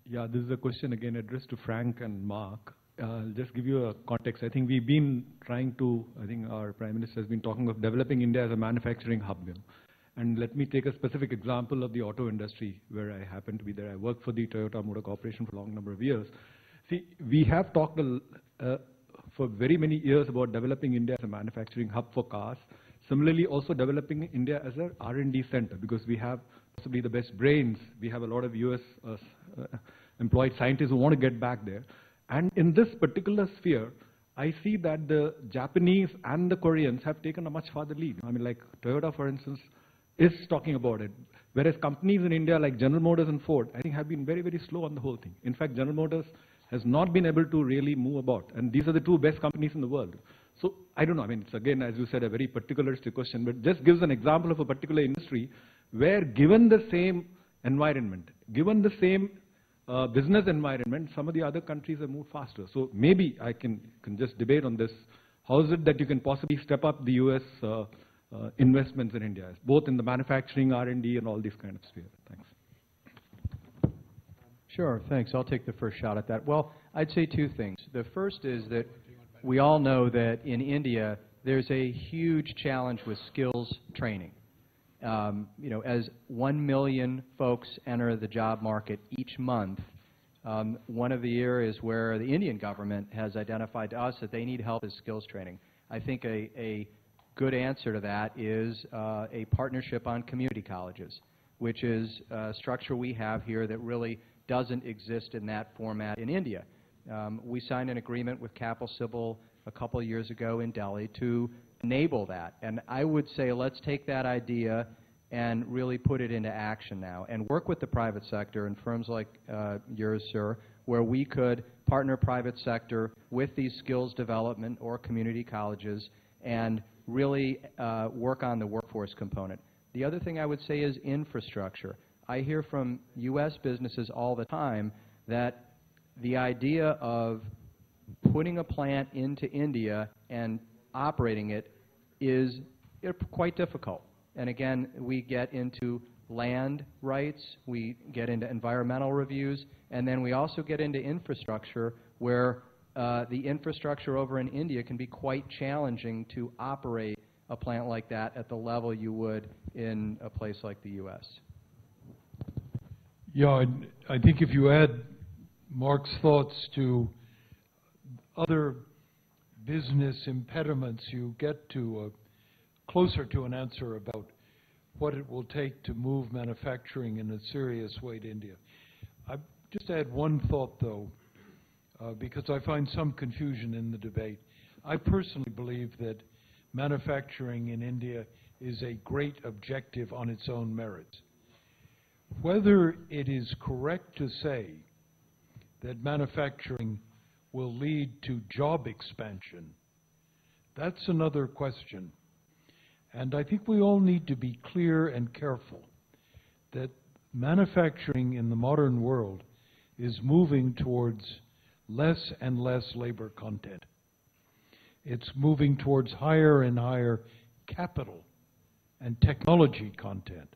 Yeah, this is a question again addressed to Frank and Mark. I'll just give you a context. I think we've been trying to, I think our Prime Minister has been talking of developing India as a manufacturing hub. You know. And let me take a specific example of the auto industry where I happen to be there. I worked for the Toyota Motor Corporation for a long number of years. See, we have talked for very many years about developing India as a manufacturing hub for cars. Similarly, also developing India as an R&D center, because we have possibly the best brains. We have a lot of US employed scientists who want to get back there. And in this particular sphere, I see that the Japanese and the Koreans have taken a much farther lead. I mean, like Toyota, for instance, is talking about it. Whereas companies in India like General Motors and Ford, I think have been very, very slow on the whole thing. In fact, General Motors has not been able to really move about. And these are the two best companies in the world. So I don't know, I mean, it's again, as you said, a very particularistic question, but just gives an example of a particular industry where given the same environment, given the same business environment, some of the other countries have moved faster. So maybe I can just debate on this. How is it that you can possibly step up the US investments in India, both in the manufacturing, R&D, and all these kind of sphere? Thanks. Sure, thanks. I'll take the first shot at that. Well, I'd say two things. The first is that we all know that in India, there's a huge challenge with skills training. You know, as 1 million folks enter the job market each month, one of the areas where the Indian government has identified to us that they need help is skills training. I think a good answer to that is a partnership on community colleges, which is a structure we have here that really doesn't exist in that format in India. We signed an agreement with Capital Civil a couple of years ago in Delhi to enable that. And I would say let's take that idea and really put it into action now and work with the private sector and firms like yours, sir, where we could partner private sector with these skills development or community colleges and really work on the workforce component. The other thing I would say is infrastructure. I hear from US businesses all the time that the idea of putting a plant into India and operating it is quite difficult. And again, we get into land rights, we get into environmental reviews, and then we also get into infrastructure where the infrastructure over in India can be quite challenging to operate a plant like that at the level you would in a place like the US. Yeah, I think if you add Mark's thoughts to other business impediments, you get to closer to an answer about what it will take to move manufacturing in a serious way to India. I just add one thought, though, because I find some confusion in the debate. I personally believe that manufacturing in India is a great objective on its own merits. Whether it is correct to say that manufacturing will lead to job expansion, that's another question. And I think we all need to be clear and careful that manufacturing in the modern world is moving towards less and less labor content. It's moving towards higher and higher capital and technology content.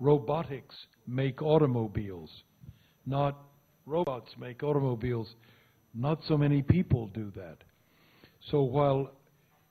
Robotics make automobiles, not robots make automobiles. Not so many people do that. So while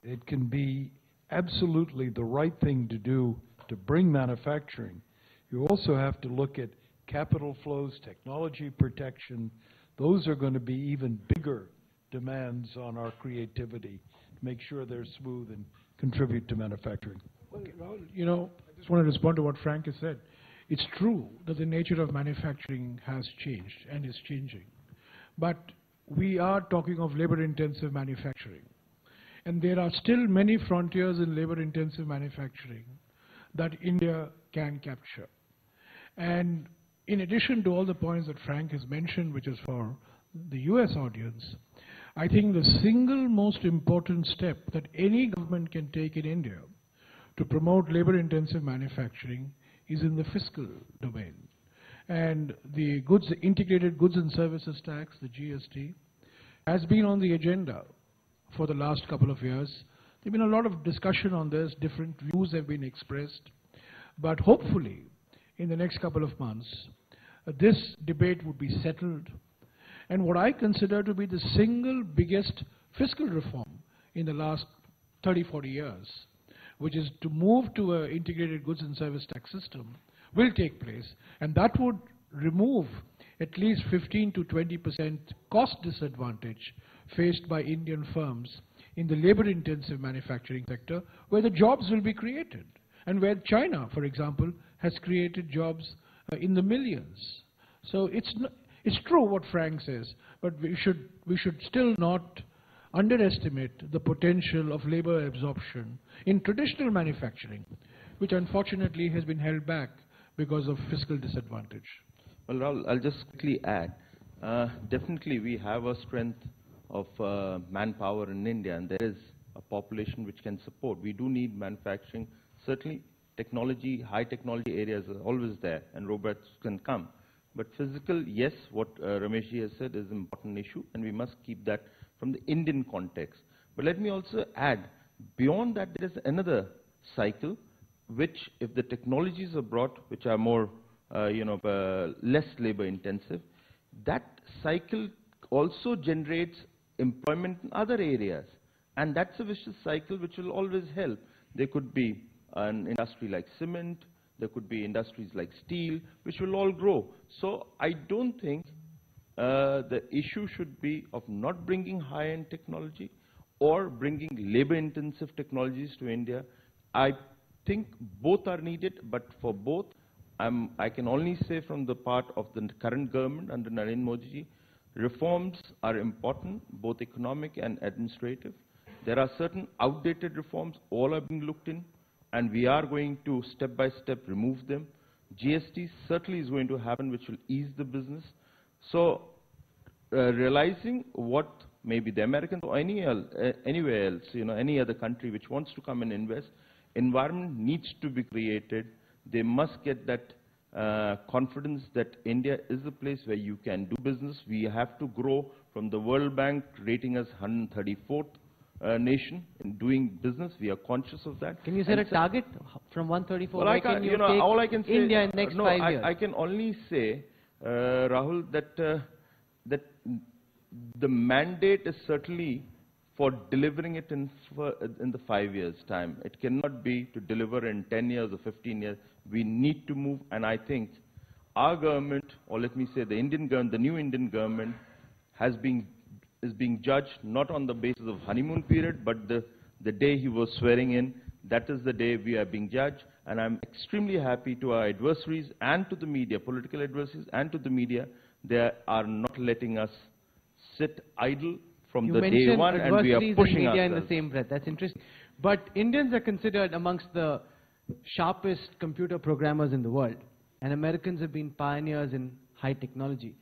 it can be absolutely the right thing to do to bring manufacturing, you also have to look at capital flows, technology protection. Those are going to be even bigger demands on our creativity to make sure they're smooth and contribute to manufacturing. Well, you know, I just want to respond to what Frank has said. It's true that the nature of manufacturing has changed and is changing. But we are talking of labor-intensive manufacturing. And there are still many frontiers in labor-intensive manufacturing that India can capture. And in addition to all the points that Frank has mentioned, which is for the US audience, I think the single most important step that any government can take in India to promote labor-intensive manufacturing is in the fiscal domain. And the integrated goods and services tax, the GST, has been on the agenda for the last couple of years. There's been a lot of discussion on this, different views have been expressed, but hopefully in the next couple of months, this debate would be settled And what I consider to be the single biggest fiscal reform in the last 30, 40 years, which is to move to an integrated goods and service tax system, will take place. And that would remove at least 15 to 20% cost disadvantage faced by Indian firms in the labor-intensive manufacturing sector, where the jobs will be created, and where China, for example, has created jobs in the millions. So it's true what Frank says, but we should still not underestimate the potential of labor absorption in traditional manufacturing, which unfortunately has been held back because of fiscal disadvantage. Well, Rahul, I'll just quickly add. Definitely we have a strength of manpower in India, and there is a population which can support. We do need manufacturing. Certainly technology, high technology areas are always there, and robots can come. But physical, yes, what Rameshji has said is an important issue, and we must keep that from the Indian context. But let me also add, beyond that, there is another cycle, which if the technologies are brought, which are more, less labor intensive, that cycle also generates employment in other areas. And that's a vicious cycle which will always help. There could be an industry like cement, there could be industries like steel, which will all grow. So I don't think the issue should be of not bringing high-end technology or bringing labor-intensive technologies to India. I think both are needed, but for both, I can only say from the part of the current government under Narendra Modi, reforms are important, both economic and administrative. There are certain outdated reforms, all are being looked in, and we are going to step by step remove them. GST certainly is going to happen, which will ease the business. So realizing what maybe the Americans or anywhere else, any other country which wants to come and invest, environment needs to be created. They must get that confidence that India is a place where you can do business. We have to grow from the World Bank rating us 134th nation in doing business. We are conscious of that. Can you set a target from 134? Well, all I can say, India in the next 5 years? I can only say, Rahul, that the mandate is certainly for delivering it in the 5 years' time. It cannot be to deliver in 10 years or 15 years. We need to move, and I think our government, or let me say the Indian government, the new Indian government, is being judged not on the basis of honeymoon period, but the day he was swearing in. That is the day we are being judged, and I'm extremely happy to our adversaries and to the media, political adversaries and to the media, they are not letting us sit idle from the day one, and we are pushing media ourselves. in the same breath. That's interesting. But Indians are considered amongst the sharpest computer programmers in the world, and Americans have been pioneers in high technology.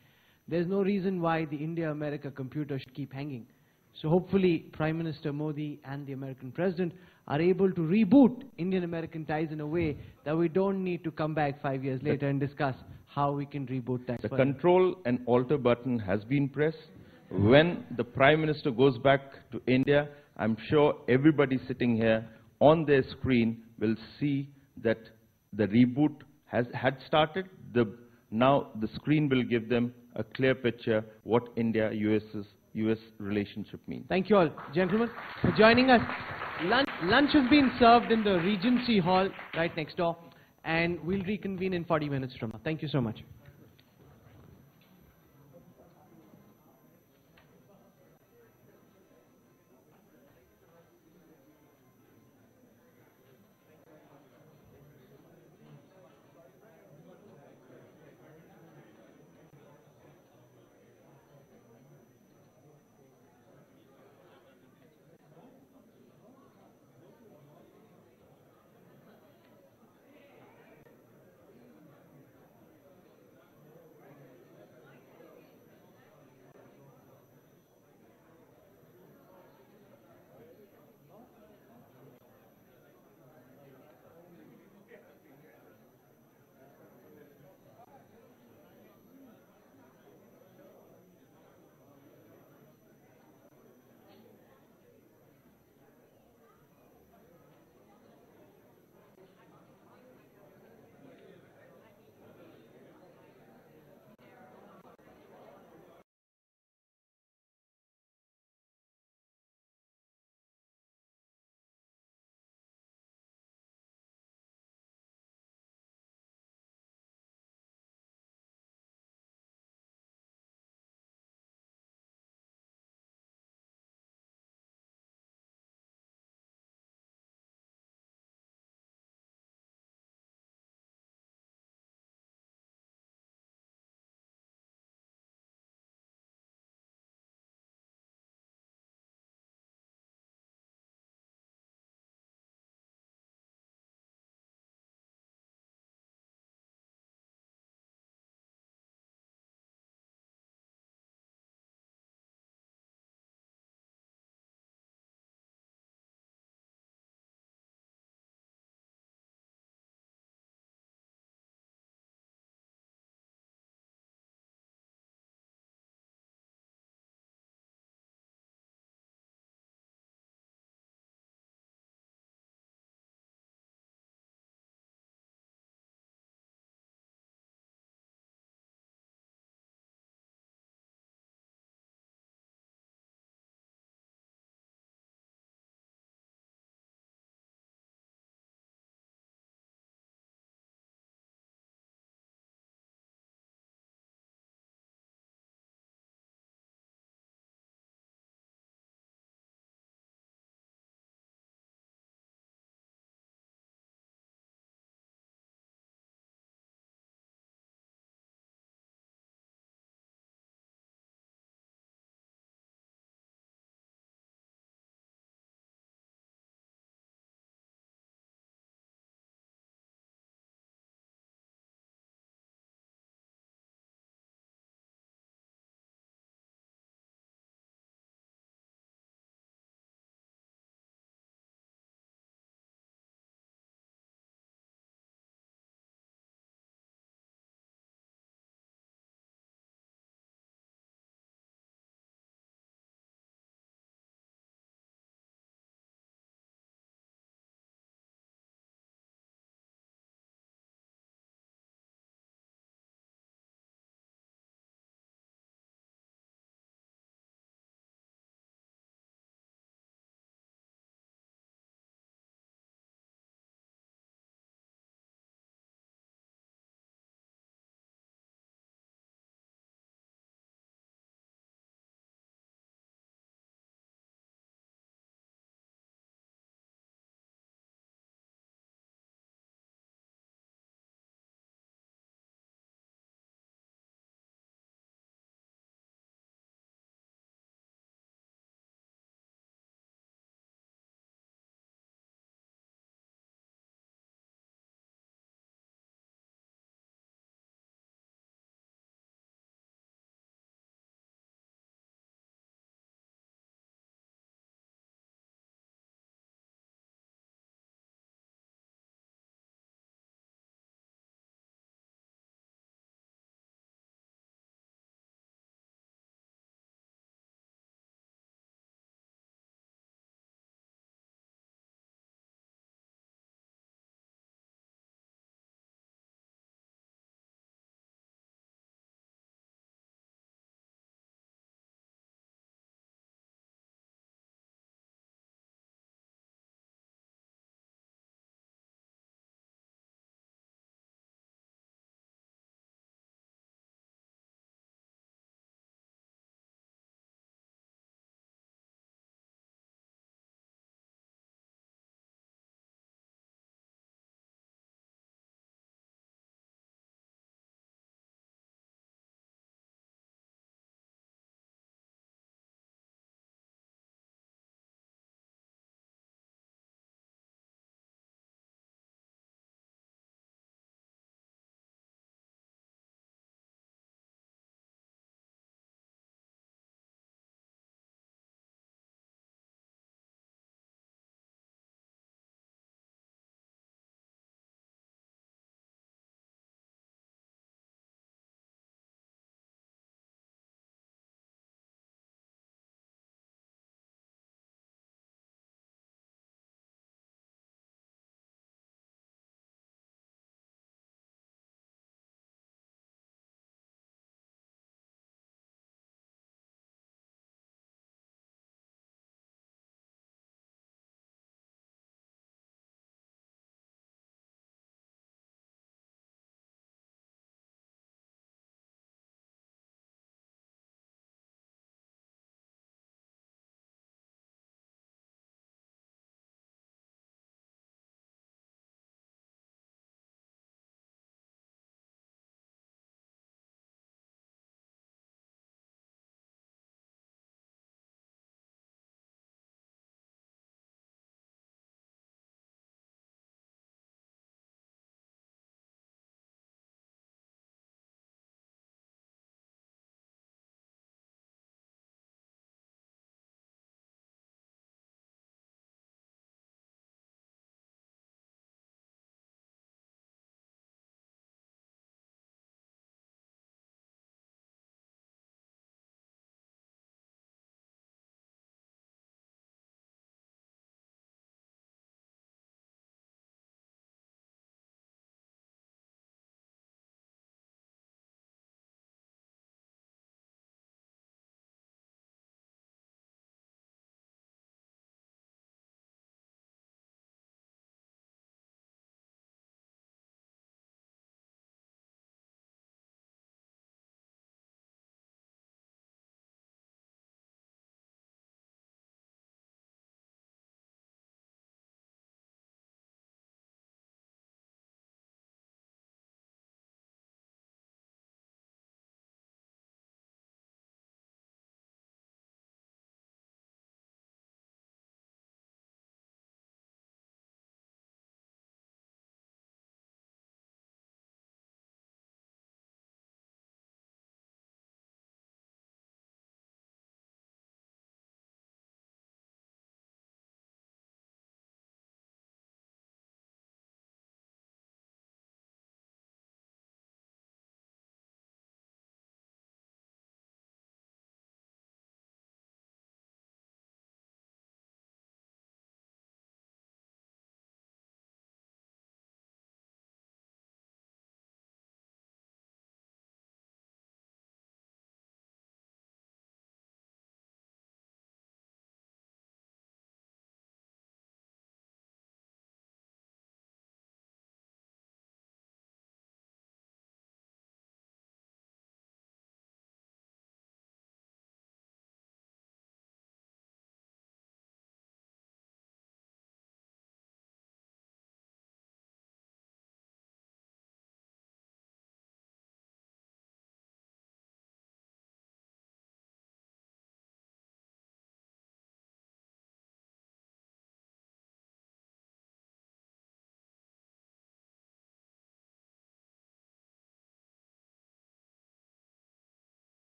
There's no reason why the India-America computer should keep hanging. So hopefully Prime Minister Modi and the American President are able to reboot Indian-American ties in a way that we don't need to come back 5 years later and discuss how we can reboot ties. The control and alter button has been pressed. When the Prime Minister goes back to India, I'm sure everybody sitting here on their screen will see that the reboot had started. Now the screen will give them a clear picture what India-US relationship means. Thank you all, gentlemen, for joining us. Lunch has been served in the Regency Hall right next door, and we'll reconvene in 40 minutes from now. Thank you so much.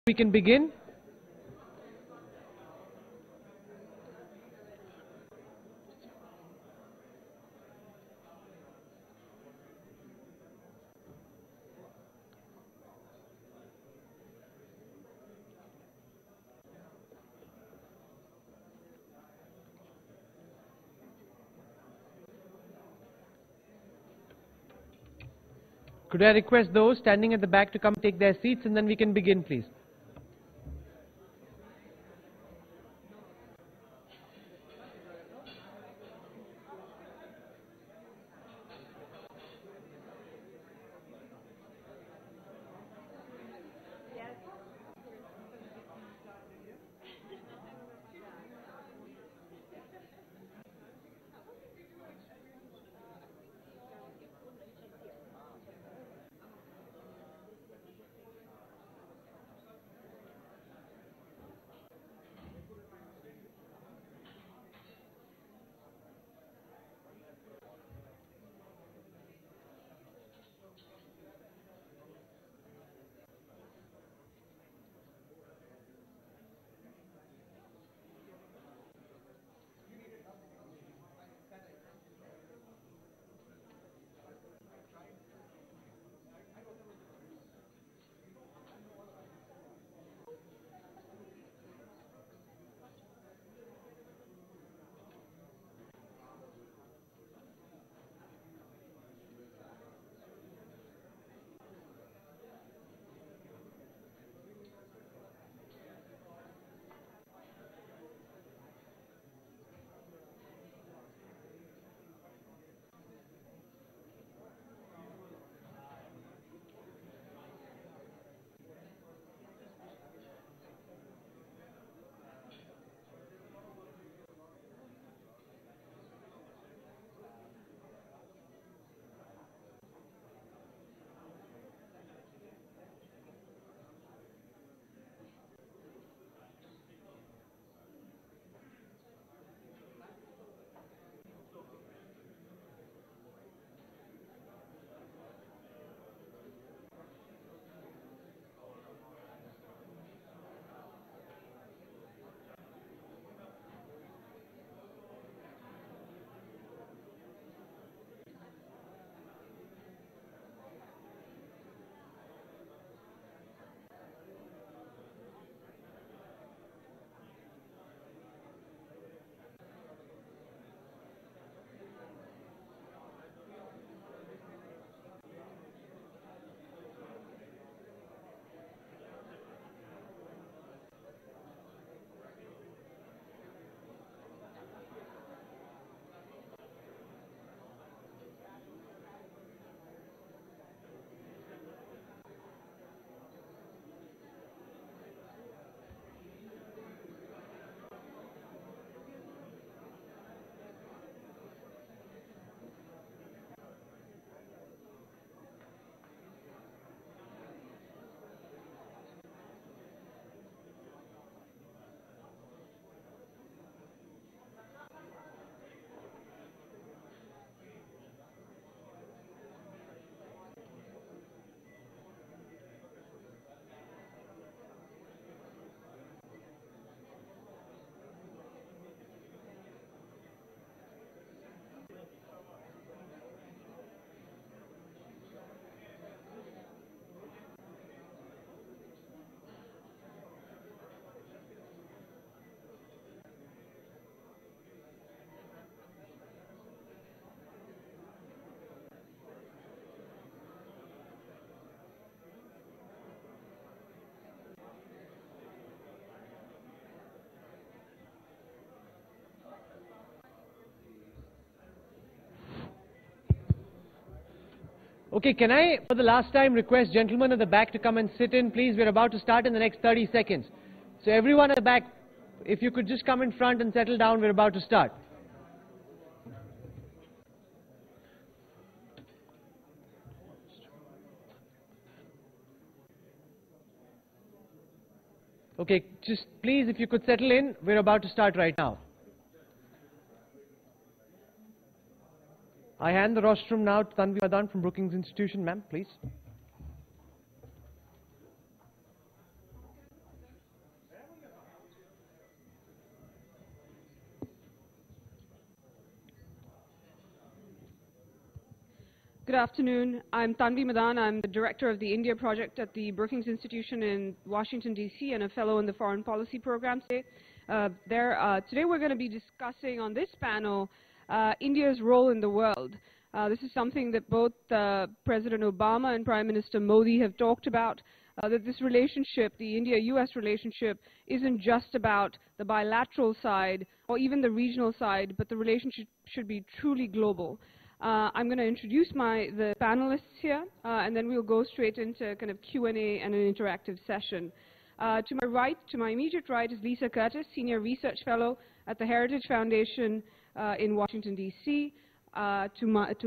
We can begin. Could I request those standing at the back to come take their seats, and then we can begin, please. Okay, can I, for the last time, request gentlemen at the back to come and sit in, please? We're about to start in the next 30 seconds. So everyone at the back, if you could just come in front and settle down, we're about to start. Okay, just please, if you could settle in, we're about to start right now. I hand the rostrum now to Tanvi Madan from Brookings Institution. Ma'am, please. Good afternoon. I'm Tanvi Madan. I'm the director of the India project at the Brookings Institution in Washington, D.C., and a fellow in the Foreign Policy Program today. Today we're going to be discussing on this panel India's role in the world. This is something that both President Obama and Prime Minister Modi have talked about, that this relationship, the India-US relationship, isn't just about the bilateral side or even the regional side, but the relationship should be truly global. I'm going to introduce the panelists here, and then we'll go straight into kind of Q&A and an interactive session. To my immediate right is Lisa Curtis, Senior Research Fellow at the Heritage Foundation in Washington, D.C. Further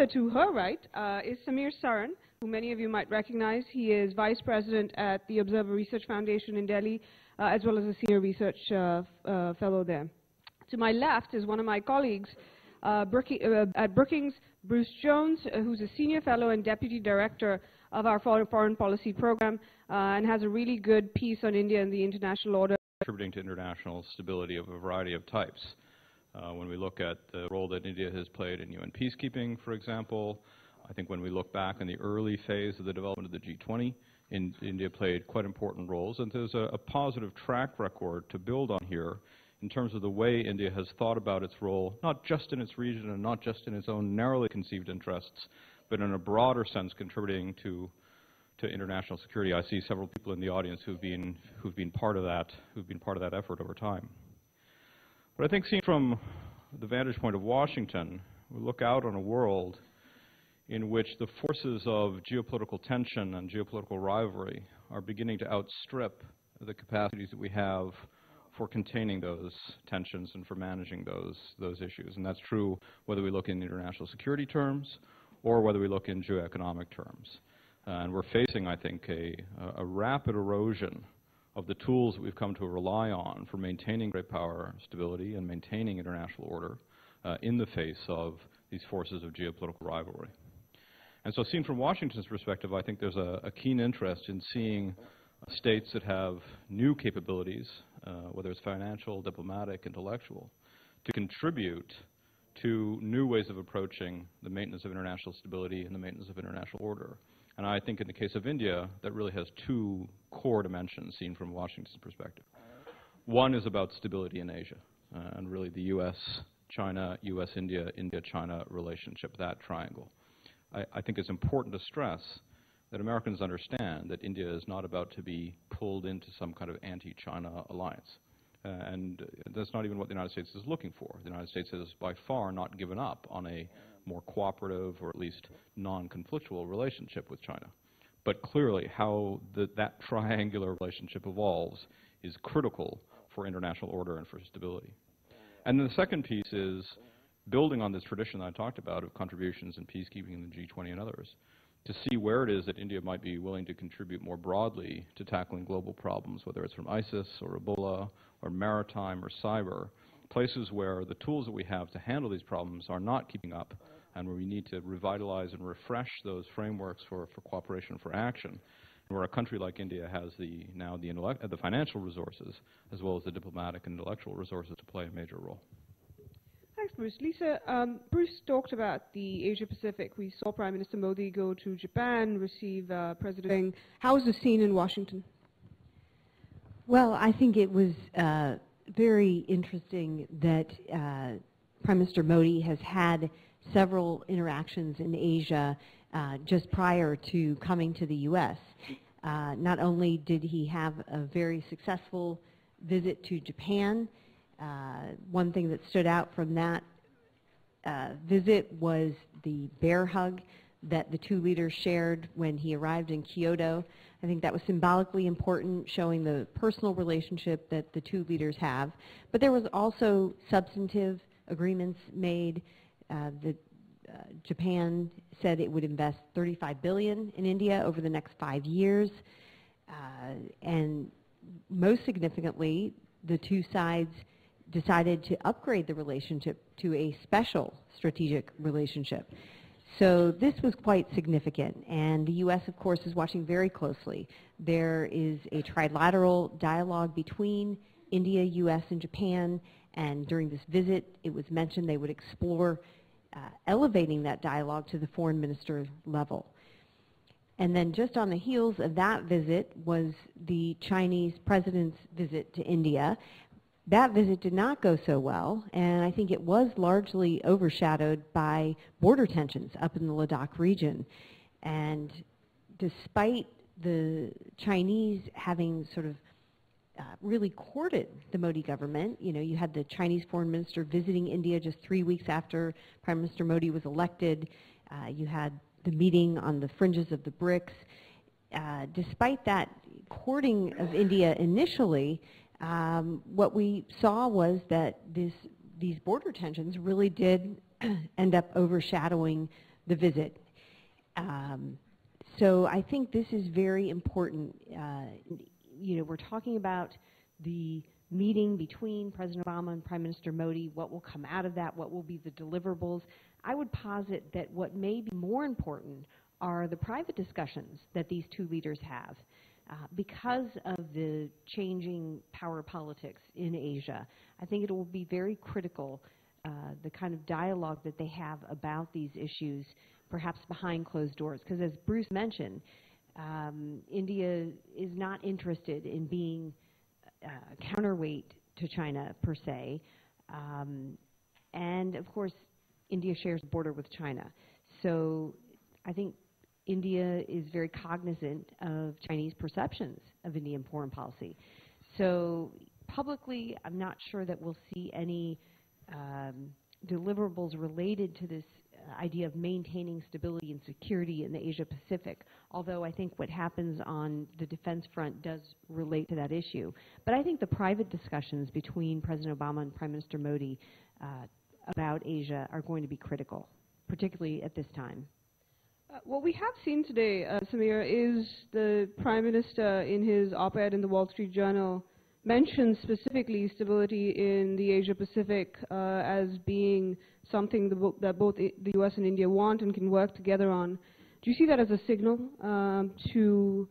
to her right is Samir Saran, who many of you might recognize. He is Vice President at the Observer Research Foundation in Delhi, as well as a Senior Research Fellow there. To my left is one of my colleagues at Brookings, Bruce Jones, who's a Senior Fellow and Deputy Director of our Foreign Policy Program, and has a really good piece on India and the international order. Contributing to international stability of a variety of types. When we look at the role that India has played in UN peacekeeping, for example, I think when we look back in the early phase of the development of the G20, India played quite important roles, and there's a positive track record to build on here in terms of the way India has thought about its role, not just in its region and not just in its own narrowly conceived interests, but in a broader sense contributing to international security. I see several people in the audience who've been part of that effort over time. But I think seen from the vantage point of Washington, we look out on a world in which the forces of geopolitical tension and geopolitical rivalry are beginning to outstrip the capacities that we have for containing those tensions and for managing those issues. And that's true whether we look in international security terms or whether we look in geoeconomic terms. And we're facing, I think, a rapid erosion of the tools that we've come to rely on for maintaining great power stability and maintaining international order in the face of these forces of geopolitical rivalry. And so seen from Washington's perspective, I think there's a keen interest in seeing states that have new capabilities, whether it's financial, diplomatic, intellectual, to contribute to new ways of approaching the maintenance of international stability and the maintenance of international order. And I think in the case of India, that really has two core dimensions seen from Washington's perspective. One is about stability in Asia, and really the US-China, US-India, India-China relationship, that triangle. I think it's important to stress that Americans understand that India is not about to be pulled into some kind of anti-China alliance. And that's not even what the United States is looking for. The United States has by far not given up on a more cooperative or at least non-conflictual relationship with China. But clearly how that triangular relationship evolves is critical for international order and for stability. And then the second piece is building on this tradition that I talked about of contributions in peacekeeping in the G20 and others, to see where it is that India might be willing to contribute more broadly to tackling global problems, whether it's from ISIS or Ebola or maritime or cyber, places where the tools that we have to handle these problems are not keeping up and where we need to revitalize and refresh those frameworks for cooperation and for action, and where a country like India has the financial resources as well as the diplomatic and intellectual resources to play a major role. Thanks, Bruce. Lisa, Bruce talked about the Asia-Pacific. We saw Prime Minister Modi go to Japan, receive President. How was the scene in Washington? Well, I think it was very interesting that Prime Minister Modi has had several interactions in Asia just prior to coming to the U.S. Not only did he have a very successful visit to Japan, one thing that stood out from that visit was the bear hug that the two leaders shared when he arrived in Kyoto. I think that was symbolically important, showing the personal relationship that the two leaders have. But there was also substantive agreements made. Japan said it would invest $35 billion in India over the next 5 years. And most significantly, the two sides decided to upgrade the relationship to a special strategic relationship. So this was quite significant, and the U.S., of course, is watching very closely. There is a trilateral dialogue between India, U.S., and Japan, and during this visit, it was mentioned they would explore elevating that dialogue to the foreign minister level. And then just on the heels of that visit was the Chinese president's visit to India. That visit did not go so well, and I think it was largely overshadowed by border tensions up in the Ladakh region. And despite the Chinese having sort of really courted the Modi government, you had the Chinese foreign minister visiting India just 3 weeks after Prime Minister Modi was elected. You had the meeting on the fringes of the BRICS. Despite that courting of India initially, what we saw was that these border tensions really did end up overshadowing the visit. So I think this is very important. We're talking about the meeting between President Obama and Prime Minister Modi, what will come out of that, what will be the deliverables. I would posit that what may be more important are the private discussions that these two leaders have. Because of the changing power politics in Asia, I think it will be very critical, the kind of dialogue that they have about these issues, perhaps behind closed doors. Because as Bruce mentioned, India is not interested in being a counterweight to China per se. And of course, India shares a border with China. So I think India is very cognizant of Chinese perceptions of Indian foreign policy. So publicly, I'm not sure that we'll see any deliverables related to this idea of maintaining stability and security in the Asia Pacific, although I think what happens on the defense front does relate to that issue. But I think the private discussions between President Obama and Prime Minister Modi about Asia are going to be critical, particularly at this time. What we have seen today, Samir, is the Prime Minister in his op-ed in the Wall Street Journal mentioned specifically stability in the Asia Pacific as being something that both the US and India want and can work together on. Do you see that as a signal to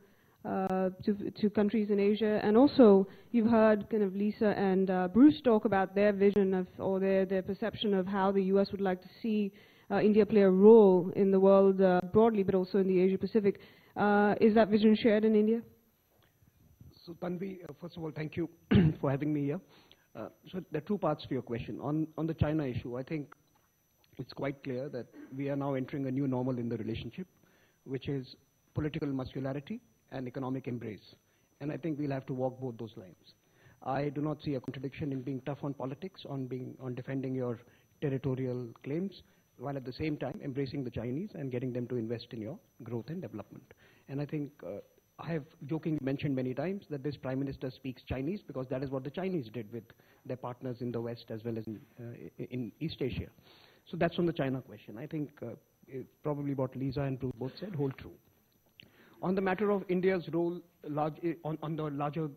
countries in Asia? And also, you've heard kind of Lisa and Bruce talk about their vision of, or their perception of how the US would like to see India play a role in the world broadly, but also in the Asia Pacific. Is that vision shared in India? So Tanvi, first of all, thank you for having me here. So there are two parts to your question. On the China issue, I think it's quite clear that we are now entering a new normal in the relationship, which is political muscularity and economic embrace. And I think we'll have to walk both those lines. I do not see a contradiction in being tough on politics, on defending your territorial claims, while at the same time embracing the Chinese and getting them to invest in your growth and development. And I think I have jokingly mentioned many times that this Prime Minister speaks Chinese because that is what the Chinese did with their partners in the West as well as in East Asia. So that's on the China question. I think probably what Lisa and Bruce both said hold true. On the matter of India's role, on the larger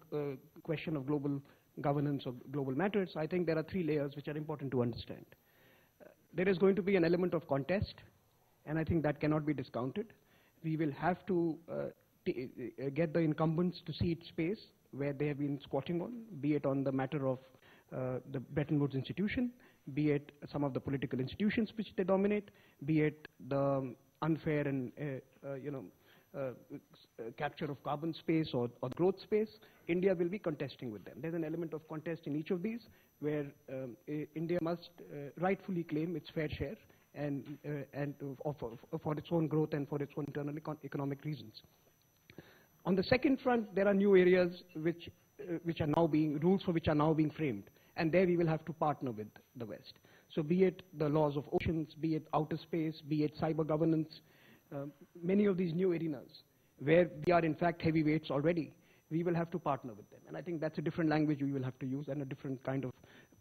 question of global governance of global matters, I think there are three layers which are important to understand. There is going to be an element of contest, and I think that cannot be discounted. We will have to get the incumbents to cede space where they have been squatting on, be it on the matter of the Bretton Woods institution, be it some of the political institutions which they dominate, be it the unfair and capture of carbon space or growth space. India will be contesting with them. There's an element of contest in each of these where India must rightfully claim its fair share and for its own growth and for its own internal economic reasons. On the second front, there are new areas which are now being, rules for which are now being framed, and there we will have to partner with the West. So be it the laws of oceans, be it outer space, be it cyber governance, many of these new arenas where we are in fact heavyweights already, we will have to partner with them. And I think that's a different language we will have to use, and a different kind of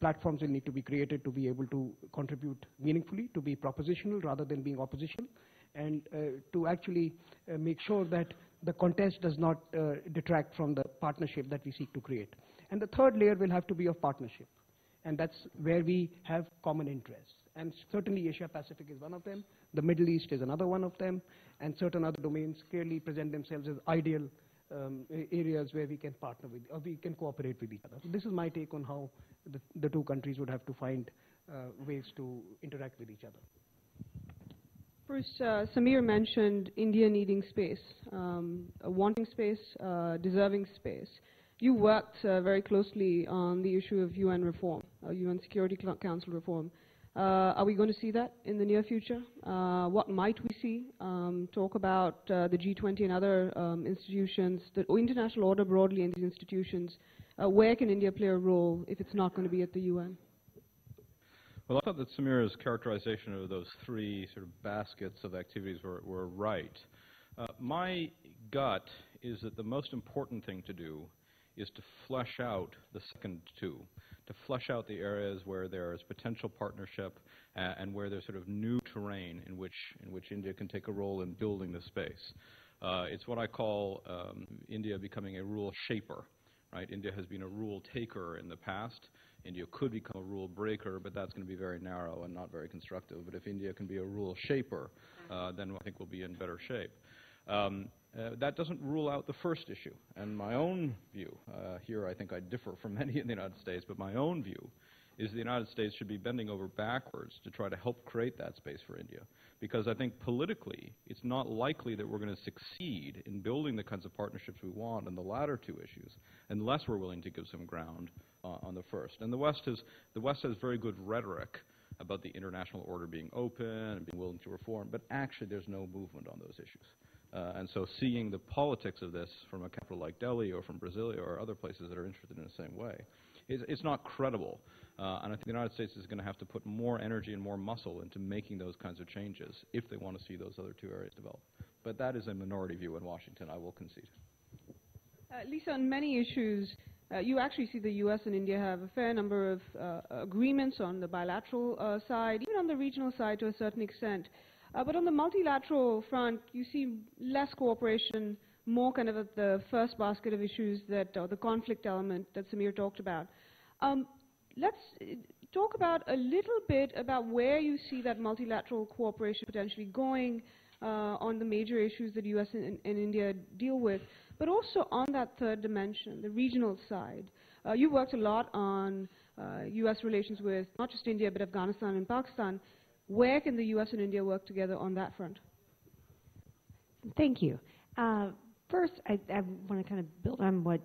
platforms will need to be created to be able to contribute meaningfully, to be propositional rather than being oppositional, and to actually make sure that the contest does not detract from the partnership that we seek to create. And the third layer will have to be of partnership, and that's where we have common interests. And certainly Asia Pacific is one of them, the Middle East is another one of them, and certain other domains clearly present themselves as ideal areas where we can partner with, or we can cooperate with each other. So this is my take on how the two countries would have to find ways to interact with each other. Bruce, Samir mentioned India needing space, wanting space, deserving space. You worked very closely on the issue of UN reform, UN Security Council reform. Are we going to see that in the near future? What might we see? Talk about the G20 and other institutions, the international order broadly in these institutions. Where can India play a role if it's not going to be at the UN? Well, I thought that Samir's characterization of those three sort of baskets of activities were right. My gut is that the most important thing to do is to flesh out the second two, to flesh out the areas where there is potential partnership and where there's sort of new terrain in which India can take a role in building the space. It's what I call India becoming a rule shaper. Right? India has been a rule taker in the past. India could become a rule breaker, but that's going to be very narrow and not very constructive. But if India can be a rule shaper, then I think we'll be in better shape. That doesn't rule out the first issue. And my own view, here I think I differ from many in the United States, but my own view is the United States should be bending over backwards to try to help create that space for India. Because I think politically, it's not likely that we're going to succeed in building the kinds of partnerships we want on the latter two issues, unless we're willing to give some ground on the first. And the West has very good rhetoric about the international order being open and being willing to reform, but actually there's no movement on those issues. And so seeing the politics of this from a capital like Delhi or from Brasilia or other places that are interested in the same way, it's not credible. And I think the United States is going to have to put more energy and more muscle into making those kinds of changes if they want to see those other two areas develop. But that is a minority view in Washington, I will concede. Lisa, on many issues, you actually see the U.S. and India have a fair number of agreements on the bilateral side, even on the regional side to a certain extent. But on the multilateral front, you see less cooperation, more kind of at the first basket of issues that, or the conflict element that Samir talked about. Let's talk about a little bit about where you see that multilateral cooperation potentially going on the major issues that U.S. and India deal with, but also on that third dimension, the regional side. You worked a lot on U.S. relations with not just India, but Afghanistan and Pakistan. Where can the U.S. and India work together on that front? Thank you. First, I want to kind of build on what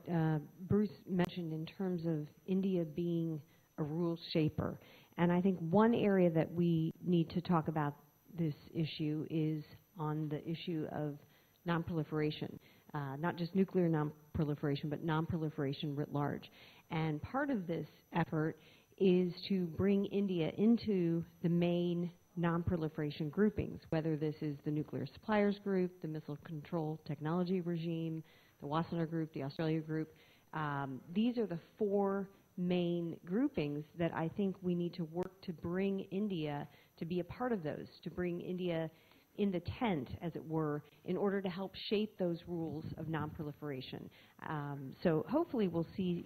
Bruce mentioned in terms of India being a rule shaper. And I think one area that we need to talk about this issue is on the issue of nonproliferation, not just nuclear nonproliferation, but nonproliferation writ large. And part of this effort is to bring India into the main nonproliferation groupings, whether this is the Nuclear Suppliers Group, the Missile Control Technology Regime, the Wassenaar Group, the Australia Group. These are the four main groupings that I think we need to work to bring India to be a part of those, to bring India in the tent, as it were, in order to help shape those rules of nonproliferation. So hopefully we'll see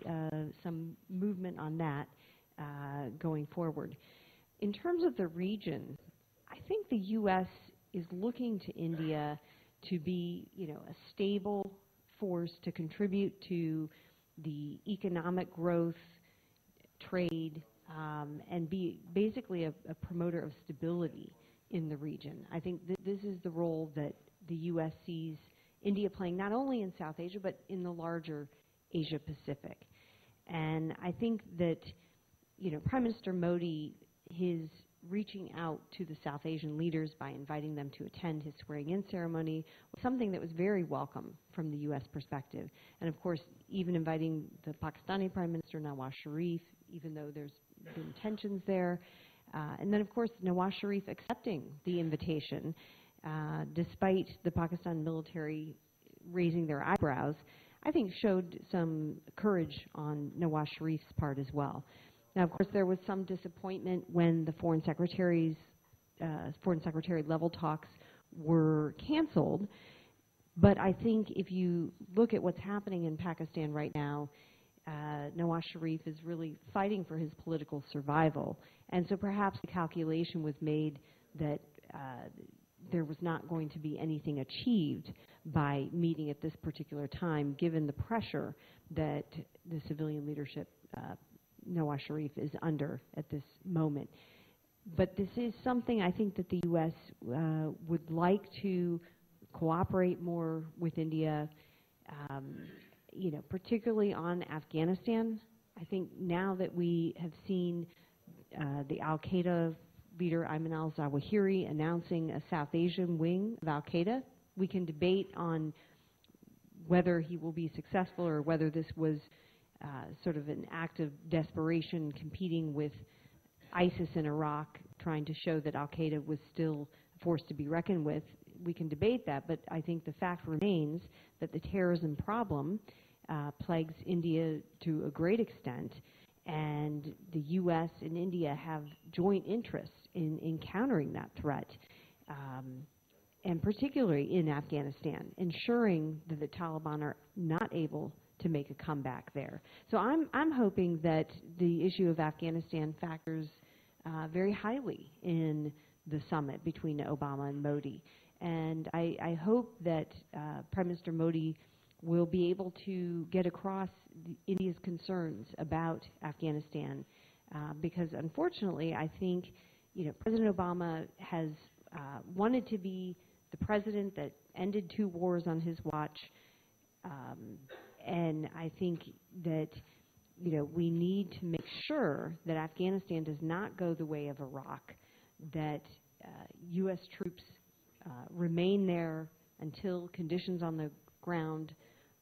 some movement on that going forward. In terms of the region, I think the U.S. is looking to India to be, a stable force to contribute to the economic growth, trade, and be basically a promoter of stability in the region. I think this is the role that the U.S. sees India playing not only in South Asia, but in the larger Asia Pacific. And I think that, Prime Minister Modi, his reaching out to the South Asian leaders by inviting them to attend his swearing-in ceremony was something that was very welcome from the U.S. perspective. And of course, even inviting the Pakistani Prime Minister Nawaz Sharif, even though there's been tensions there. And then, of course, Nawaz Sharif accepting the invitation, despite the Pakistan military raising their eyebrows, I think showed some courage on Nawaz Sharif's part as well. Now, of course, there was some disappointment when the foreign secretary level talks were canceled. But I think if you look at what's happening in Pakistan right now, Nawaz Sharif is really fighting for his political survival. And so perhaps the calculation was made that there was not going to be anything achieved by meeting at this particular time, given the pressure that the civilian leadership, Nawaz Sharif, is under at this moment. But this is something I think that the U.S. Would like to cooperate more with India, particularly on Afghanistan. I think now that we have seen the al-Qaeda leader Ayman al-Zawahiri announcing a South Asian wing of al-Qaeda, we can debate on whether he will be successful or whether this was sort of an act of desperation competing with ISIS in Iraq, trying to show that al-Qaeda was still a force to be reckoned with. We can debate that, but I think the fact remains that the terrorism problem plagues India to a great extent, and the U.S. and India have joint interests in countering that threat, and particularly in Afghanistan, ensuring that the Taliban are not able to make a comeback there. So I'm hoping that the issue of Afghanistan factors very highly in the summit between Obama and Modi. And I hope that Prime Minister Modi will be able to get across India's concerns about Afghanistan, because unfortunately I think President Obama has wanted to be the president that ended 2 wars on his watch, and I think that we need to make sure that Afghanistan does not go the way of Iraq, that U.S. troops remain there until conditions on the ground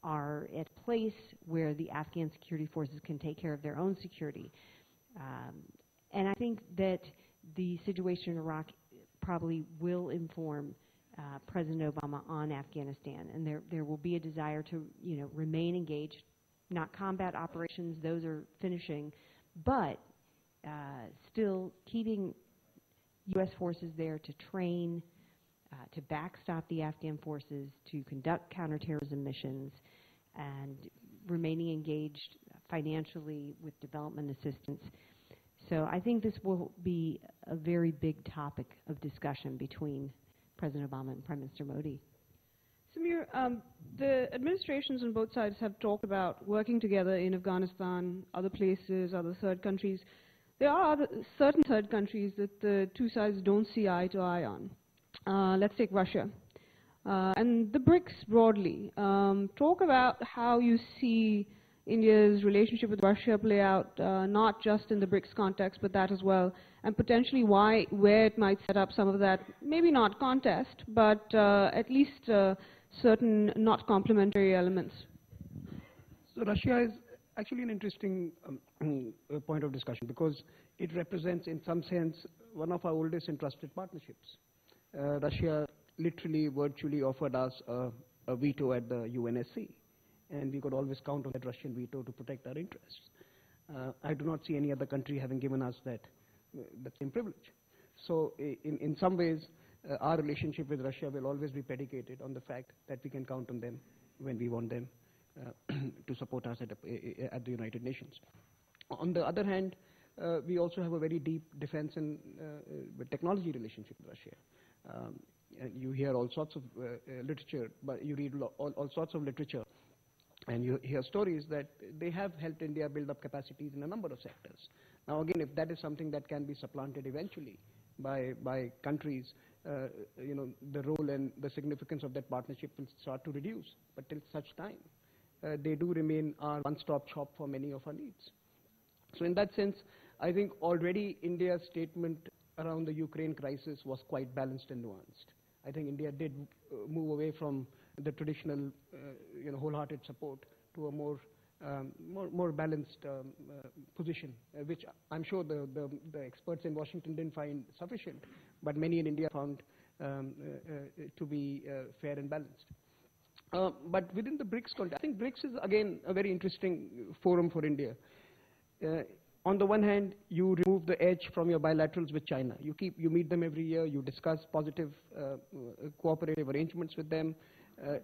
are at a place where the Afghan security forces can take care of their own security. And I think that the situation in Iraq probably will inform President Obama on Afghanistan, and there will be a desire to remain engaged, not combat operations, those are finishing, but still keeping U.S. forces there to train, to backstop the Afghan forces, to conduct counterterrorism missions, and remaining engaged financially with development assistance. So I think this will be a very big topic of discussion between President Obama and Prime Minister Modi. Samir, the administrations on both sides have talked about working together in Afghanistan, other places, other third countries. There are certain third countries that the two sides don't see eye to eye on. Let's take Russia. And the BRICS broadly. Talk about how you see India's relationship with Russia play out, not just in the BRICS context, but that as well, and potentially where it might set up some of that, maybe not contest, but at least certain not complementary elements. So Russia is actually an interesting point of discussion, because it represents, in some sense, one of our oldest and trusted partnerships. Russia literally, virtually offered us a veto at the UNSC, and we could always count on that Russian veto to protect our interests. I do not see any other country having given us that same privilege. So in some ways, our relationship with Russia will always be predicated on the fact that we can count on them when we want them to support us at the United Nations. On the other hand, we also have a very deep defense and technology relationship with Russia. And you hear all sorts of literature, but you read all sorts of literature, and you hear stories that they have helped India build up capacities in a number of sectors. Now again, if that is something that can be supplanted eventually by countries, the role and the significance of that partnership will start to reduce. But till such time, they do remain our one-stop shop for many of our needs. So in that sense, I think already India's statement around the Ukraine crisis was quite balanced and nuanced. I think India did move away from the traditional, wholehearted support to a more balanced position, which I'm sure the experts in Washington didn't find sufficient, but many in India found to be fair and balanced. But within the BRICS context, I think BRICS is again a very interesting forum for India. On the one hand, you remove the edge from your bilaterals with China. You meet them every year, you discuss positive cooperative arrangements with them.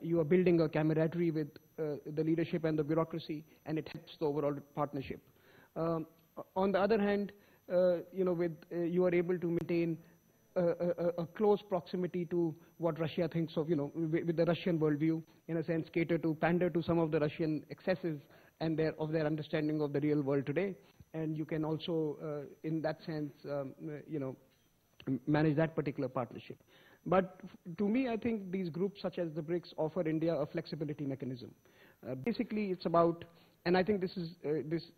You are building a camaraderie with the leadership and the bureaucracy, and it helps the overall partnership. On the other hand, you are able to maintain a close proximity to what Russia thinks of, with the Russian worldview, in a sense, pander to some of the Russian excesses and of their understanding of the real world today. And you can also, in that sense, manage that particular partnership. But to me, I think these groups such as the BRICS offer India a flexibility mechanism. Basically, it's about, and I think this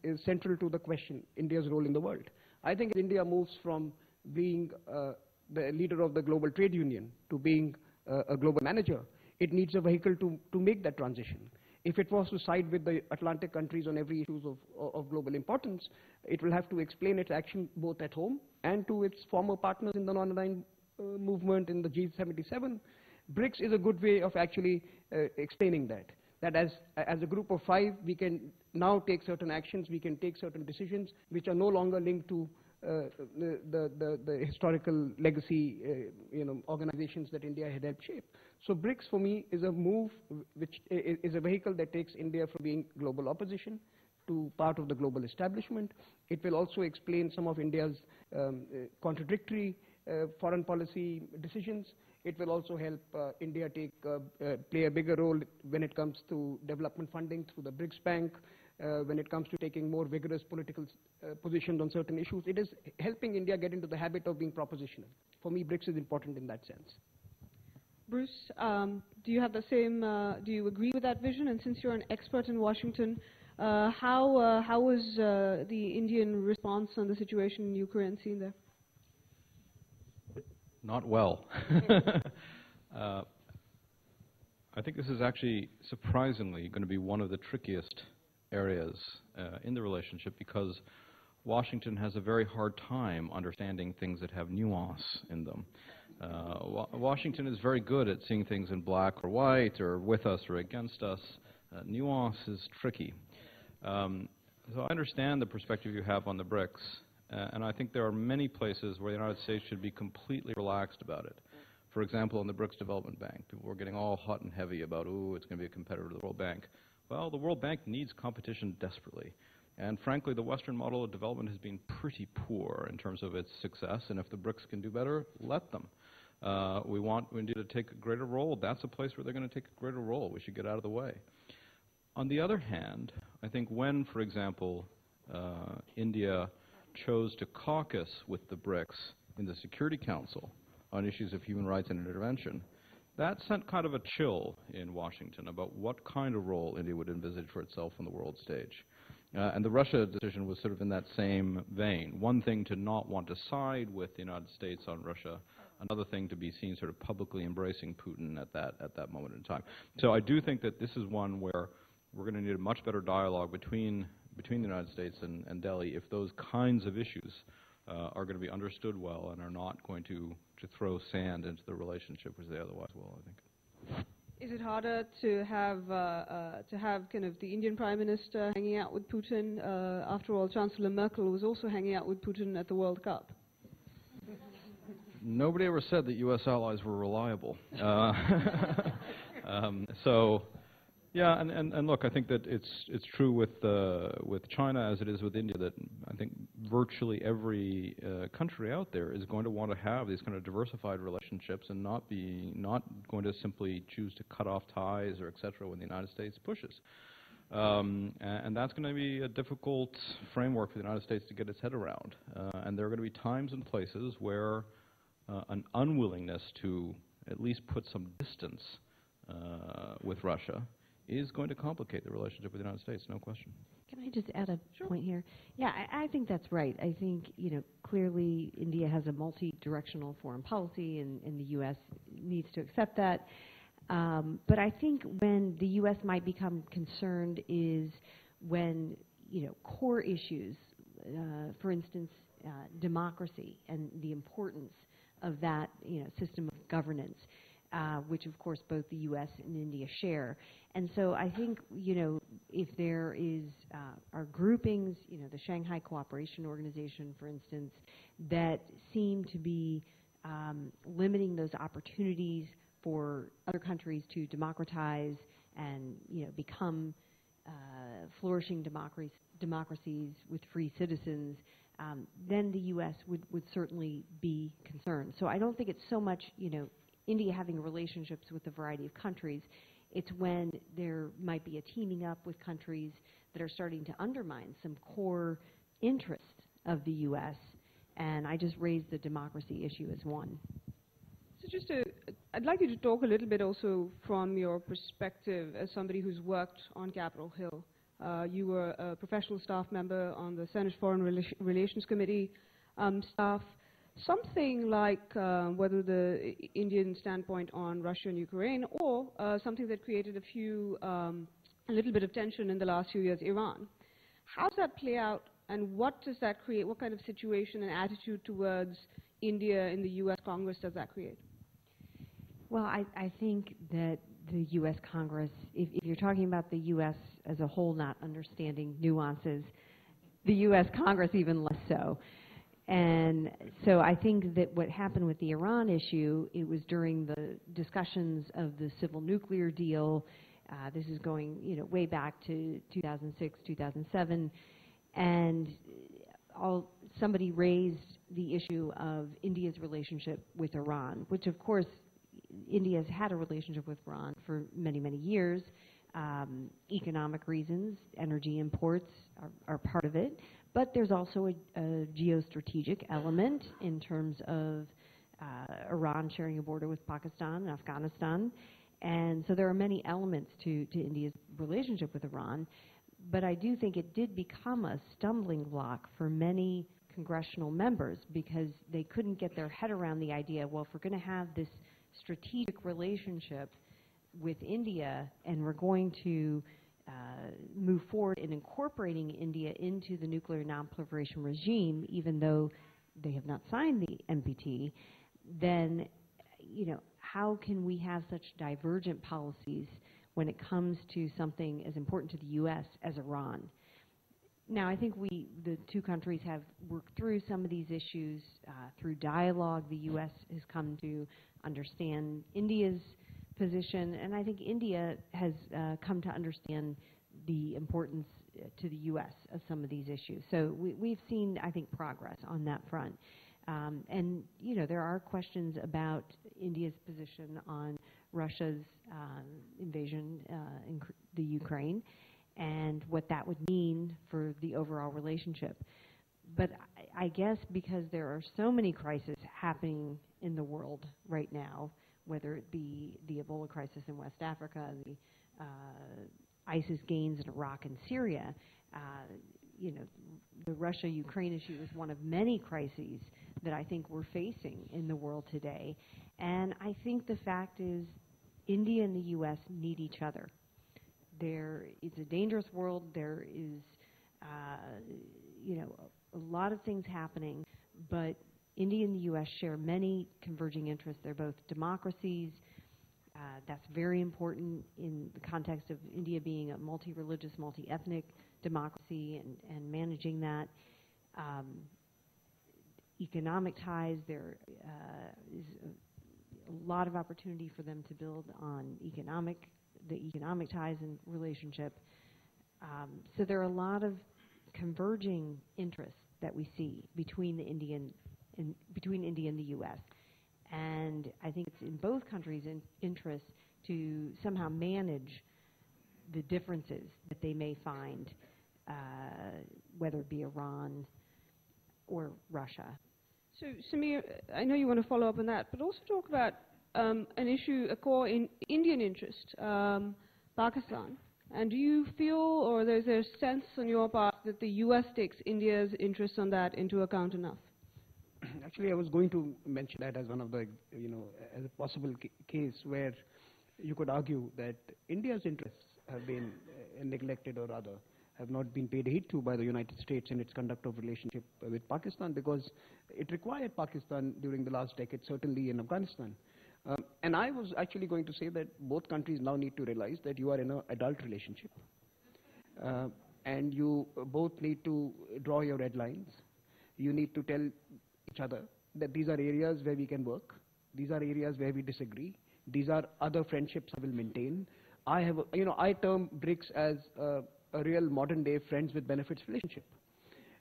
is central to the question, India's role in the world. I think India moves from being the leader of the global trade union to being a global manager. It needs a vehicle to make that transition. If it was to side with the Atlantic countries on every issue of global importance, it will have to explain its action both at home and to its former partners in the non-aligned movement in the G77. BRICS is a good way of actually explaining that. That as a group of 5, we can now take certain actions, we can take certain decisions which are no longer linked to the historical legacy organizations that India had helped shape. So BRICS for me is a move which is a vehicle that takes India from being global opposition to part of the global establishment. It will also explain some of India's contradictory foreign policy decisions. It will also help India play a bigger role when it comes to development funding through the BRICS Bank, when it comes to taking more vigorous political positions on certain issues. It is helping India get into the habit of being propositional. For me, BRICS is important in that sense. Bruce, do you have the same, do you agree with that vision? And since you're an expert in Washington, how was the Indian response on the situation in Ukraine seen there? Not well. I think this is actually surprisingly going to be one of the trickiest areas in the relationship, because Washington has a very hard time understanding things that have nuance in them. Washington is very good at seeing things in black or white, or with us or against us. Nuance is tricky. So I understand the perspective you have on the BRICS, and I think there are many places where the United States should be completely relaxed about it. For example, in the BRICS Development Bank, people were getting all hot and heavy about, ooh, it's going to be a competitor to the World Bank. Well, the World Bank needs competition desperately. And frankly, the Western model of development has been pretty poor in terms of its success, and if the BRICS can do better, let them. We want India to take a greater role. That's a place where they're going to take a greater role. We should get out of the way. On the other hand, I think when, for example, India chose to caucus with the BRICS in the Security Council on issues of human rights and intervention, that sent kind of a chill in Washington about what kind of role India would envisage for itself on the world stage. And the Russia decision was sort of in that same vein. One thing to not want to side with the United States on Russia, another thing to be seen sort of publicly embracing Putin at that moment in time. So I do think that this is one where we're going to need a much better dialogue between the United States and Delhi if those kinds of issues are going to be understood well and are not going to throw sand into the relationship, which they otherwise will, I think. Is it harder to have kind of the Indian Prime Minister hanging out with Putin? After all, Chancellor Merkel was also hanging out with Putin at the World Cup. Nobody ever said that U.S. allies were reliable. So, yeah, and look, I think that it's true with China as it is with India, that I think virtually every country out there is going to want to have these kind of diversified relationships and not going to simply choose to cut off ties or et cetera when the United States pushes. And that's going to be a difficult framework for the United States to get its head around. And there are going to be times and places where an unwillingness to at least put some distance with Russia is going to complicate the relationship with the United States, no question. Can I just add a point here? Yeah, I think that's right. I think, clearly India has a multi-directional foreign policy, and the U.S. needs to accept that. But I think when the U.S. might become concerned is when, core issues, for instance, democracy and the importance of that, system of governance, which of course both the U.S. and India share. And so I think, if there are groupings, the Shanghai Cooperation Organization, for instance, that seem to be limiting those opportunities for other countries to democratize and, become flourishing democracies with free citizens, then the U.S. would certainly be concerned. So I don't think it's so much, India having relationships with a variety of countries. It's when there might be a teaming up with countries that are starting to undermine some core interests of the U.S. And I just raised the democracy issue as one. So just I'd like you to talk a little bit also from your perspective as somebody who's worked on Capitol Hill. You were a professional staff member on the Senate Foreign Relations Committee staff. Something like whether the Indian standpoint on Russia and Ukraine, or something that created a little bit of tension in the last few years, Iran. How does that play out, and what does that create? What kind of situation and attitude towards India in the U.S. Congress does that create? Well, I think that the U.S. Congress, if you're talking about the U.S. as a whole not understanding nuances, the U.S. Congress even less so. And so I think that what happened with the Iran issue, it was during the discussions of the civil nuclear deal. This is going, way back to 2006, 2007, and somebody raised the issue of India's relationship with Iran, which of course India has had a relationship with Iran for many, many years. Economic reasons, energy imports are part of it. But there's also a geostrategic element in terms of Iran sharing a border with Pakistan and Afghanistan. And so there are many elements to India's relationship with Iran. But I do think it did become a stumbling block for many congressional members because they couldn't get their head around the idea, well, if we're going to have this strategic relationship with India and we're going to move forward in incorporating India into the nuclear nonproliferation regime, even though they have not signed the NPT, then, how can we have such divergent policies when it comes to something as important to the U.S. as Iran? Now, I think the two countries have worked through some of these issues through dialogue. The U.S. has come to understand India's position, and I think India has come to understand the importance to the U.S. of some of these issues. So we've seen, I think, progress on that front. And, there are questions about India's position on Russia's invasion in the Ukraine and what that would mean for the overall relationship. But I guess because there are so many crises happening in the world right now, whether it be the Ebola crisis in West Africa, the ISIS gains in Iraq and Syria, the Russia-Ukraine issue is one of many crises that I think we're facing in the world today. And I think the fact is India and the U.S. need each other. It's a dangerous world. There is, a lot of things happening, but India and the U.S. share many converging interests. They're both democracies. That's very important in the context of India being a multi-religious, multi-ethnic democracy and managing that. Economic ties, there is a lot of opportunity for them to build on the economic ties and relationship. So there are a lot of converging interests that we see between India and the U.S. And I think it's in both countries' interest to somehow manage the differences that they may find, whether it be Iran or Russia. So, Samir, I know you want to follow up on that, but also talk about an issue, a core Indian interest, Pakistan. And do you feel, or there's a sense on your part, that the U.S. takes India's interest on that into account enough? Actually, I was going to mention that as one of the, as a possible case where you could argue that India's interests have been neglected, or rather have not been paid heed to by the United States in its conduct of relationship with Pakistan, because it required Pakistan during the last decade, certainly in Afghanistan. And I was actually going to say that both countries now need to realize that you are in an adult relationship. And you both need to draw your red lines. You need to tell each other that these are areas where we can work. These are areas where we disagree. These are other friendships I will maintain. I term BRICS as a real modern day friends with benefits relationship.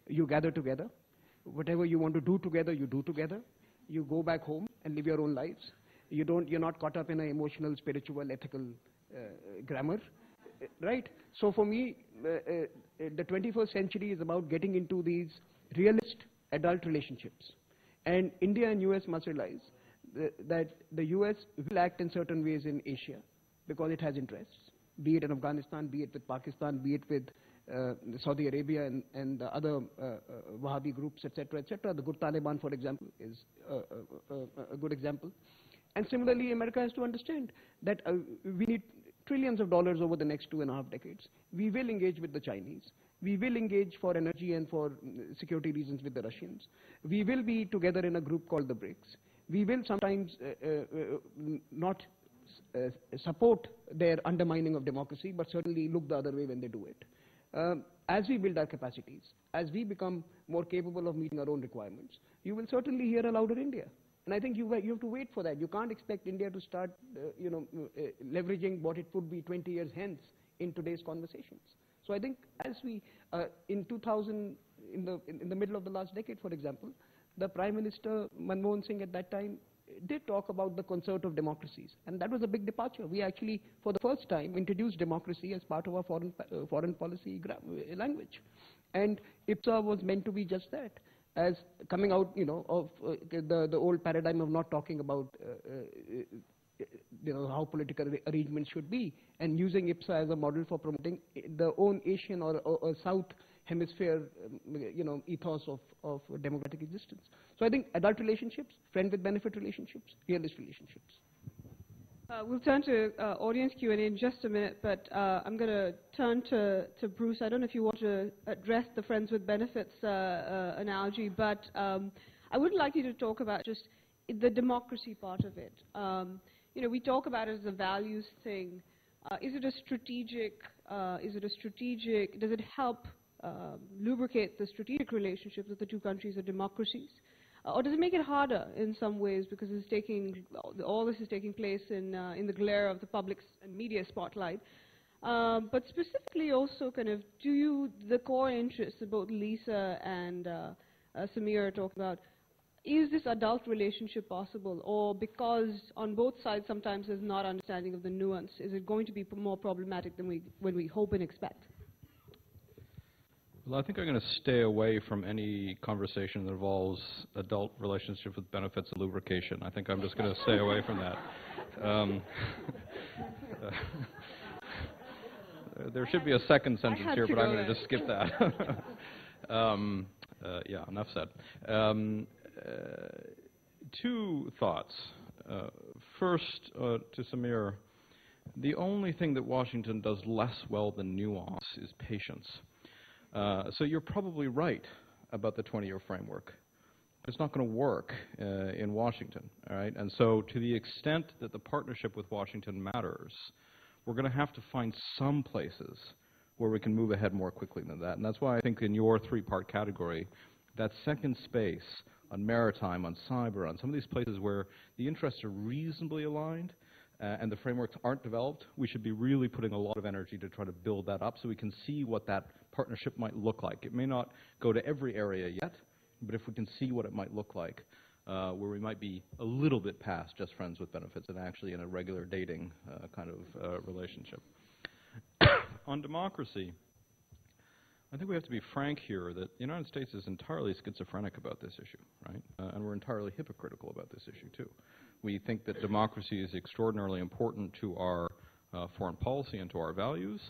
You gather together. Whatever you want to do together, you do together. You go back home and live your own lives. You're not caught up in an emotional, spiritual, ethical grammar, right? So for me, the 21st century is about getting into these realist adult relationships. And India and US must realize that the US will act in certain ways in Asia because it has interests, be it in Afghanistan, be it with Pakistan, be it with Saudi Arabia and the other Wahhabi groups, etc., etc. The good Taliban, for example, is a good example. And similarly, America has to understand that we need trillions of dollars over the next 2.5 decades. We will engage with the Chinese. We will engage for energy and for security reasons with the Russians. We will be together in a group called the BRICS. We will sometimes not support their undermining of democracy, but certainly look the other way when they do it. As we build our capacities, as we become more capable of meeting our own requirements, you will certainly hear a louder India. And I think you have to wait for that. You can't expect India to start, leveraging what it would be 20 years hence in today's conversations. So I think as we, in 2000, in the middle of the last decade, for example, the Prime Minister Manmohan Singh at that time did talk about the concert of democracies, and that was a big departure. We actually, for the first time, introduced democracy as part of our foreign policy language, and IPSA was meant to be just that, as coming out, of the old paradigm of not talking about, how political arrangements should be, and using IPSA as a model for promoting the own Asian or South Hemisphere, ethos of democratic existence. So I think adult relationships, friend with benefit relationships, realist relationships. We'll turn to audience Q&A in just a minute, but I'm going to turn to Bruce. I don't know if you want to address the friends with benefits analogy, but I would like you to talk about just the democracy part of it. We talk about it as a values thing. Is it a strategic, does it help lubricate the strategic relationship that the two countries are democracies? Or does it make it harder in some ways because all this is taking place in the glare of the public and media spotlight? But specifically also the core interests that both Lisa and Samir are talking about, is this adult relationship possible? Or because on both sides sometimes there's not understanding of the nuance, is it going to be more problematic than when we hope and expect? Well, I think I'm going to stay away from any conversation that involves adult relationships with benefits and lubrication. I think I'm just going to stay away from that. There should be a second sentence here, but I'm going to just skip that. Yeah, enough said. Two thoughts. First, to Samir, the only thing that Washington does less well than nuance is patience. So you're probably right about the 20-year framework. It's not going to work in Washington, all right? And so to the extent that the partnership with Washington matters, we're going to have to find some places where we can move ahead more quickly than that. And that's why I think in your three-part category, that second space on maritime, on cyber, on some of these places where the interests are reasonably aligned, and the frameworks aren't developed, we should be really putting a lot of energy to try to build that up so we can see what that partnership might look like. It may not go to every area yet, but if we can see what it might look like, where we might be a little bit past just friends with benefits and actually in a regular dating kind of relationship. On democracy, I think we have to be frank here that the United States is entirely schizophrenic about this issue, right? And we're entirely hypocritical about this issue, too. We think that democracy is extraordinarily important to our foreign policy and to our values,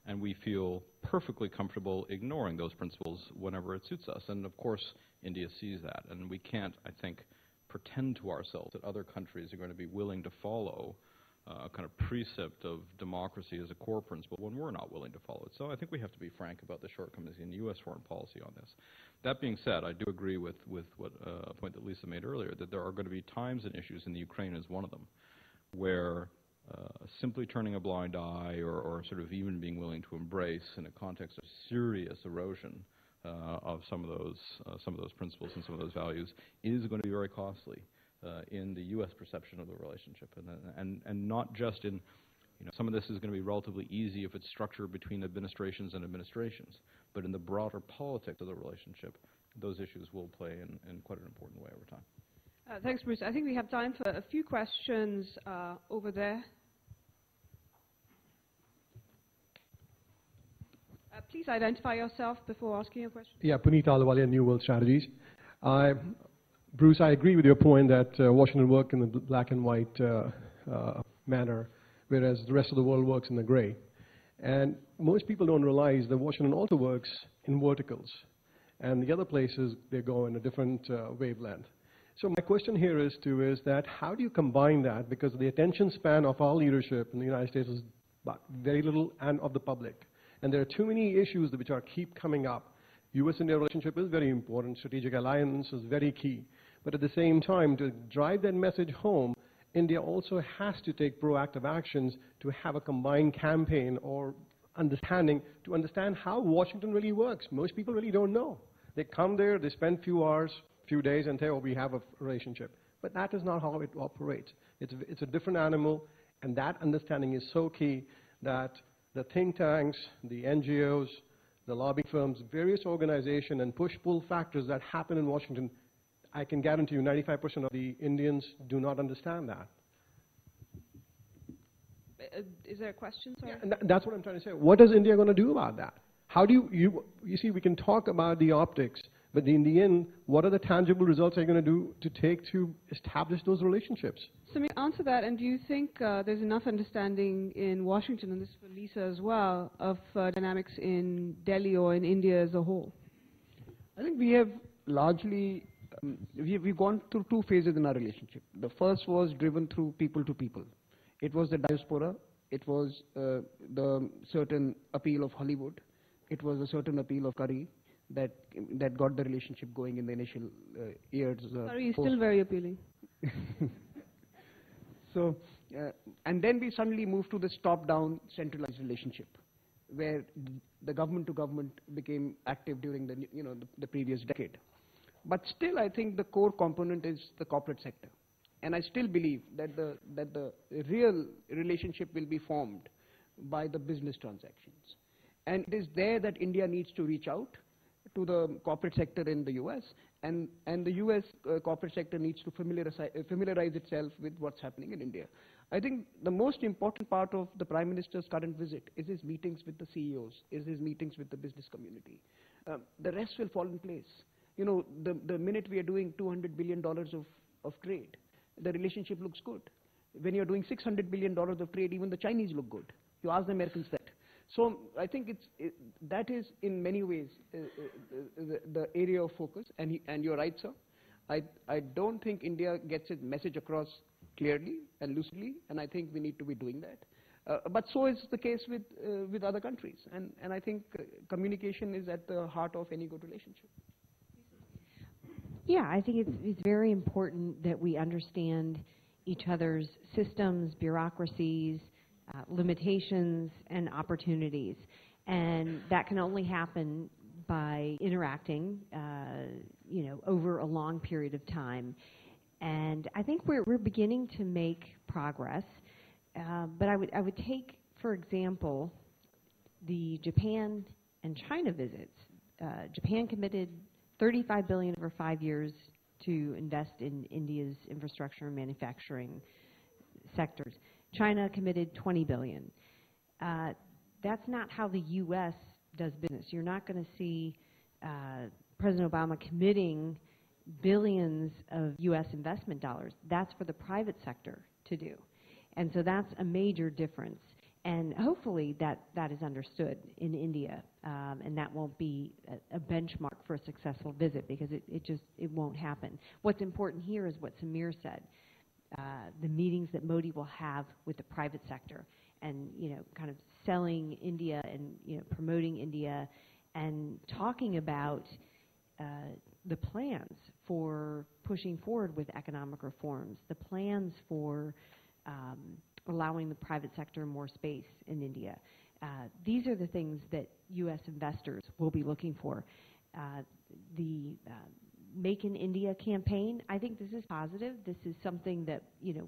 and we feel perfectly comfortable ignoring those principles whenever it suits us. And of course, India sees that, and we can't, I think, pretend to ourselves that other countries are going to be willing to follow a kind of precept of democracy as a core principle when we're not willing to follow it. So I think we have to be frank about the shortcomings in U.S. foreign policy on this. That being said, I do agree with what a point that Lisa made earlier, that there are going to be times and issues, and the Ukraine is one of them, where simply turning a blind eye or sort of even being willing to embrace in a context of serious erosion of some of those principles and some of those values is going to be very costly in the U.S. perception of the relationship, and not just in, some of this is going to be relatively easy if it's structured between administrations and administrations, but in the broader politics of the relationship, those issues will play in quite an important way over time. Thanks, Bruce. I think we have time for a few questions over there. Please identify yourself before asking a question. Yeah, Puneet Ahluwalia, New World Strategies. Bruce, I agree with your point that Washington worked in the black and white manner, whereas the rest of the world works in the gray. And most people don't realize that Washington also works in verticals. And the other places, they go in a different wavelength. So my question here is that how do you combine that? Because the attention span of our leadership in the United States is very little, and of the public. And there are too many issues which keep coming up. U.S.-India relationship is very important. Strategic alliance is very key. But at the same time, to drive that message home, India also has to take proactive actions to have a combined campaign or understanding to understand how Washington really works. Most people really don't know. They come there, they spend few hours, few days, and say, oh, we have a relationship. But that is not how it operates. It's a different animal, and that understanding is so key that the think tanks, the NGOs, the lobbying firms, various organizations, and push-pull factors that happen in Washington, I can guarantee you 95% of the Indians do not understand that. Is there a question? Sorry. Yeah, that's what I'm trying to say. What is India going to do about that? How do you see, we can talk about the optics, but in the end, what are the tangible results are you going to do to take to establish those relationships? So may I answer that, and do you think there's enough understanding in Washington, and this is for Lisa as well, of dynamics in Delhi or in India as a whole? I think we have largely, we've gone through two phases in our relationship. The first was driven through people to people. It was the diaspora. It was the certain appeal of Hollywood. It was a certain appeal of curry that got the relationship going in the initial years. Curry is still very appealing. So, and then we suddenly moved to this top-down centralized relationship, where the government to government became active during the previous decade. But still, I think the core component is the corporate sector. And I still believe that the real relationship will be formed by the business transactions. And it is there that India needs to reach out to the corporate sector in the US, and the US corporate sector needs to familiarize itself with what's happening in India. I think the most important part of the Prime Minister's current visit is his meetings with the CEOs, is his meetings with the business community. The rest will fall in place. You know, the minute we are doing $200 billion of trade, the relationship looks good. When you're doing $600 billion of trade, even the Chinese look good. You ask the Americans that. So I think that is in many ways the area of focus, and you're right, sir. I don't think India gets its message across clearly and lucidly, and I think we need to be doing that. But so is the case with other countries, and I think communication is at the heart of any good relationship. Yeah, I think it's very important that we understand each other's systems, bureaucracies, limitations, and opportunities. And that can only happen by interacting, over a long period of time. And I think we're beginning to make progress. But I would take, for example, the Japan and China visits. Japan committed $35 billion over 5 years to invest in India's infrastructure and manufacturing sectors. China committed $20 billion. That's not how the U.S. does business. You're not going to see President Obama committing billions of U.S. investment dollars. That's for the private sector to do. And so that's a major difference. And hopefully that is understood in India, and that won't be a benchmark for a successful visit, because it won't happen. What's important here is what Samir said, the meetings that Modi will have with the private sector, and kind of selling India and promoting India, and talking about the plans for pushing forward with economic reforms, the plans for allowing the private sector more space in India. These are the things that U.S. investors will be looking for. The Make in India campaign, I think this is positive. This is something that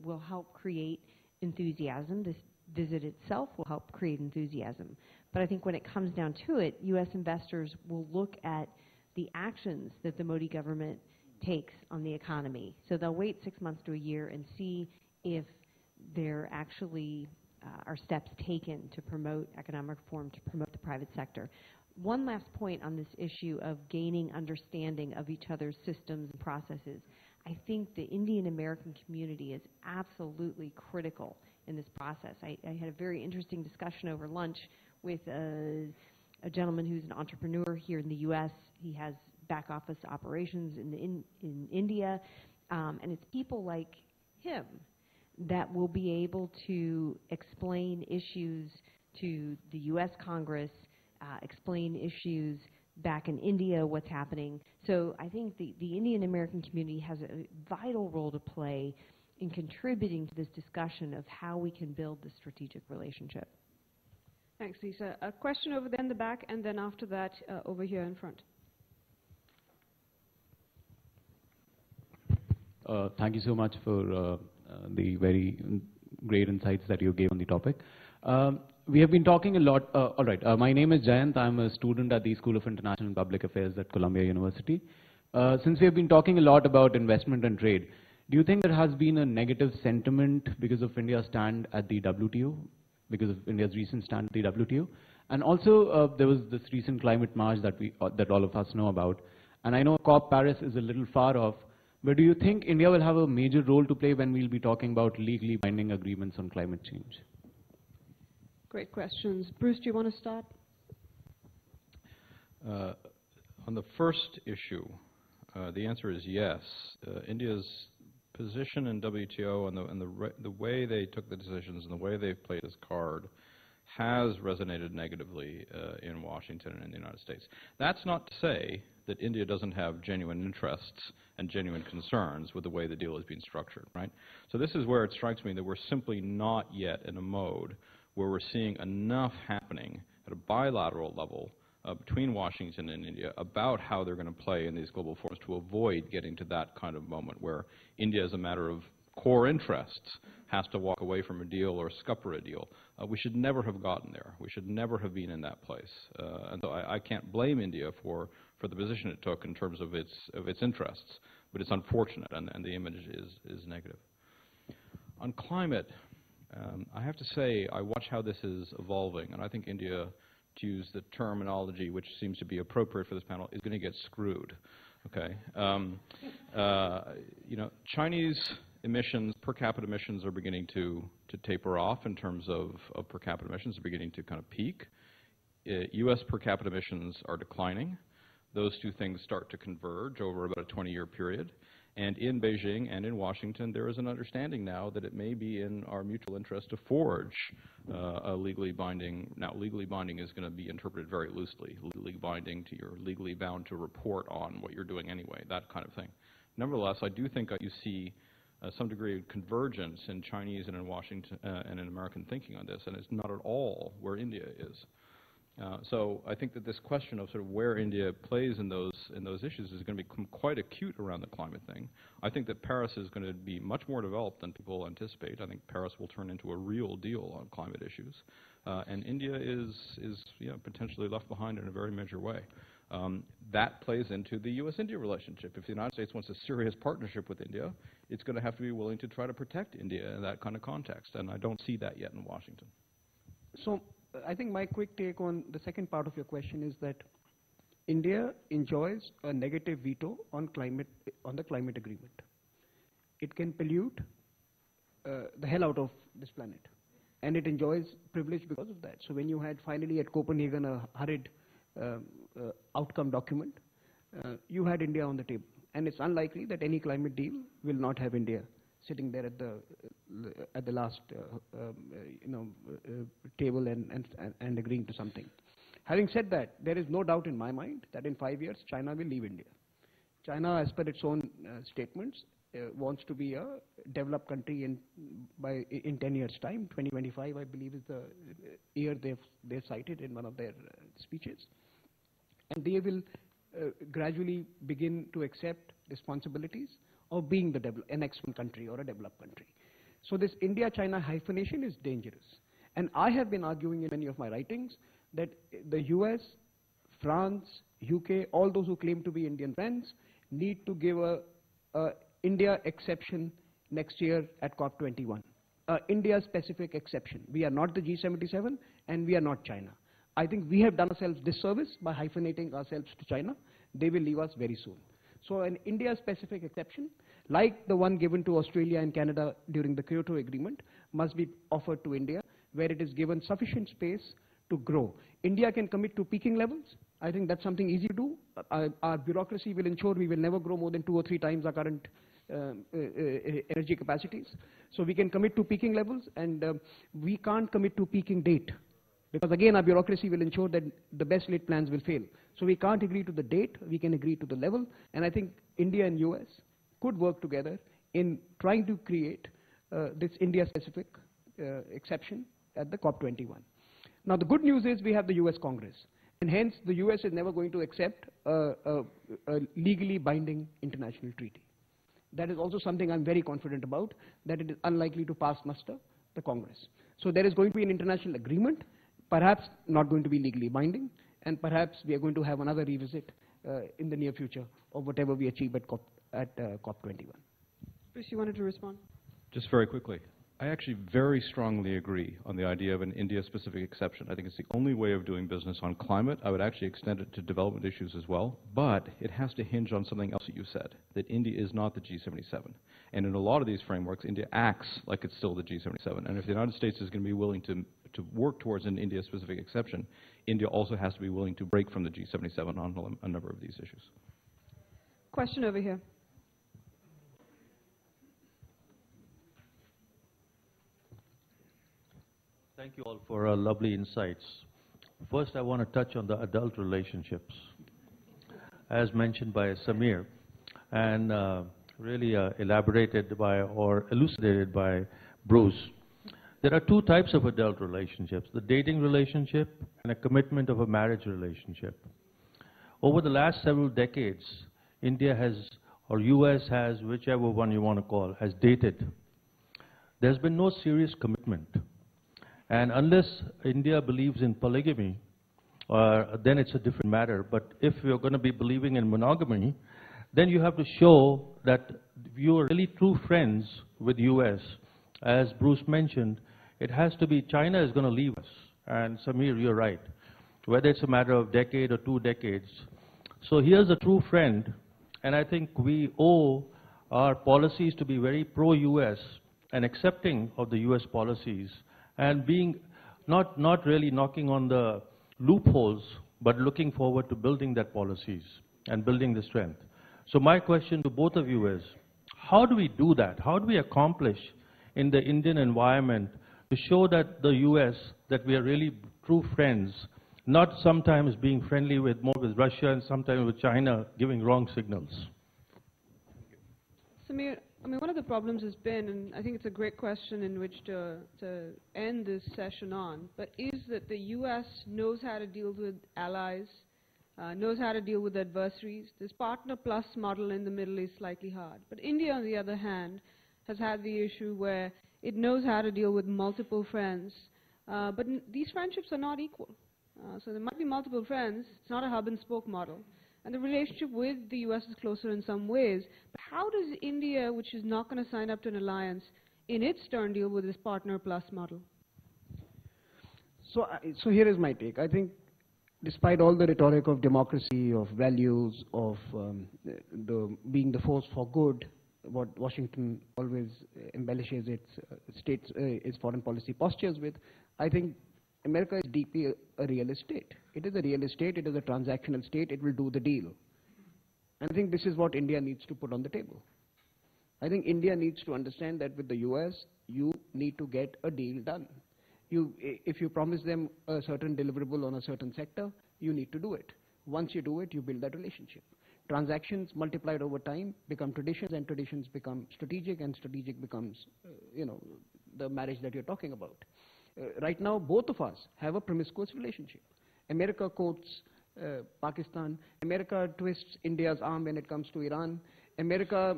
will help create enthusiasm. This visit itself will help create enthusiasm. But I think when it comes down to it, U.S. investors will look at the actions that the Modi government takes on the economy. So they'll wait 6 months to a year and see if they're actually are steps taken to promote economic reform, to promote the private sector. One last point on this issue of gaining understanding of each other's systems and processes. I think the Indian American community is absolutely critical in this process. I had a very interesting discussion over lunch with a gentleman who's an entrepreneur here in the U.S. He has back office operations in India, and it's people like him that will be able to explain issues to the U.S. Congress, explain issues back in India, what's happening. So I think the Indian American community has a vital role to play in contributing to this discussion of how we can build this strategic relationship. Thanks, Lisa. A question over there in the back, and then after that, over here in front. Thank you so much for the very great insights that you gave on the topic. We have been talking a lot. All right, my name is Jayant. I'm a student at the School of International and Public Affairs at Columbia University. Since we have been talking a lot about investment and trade, do you think there has been a negative sentiment because of India's stand at the WTO, because of India's recent stand at the WTO? And also, there was this recent climate march that that all of us know about. And I know COP Paris is a little far off, but do you think India will have a major role to play when we'll be talking about legally binding agreements on climate change? Great questions. Bruce, do you want to start? On the first issue, the answer is yes. India's position in WTO and the way they took the decisions and the way they've played this card has resonated negatively in Washington and in the United States. That's not to say that India doesn't have genuine interests and genuine concerns with the way the deal has been structured, right? So this is where it strikes me that we're simply not yet in a mode where we're seeing enough happening at a bilateral level between Washington and India about how they're going to play in these global forums to avoid getting to that kind of moment where India, as a matter of core interests, has to walk away from a deal or scupper a deal. We should never have gotten there. We should never have been in that place. And so I can't blame India for the position it took in terms of its interests, but it's unfortunate, and the image is negative. On climate, I have to say I watch how this is evolving, and I think India, to use the terminology which seems to be appropriate for this panel, is going to get screwed. Okay, you know, Chinese emissions, per capita emissions, are beginning to taper off in terms of per capita emissions. Are beginning to kind of peak. U.S. per capita emissions are declining. Those two things start to converge over about a 20-year period. And in Beijing and in Washington, there is an understanding now that it may be in our mutual interest to forge a legally binding. Now, legally binding is going to be interpreted very loosely. Legally binding to you're legally bound to report on what you're doing anyway, that kind of thing. Nevertheless, I do think you see some degree of convergence in Chinese and in Washington and in American thinking on this, and it's not at all where India is. So I think that this question of sort of where India plays in those issues is going to become quite acute around the climate thing. I think that Paris is going to be much more developed than people anticipate. I think Paris will turn into a real deal on climate issues, and India is potentially left behind in a very major way. That plays into the U.S.-India relationship. If the United States wants a serious partnership with India, it's going to have to be willing to try to protect India in that kind of context, and I don't see that yet in Washington. So I think my quick take on the second part of your question is that India enjoys a negative veto on the climate agreement. It can pollute the hell out of this planet, and it enjoys privilege because of that. So when you had finally at Copenhagen a hurried outcome document, you had India on the table, and it's unlikely that any climate deal will not have India sitting there at the last table and agreeing to something. Having said that, there is no doubt in my mind that in 5 years China will leave India. China, as per its own statements, wants to be a developed country in 10 years' time. 2025, I believe, is the year they've cited in one of their speeches, and they will gradually begin to accept responsibilities of being an excellent country or a developed country. So this India-China hyphenation is dangerous. And I have been arguing in many of my writings that the US, France, UK, all those who claim to be Indian friends need to give a India exception next year at COP21. India-specific exception. We are not the G77 and we are not China. I think we have done ourselves disservice by hyphenating ourselves to China. They will leave us very soon. So an India-specific exception, like the one given to Australia and Canada during the Kyoto Agreement, must be offered to India, where it is given sufficient space to grow. India can commit to peaking levels. I think that's something easy to do. Our bureaucracy will ensure we will never grow more than 2 or 3 times our current energy capacities. So we can commit to peaking levels, and we can't commit to peaking date. Because again, our bureaucracy will ensure that the best laid plans will fail. So we can't agree to the date, we can agree to the level, and I think India and US could work together in trying to create this India-specific exception at the COP21. Now the good news is we have the US Congress, and hence the US is never going to accept a legally binding international treaty. That is also something I'm very confident about, that it is unlikely to pass muster the Congress. So there is going to be an international agreement, perhaps not going to be legally binding, and perhaps we are going to have another revisit in the near future of whatever we achieve at COP21. Bruce, you wanted to respond? Just very quickly. I actually very strongly agree on the idea of an India-specific exception. I think it's the only way of doing business on climate. I would actually extend it to development issues as well. But it has to hinge on something else that you said, that India is not the G77. And in a lot of these frameworks, India acts like it's still the G77. And if the United States is going to be willing to work towards an India-specific exception, India also has to be willing to break from the G77 on a number of these issues. Question over here. Thank you all for lovely insights. First, I want to touch on the adult relationships, as mentioned by Samir, and really elaborated by or elucidated by Bruce. There are 2 types of adult relationships, the dating relationship and a commitment of a marriage relationship. Over the last several decades, India has, or US has, whichever one you want to call, has dated. There's been no serious commitment. And unless India believes in polygamy, then it's a different matter. But if you're going to be believing in monogamy, then you have to show that you are really true friends with US. As Bruce mentioned, it has to be China is going to leave us. And Samir, you're right. Whether it's a matter of decade or 2 decades. So here's a true friend, and I think we owe our policies to be very pro-US and accepting of the US policies, and being not really knocking on the loopholes, but looking forward to building that policies and building the strength. So my question to both of you is, how do we do that? How do we accomplish in the Indian environment to show that the US, that we are really true friends, not sometimes being friendly with more with Russia and sometimes with China, giving wrong signals? Samir, I mean, one of the problems has been, and I think it's a great question in which to end this session on, but is that the US knows how to deal with allies, knows how to deal with adversaries. This partner plus model in the middle is slightly hard. But India, on the other hand, has had the issue where it knows how to deal with multiple friends, but these friendships are not equal. So there might be multiple friends, it's not a hub and spoke model. And the relationship with the US is closer in some ways. But how does India, which is not going to sign up to an alliance, in its turn deal with this partner plus model? So here is my take. I think despite all the rhetoric of democracy, of values, of being the force for good, what Washington always embellishes its foreign policy postures with, I think America is deeply a real state. It is a real state, it is a transactional state, it will do the deal. And I think this is what India needs to put on the table. I think India needs to understand that with the US, you need to get a deal done. If you promise them a certain deliverable on a certain sector, you need to do it. Once you do it, you build that relationship. Transactions multiplied over time become traditions, and traditions become strategic, and strategic becomes, the marriage that you're talking about. Right now, both of us have a promiscuous relationship. America quotes Pakistan. America twists India's arm when it comes to Iran. America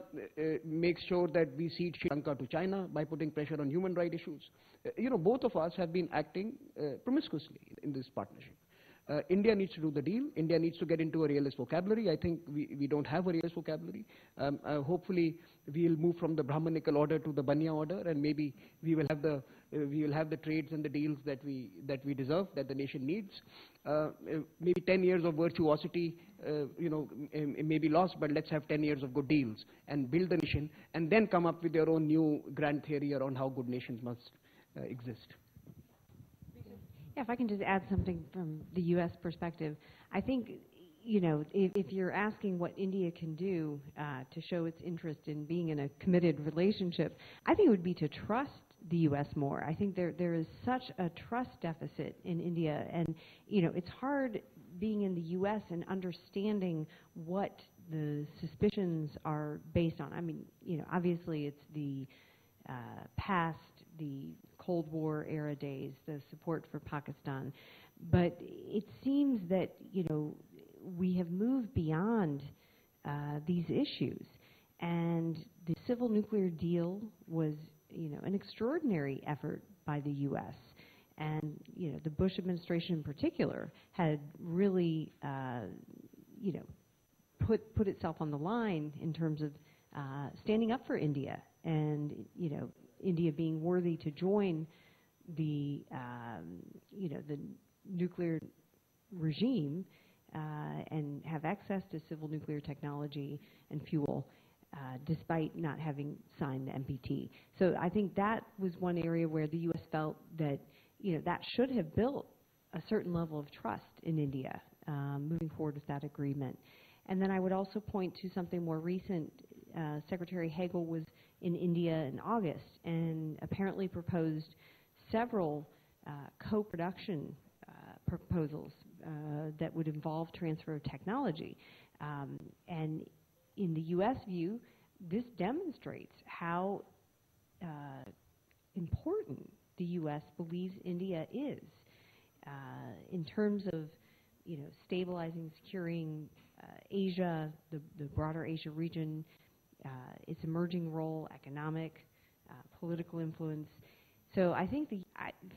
makes sure that we cede Sri Lanka to China by putting pressure on human rights issues. Both of us have been acting promiscuously in this partnership. India needs to do the deal. India needs to get into a realist vocabulary. I think we don't have a realist vocabulary. Hopefully, we'll move from the Brahmanical order to the Banya order, and maybe we will have the trades and the deals that we deserve, that the nation needs. Maybe 10 years of virtuosity, may be lost, but let's have 10 years of good deals and build the nation, and then come up with your own new grand theory around how good nations must exist. Yeah, if I can just add something from the U.S. perspective, I think, if you're asking what India can do to show its interest in being in a committed relationship, I think it would be to trust the U.S. more. I think there is such a trust deficit in India, and it's hard being in the U.S. and understanding what the suspicions are based on. I mean, obviously it's the past, the Cold War era days, the support for Pakistan, but it seems that we have moved beyond these issues, and the civil nuclear deal was an extraordinary effort by the U.S. and the Bush administration in particular had really put itself on the line in terms of standing up for India, and India being worthy to join the the nuclear regime and have access to civil nuclear technology and fuel, despite not having signed the NPT. So I think that was one area where the U.S. felt that that should have built a certain level of trust in India moving forward with that agreement. And then I would also point to something more recent. Secretary Hagel was in India in August and apparently proposed several co-production proposals that would involve transfer of technology. And in the U.S. view, this demonstrates how important the U.S. believes India is in terms of stabilizing, securing Asia, the broader Asia region, its emerging role, economic, political influence. So I think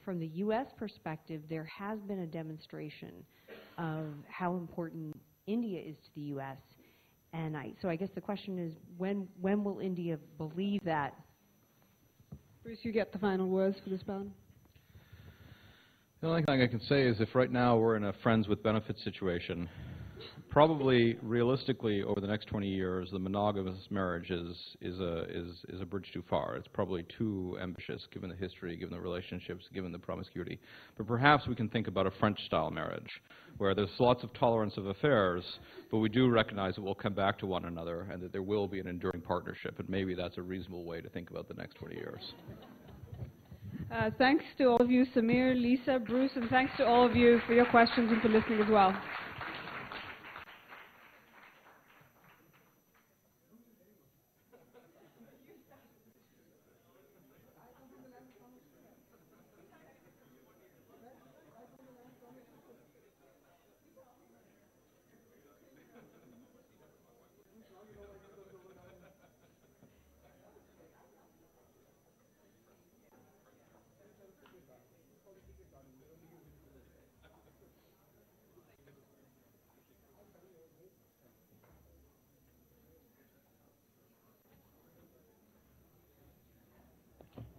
from the U.S. perspective, there has been a demonstration of how important India is to the U.S. And so I guess the question is, when will India believe that? Bruce, you get the final words for this panel. The only thing I can say is if right now we're in a friends with benefits situation, probably realistically over the next 20 years, the monogamous marriage is a bridge too far. It's probably too ambitious given the history, given the relationships, given the promiscuity. But perhaps we can think about a French-style marriage where there's lots of tolerance of affairs, but we do recognize that we'll come back to one another and that there will be an enduring partnership. And maybe that's a reasonable way to think about the next 20 years. Thanks to all of you, Samir, Lisa, Bruce, and thanks to all of you for your questions and for listening as well.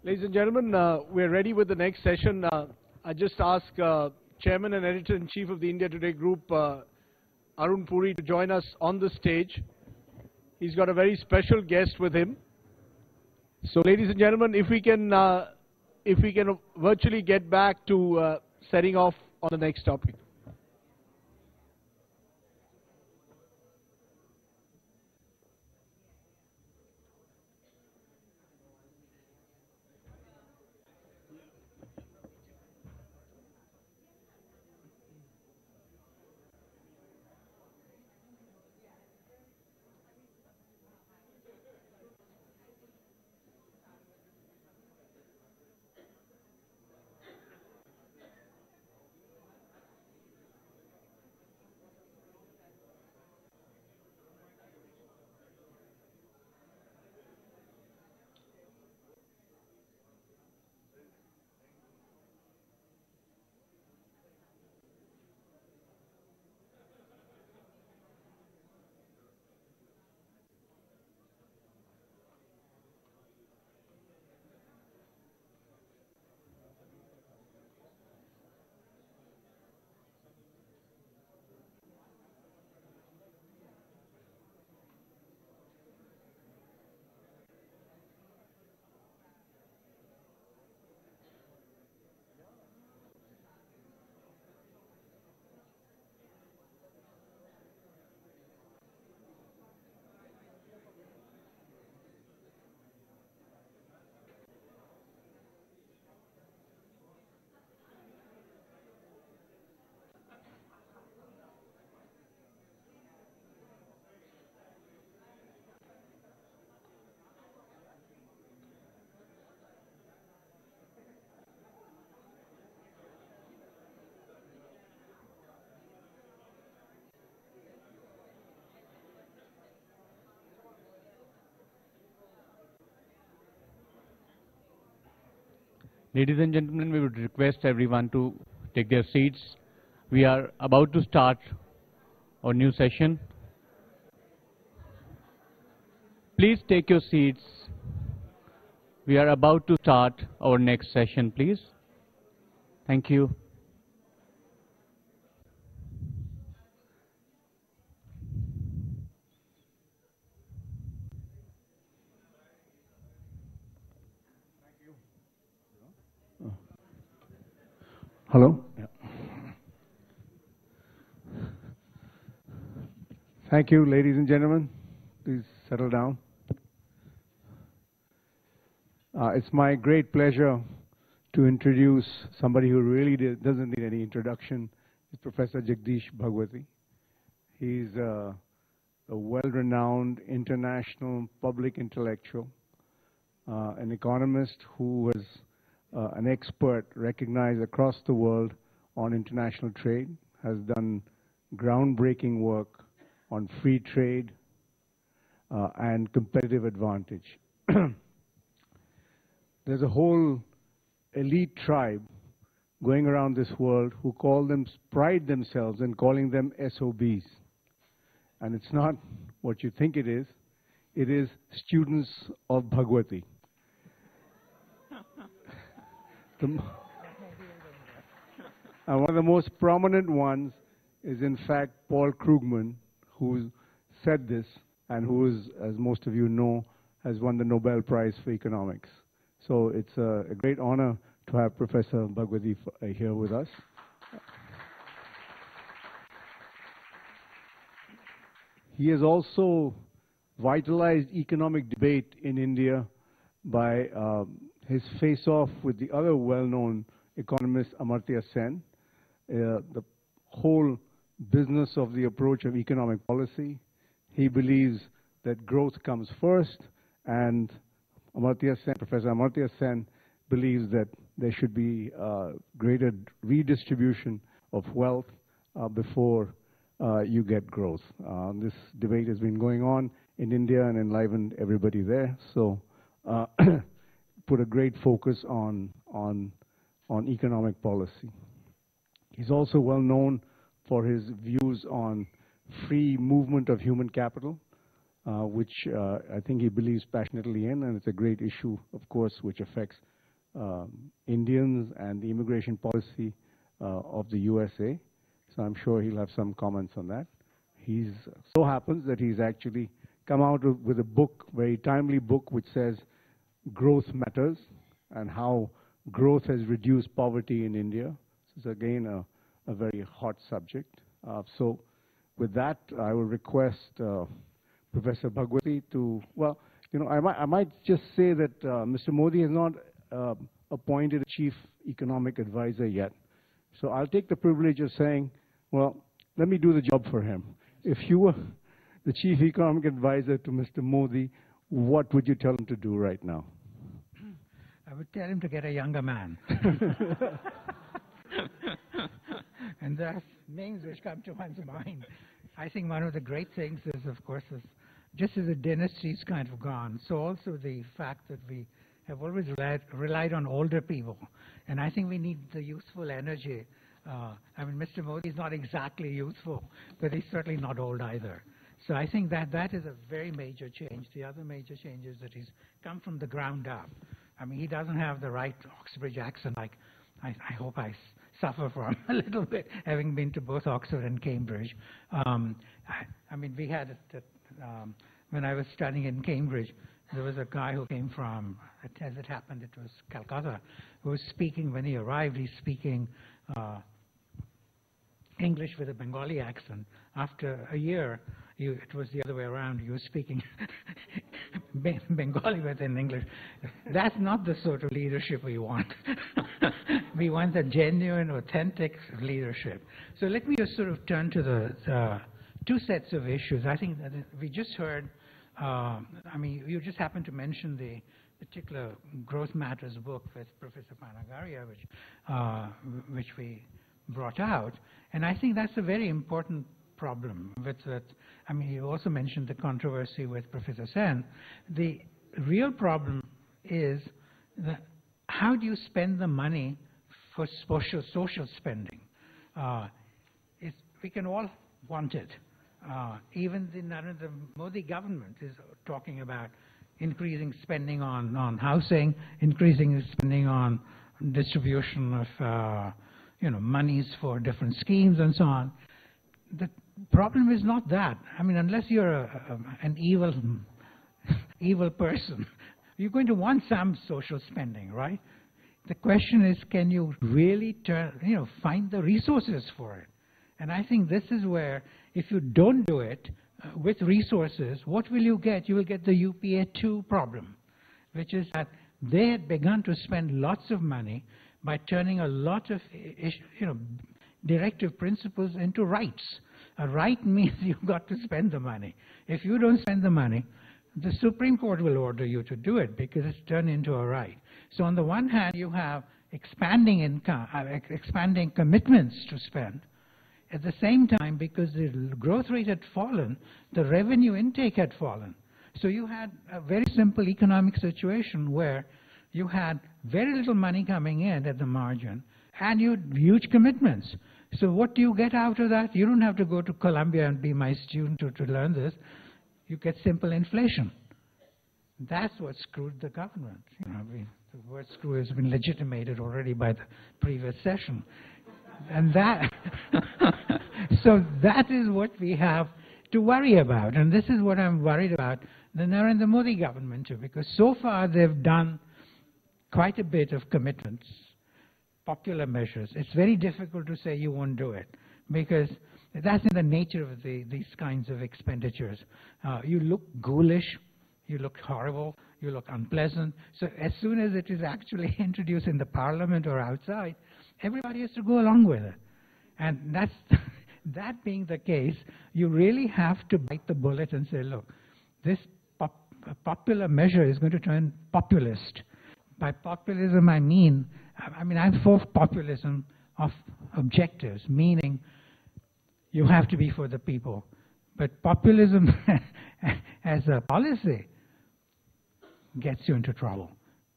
Ladies and gentlemen, we're ready with the next session. I just ask Chairman and Editor-in-Chief of the India Today Group, Arun Puri, to join us on the stage. He's got a very special guest with him. So, ladies and gentlemen, if we can virtually get back to setting off on the next topic. Ladies and gentlemen, we would request everyone to take their seats. We are about to start our new session. Please take your seats. We are about to start our next session, please. Thank you. Hello? Yeah. Thank you, ladies and gentlemen. Please settle down. It's my great pleasure to introduce somebody who really doesn't need any introduction. It's Professor Jagdish Bhagwati. He's a well-renowned international public intellectual, an economist who was an expert recognized across the world on international trade, has done groundbreaking work on free trade and competitive advantage. There's a whole elite tribe going around this world who pride themselves in calling them SOBs. And it's not what you think it is. It is students of Bhagwati. And one of the most prominent ones is, in fact, Paul Krugman, who said this and who is, as most of you know, has won the Nobel Prize for Economics. So it's a great honor to have Professor Bhagwati here with us. He has also vitalized economic debate in India by his face-off with the other well-known economist, Amartya Sen. The whole business of the approach of economic policy. He believes that growth comes first, and Professor Amartya Sen believes that there should be greater redistribution of wealth before you get growth. This debate has been going on in India and enlivened everybody there. So put a great focus on economic policy. He's also well known for his views on free movement of human capital, which I think he believes passionately in, and it's a great issue, of course, which affects Indians and the immigration policy of the USA. So I'm sure he'll have some comments on that. He's so happens that he's actually come out with a book, very timely book, which says growth matters and how growth has reduced poverty in India. This is again a very hot subject. So with that, I will request Professor Bhagwati to, well, you know, I might just say that Mr. Modi has not appointed a chief economic advisor yet. So I'll take the privilege of saying, well, let me do the job for him. If you were the chief economic advisor to Mr. Modi, what would you tell him to do right now? I would tell him to get a younger man. And there are names which come to one's mind. I think one of the great things is, of course, is just as the dynasty's kind of gone, so also the fact that we have always relied on older people. And I think we need the youthful energy. I mean, Mr. Modi is not exactly youthful, but he's certainly not old either. So I think that is a very major change. The other major change is that he's come from the ground up. I mean, he doesn't have the right Oxbridge accent like I hope I suffer from a little bit, having been to both Oxford and Cambridge. I mean, we had when I was studying in Cambridge, there was a guy who came from, as it happened, it was Calcutta, who was speaking, when he arrived, he's speaking English with a Bengali accent. After a year, it was the other way around. You were speaking Bengali with an English. That's not the sort of leadership we want. We want a genuine, authentic leadership. So let me just sort of turn to the two sets of issues. I think that we just heard, I mean, you just happened to mention the particular Growth Matters book with Professor Panagaria, which we brought out. And I think that's a very important problem with that. I mean, you also mentioned the controversy with Professor Sen. The real problem is that how do you spend the money for social spending? We can all want it. Even the Narendra Modi government is talking about increasing spending on housing, increasing spending on distribution of monies for different schemes and so on. The problem is not that. I mean, unless you're an evil person, you're going to want some social spending, right? The question is, can you really find the resources for it? And I think this is where, if you don't do it with resources, what will you get? You will get the UPA 2 problem, which is that they had begun to spend lots of money by turning a lot of directive principles into rights. A right means you've got to spend the money. If you don't spend the money, the Supreme Court will order you to do it because it's turned into a right. So on the one hand, you have expanding income, expanding commitments to spend. At the same time, because the growth rate had fallen, the revenue intake had fallen. So you had a very simple economic situation where you had very little money coming in at the margin, and you had huge commitments. So what do you get out of that? You don't have to go to Columbia and be my student to learn this. You get simple inflation. That's what screwed the government. The word screw has been legitimated already by the previous session. And that, so that is what we have to worry about. And this is what I'm worried about the Narendra Modi government too, because so far they've done quite a bit of commitments, popular measures. It's very difficult to say you won't do it, because that's in the nature of these kinds of expenditures. You look ghoulish, you look horrible, you look unpleasant. So as soon as it is actually introduced in the parliament or outside, everybody has to go along with it. And that's that being the case, you really have to bite the bullet and say, look, this popular measure is going to turn populist. By populism, I mean I'm for populism of objectives, meaning you have to be for the people. But populism as a policy gets you into trouble.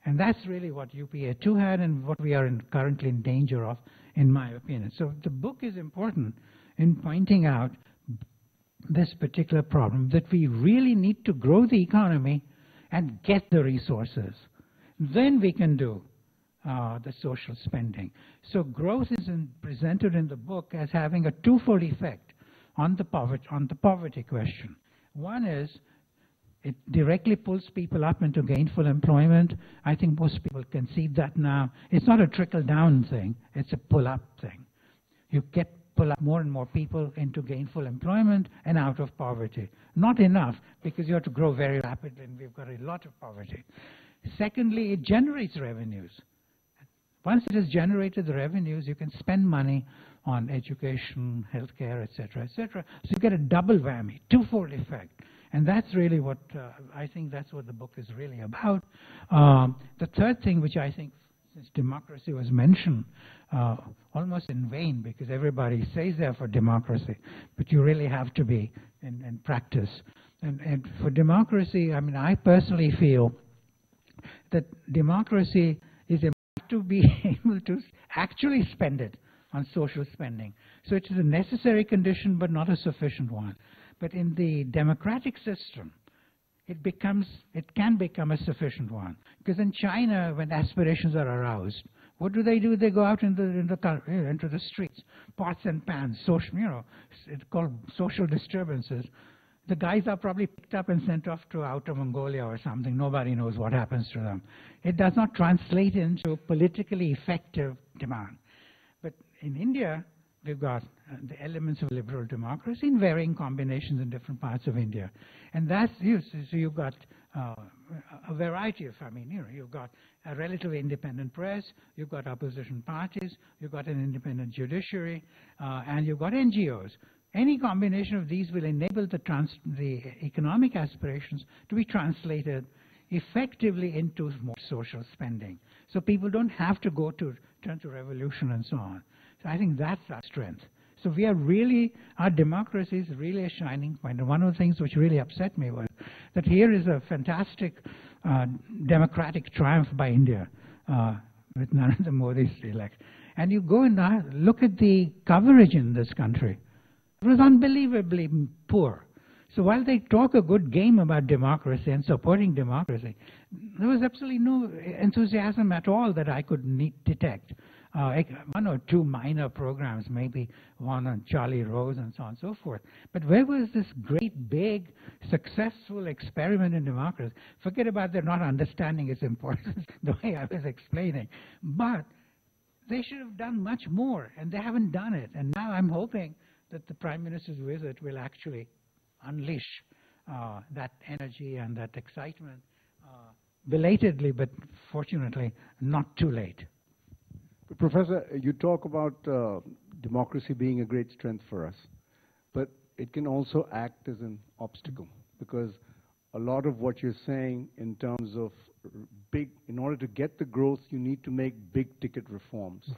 And that's really what UPA 2 had and what we are currently in danger of, in my opinion. So the book is important in pointing out this particular problem, that we really need to grow the economy and get the resources. Then we can do the social spending. So growth is presented in the book as having a twofold effect on the poverty question. One is it directly pulls people up into gainful employment. I think most people concede that now. It's not a trickle-down thing. It's a pull-up thing. You pull up more and more people into gainful employment and out of poverty. Not enough, because you have to grow very rapidly, and we've got a lot of poverty. Secondly, it generates revenues. Once it has generated the revenues, you can spend money on education, healthcare, etc., etc. So you get a double whammy, twofold effect. And that's really what, I think that's what the book is really about. The third thing, which I think, since democracy was mentioned, almost in vain, because everybody says they're for democracy, but you really have to be in practice. And for democracy, I personally feel that democracy is to be able to actually spend it on social spending. So it is a necessary condition, but not a sufficient one. But in the democratic system, it can become a sufficient one. Because in China, when aspirations are aroused, what do? They go out into the streets, pots and pans, it's called social disturbances. The guys are probably picked up and sent off to Outer Mongolia or something. Nobody knows what happens to them. It does not translate into politically effective demand. But in India, we've got the elements of liberal democracy in varying combinations in different parts of India. And that's used. So you've got a variety of, you've got a relatively independent press, you've got opposition parties, you've got an independent judiciary, and you've got NGOs. Any combination of these will enable the economic aspirations to be translated effectively into more social spending. So people don't have to turn to revolution and so on. So I think that's our strength. So we are really, our democracy is really a shining point. And one of the things which really upset me was that here is a fantastic democratic triumph by India. with Narendra Modi's election. And you go and look at the coverage in this country. It was unbelievably poor. So while they talk a good game about democracy and supporting democracy, there was absolutely no enthusiasm at all that I could detect. One or two minor programs, maybe one on Charlie Rose and so on and so forth. But where was this great, big, successful experiment in democracy? Forget about their not understanding its importance, the way I was explaining. But they should have done much more, and they haven't done it. And now I'm hoping that the Prime Minister's visit will actually unleash that energy and that excitement belatedly, but fortunately not too late. Professor, you talk about democracy being a great strength for us, but it can also act as an obstacle, because a lot of what you're saying in terms of in order to get the growth, you need to make big ticket reforms.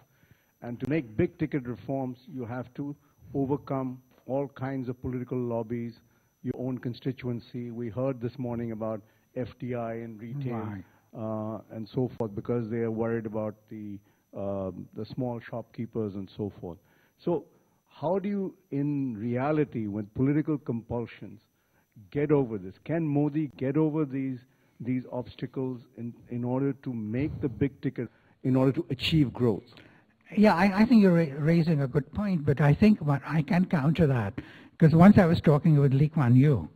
And to make big ticket reforms, you have to overcome all kinds of political lobbies, your own constituency. We heard this morning about FDI and retail and so forth, because they are worried about the small shopkeepers and so forth. So how do you, in reality, with political compulsions, get over this? Can Modi get over these obstacles in order to make the big ticket, in order to achieve growth? Yeah, I think you're raising a good point, but I think I can counter that. Because once I was talking with Lee Kuan Yew,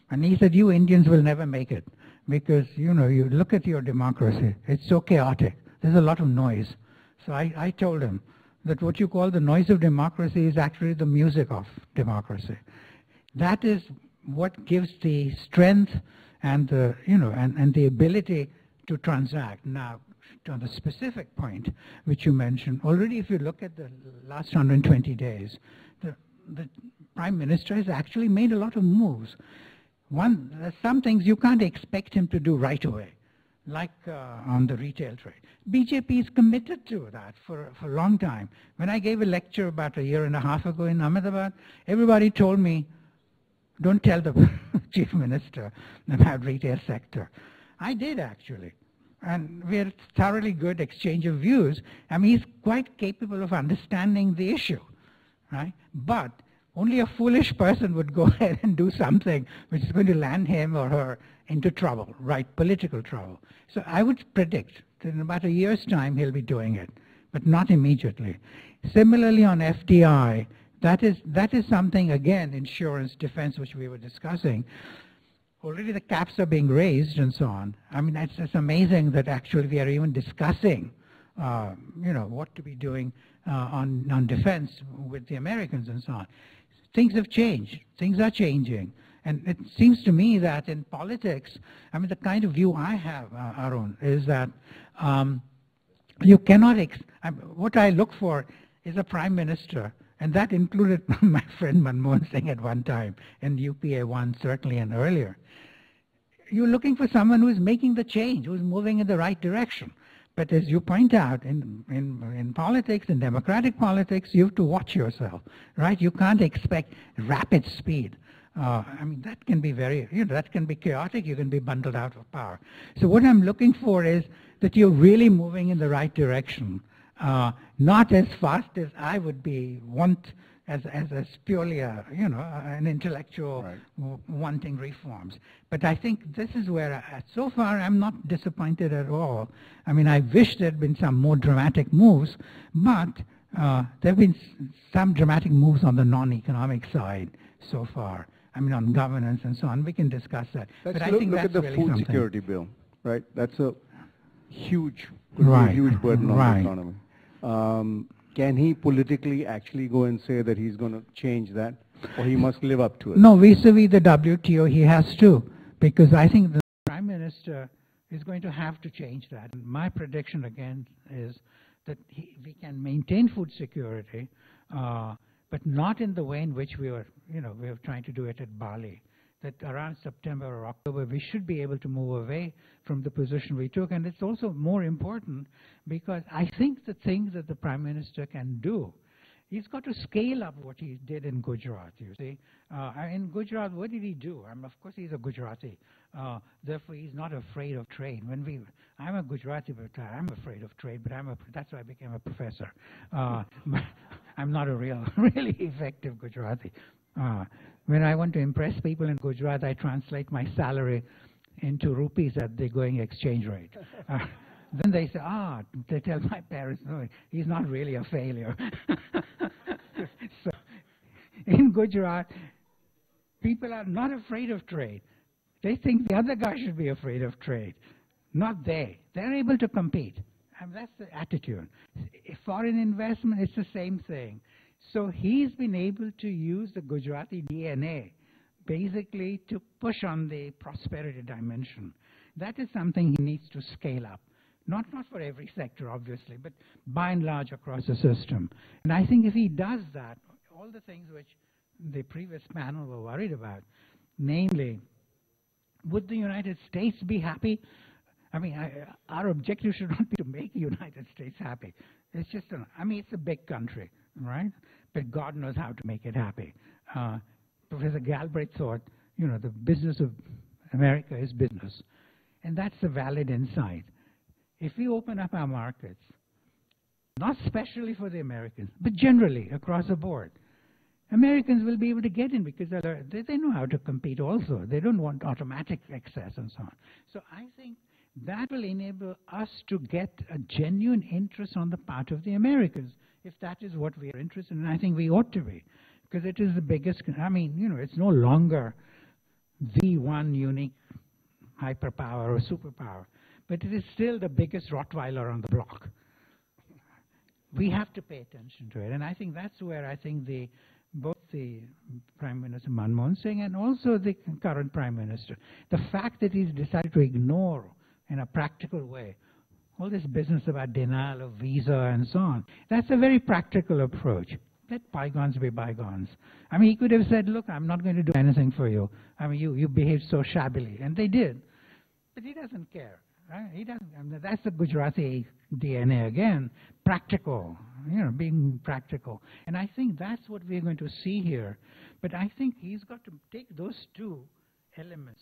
and he said, you Indians will never make it, because, you know, you look at your democracy, it's so chaotic. There's a lot of noise. So I told him that what you call the noise of democracy is actually the music of democracy. That is what gives the strength and the, and the ability to transact. Now, on the specific point which you mentioned, already if you look at the last 120 days, the Prime Minister has actually made a lot of moves. Some things you can't expect him to do right away, like on the retail trade. BJP is committed to that for a long time. When I gave a lecture about a year and a half ago in Ahmedabad, everybody told me, don't tell the Chief Minister about retail sector. I did actually. And we had a thoroughly good exchange of views. I mean, he's quite capable of understanding the issue, right? But only a foolish person would go ahead and do something which is going to land him or her into trouble, right? Political trouble. So I would predict that in about a year's time he'll be doing it, but not immediately. Similarly on FDI, that is something, again, insurance, defense, which we were discussing. Already the caps are being raised and so on. I mean, it's amazing that actually we are even discussing, what to be doing on defense with the Americans and so on. Things have changed. Things are changing. And it seems to me that in politics, I mean, the kind of view I have, Arun, is that you cannot, what I look for is a Prime Minister, and that included my friend Manmohan Singh at one time, and UPA 1 certainly and earlier. You're looking for someone who is making the change, who is moving in the right direction. But as you point out, in politics, in democratic politics, you have to watch yourself, right? You can't expect rapid speed. I mean, that can be that can be chaotic. You can be bundled out of power. So what I'm looking for is that you're really moving in the right direction, not as fast as I would want as purely an intellectual wanting reforms. But I think this is where, so far, I'm not disappointed at all. I mean, I wish there had been some more dramatic moves, but there have been some dramatic moves on the non-economic side so far. I mean, on governance and so on. We can discuss that. Let's but I think look that's at the really food something. security bill, right? That's a huge, could be a huge burden on the economy. Can he politically actually go and say that he's going to change that, or he must live up to it? No, vis-a-vis the WTO, he has to, because I think the Prime Minister is going to have to change that. And my prediction, again, is that we can maintain food security, but not in the way in which we were trying to do it at Bali. That around September or October, we should be able to move away from the position we took. And it's also more important because I think the things that the Prime Minister can do He's got to scale up what he did in Gujarat, you see. In Gujarat, what did he do? Of course, he's a Gujarati. Therefore, he's not afraid of trade. I'm a Gujarati, but I'm afraid of trade, but that's why I became a professor. I'm not a really effective Gujarati. When I want to impress people in Gujarat, I translate my salary into rupees at the going exchange rate. Then they say, they tell my parents, no, he's not really a failure. So, in Gujarat, people are not afraid of trade. They think the other guy should be afraid of trade, not they. They're able to compete. And that's the attitude. Foreign investment, it's the same thing. So he's been able to use the Gujarati DNA basically to push on the prosperity dimension. That is something he needs to scale up. Not for every sector, obviously, but by and large across the system. And I think if he does that, all the things which the previous panel were worried about, namely, would the United States be happy? I mean, our objective should not be to make the United States happy. It's just, it's a big country, right? But God knows how to make it happy. Professor Galbraith thought, the business of America is business. And that's a valid insight. If we open up our markets, not specially for the Americans, but generally across the board, Americans will be able to get in because they know how to compete also. They don't want automatic access and so on. So I think that will enable us to get a genuine interest on the part of the Americans, if that is what we are interested in. And I think we ought to be, because it is the biggest, it's no longer the one unique hyperpower or superpower, but it is still the biggest Rottweiler on the block. We have to pay attention to it, and I think that's where I think both the Prime Minister Manmohan Singh and also the current Prime Minister, the fact that he's decided to ignore in a practical way all this business about denial of visa and so on, that's a very practical approach. Let bygones be bygones. He could have said, look, I'm not going to do anything for you. You behaved so shabbily, and they did. But he doesn't care. Right? He doesn't. That's the Gujarati DNA again, practical, being practical. And I think that's what we're going to see here. But I think he's got to take those two elements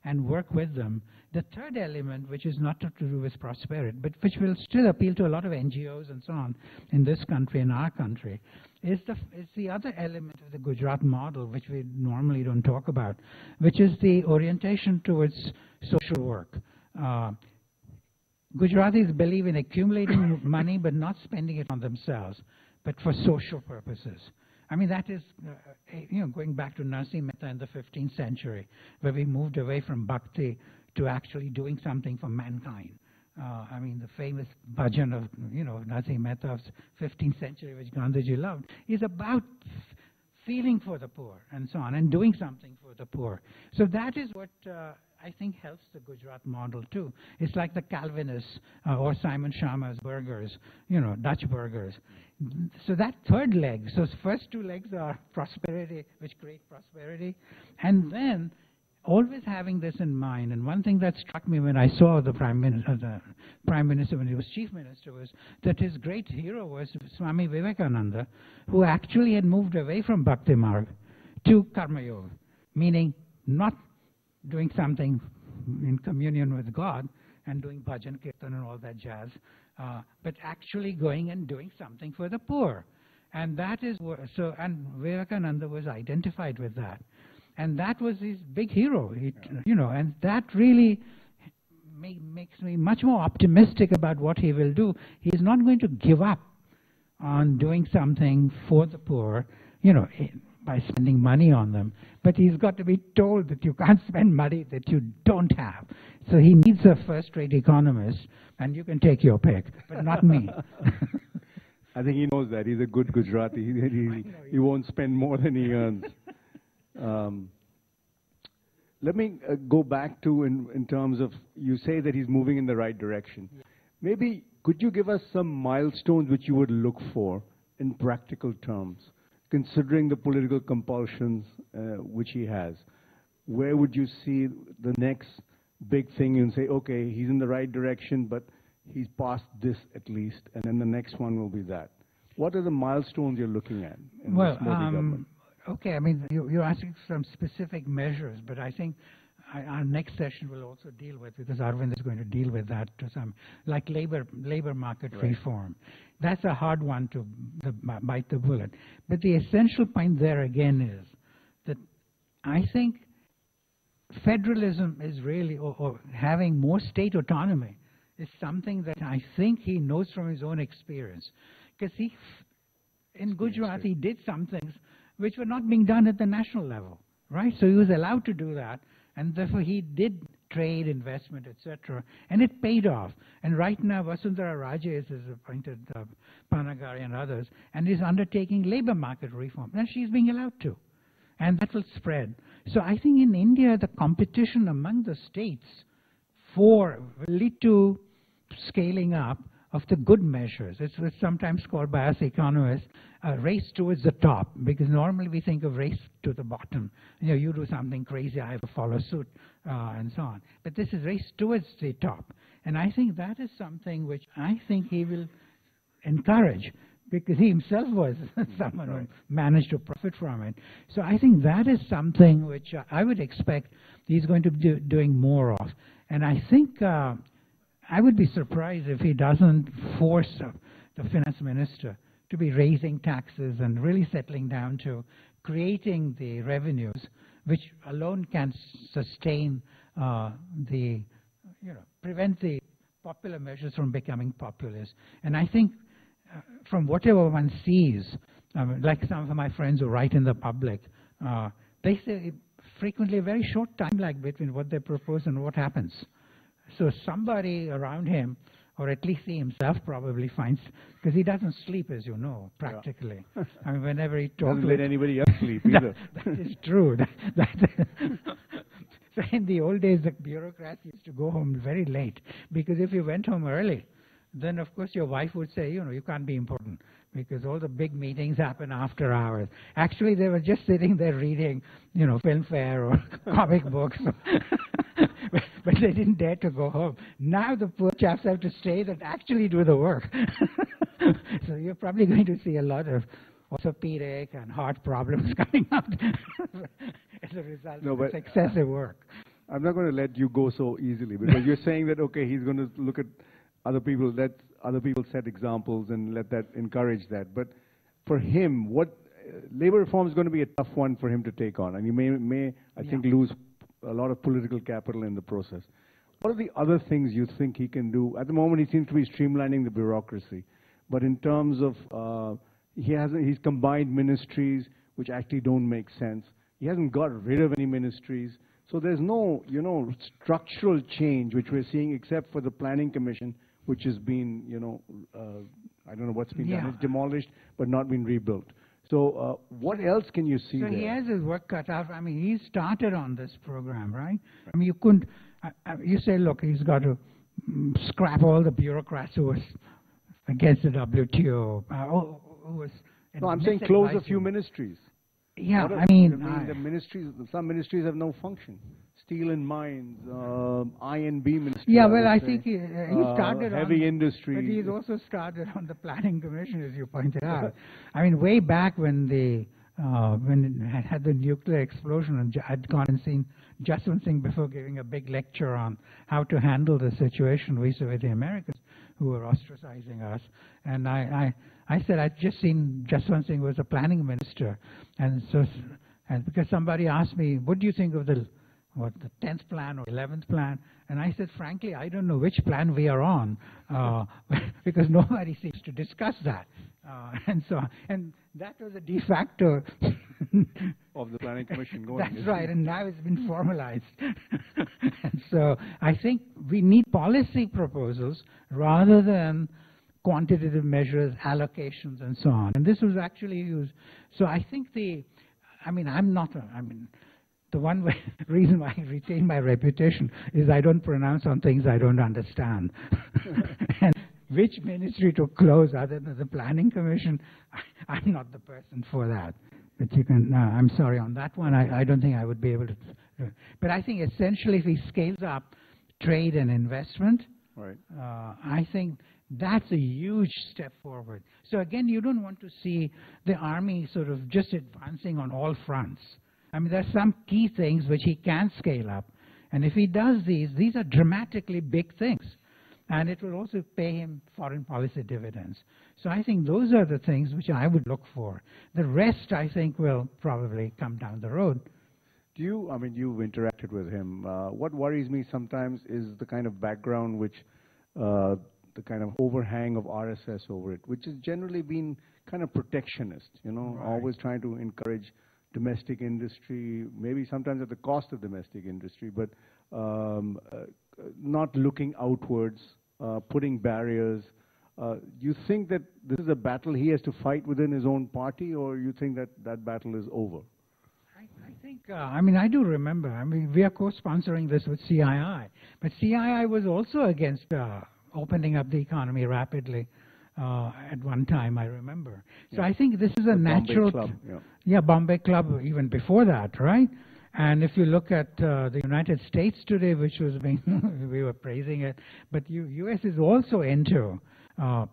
and work with them. The third element, which is not to do with prosperity, but which will still appeal to a lot of NGOs and so on in this country, in our country, is the other element of the Gujarat model, which we normally don't talk about, which is the orientation towards social work. Gujaratis believe in accumulating money but not spending it on themselves, but for social purposes. That is, going back to Narsi Mehta in the 15th century, where we moved away from bhakti to actually doing something for mankind. The famous bhajan of, Narsi Mehta of 15th century, which Gandhiji loved, is about feeling for the poor and so on, and doing something for the poor. So that is what I think helps the Gujarat model too. It's like the Calvinists or Simon Sharma's burgers, Dutch burgers. So that third leg, so first two legs are prosperity, which create prosperity, and then always having this in mind. And one thing that struck me when I saw the Prime Minister when he was Chief Minister was that his great hero was Swami Vivekananda, who actually had moved away from Bhakti Marg to Karma Yoga, meaning not doing something in communion with God and doing bhajan, kirtan and all that jazz, but actually going and doing something for the poor. And that is and Vivekananda was identified with that. And that was his big hero, and that really makes me much more optimistic about what he will do. He is not going to give up on doing something for the poor, by spending money on them. But he's got to be told that you can't spend money that you don't have. So he needs a first-rate economist, and you can take your pick, but not me. I think he knows that. He's a good Gujarati. He won't spend more than he earns. Let me go back to in terms of, you say that he's moving in the right direction. Yeah. Maybe could you give us some milestones which you would look for in practical terms, considering the political compulsions which he has? Where would you see the next big thing and say, okay, he's in the right direction, but he's past this at least, and then the next one will be that? What are the milestones you're looking at in Well, this Modi government? okay, I mean, you're asking some specific measures, but I think our next session will also deal with, because Arvind is going to deal with that to some, like labor market reform. That's a hard one to bite the bullet. But the essential point there again is that I think federalism is really, or having more state autonomy, is something that I think he knows from his own experience. Because in Gujarat, he did some things which were not being done at the national level, right? So he was allowed to do that, and therefore he did trade, investment, etc., and it paid off. And right now, Vasundhara Raje has appointed Panagari and others, and is undertaking labor market reform, and she's being allowed to. And that will spread. So I think in India, the competition among the states will lead to scaling up of the good measures. It's sometimes called by us economists a race towards the top, because normally we think of race to the bottom. You know, you do something crazy, I have to follow suit, and so on. But this is race towards the top. And I think that is something which I think he will encourage, because he himself was someone who managed to profit from it. So I think that is something which I would expect he's going to be doing more of. And I think I would be surprised if he doesn't force the finance minister to be raising taxes and really settling down to creating the revenues, which alone can sustain prevent the popular measures from becoming populist. And I think from whatever one sees, like some of my friends who write in the public, they say frequently a very short time lag between what they propose and what happens. So somebody around him, or at least he himself probably finds, because he doesn't sleep, as you know, practically. Yeah. I mean, whenever he talks... Doesn't let anybody else sleep either. That is true. So in the old days, the bureaucrats used to go home very late, because if you went home early, then of course your wife would say, you can't be important, because all the big meetings happen after hours. Actually, they were just sitting there reading, film fare or comic books. But they didn't dare to go home. Now the poor chaps have to stay and actually do the work. So you're probably going to see a lot of orthopedic and heart problems coming out as a result of this excessive work. I'm not going to let you go so easily, because you're saying that, okay, he's going to look at other people, let other people set examples and let that encourage that. But for him, labor reform is going to be a tough one for him to take on, and he may I think, lose a lot of political capital in the process. What are the other things you think he can do? At the moment, he seems to be streamlining the bureaucracy, but in terms of he's combined ministries which actually don't make sense. He hasn't got rid of any ministries. So there's no, structural change which we're seeing, except for the Planning Commission, which has been, I don't know what's been done. It's demolished, but not been rebuilt. So what else can you see there? So he has his work cut out. I mean, he started on this program, right? I mean, you couldn't, you say, look, he's got to scrap all the bureaucrats who was against the WTO. No, I'm saying close a few ministries. Yeah, the ministries, some ministries have no function. Steel and mines, I&B ministry. Yeah, well, I think he started heavy industry. But he's also started on the Planning Commission, as you pointed out. I mean, way back when it had the nuclear explosion, and I'd gone and seen Jaswant Singh before giving a big lecture on how to handle the situation vis-a-vis the Americans who were ostracizing us. And I said I'd just seen Jaswant Singh was a planning minister, and because somebody asked me, what do you think of the 10th plan or 11th plan? And I said, frankly, I don't know which plan we are on, because nobody seems to discuss that. And that was a de facto of the Planning Commission going. That's right, and now it's been formalized. And so I think we need policy proposals rather than quantitative measures, allocations, and so on. And this was actually used. So I think the one reason why I retain my reputation is I don't pronounce on things I don't understand. And which ministry to close other than the Planning Commission, I'm not the person for that. But you can, I'm sorry on that one, I don't think I would be able to. But I think essentially if he scales up trade and investment, right. I think That's a huge step forward. So again, you don't want to see the army sort of just advancing on all fronts. I mean, there's some key things which he can scale up. And if he does these are dramatically big things. And it will also pay him foreign policy dividends. So I think those are the things which I would look for. The rest, I think, will probably come down the road. Do you, I mean, you've interacted with him. What worries me sometimes is the kind of background which, the kind of overhang of RSS over it, which has generally been kind of protectionist, you know, always trying to encourage domestic industry, maybe sometimes at the cost of domestic industry, but not looking outwards, putting barriers. You think that this is a battle he has to fight within his own party, or you think that that battle is over? I think, I mean, I do remember, I mean, we are co-sponsoring this with CII, but CII was also against opening up the economy rapidly at one time, I remember. So I think this is a natural... Bombay Club, yeah, Bombay Club, even before that, right? And if you look at the United States today, which was being, we were praising it, but U.S. is also into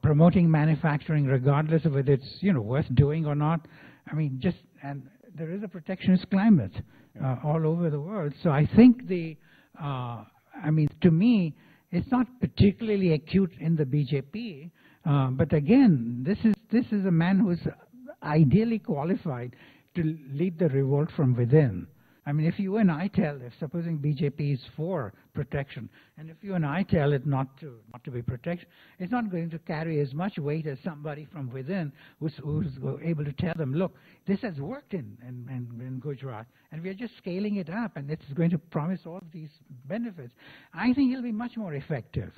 promoting manufacturing regardless of whether it's, you know, worth doing or not. I mean, just, and there is a protectionist climate all over the world. So I think the, I mean, to me, it's not particularly acute in the BJP, but again, this is a man who's ideally qualified to lead the revolt from within. I mean, if you and I tell, if supposing BJP is for protection, and if you and I tell it not to be protection, it's not going to carry as much weight as somebody from within who's able to tell them, look, this has worked in Gujarat, and we are just scaling it up, and it's going to promise all of these benefits. I think it'll be much more effective.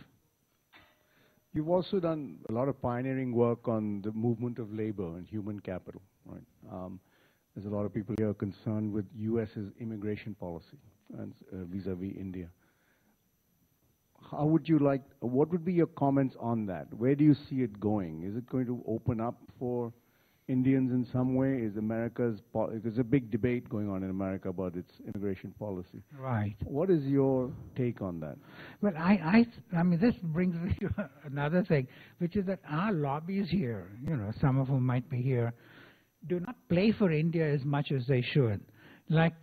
You've also done a lot of pioneering work on the movement of labor and human capital, right? There's a lot of people here concerned with U.S.'s immigration policy and vis-a-vis India. How would you like, what would be your comments on that? Where do you see it going? Is it going to open up for Indians in some way? Is there's a big debate going on in America about its immigration policy. Right. What is your take on that? Well, I mean, this brings me to another thing, which is that our lobbies here, you know, some of whom might be here, do not play for India as much as they should. Like,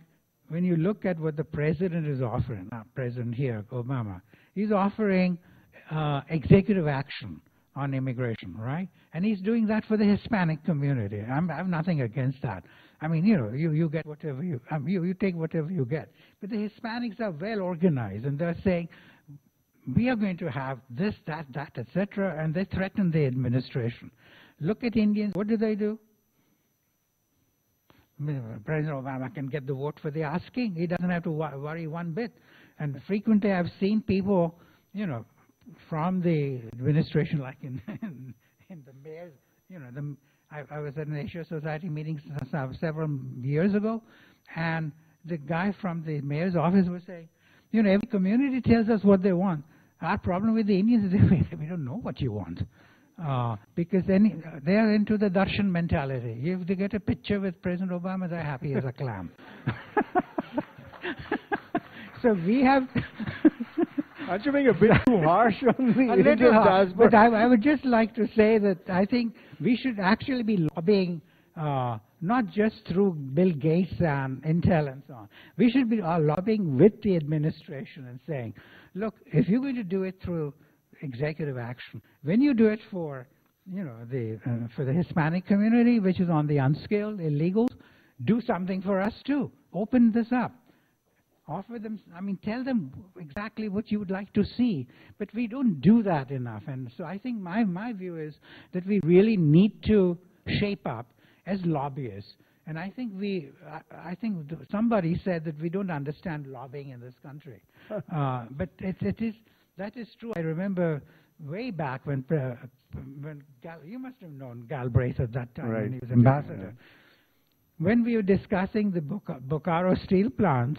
when you look at what the president is offering, president here, Obama, he's offering executive action on immigration, right? And he's doing that for the Hispanic community. I have nothing against that. I mean, you know, you get whatever you take whatever you get. But the Hispanics are well organized, and they're saying, we are going to have this, that, etc., and they threaten the administration. Look at Indians. What do? President Obama can get the vote for the asking. He doesn't have to worry one bit. And frequently I've seen people, you know, from the administration, like in the mayor's, you know, I was at an Asia Society meeting several years ago, and the guy from the mayor's office was saying, you know, every community tells us what they want. Our problem with the Indians is we don't know what you want. Because they are into the darshan mentality. If they get a picture with President Obama, they're happy as a clam. So we have... Aren't you being a bit too harsh on the Indian diaspora? But I would just like to say that I think we should actually be lobbying not just through Bill Gates and Intel and so on. We should be lobbying with the administration and saying, look, if you're going to do it through executive action, when you do it for, you know, for the Hispanic community, which is on the unskilled, illegals, do something for us too. Open this up. Offer them, I mean, tell them exactly what you would like to see. But we don't do that enough. And so I think my view is that we really need to shape up as lobbyists. And I think I think somebody said that we don't understand lobbying in this country. But that is true. I remember way back when you must have known Galbraith at that time when he was ambassador. Yeah. When we were discussing the Bokaro steel plant,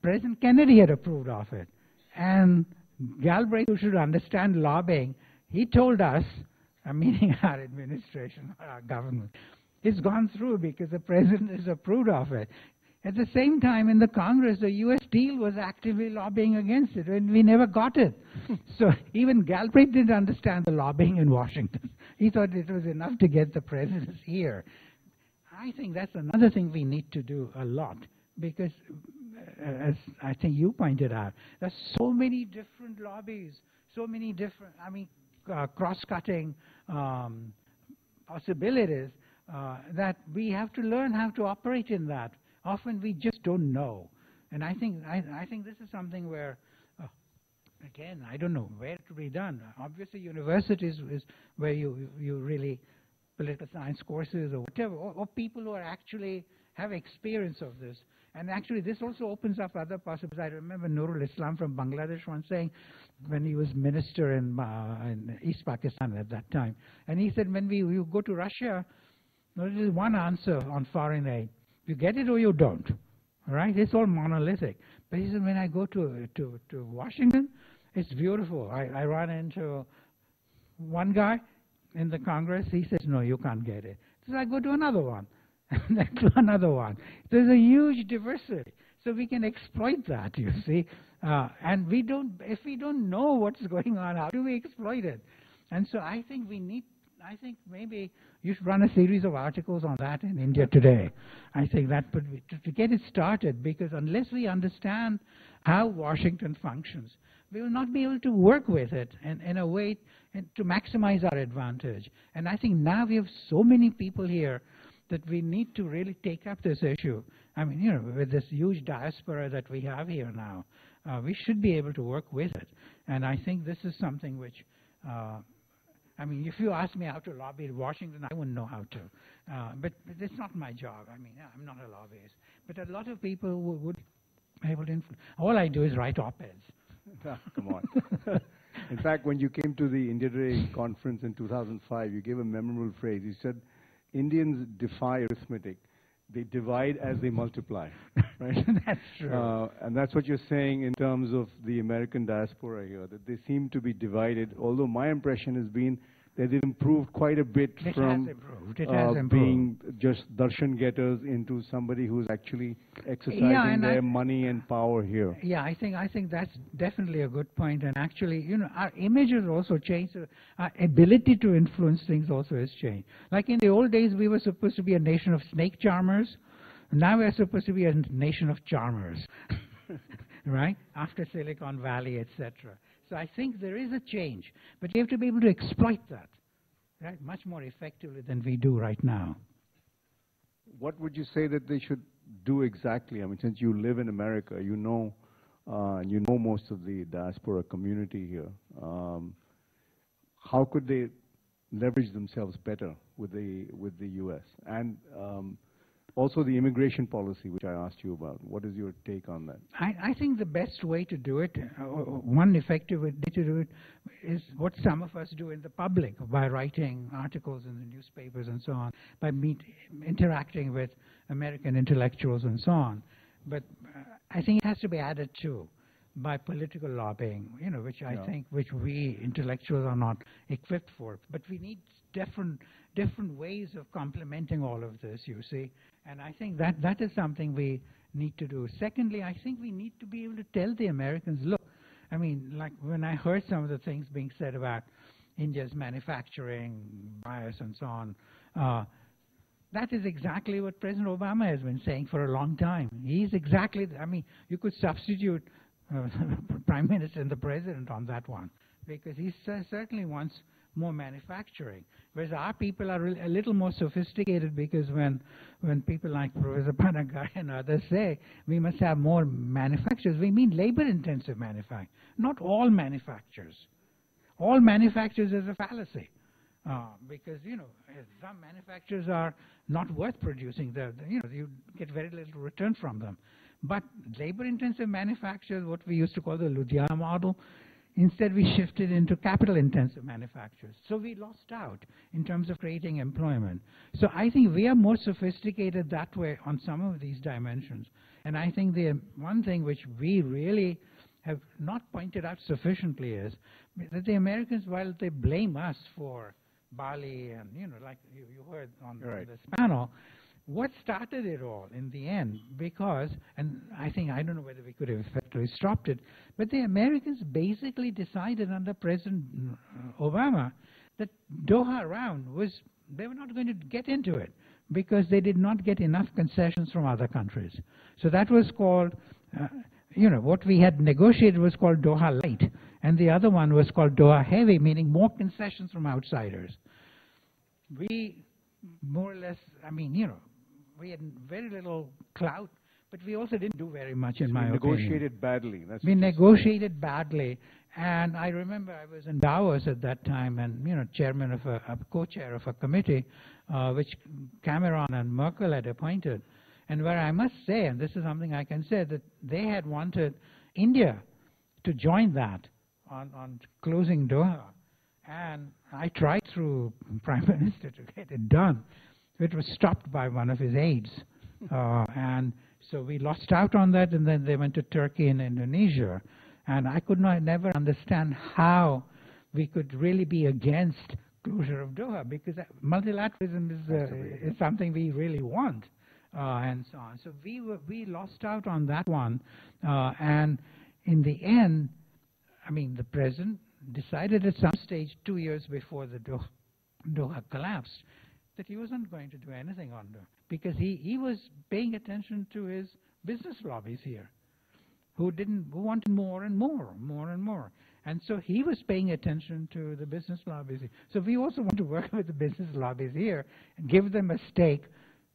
President Kennedy had approved of it. And Galbraith, who should understand lobbying, he told us, meaning our administration, our government, it's gone through because the president has approved of it. At the same time, in the Congress, the U.S. deal was actively lobbying against it, and we never got it. So even Galbraith didn't understand the lobbying in Washington. He thought it was enough to get the presidents here. I think that's another thing we need to do a lot, because, as I think you pointed out, there's so many different lobbies, so many different, cross-cutting possibilities that we have to learn how to operate in that. Often we just don't know. And I think this is something where, again, I don't know where to be done. Obviously, universities is where you really, political science courses or whatever, or people who are actually have experience of this. And actually, this also opens up other possibilities. I remember Nurul Islam from Bangladesh once saying, when he was minister in East Pakistan at that time, and he said, when you go to Russia, there is one answer on foreign aid. You get it or you don't, all right? It's all monolithic. But he said, when I go to Washington, it's beautiful. I run into one guy in the Congress. He says, no, you can't get it. So I go to another one, and then to another one. There's a huge diversity. So we can exploit that, you see. And if we don't know what's going on, how do we exploit it? And so I think maybe you should run a series of articles on that in India Today. I think that would be, to get it started, because unless we understand how Washington functions, we will not be able to work with it in a way to maximize our advantage. And I think now we have so many people here that we need to really take up this issue. I mean, with this huge diaspora that we have here now, we should be able to work with it. And I think this is something which, if you ask me how to lobby in Washington, I wouldn't know how to. But it's not my job. I'm not a lobbyist. But a lot of people would be able to influence. All I do is write op-eds. Come on. In fact, when you came to the India Today conference in 2005, you gave a memorable phrase. You said, Indians defy arithmetic. They divide as they multiply. Right? That's true. And that's what you're saying in terms of the American diaspora here, that they seem to be divided, although my impression has been that they've improved quite a bit from being just darshan getters into somebody who's actually exercising their money and power here. Yeah, I think that's definitely a good point. And actually, our image has also changed. Our ability to influence things also has changed. Like in the old days, we were supposed to be a nation of snake charmers. Now we're supposed to be a nation of charmers, right? After Silicon Valley, etc. So I think there is a change, but you have to be able to exploit that, right, much more effectively than we do right now. What would you say that they should do exactly? I mean, since you live in America, you know most of the diaspora community here. How could they leverage themselves better with the U.S. and also the immigration policy, which I asked you about? What is your take on that? I think the best way to do it, one effective way to do it, is what some of us do in the public by writing articles in the newspapers and so on, by interacting with American intellectuals and so on. But I think it has to be added to by political lobbying, which we intellectuals are not equipped for. But we need different ways of complementing all of this, you see. And I think that is something we need to do. Secondly, I think we need to be able to tell the Americans, look, I mean, like when I heard some of the things being said about India's manufacturing bias and so on, that is exactly what President Obama has been saying for a long time. He's exactly, you could substitute Prime Minister and the President on that one, because he certainly wants more manufacturing, whereas our people are a little more sophisticated, because when people like Professor Panagai and others say we must have more manufacturers, we mean labor-intensive manufacturing, not all manufacturers. All manufacturers is a fallacy, because some manufacturers are not worth producing. You get very little return from them. But labor-intensive manufacturers, what we used to call the Ludhiana model, instead, we shifted into capital-intensive manufacturers. So we lost out in terms of creating employment. So I think we are more sophisticated that way on some of these dimensions. And I think the one thing which we really have not pointed out sufficiently is that the Americans, while they blame us for Bali and, like you heard on this panel, what started it all in the end? Because, and I don't know whether we could have effectively stopped it, but the Americans basically decided under President Obama that Doha round they were not going to get into it because they did not get enough concessions from other countries. So that was called, what we had negotiated was called Doha Light, and the other one was called Doha Heavy, meaning more concessions from outsiders. We more or less, we had very little clout, but we also didn't do very much, in my opinion. Negotiated badly. We negotiated badly, and I remember I was in Davos at that time, and chairman of a co-chair of a committee, which Cameron and Merkel had appointed, and where I must say, and this is something I can say, that they had wanted India to join that on closing Doha, and I tried through Prime Minister to get it done. It was stopped by one of his aides, and so we lost out on that, and then they went to Turkey and Indonesia. And I could never understand how we could really be against closure of Doha, because multilateralism is something we really want, and so on. So we lost out on that one, and in the end, the president decided at some stage 2 years before the Doha collapsed that he wasn't going to do anything on Doha, because he was paying attention to his business lobbies here, who wanted more and more. And so he was paying attention to the business lobbies here. So we also want to work with the business lobbies here and give them a stake.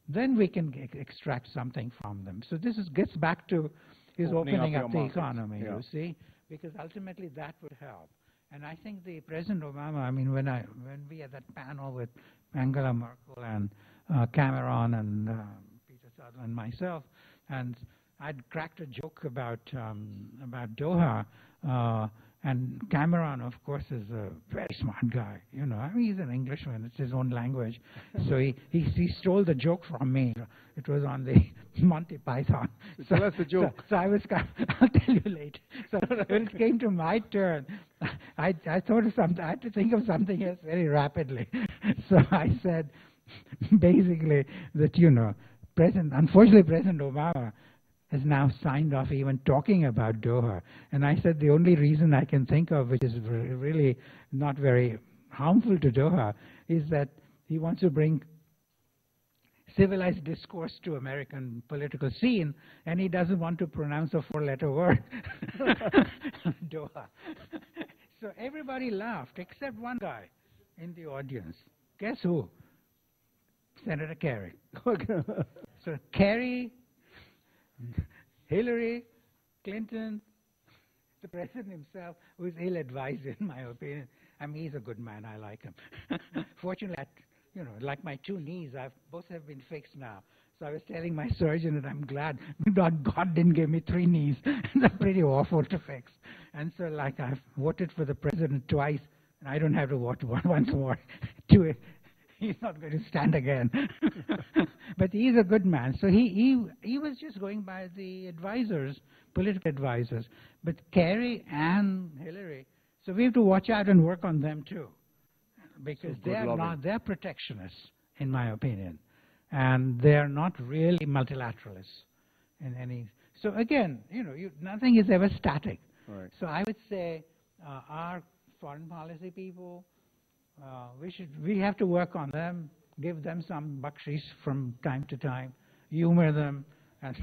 Then we can extract something from them. So this gets back to his opening up the economy, you see, because ultimately that would help. And I think the President Obama, when we had that panel with Angela Merkel and Cameron and Peter Sutherland and myself, and I'd cracked a joke about Doha, and Cameron, of course, is a very smart guy. He's an Englishman; it's his own language. So he stole the joke from me. It was on the Monty Python. So tell us the joke. So I was. I'll tell you later. So when it came to my turn, I thought of something. I had to think of something else very rapidly. So I said, basically, that unfortunately, President Obama has now signed off even talking about Doha. And I said the only reason I can think of, which is really not very harmful to Doha, is that he wants to bring civilized discourse to American political scene, and he doesn't want to pronounce a four-letter word, Doha. So everybody laughed, except one guy in the audience. Guess who? Senator Kerry. So Kerry, Hillary Clinton, the president himself, was ill-advised in my opinion. He's a good man. I like him. Fortunately, like my two knees, both have been fixed now. So I was telling my surgeon that I'm glad God didn't give me 3 knees. They're pretty awful to fix. And so, I've voted for the president twice, and I don't have to vote once more. He's not going to stand again. But he's a good man. So he was just going by the advisors, political advisors. But Kerry and Hillary, so we have to watch out and work on them too. Because they're protectionists, in my opinion. And they're not really multilateralists in any. So again, nothing is ever static. Right. So I would say our foreign policy people, we have to work on them, give them some bakshish from time to time, humor them, and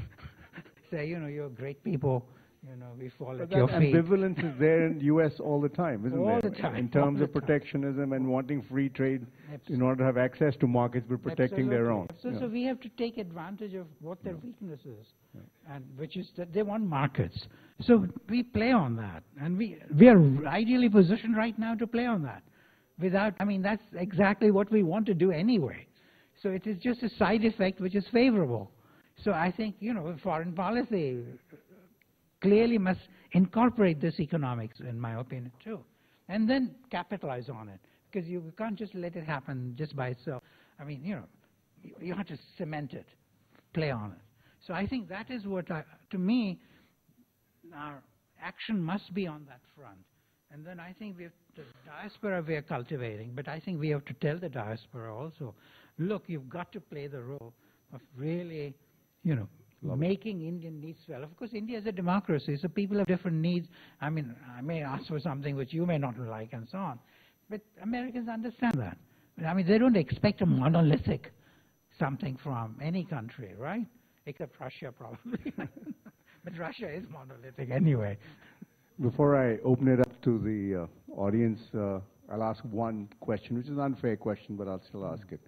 say, you're great people. We fall at your feet. Ambivalence is there in the U.S. all the time, isn't there? All the time. In terms of protectionism and wanting free trade in order to have access to markets, but protecting their own. So we have to take advantage of what their weakness is, and which is that they want markets. So we play on that, and we are ideally positioned right now to play on that. That's exactly what we want to do anyway. So it is just a side effect which is favorable. So I think, foreign policy clearly must incorporate this economics, in my opinion, too. And then capitalize on it, because you can't just let it happen just by itself. You have to cement it, play on it. So I think that is what, to me, our action must be on that front. And then I think the diaspora we are cultivating, but I think we have to tell the diaspora also, look, you've got to play the role of really, you know, making Indian needs well. Of course, India is a democracy, so people have different needs. I mean, I may ask for something which you may not like and so on. But Americans understand that. I mean, they don't expect a monolithic something from any country, right? Except Russia, probably. But Russia is monolithic anyway. Before I open it up to the audience, I'll ask one question, which is an unfair question, but I'll still ask it.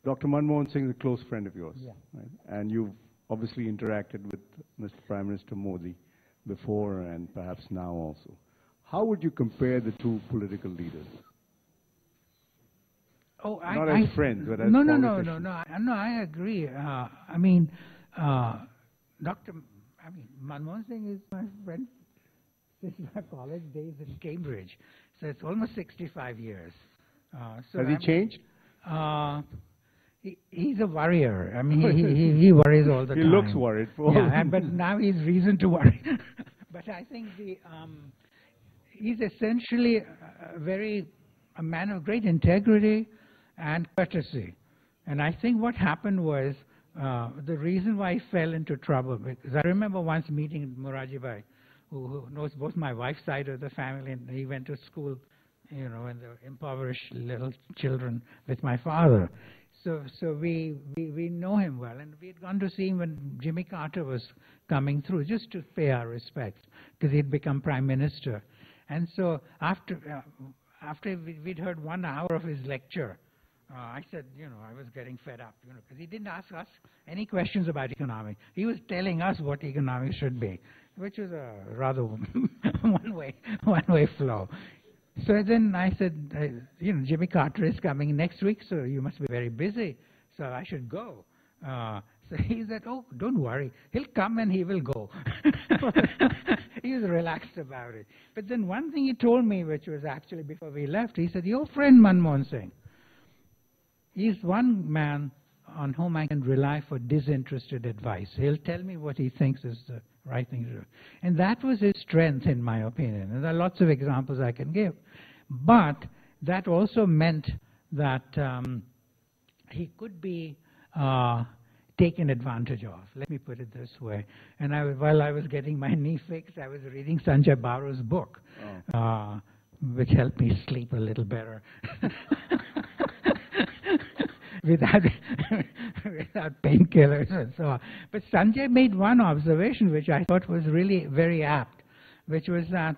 Dr. Manmohan Singh is a close friend of yours, Yeah. right? And you've obviously interacted with Mr. Prime Minister Modi before and perhaps now also. How would you compare the two political leaders? Oh, Not as friends, but as no, politicians. no, I agree. I mean, Manmohan Singh is my friend since my college days in Cambridge, so it's almost 65 years. Has he changed? He's a worrier. I mean, he worries all the time. He looks worried. But now he's reason to worry. But I think he's essentially a man of great integrity and courtesy. And I think what happened was the reason why he fell into trouble, because I remember once meeting Morarji Bhai, who knows both my wife's side of the family, and he went to school, you know, and the impoverished little children with my father. So we know him well, and we had gone to see him when Jimmy Carter was coming through, just to pay our respects, because he'd become prime minister. And so after we'd heard 1 hour of his lecture, I said, you know, I was getting fed up, you know, because he didn't ask us any questions about economics. He was telling us what economics should be, which was a rather one-way flow. So then I said, you know, Jimmy Carter is coming next week, so you must be very busy, so I should go. So he said, oh, don't worry, he'll come and he will go. He was relaxed about it. But then one thing he told me, which was actually before we left, he said, your friend Manmohan Singh, he's one man on whom I can rely for disinterested advice. He'll tell me what he thinks is the right thing to do. And that was his strength, in my opinion. And there are lots of examples I can give. But that also meant that he could be taken advantage of. Let me put it this way. And while I was getting my knee fixed, I was reading Sanjay Baru's book, which helped me sleep a little better. without painkillers and so on. But Sanjay made one observation which I thought was really very apt, which was that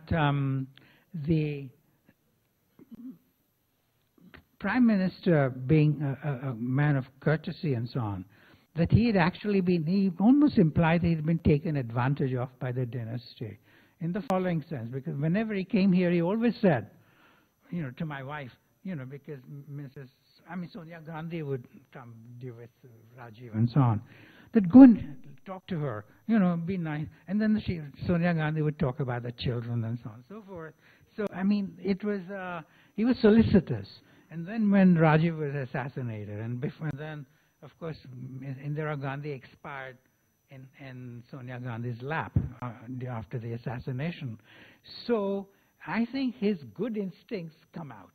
the Prime Minister, being a man of courtesy and so on, that he had actually been, he almost implied that he had been taken advantage of by the dynasty in the following sense, because whenever he came here, he always said, you know, to my wife, you know, because Sonia Gandhi would come deal with Rajiv and so on, that go and talk to her, you know, be nice. And then Sonia Gandhi would talk about the children and so on and so forth. So, I mean, it was, he was solicitous. And then when Rajiv was assassinated, and before then, of course, Indira Gandhi expired in Sonia Gandhi's lap after the assassination. So I think his good instincts come out,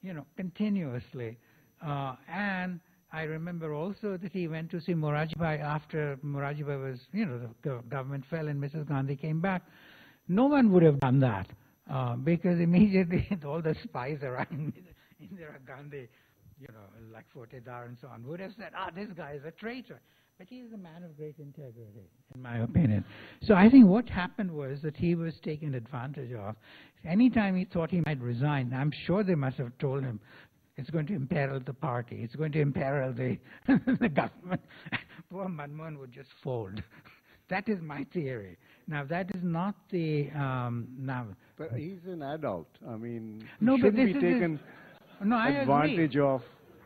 you know, continuously. And I remember also that he went to see Morarji Bhai after Morarji Bhai was, you know, the government fell and Mrs. Gandhi came back. No one would have done that because immediately all the spies around Indira Gandhi, you know, like Fotedar and so on, would have said, this guy is a traitor. But he is a man of great integrity, in my opinion. So I think what happened was that he was taken advantage of. Anytime he thought he might resign, I'm sure they must have told him, it's going to imperil the party. It's going to imperil the government. Poor Manmohan would just fold. That is my theory. Now, that is not the... But he's an adult. I mean, no, he but shouldn't this be is taken advantage of.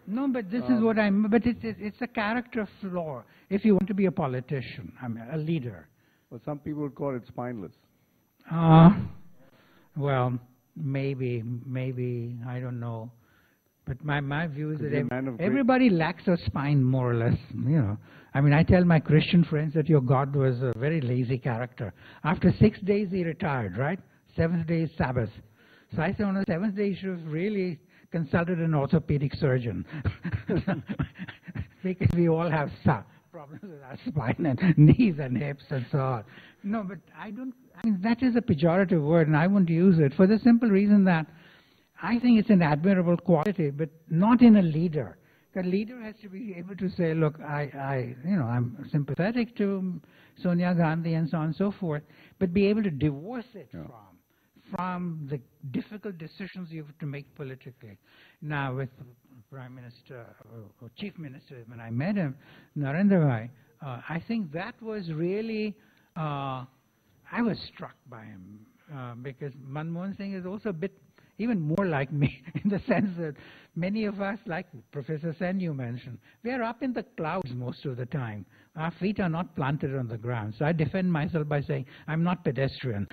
No, but this is what I'm... But it's a character flaw if you want to be a politician, I mean, a leader. Well, some people would call it spineless. Well, maybe, I don't know. But my view is that everybody lacks a spine, more or less, you know. I mean, I tell my Christian friends that your God was a very lazy character. After 6 days, he retired, right? 7th day is Sabbath. So I say on the 7th day, you should have really consulted an orthopedic surgeon. because we all have some problems with our spine and knees and hips and so on. No, but I mean, that is a pejorative word, and I won't use it for the simple reason that I think it's an admirable quality, but not in a leader. The leader has to be able to say, look, I'm sympathetic to Sonia Gandhi and so on and so forth, but be able to divorce it from the difficult decisions you have to make politically. Now, with Prime Minister or Chief Minister, when I met him, Narendra Bhai, I think that was really, I was struck by him because Manmohan Singh is also a bit even more like me in the sense that many of us, like Professor Sen you mentioned, we are up in the clouds most of the time. Our feet are not planted on the ground. So I defend myself by saying I'm not pedestrian.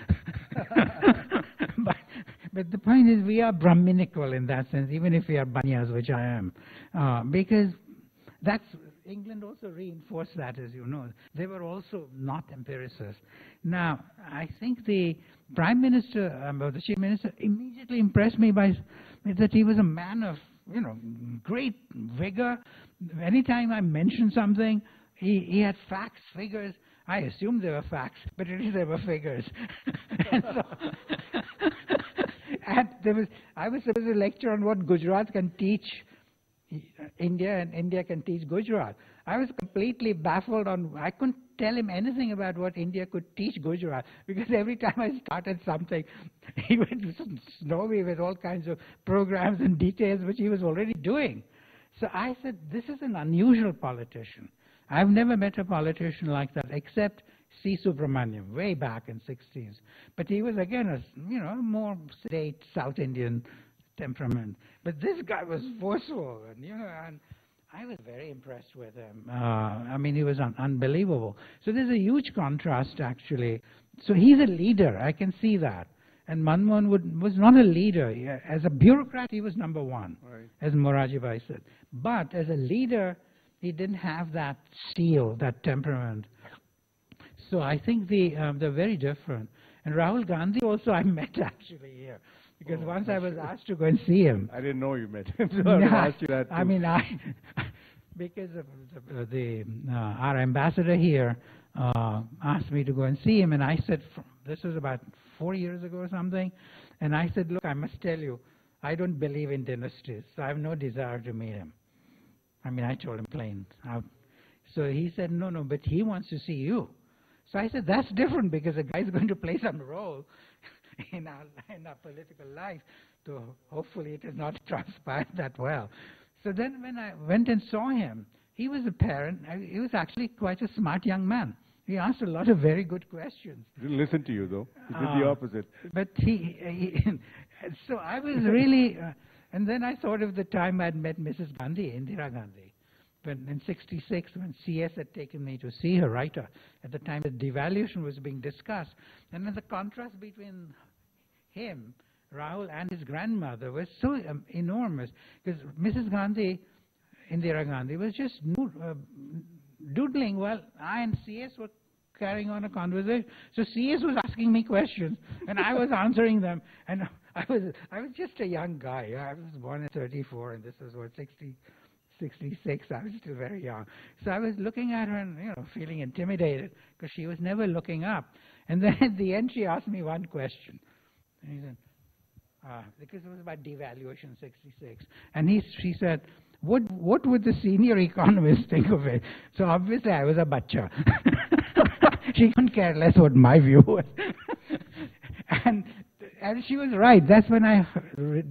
But the point is we are Brahminical in that sense, even if we are Banyas, which I am. Because that's, England also reinforced that, as you know. They were also not empiricists. Now, I think the Prime Minister, or the Chief Minister, immediately impressed me by that he was a man of, great vigor. Anytime I mentioned something, he had facts, figures. I assumed they were facts, but at least they were figures. And so, and I was supposed to lecture on what Gujarat can teach India and India can teach Gujarat. I was completely baffled I couldn't tell him anything about what India could teach Gujarat because every time I started something, he would snow me with all kinds of programs and details which he was already doing. So I said, this is an unusual politician. I've never met a politician like that except C. Subramaniam, way back in the 60s. But he was, again, a more sedate South Indian temperament. But this guy was forceful, and I was very impressed with him. I mean, he was unbelievable. So there's a huge contrast, actually. So he's a leader, I can see that. And Manmohan was not a leader. As a bureaucrat, he was number one, as Moraji Bhai said. But as a leader, he didn't have that steel, that temperament. So I think they're very different. And Rahul Gandhi also I met actually here. Because once I was asked to go and see him. I didn't know you met him, so I would ask you that too. I mean, because of our ambassador here asked me to go and see him, and I said, this was about 4 years ago or something, and I said, look, I must tell you, I don't believe in dynasties, so I have no desire to meet him. I mean, I told him plain out. So he said, no, but he wants to see you. So I said, that's different because the guy's going to play some role in our political life. So hopefully it has not transpired that well. So then when I went and saw him, he was a parent. He was actually quite a smart young man. He asked a lot of very good questions. He didn't listen to you, though. He did the opposite. But so I was really, and then I thought of the time I'd met Mrs. Gandhi, Indira Gandhi. When in '66, when CS had taken me to see her writer, at the time the devaluation was being discussed, and then the contrast between him, Rahul, and his grandmother was so enormous, because Mrs. Gandhi, Indira Gandhi, was just doodling while I and CS were carrying on a conversation. So CS was asking me questions, and I was answering them, and I was just a young guy. I was born in '34, and this was what, 66, I was still very young. So I was looking at her and, feeling intimidated because she was never looking up. And then at the end, she asked me one question. And he said, because it was about devaluation '66. And she said, what would the senior economist think of it? So obviously I was a bacha. She couldn't care less what my view was. And she was right. That's when I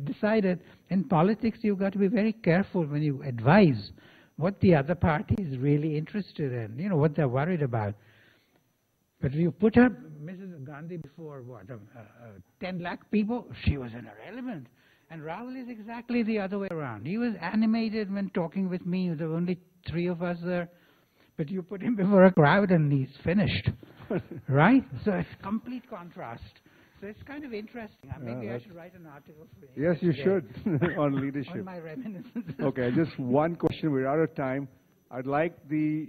decided in politics you've got to be very careful when you advise what the other party is really interested in, what they're worried about. But if you put her, Mrs. Gandhi, before what, 10 lakh people, she was in her element. And Rahul is exactly the other way around. He was animated when talking with me. There were only 3 of us there. But you put him before a crowd and he's finished. Right? So it's complete contrast. So it's kind of interesting. Maybe I should write an article for you. Yes, you should, on leadership. On my reminiscences. Okay, just one question. We're out of time. I'd like the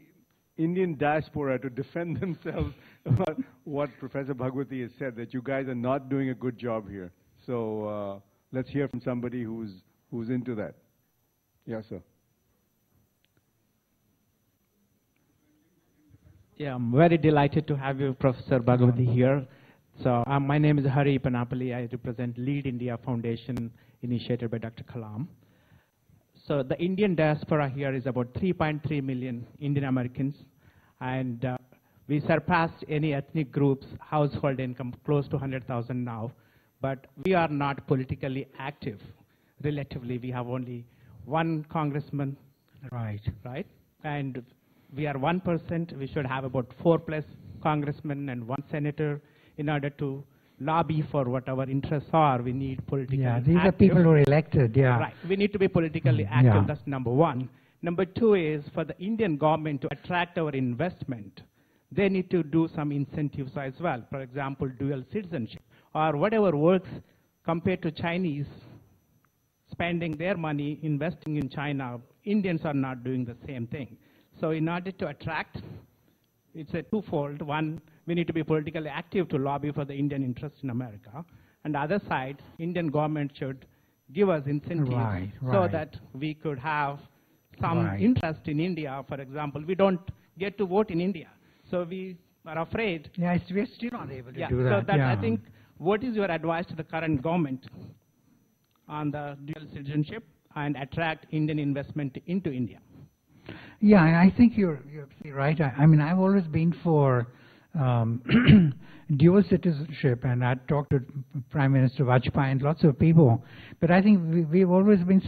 Indian diaspora to defend themselves about what Professor Bhagwati has said, that you guys are not doing a good job here. So let's hear from somebody who's into that. Yes, sir. Yeah, I'm very delighted to have you, Professor Bhagavati, here. So my name is Hari Panapalli. I represent Lead India Foundation initiated by Dr. Kalam. So the Indian diaspora here is about 3.3 million Indian Americans, and we surpassed any ethnic group's household income close to 100,000 now, but we are not politically active. Relatively, we have only one congressman, right? And we are 1%. We should have about 4+ congressmen and 1 senator in order to lobby for what our interests are. We need politically active. These are people who are elected, Right. We need to be politically active. Yeah. That's number one. Number two is for the Indian government to attract our investment, they need to do some incentives as well. For example, dual citizenship or whatever works compared to Chinese spending their money investing in China. Indians are not doing the same thing. So in order to attract, it's a twofold. One, we need to be politically active to lobby for the Indian interest in America. And the other side, Indian government should give us incentives so that we could have some interest in India. For example, we don't get to vote in India. So we are afraid. Yeah, we're still not able to do So that. that I think, what is your advice to the current government on the dual citizenship and attract Indian investment into India? Yeah, I think you're absolutely right. I mean, I've always been for dual citizenship, and I talked to Prime Minister Vajpayee and lots of people. But I think we've always been,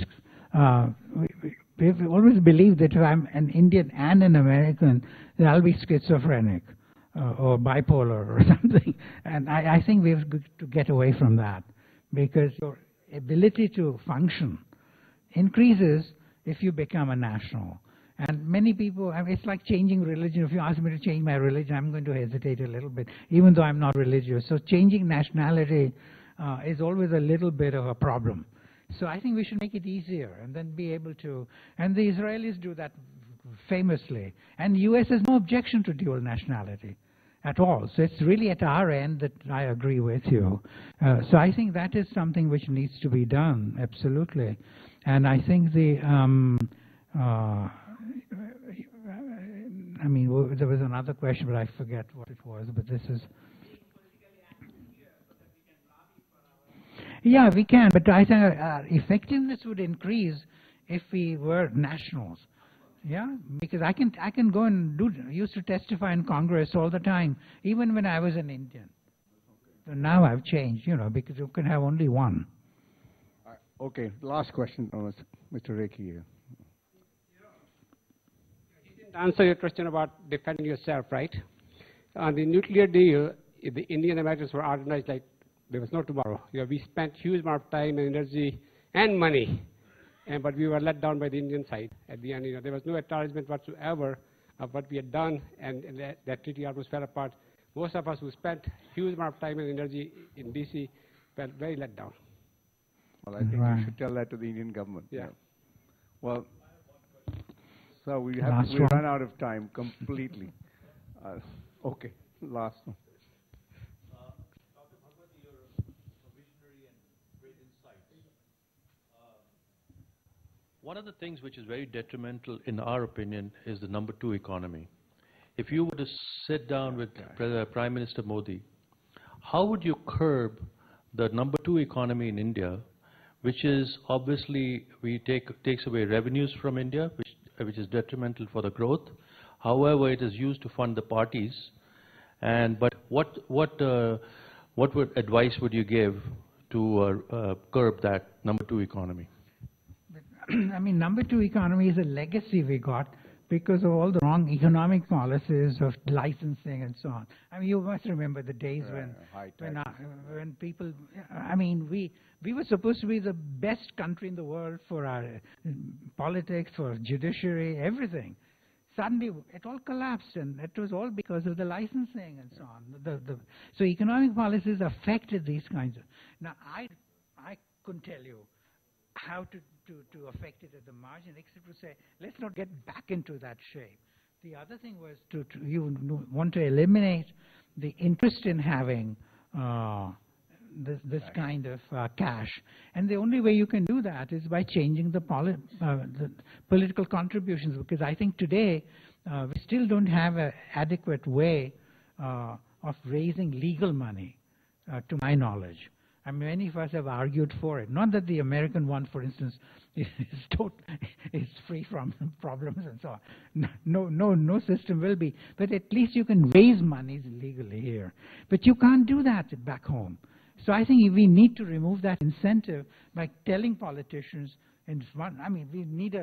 we've always believed that if I'm an Indian and an American, then I'll be schizophrenic or bipolar or something. And I think we have to get away from that, because your ability to function increases if you become a national. And many people, I mean, it's like changing religion. If you ask me to change my religion, I'm going to hesitate a little bit, even though I'm not religious. So changing nationality is always a little bit of a problem. So I think we should make it easier and then be able to, and the Israelis do that famously. And the U.S. has no objection to dual nationality at all. So it's really at our end that I agree with you. So I think that is something which needs to be done, absolutely. And I think the, I mean, there was another question, but I forget what it was, but this is... Yeah, we can, but I think our effectiveness would increase if we were nationals. Yeah, because I can go and used to testify in Congress all the time, even when I was an Indian. So now I've changed, you know, because you can have only one. Okay, last question, Mr. Rekhi here. Answer your question about defending yourself, right? On the nuclear deal, the Indian Americans were organized like there was no tomorrow. You know, we spent huge amount of time and energy and money, but we were let down by the Indian side at the end. You know, there was no acknowledgement whatsoever of what we had done, and that treaty almost fell apart. Most of us who spent huge amount of time and energy in D.C. felt very let down. Well, I think you should tell that to the Indian government. Yeah. Well, so we Last run out of time completely. Okay, last one. One of the things which is very detrimental, in our opinion, is the number 2 economy. If you were to sit down with Prime Minister Modi, how would you curb the number 2 economy in India, which is obviously takes away revenues from India, which is detrimental for the growth. However, it is used to fund the parties. But what advice would you give to curb that number 2 economy? I mean, number 2 economy is a legacy we got because of all the wrong economic policies of licensing and so on. I mean, you must remember the days when people, I mean, we were supposed to be the best country in the world for our politics, for judiciary, everything. Suddenly, it all collapsed, and it was all because of the licensing and so on. So economic policies affected these kinds of... Now, I couldn't tell you how to affect it at the margin, except to say, let's not get back into that shape. The other thing was you want to eliminate the interest in having this kind of cash. And the only way you can do that is by changing the political contributions, because I think today we still don't have an adequate way of raising legal money, to my knowledge. I mean, many of us have argued for it. Not that the American one, for instance, is free from problems and so on. No system will be. But at least you can raise monies legally here. But you can't do that back home. So I think we need to remove that incentive by telling politicians, we need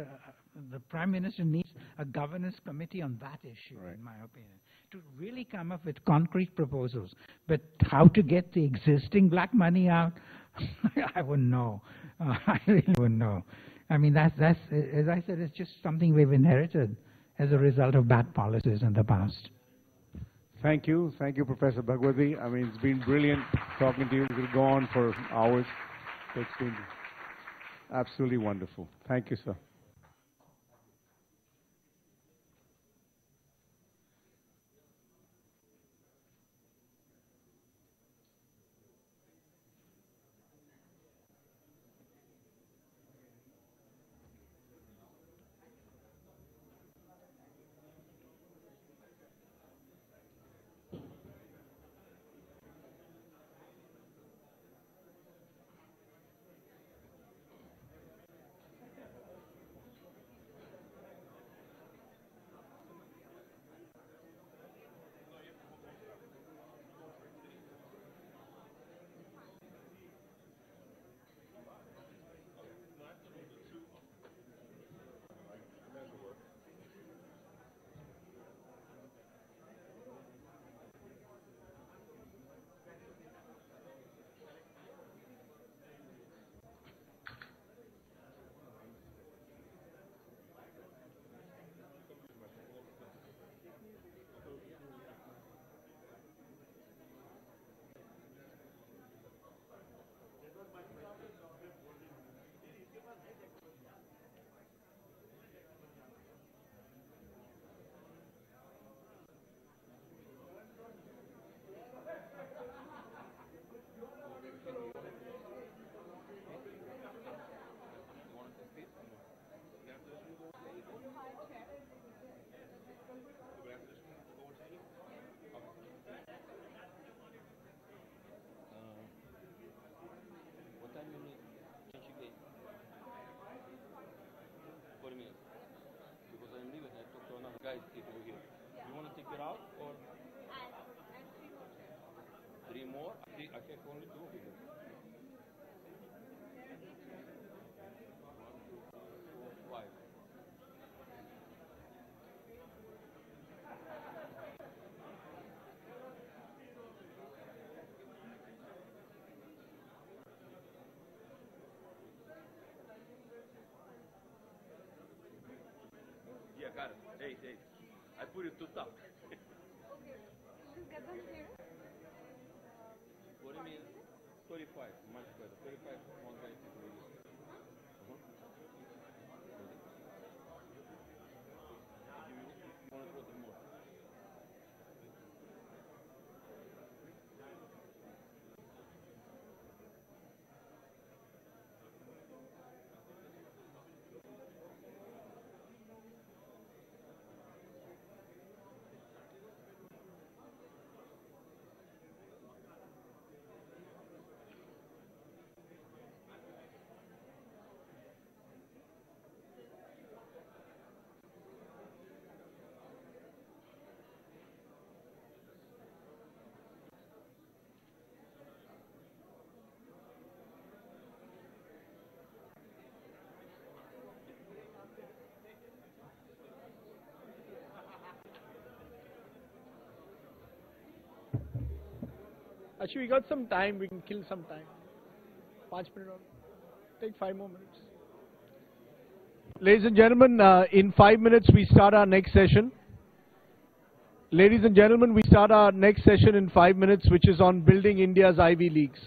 the Prime Minister needs a governance committee on that issue, in my opinion, to really come up with concrete proposals. But how to get the existing black money out, I wouldn't know. I really wouldn't know. I mean, that's as I said, it's just something we've inherited as a result of bad policies in the past. Thank you, Professor Bhagwati. I mean, it's been brilliant talking to you. We'll go on for hours. It's been absolutely wonderful. Thank you, sir. Guys, sit over here. You want to take it out or? Three more? I think only two of you. 1, 2, 3, 4, 5. Yeah, got it. Hey. I put it too tough. Okay, just get them here. What do you mean? 35, much better. 35, one guy to do this. You want to put them more? Actually, we got some time. We can kill some time. 5 minutes. Take 5 more minutes. Ladies and gentlemen, in 5 minutes we start our next session. Ladies and gentlemen, we start our next session in 5 minutes, which is on building India's Ivy Leagues.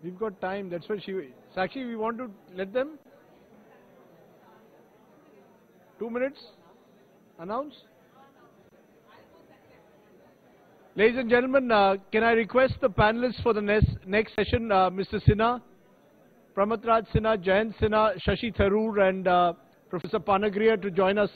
We've got time. That's what Sakshi, we want to let them. 2 minutes. Announce. Ladies and gentlemen, can I request the panelists for the next session, Mr. Sinha, Pramatraj Sinha, Jayant Sinha, Shashi Tharoor and Professor Panagria to join us.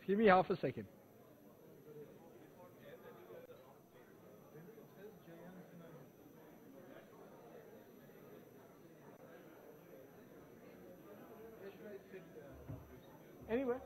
Give me half a second. Anyway.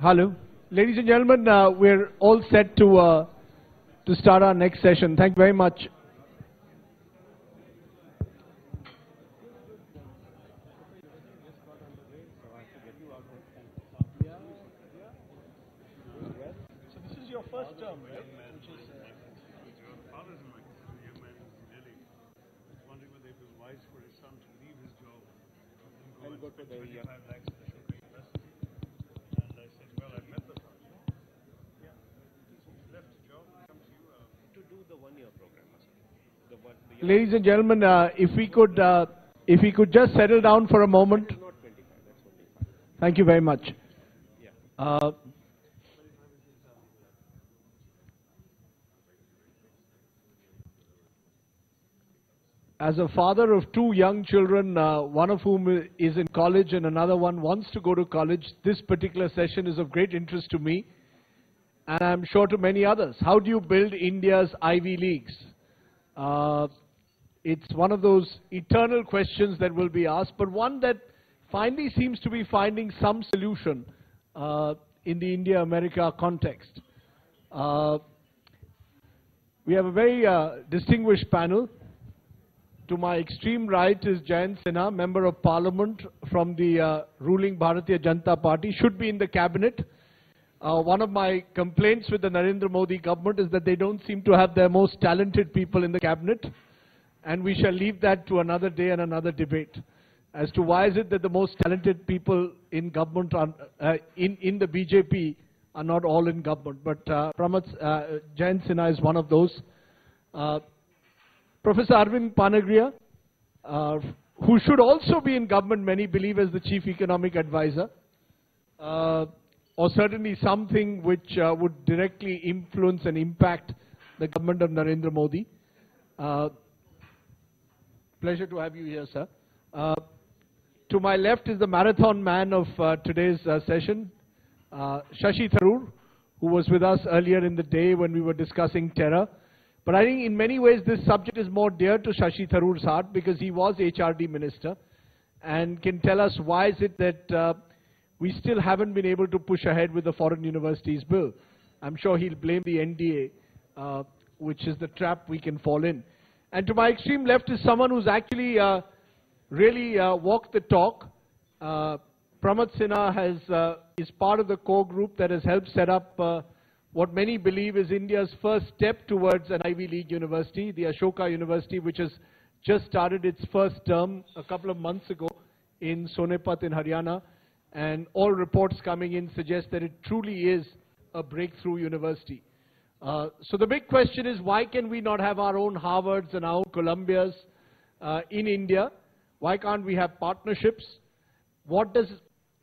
Hello. Ladies and gentlemen, we're all set to start our next session. Thank you very much. So this is your first term, right? Your father's in my consider a young man who's in Delhi. Wondering whether it was wise for his son to leave his job and go and spend 25 lakhs at the Shukri University. And I said, well, I've met the son. Yeah. He's left his job and come to you to do the one-year program. Ladies and gentlemen, if we could just settle down for a moment. Thank you very much. As a father of two young children, one of whom is in college and another one wants to go to college, this particular session is of great interest to me, and I'm sure to many others. How do you build India's Ivy Leagues? It's one of those eternal questions that will be asked, but one that finally seems to be finding some solution in the India-America context. We have a very distinguished panel. To my extreme right is Jayant Sinha, Member of Parliament from the ruling Bharatiya Janata Party, should be in the cabinet. One of my complaints with the Narendra Modi government is that they don't seem to have their most talented people in the cabinet. And we shall leave that to another day and another debate as to why is it that the most talented people in government are, in the BJP are not all in government. But Jayant Sinha is one of those. Professor Arvind Panagria, who should also be in government, many believe, as the Chief Economic Advisor, or certainly something which would directly influence and impact the government of Narendra Modi. Pleasure to have you here, sir. To my left is the marathon man of today's session, Shashi Tharoor, who was with us earlier in the day when we were discussing terror. But I think in many ways this subject is more dear to Shashi Tharoor's heart because he was HRD Minister and can tell us why is it that we still haven't been able to push ahead with the Foreign Universities Bill. I'm sure he'll blame the NDA, which is the trap we can fall in. And to my extreme left is someone who's actually really walked the talk. Pramod Sinha is part of the core group that has helped set up what many believe is India's first step towards an Ivy League university, the Ashoka University, which has just started its first term a couple of months ago in Sonepat in Haryana. And all reports coming in suggest that it truly is a breakthrough university. So the big question is, why can we not have our own Harvards and our own Columbias in India? Why can't we have partnerships?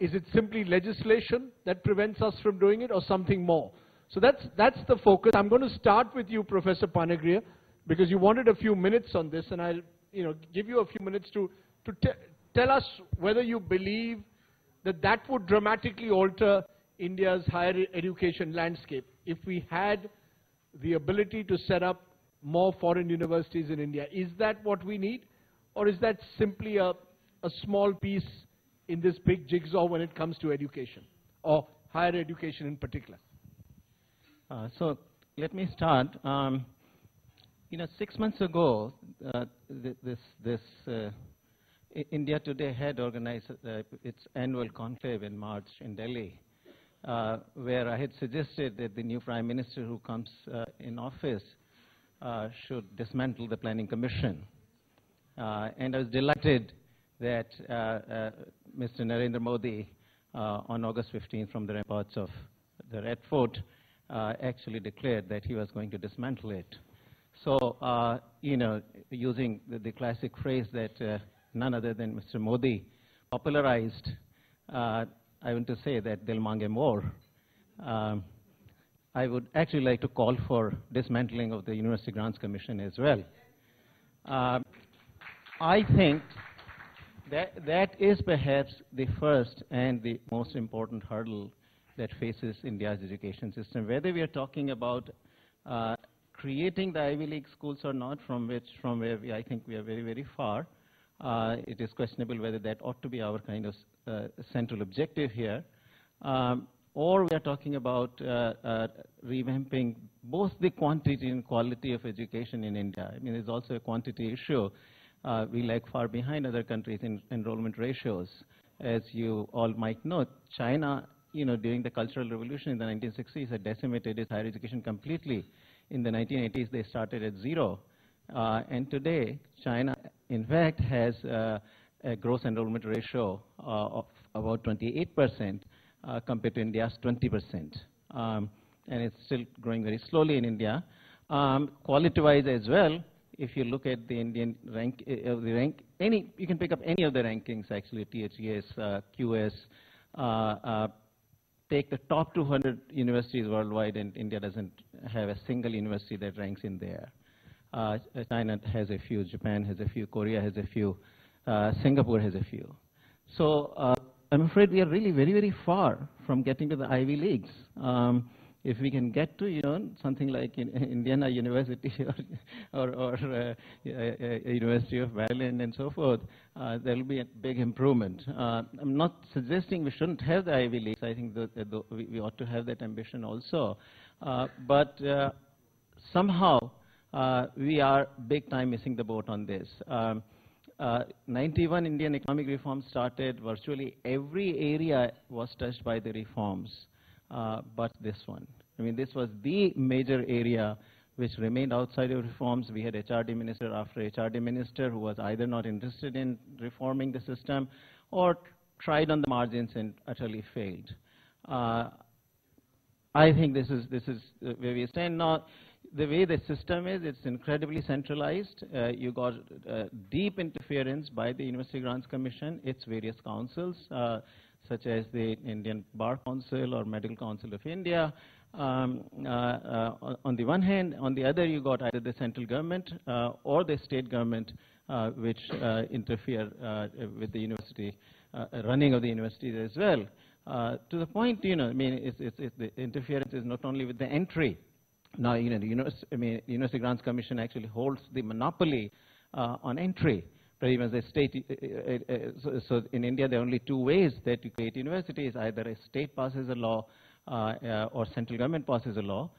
Is it simply legislation that prevents us from doing it, or something more? So that's the focus. I'm going to start with you, Professor Panagria, because you wanted a few minutes on this, and I'll give you a few minutes to tell us whether you believe that would dramatically alter India's higher education landscape if we had the ability to set up more foreign universities in India. Is that what we need, or is that simply a small piece in this big jigsaw when it comes to education, or higher education in particular? So let me start. 6 months ago, India Today had organized its annual conclave in March in Delhi, where I had suggested that the new Prime Minister who comes in office should dismantle the Planning Commission. And I was delighted that Mr. Narendra Modi, on August 15th, from the ramparts of the Red Fort, actually declared that he was going to dismantle it. So, using the classic phrase that none other than Mr. Modi popularized, I want to say that they'll mange more. I would actually like to call for dismantling of the University Grants Commission as well. I think that is perhaps the first and the most important hurdle that faces India's education system. Whether we are talking about creating the Ivy League schools or not, from where I think we are very, very far, it is questionable whether that ought to be our kind of central objective here. Or we are talking about revamping both the quantity and quality of education in India. I mean, there's also a quantity issue. We lag far behind other countries in enrollment ratios. As you all might know, China, during the Cultural Revolution in the 1960s, had decimated its higher education completely. In the 1980s, they started at 0. And today, China, in fact, has a gross enrollment ratio of about 28% compared to India's 20%. And it's still growing very slowly in India. Quality-wise as well, if you look at the Indian rank, you can pick up any of the rankings, actually, THES, QS, take the top 200 universities worldwide, and India doesn't have a single university that ranks in there. China has a few, Japan has a few, Korea has a few, Singapore has a few. So I'm afraid we are really very, very far from getting to the Ivy Leagues. If we can get to, something like Indiana University or a University of Maryland and so forth, there will be a big improvement. I'm not suggesting we shouldn't have the Ivy Leagues. I think that we ought to have that ambition also. But somehow we are big time missing the boat on this. 91 Indian economic reforms started. Virtually every area was touched by the reforms. But this one. I mean, this was the major area which remained outside of reforms. We had HRD minister after HRD minister who was either not interested in reforming the system or tried on the margins and utterly failed. I think this is where we stand now. The way the system is, it's incredibly centralized. You got deep interference by the University Grants Commission, its various councils, such as the Indian Bar Council or Medical Council of India. On the one hand, on the other, you got either the central government or the state government, which interfere with the university running of the universities as well. To the point, I mean, the interference is not only with the entry. Now, the University Grants Commission actually holds the monopoly on entry. But even the state, so in India, there are only two ways that you create universities. Either a state passes a law or central government passes a law,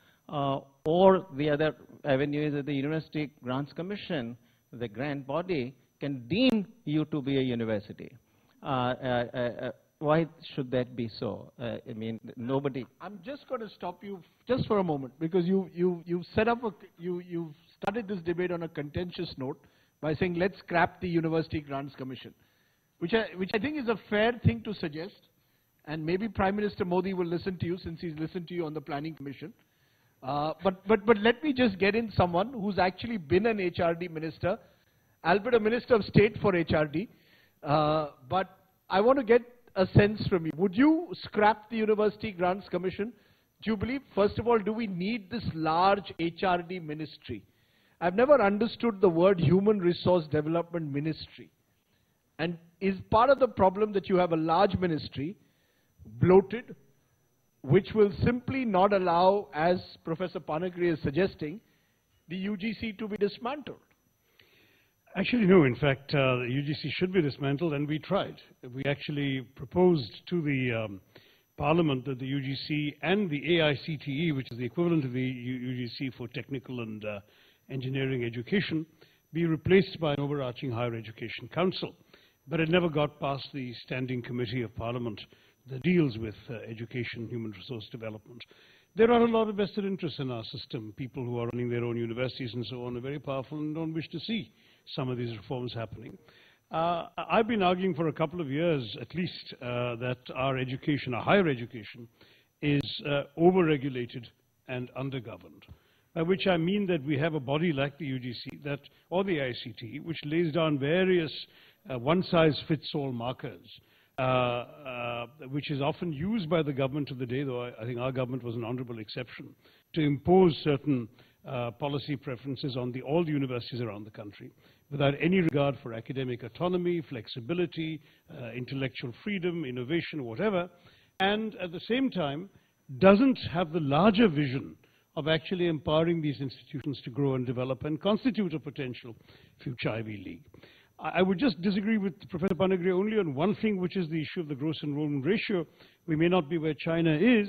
or the other avenue is that the University Grants Commission, the grant body, can deem you to be a university. why should that be so? I mean, nobody. I'm just going to stop you just for a moment, because you've started this debate on a contentious note by saying let's scrap the University Grants Commission, which I think is a fair thing to suggest, and maybe Prime Minister Modi will listen to you since he's listened to you on the Planning Commission. But let me just get in someone who's actually been an HRD minister, albeit a Minister of State for HRD. But I want to get a sense from you. Would you scrap the University Grants Commission? Do you believe, first of all, do we need this large HRD ministry? I've never understood the word Human Resource Development Ministry. And is part of the problem that you have a large ministry, bloated, which will simply not allow, as Professor Panagri is suggesting, the UGC to be dismantled? Actually, no. In fact, the UGC should be dismantled, and we tried. We actually proposed to the Parliament that the UGC and the AICTE, which is the equivalent of the UGC for technical and engineering education, be replaced by an overarching higher education council. But it never got past the Standing Committee of Parliament that deals with education, human resource development. There are a lot of vested interests in our system. People who are running their own universities and so on are very powerful and don't wish to see some of these reforms happening. I've been arguing for a couple of years, at least, that our education, our higher education, is over-regulated and under-governed. By which I mean that we have a body like the UGC, or the ICT, which lays down various one-size-fits-all markers, which is often used by the government of the day, though I think our government was an honorable exception, to impose certain policy preferences on all the universities around the country, without any regard for academic autonomy, flexibility, intellectual freedom, innovation, whatever, and at the same time doesn't have the larger vision of actually empowering these institutions to grow and develop and constitute a potential future Ivy League. I would just disagree with Professor Panagri only on one thing, which is the issue of the gross enrollment ratio. We may not be where China is,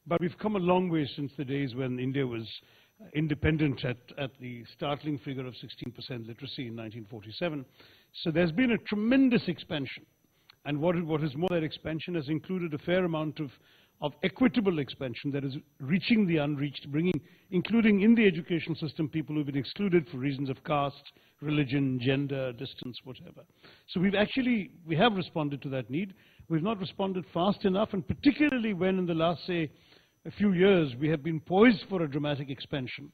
but we've come a long way since the days when India was independent at the startling figure of 16% literacy in 1947. So there's been a tremendous expansion. And what is more, that expansion has included a fair amount of equitable expansion that is reaching the unreached, including in the education system people who've been excluded for reasons of caste, religion, gender, distance, whatever. So we have responded to that need. We've not responded fast enough, and particularly when in the last, say, a few years we have been poised for a dramatic expansion.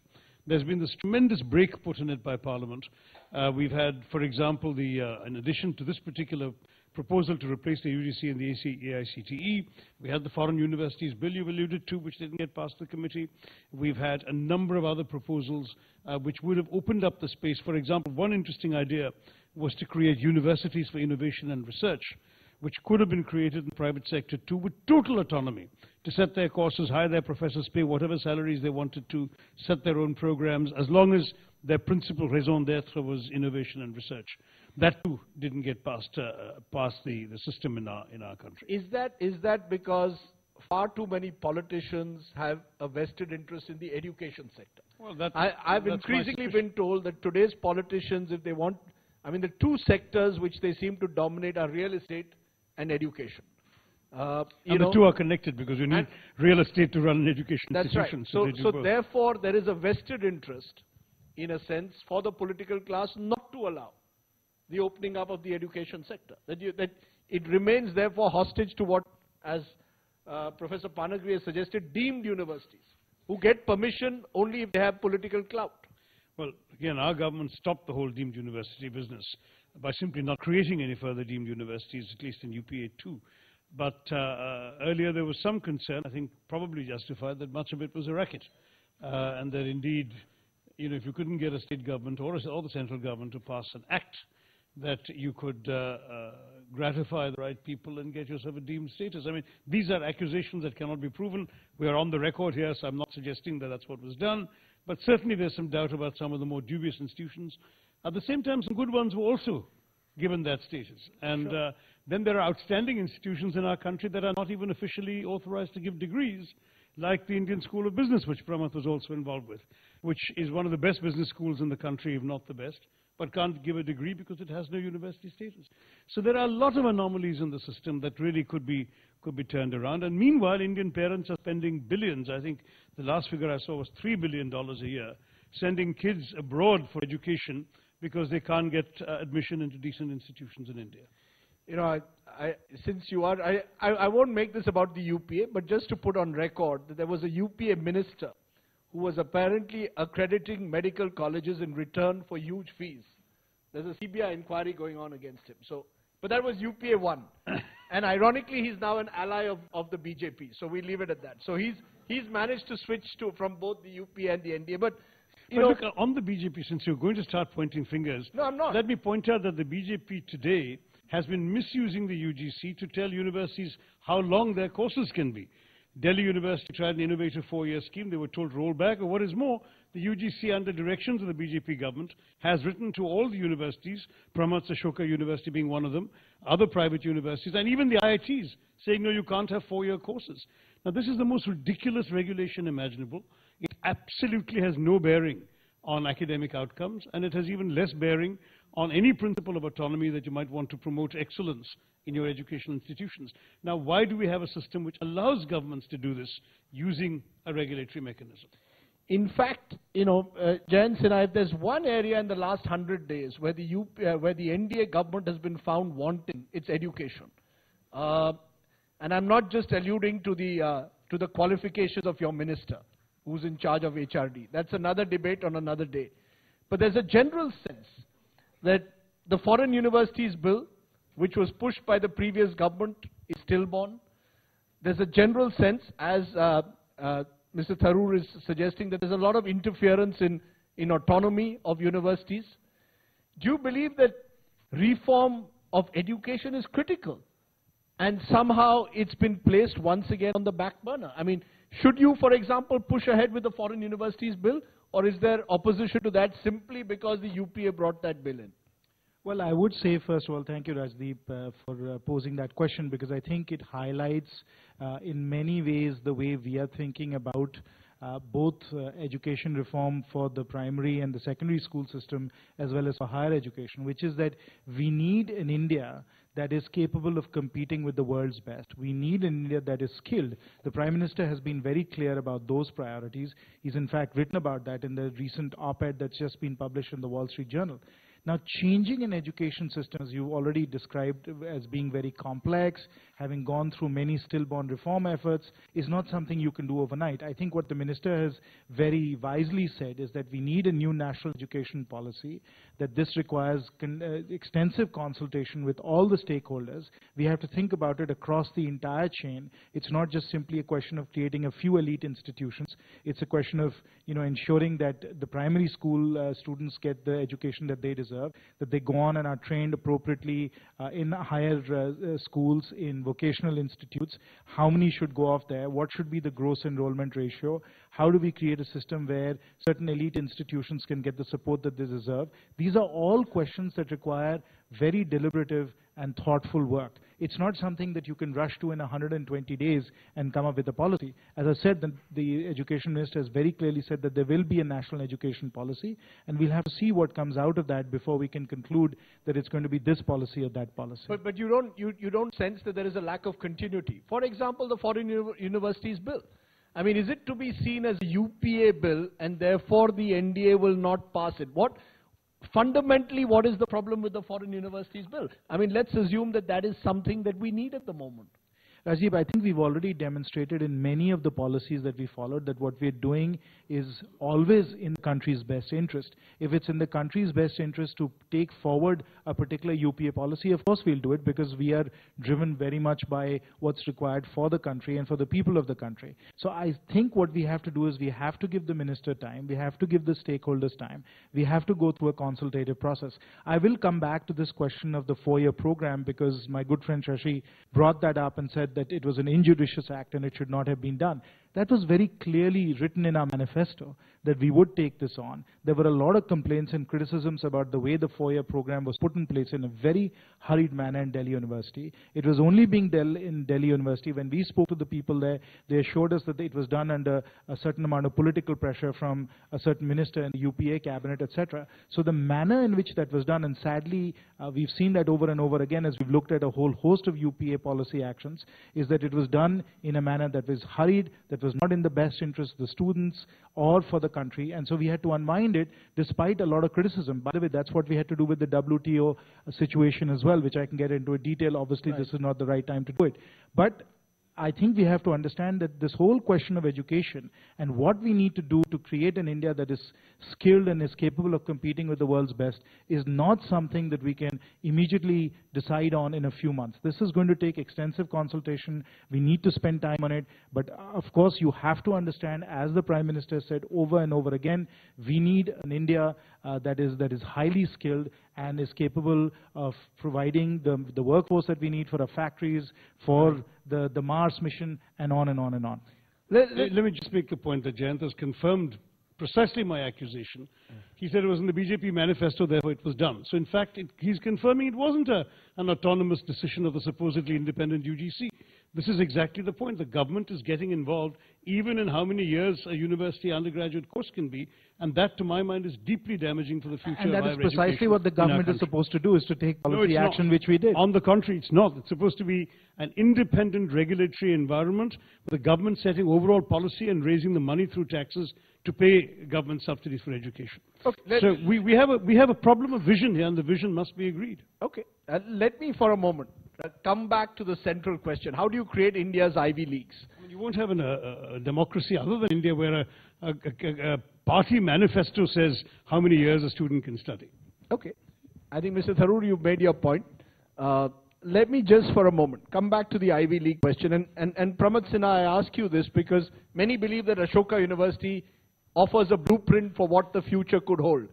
There's been this tremendous brake put in it by Parliament. We've had, for example, in addition to this particular proposal to replace the UGC and the AICTE, we had the Foreign Universities Bill you alluded to, which didn't get past the committee. We've had a number of other proposals which would have opened up the space. For example, one interesting idea was to create universities for innovation and research, which could have been created in the private sector too, with total autonomy to set their courses, hire their professors, pay whatever salaries they wanted to, set their own programs, as long as their principal raison d'etre was innovation and research. That too didn't get past the system in our country. Is that because far too many politicians have a vested interest in the education sector? Well, I've increasingly been told that today's politicians, if they want, the two sectors which they seem to dominate are real estate and education. And the two are connected because you need real estate to run an education institution. That's right. So therefore, there is a vested interest, in a sense, for the political class not to allow the opening up of the education sector. That it remains, therefore, hostage to what, as Professor Panagri has suggested, deemed universities, who get permission only if they have political clout. Well, again, our government stopped the whole deemed university business by simply not creating any further deemed universities, at least in UPA 2. But earlier there was some concern, I think probably justified, that much of it was a racket. And that indeed, if you couldn't get a state government or the central government to pass an act, that you could gratify the right people and get yourself a deemed status. These are accusations that cannot be proven. We are on the record here, so I'm not suggesting that that's what was done. But certainly there's some doubt about some of the more dubious institutions. At the same time, some good ones were also given that status. And then there are outstanding institutions in our country that are not even officially authorized to give degrees, like the Indian School of Business, which Pramath was also involved with, which is one of the best business schools in the country, if not the best, but can't give a degree because it has no university status. So there are a lot of anomalies in the system that really could be turned around. And meanwhile, Indian parents are spending billions. I think the last figure I saw was $3 billion a year, sending kids abroad for education because they can't get admission into decent institutions in India. You know, since you are, I won't make this about the UPA, but just to put on record that there was a UPA minister who was apparently accrediting medical colleges in return for huge fees. There's a CBI inquiry going on against him. So, but that was UPA 1. And ironically, he's now an ally of the BJP. So we leave it at that. So he's managed to switch from both the UPA and the NDA. But look, on the BJP, since you're going to start pointing fingers, no, I'm not. Let me point out that the BJP today has been misusing the UGC to tell universities how long their courses can be. Delhi University tried an innovative 4-year scheme. They were told roll back. Or what is more, the UGC, under directions of the BJP government, has written to all the universities, Pramat Ashoka University being one of them, other private universities, and even the IITs, saying, no, you can't have 4-year courses. Now, this is the most ridiculous regulation imaginable. It absolutely has no bearing on academic outcomes, and it has even less bearing on any principle of autonomy that you might want to promote excellence in your educational institutions. Now, why do we have a system which allows governments to do this using a regulatory mechanism? In fact, you know, Jayant Sinha, if there's one area in the last 100 days where the NDA government has been found wanting, it's education. And I'm not just alluding to the qualifications of your minister, who's in charge of HRD. That's another debate on another day. But there's a general sense that the Foreign Universities Bill, which was pushed by the previous government, is stillborn. There's a general sense, as Mr. Tharoor is suggesting, that there's a lot of interference in autonomy of universities. Do you believe that reform of education is critical? And somehow it's been placed once again on the back burner. I mean, should you, for example, push ahead with the Foreign Universities Bill, or is there opposition to that simply because the UPA brought that bill in? Well, I would say, first of all, thank you, Rajdeep, for posing that question, because I think it highlights in many ways the way we are thinking about both education reform for the primary and the secondary school system, as well as for higher education, which is that we need an India that is capable of competing with the world's best. We need an India that is skilled. The Prime Minister has been very clear about those priorities. He's in fact written about that in the recent op-ed that's just been published in the Wall Street Journal. Now, changing an education system, as you already described as being very complex, having gone through many stillborn reform efforts, is not something you can do overnight. I think what the Minister has very wisely said is that we need a new national education policy, that this requires extensive consultation with all the stakeholders. We have to think about it across the entire chain. It's not just simply a question of creating a few elite institutions. It's a question of, you know, ensuring that the primary school students get the education that they deserve, that they go on and are trained appropriately in higher schools, in vocational institutes. How many should go off there? What should be the gross enrollment ratio? How do we create a system where certain elite institutions can get the support that they deserve? These are all questions that require very deliberative and thoughtful work. It's not something that you can rush to in 120 days and come up with a policy. As I said, the Education Minister has very clearly said that there will be a national education policy, and we'll have to see what comes out of that before we can conclude that it's going to be this policy or that policy. But you don't sense that there is a lack of continuity. For example, the Foreign Universities Bill. I mean, is it to be seen as a UPA bill and therefore the NDA will not pass it? Fundamentally, what is the problem with the Foreign Universities Bill? I mean, let's assume that that is something that we need at the moment. Rajiv, I think we've already demonstrated in many of the policies that we followed that what we're doing is always in the country's best interest. If it's in the country's best interest to take forward a particular UPA policy, of course we'll do it, because we are driven very much by what's required for the country and for the people of the country. So I think what we have to do is we have to give the minister time, we have to give the stakeholders time, we have to go through a consultative process. I will come back to this question of the 4-year program, because my good friend Shashi brought that up and said that it was an injudicious act and it should not have been done. That was very clearly written in our manifesto that we would take this on. There were a lot of complaints and criticisms about the way the 4-year program was put in place in a very hurried manner in Delhi University. It was only being done in Delhi University. When we spoke to the people there, they assured us that it was done under a certain amount of political pressure from a certain minister in the UPA cabinet, etc. So the manner in which that was done, and sadly we've seen that over and over again as we've looked at a whole host of UPA policy actions, is that it was done in a manner that was hurried, that was not in the best interest of the students or for the country, and so we had to unwind it despite a lot of criticism. By the way, that's what we had to do with the WTO situation as well, which I can get into a detail. Obviously, this is not the right time to do it. But I think we have to understand that this whole question of education and what we need to do to create an India that is skilled and is capable of competing with the world's best is not something that we can immediately decide on in a few months. This is going to take extensive consultation. We need to spend time on it. But of course, you have to understand, as the Prime Minister said over and over again, we need an India that is highly skilled and is capable of providing the workforce that we need for our factories, for the Mars mission, and on and on and on. Let me just make a point that Jayant has confirmed precisely my accusation. He said it was in the BJP manifesto, therefore it was done. So in fact, he's confirming it wasn't an autonomous decision of the supposedly independent UGC. This is exactly the point. The government is getting involved even in how many years a university undergraduate course can be, and that, to my mind, is deeply damaging for the future And of that higher is precisely education what the in our government is country. supposed to do, is to take No, policy it's action, not. which we did. On the contrary, it's not. It's supposed to be an independent regulatory environment with the government setting overall policy and raising the money through taxes to pay government subsidies for education. Okay, So we have a problem of vision here, and the vision must be agreed. Okay, let me for a moment come back to the central question. How do you create India's Ivy Leagues? You won't have a democracy other than India where a party manifesto says how many years a student can study. Okay. I think, Mr. Tharoor, you've made your point. Let me just for a moment come back to the Ivy League question. And Pramod Sinha, I ask you this because many believe that Ashoka University offers a blueprint for what the future could hold.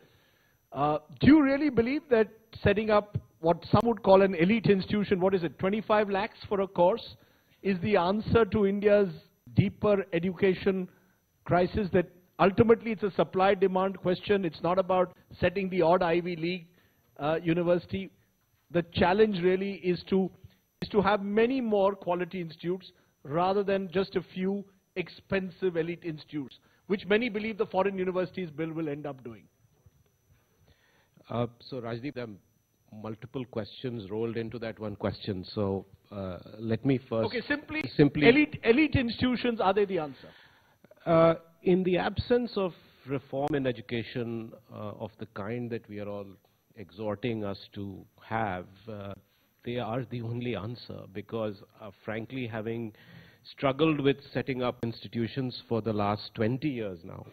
Do you really believe that setting up what some would call an elite institution, what is it, 25 lakhs for a course, is the answer to India's deeper education crisis, that ultimately it's a supply-demand question? It's not about setting the odd Ivy League university. The challenge really is to have many more quality institutes rather than just a few expensive elite institutes, which many believe the foreign universities bill will end up doing. So Rajdeep, there are multiple questions rolled into that one question. So let me first... Okay, simply elite institutions, are they the answer? In the absence of reform in education of the kind that we are all exhorting us to have, they are the only answer, because frankly, having struggled with setting up institutions for the last 20 years now,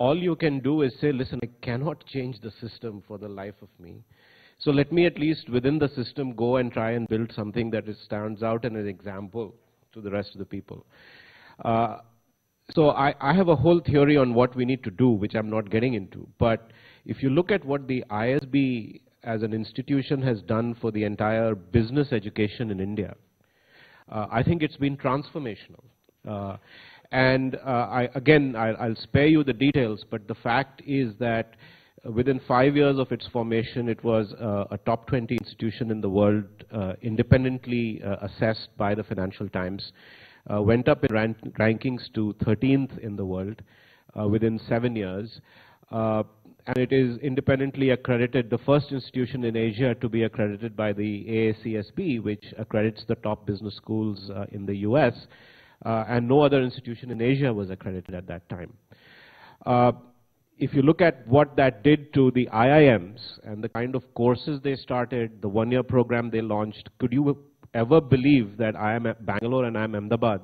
all you can do is say, listen, I cannot change the system for the life of me. So let me at least within the system go and try and build something that stands out and an example to the rest of the people. So I have a whole theory on what we need to do, which I'm not getting into. But if you look at what the ISB as an institution has done for the entire business education in India, I think it's been transformational. I'll spare you the details, but the fact is that within 5 years of its formation, it was a top 20 institution in the world, independently assessed by the Financial Times, went up in rankings to 13th in the world within 7 years. And it is independently accredited, the first institution in Asia to be accredited by the AACSB, which accredits the top business schools in the US. And no other institution in Asia was accredited at that time. If you look at what that did to the IIMs and the kind of courses they started, the one-year program they launched, could you ever believe that IIM Bangalore and IIM Ahmedabad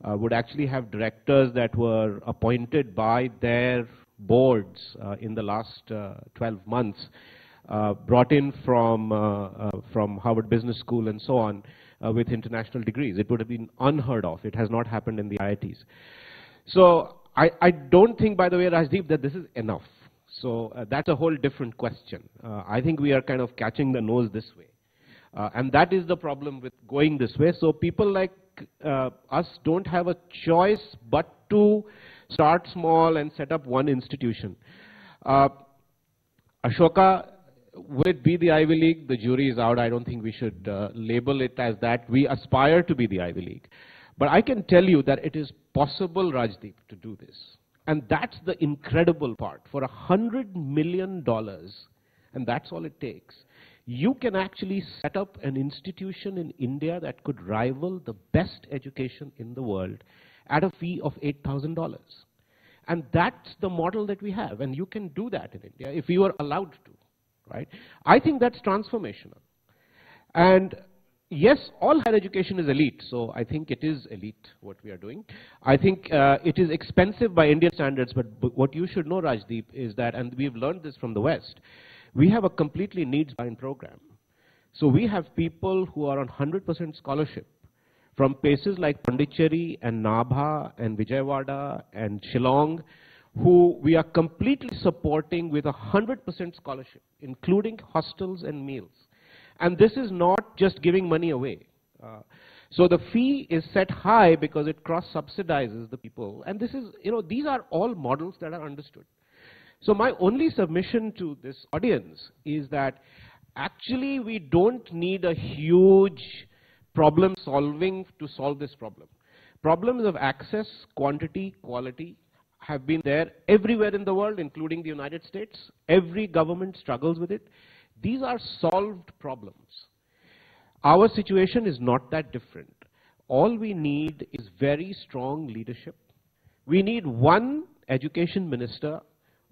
would actually have directors that were appointed by their boards in the last 12 months, brought in from Harvard Business School and so on, with international degrees? It would have been unheard of. It has not happened in the IITs. So I don't think, by the way, Rajdeep, that this is enough. So that's a whole different question. I think we are kind of catching the nose this way. And that is the problem with going this way. So people like us don't have a choice but to start small and set up one institution. Ashoka, will it be the Ivy League? The jury is out. I don't think we should label it as that. We aspire to be the Ivy League. But I can tell you that it is possible, Rajdeep, to do this. And that's the incredible part. For $100 million, and that's all it takes, you can actually set up an institution in India that could rival the best education in the world at a fee of $8,000. And that's the model that we have. And you can do that in India if you are allowed to, right? I think that's transformational. And yes, all higher education is elite. So I think it is elite, what we are doing. I think it is expensive by Indian standards. But what you should know, Rajdeep, is that, and we've learned this from the West, we have a completely needs-bound program. So we have people who are on 100% scholarship from places like Pondicherry and Nabha and Vijayawada and Shillong, who we are completely supporting with 100% scholarship, including hostels and meals. And this is not just giving money away. So the fee is set high because it cross-subsidizes the people. And this is, these are all models that are understood. So my only submission to this audience is that actually we don't need a huge problem solving to solve this problem. Problems of access, quantity, quality have been there everywhere in the world, including the United States. Every government struggles with it. These are solved problems. Our situation is not that different. All we need is very strong leadership. We need one education minister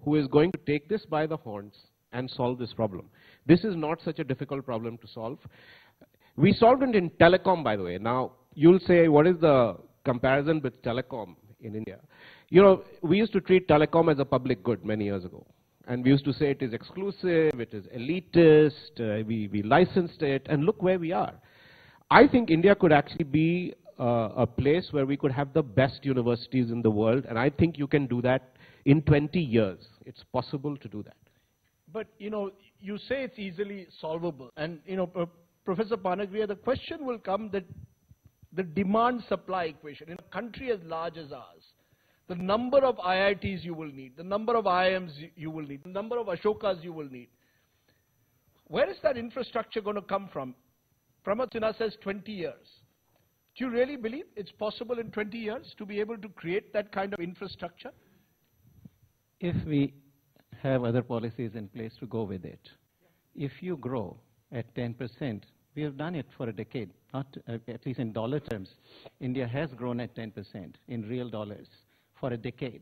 who is going to take this by the horns and solve this problem. This is not such a difficult problem to solve. We solved it in telecom, by the way. Now, you'll say, what is the comparison with telecom in India? We used to treat telecom as a public good many years ago. And we used to say it is exclusive, it is elitist, we licensed it, and look where we are. I think India could actually be a place where we could have the best universities in the world, and I think you can do that in 20 years. It's possible to do that. But, you say it's easily solvable. And, Professor Panagriya, the question will come that the demand-supply equation, in a country as large as ours, the number of IITs you will need, the number of IIMs you will need, the number of Ashokas you will need, where is that infrastructure going to come from? Pramod Sinha says 20 years. Do you really believe it's possible in 20 years to be able to create that kind of infrastructure? If we have other policies in place to go with it, if you grow at 10%, we have done it for a decade, not at least in dollar terms. India has grown at 10% in real dollars for a decade.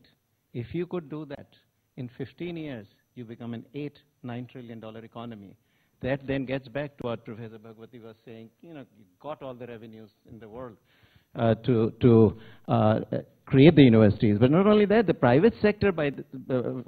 If you could do that, in 15 years, you become an $8-9 trillion economy. That then gets back to what Professor Bhagwati was saying. You got all the revenues in the world to create the universities. But not only that, the private sector,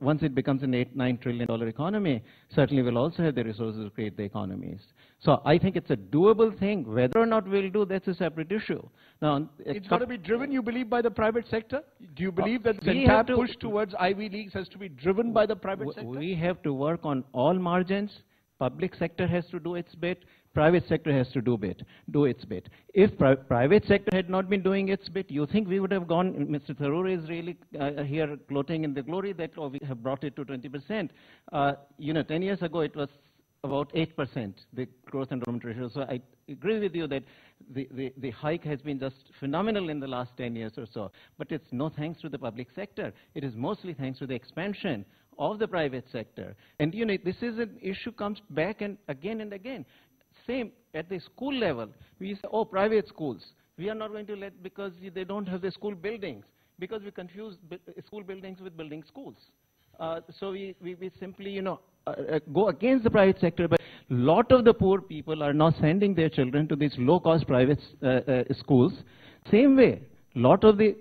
once it becomes an $8-9 trillion economy, certainly will also have the resources to create the economies. So I think it's a doable thing. Whether or not we'll do, that's a separate issue. Now, it's got to be driven, you believe, by the private sector? Do you believe that the entire push towards Ivy Leagues has to be driven by the private sector? We have to work on all margins. Public sector has to do its bit. Private sector has to do its bit. If private sector had not been doing its bit, you think we would have gone, Mr. Tharoor is really here gloating in the glory that we have brought it to 20%. 10 years ago it was about 8%, the growth enrollment ratio. So I agree with you that the hike has been just phenomenal in the last 10 years or so. But it's no thanks to the public sector. It is mostly thanks to the expansion of the private sector. And this is an issue comes back and again. Same at the school level. We say, oh, private schools. We are not going to let, because they don't have the school buildings, because we confuse school buildings with building schools. So we simply, go against the private sector. But a lot of the poor people are now sending their children to these low-cost private schools. Same way, a lot of the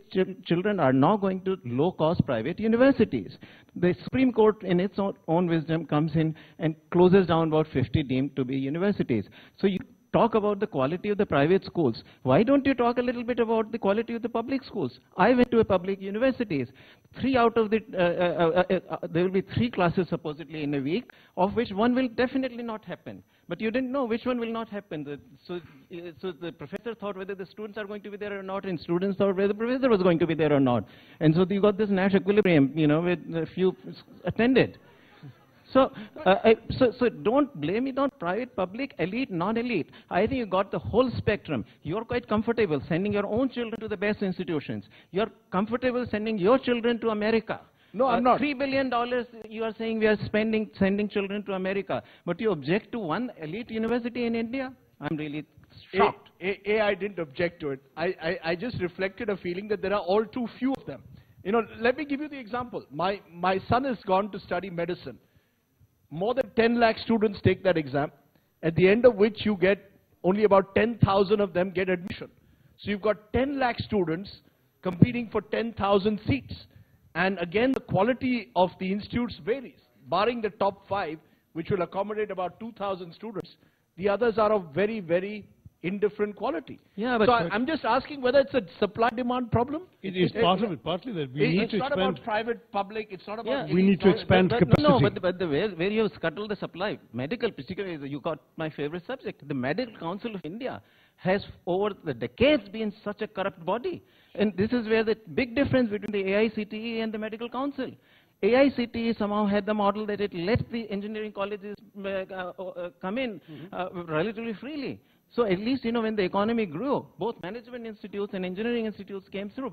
children are now going to low-cost private universities. The Supreme Court, in its own wisdom, comes in and closes down about 50 deemed to be universities. So you talk about the quality of the private schools. Why don't you talk a little bit about the quality of the public schools? I went to a public universities. There will be 3 classes supposedly in a week, of which 1 will definitely not happen. But you didn't know which one will not happen. So the professor thought whether the students are going to be there or not, and students thought whether the professor was going to be there or not. And so you got this Nash equilibrium, with a few attended. So don't blame it on private, public, elite, non-elite. I think you got the whole spectrum. You're quite comfortable sending your own children to the best institutions. You're comfortable sending your children to America. No, I'm not. $3 billion you are saying we are sending children to America. But you object to one elite university in India? I'm really shocked. I didn't object to it. I just reflected a feeling that there are all too few of them. Let me give you the example. My son has gone to study medicine. More than 10 lakh students take that exam, at the end of which you get only about 10,000 of them get admission. So you've got 10 lakh students competing for 10,000 seats. And again, the quality of the institutes varies. Barring the top 5, which will accommodate about 2,000 students, the others are of very, very indifferent quality. Yeah, but so I'm just asking whether it's a supply-demand problem. It is part of it, partly that we need to expand. It's not about private, public, it's not about... We need to expand capacity. No, but the where you have scuttled the supply, medical, particularly, you got my favorite subject. The Medical Council of India has over the decades been such a corrupt body. And this is where the big difference between the AICTE and the Medical Council. AICTE somehow had the model that it let the engineering colleges come in relatively freely. So at least, when the economy grew, both management institutes and engineering institutes came through.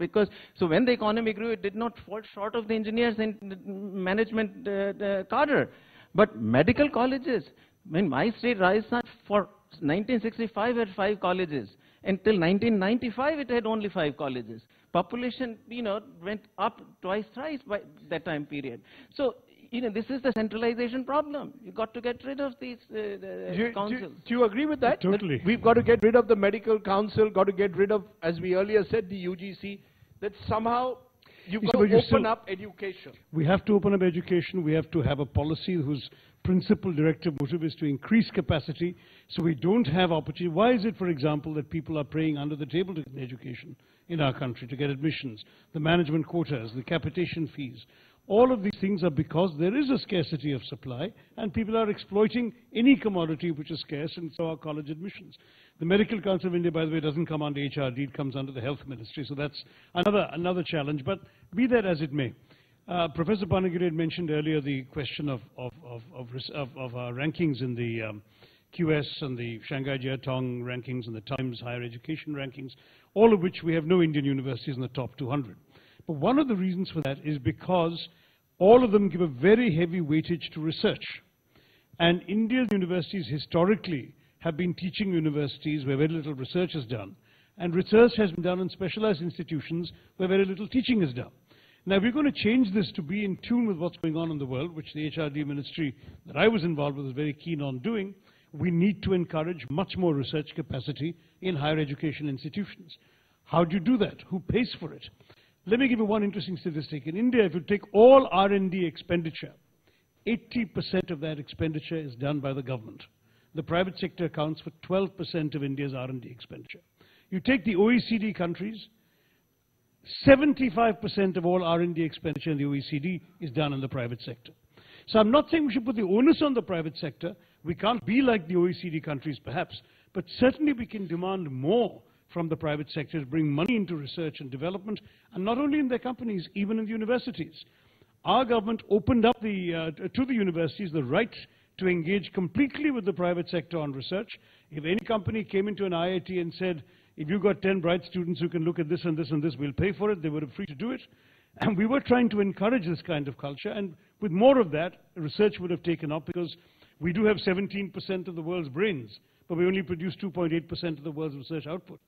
So when the economy grew, it did not fall short of the engineers and management cadre. But medical colleges, when my state, Rajasthan, for 1965 had 5 colleges. Until 1995, it had only 5 colleges. Population, went up twice, thrice by that time period. So, this is the centralization problem. You've got to get rid of these councils. Do you agree with that? Totally. That we've got to get rid of the medical council, got to get rid of, as we earlier said, the UGC, that somehow you've got to open up education. We have to open up education. We have to have a policy whose principal directive motive is to increase capacity so we don't have opportunity. Why is it, for example, that people are praying under the table to get education in our country, to get admissions, the management quotas, the capitation fees? All of these things are because there is a scarcity of supply and people are exploiting any commodity which is scarce, and so are college admissions. The Medical Council of India, by the way, doesn't come under HRD, it comes under the Health Ministry, so that's another challenge. But be that as it may, Professor Panagiri had mentioned earlier the question of our rankings in the QS and the Shanghai Jiatong rankings and the Times Higher Education rankings, all of which we have no Indian universities in the top 200. But one of the reasons for that is because all of them give a very heavy weightage to research. And India's universities historically have been teaching universities where very little research is done. And research has been done in specialized institutions where very little teaching is done. Now, if we're going to change this to be in tune with what's going on in the world, which the HRD ministry that I was involved with was very keen on doing, we need to encourage much more research capacity in higher education institutions. How do you do that? Who pays for it? Let me give you one interesting statistic. In India, if you take all R&D expenditure, 80% of that expenditure is done by the government. The private sector accounts for 12% of India's R&D expenditure. You take the OECD countries, 75% of all R&D expenditure in the OECD is done in the private sector. So I'm not saying we should put the onus on the private sector. We can't be like the OECD countries, perhaps, but certainly we can demand more from the private sector to bring money into research and development, and not only in their companies, even in the universities. Our government opened up to the universities the right to engage completely with the private sector on research. If any company came into an IIT and said, if you've got 10 bright students who can look at this and this and this, we'll pay for it, they were free to do it. And we were trying to encourage this kind of culture, and with more of that, research would have taken up, because we do have 17% of the world's brains, but we only produce 2.8% of the world's research output.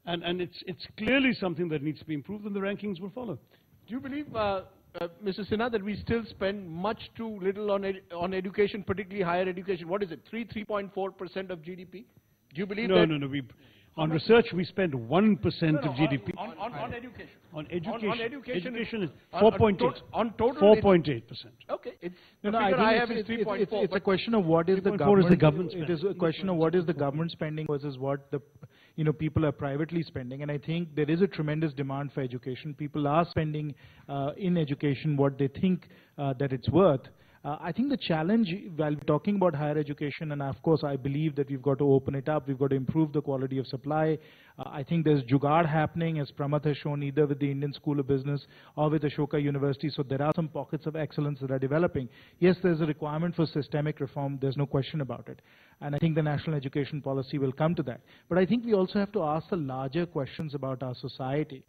And it's clearly something that needs to be improved, and the rankings will follow. Do you believe, Mr. Sinha, that we still spend much too little on education, particularly higher education? What is it, 3.4% of GDP? Do you believe that? No. On research, we spend 1% of GDP. On education. On education. On education. Education is on 4.8. On total. 4.8%. Okay. It's No, the I figure I have think is 3.4. it's a question of what is the 3.4 is the government It is a question of what is the government spending versus what the people are privately spending. And I think there is a tremendous demand for education. People are spending in education what they think that it's worth. I think the challenge, while we're talking about higher education, and of course I believe that we've got to open it up, we've got to improve the quality of supply. I think there's jugaad happening, as Pramath has shown, either with the Indian School of Business or with Ashoka University. So there are some pockets of excellence that are developing. Yes, there's a requirement for systemic reform. There's no question about it. And I think the national education policy will come to that. But I think we also have to ask the larger questions about our society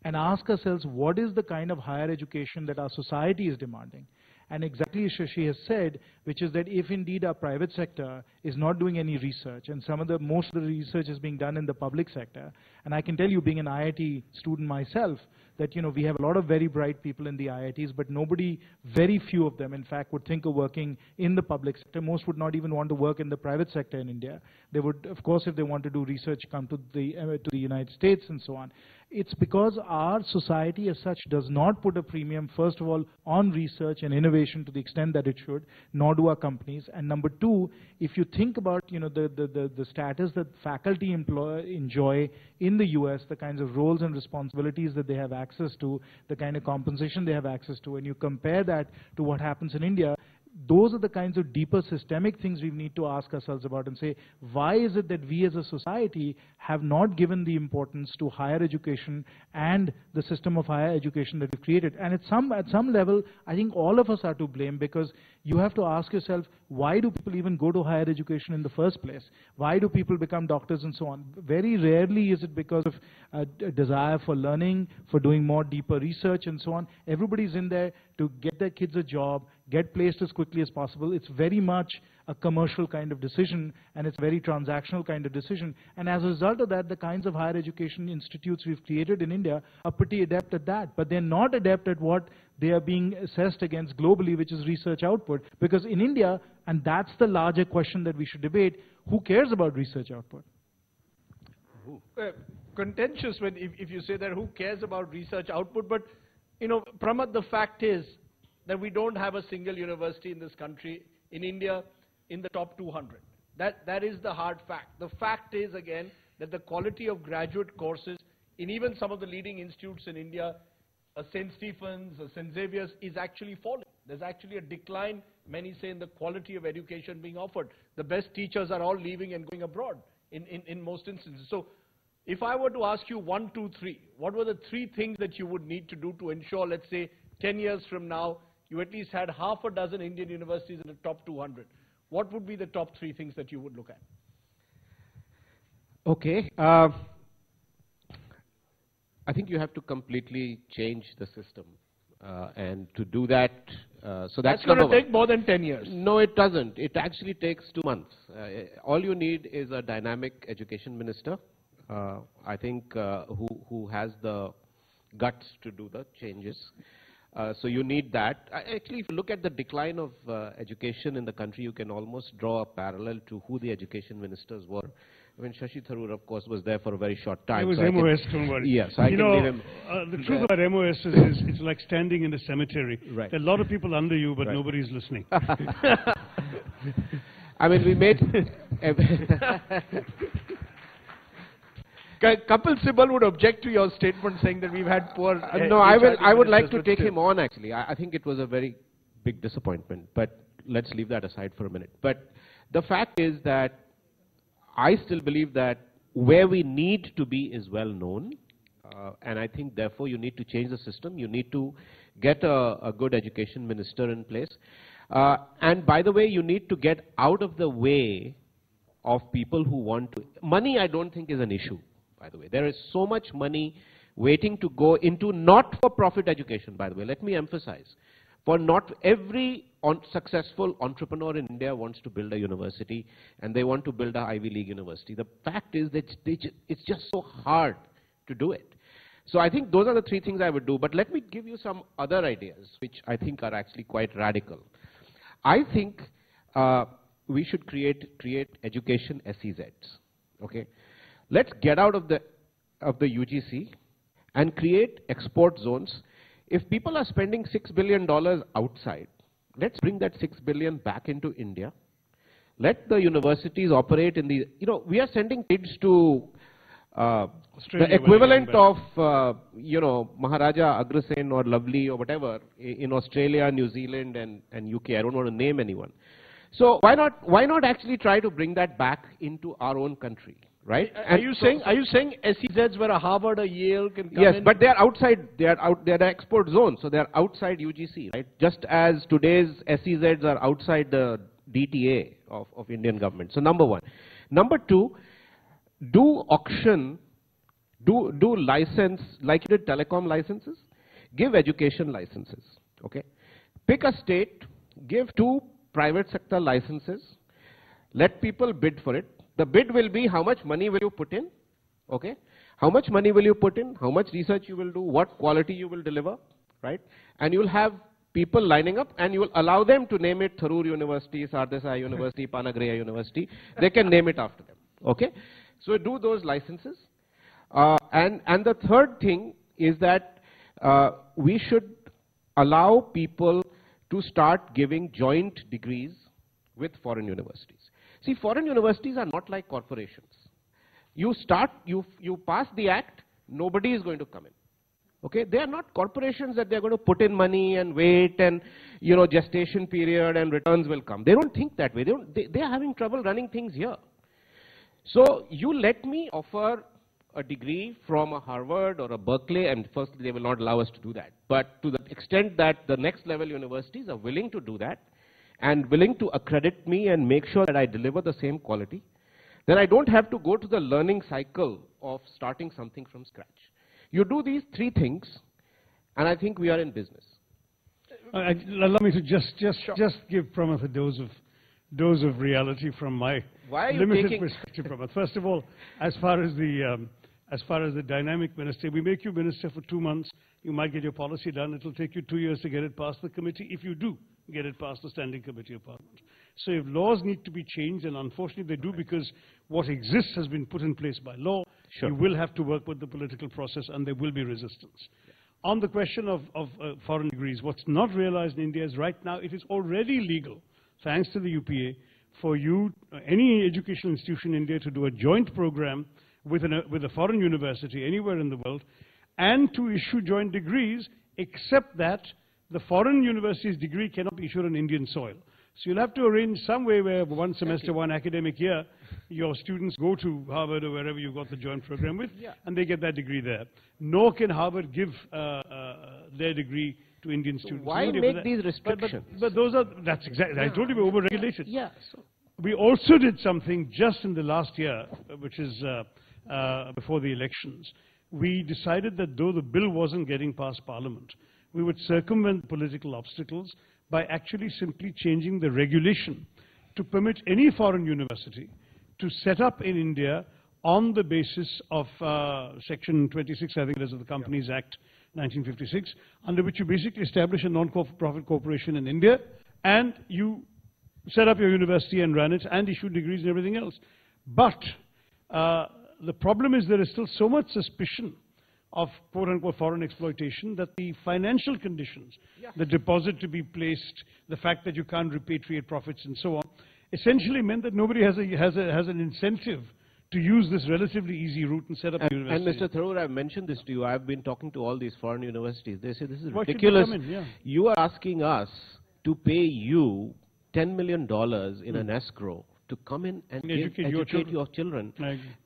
and ask ourselves, what is the kind of higher education that our society is demanding? And exactly as Shashi has said, which is that if indeed our private sector is not doing any research, and most of the research is being done in the public sector, and I can tell you, being an IIT student myself, that we have a lot of very bright people in the IITs, but very few of them, in fact, would think of working in the public sector. Most would not even want to work in the private sector in India. They would, of course, if they want to do research, come to the United States and so on. It's because our society as such does not put a premium, first of all, on research and innovation to the extent that it should, nor do our companies. And number two, if you think about the status that faculty enjoy in the US, the kinds of roles and responsibilities that they have access to, the kind of compensation they have access to, and you compare that to what happens in India, those are the kinds of deeper systemic things we need to ask ourselves about and say, why is it that we as a society have not given the importance to higher education and the system of higher education that we've created? And at some level, I think all of us are to blame, because you have to ask yourself, why do people even go to higher education in the first place? Why do people become doctors and so on? Very rarely is it because of a desire for learning, for doing more deeper research and so on. Everybody's in there to get their kids a job, get placed as quickly as possible. It's very much a commercial kind of decision, and it's a very transactional kind of decision. And as a result of that, the kinds of higher education institutes we've created in India are pretty adept at that. But they're not adept at what they are being assessed against globally, which is research output. Because in India, and that's the larger question that we should debate, who cares about research output? Contentious if you say that, who cares about research output? But, Pramath, the fact is that we don't have a single university in this country, in India, in the top 200. That is the hard fact. The fact is, again, that the quality of graduate courses in even some of the leading institutes in India, St. Stephen's, St. Xavier's, is actually falling. There's actually a decline, many say, in the quality of education being offered. The best teachers are all leaving and going abroad in most instances. So if I were to ask you 1, 2, 3, what were the 3 things that you would need to do to ensure, let's say, 10 years from now, you at least had half a dozen Indian universities in the top 200? What would be the top 3 things that you would look at? Okay. I think you have to completely change the system. And to do that, so that's going to take more than 10 years. No, it doesn't. It actually takes 2 months. All you need is a dynamic education minister, I think, who has the guts to do the changes. So you need that. Actually, if you look at the decline of education in the country, you can almost draw a parallel to who the education ministers were. I mean, Shashi Tharoor, of course, was there for a very short time. It was so MOS, don't worry. Yes, I can leave him. The truth about MOS is it's like standing in a cemetery. Right. There are a lot of people under you, but nobody's listening. I mean, we made... Kapil Sibal would object to your statement saying that we've had poor... no, I would like to take him on, actually. I think it was a very big disappointment, but let's leave that aside for a minute. But the fact is that I still believe that where we need to be is well known, and I think, therefore, you need to change the system. You need to get a good education minister in place. And by the way, you need to get out of the way of people who want to... Money, I don't think, is an issue. By the way, there is so much money waiting to go into not-for-profit education, by the way. Let me emphasize. For not every successful entrepreneur in India wants to build a university, and they want to build an Ivy League university. The fact is that it's just so hard to do it. So I think those are the 3 things I would do. But let me give you some other ideas, which I think are actually quite radical. I think we should create education SEZs. Okay? Let's get out of the UGC and create export zones. If people are spending $6 billion outside, let's bring that $6 billion back into India. Let the universities operate in the, we are sending kids to the equivalent of, Maharaja Agrasen or Lovely or whatever in Australia, New Zealand and UK. I don't want to name anyone. So why not actually try to bring that back into our own country, right? Are you saying SEZs where a Harvard or Yale can come in? Yes, but they are outside. They are export zones, so they are outside UGC, right? Just as today's SEZs are outside the DTA of Indian government. So number one. Number two, do auction, do license, like you did telecom licenses, give education licenses, okay? Pick a state, give 2 private sector licenses, let people bid for it. The bid will be how much money will you put in, okay? How much money will you put in, how much research you will do, what quality you will deliver, right? And you will have people lining up and you will allow them to name it Tharoor University, Sardesai University, Panagreya University. They can name it after them, okay? So do those licenses. And the third thing is that we should allow people to start giving joint degrees with foreign universities. See, foreign universities are not like corporations. You pass the act, nobody is going to come in. Okay, they are not corporations that they are going to put in money and wait and, gestation period and returns will come. They don't think that way. They are having trouble running things here. So you let me offer a degree from a Harvard or a Berkeley, and first they will not allow us to do that. But to the extent that the next level universities are willing to do that and willing to accredit me and make sure that I deliver the same quality, then I don't have to go to the learning cycle of starting something from scratch. You do these 3 things, and I think we are in business. Allow me to just give Pramath a dose of reality from my limited perspective, Pramath. First of all, as far as the dynamic minister, we make you minister for 2 months. You might get your policy done. It will take you 2 years to get it past the committee, if you do get it past the Standing Committee of Parliament. So if laws need to be changed, and unfortunately they do because what exists has been put in place by law, you will have to work with the political process and there will be resistance. On the question of foreign degrees, what's not realized in India is right now it is already legal, thanks to the UPA, for you, any educational institution in India to do a joint program with a foreign university anywhere in the world and to issue joint degrees, except that the foreign university's degree cannot be issued on Indian soil. So you'll have to arrange some way where 1 semester, 1 academic year, your students go to Harvard or wherever you've got the joint program with, and they get that degree there. Nor can Harvard give their degree to Indian students. Why make these restrictions? But that's exactly, I told you we're over-regulated. Yeah. We also did something just in the last year, which is before the elections. We decided that though the bill wasn't getting past Parliament, we would circumvent political obstacles by actually simply changing the regulation to permit any foreign university to set up in India on the basis of Section 26, I think it is, of the Companies Act 1956, under which you basically establish a non-profit corporation in India and you set up your university and run it and issue degrees and everything else. But the problem is there is still so much suspicion of quote-unquote foreign exploitation that the financial conditions, the deposit to be placed, the fact that you can't repatriate profits and so on, essentially meant that nobody has an incentive to use this relatively easy route and set up a university. And Mr. Tharoor, I've mentioned this to you. I've been talking to all these foreign universities. They say this is Why ridiculous. should they come in? Yeah. You are asking us to pay you $10 million in an escrow to come in and educate your children.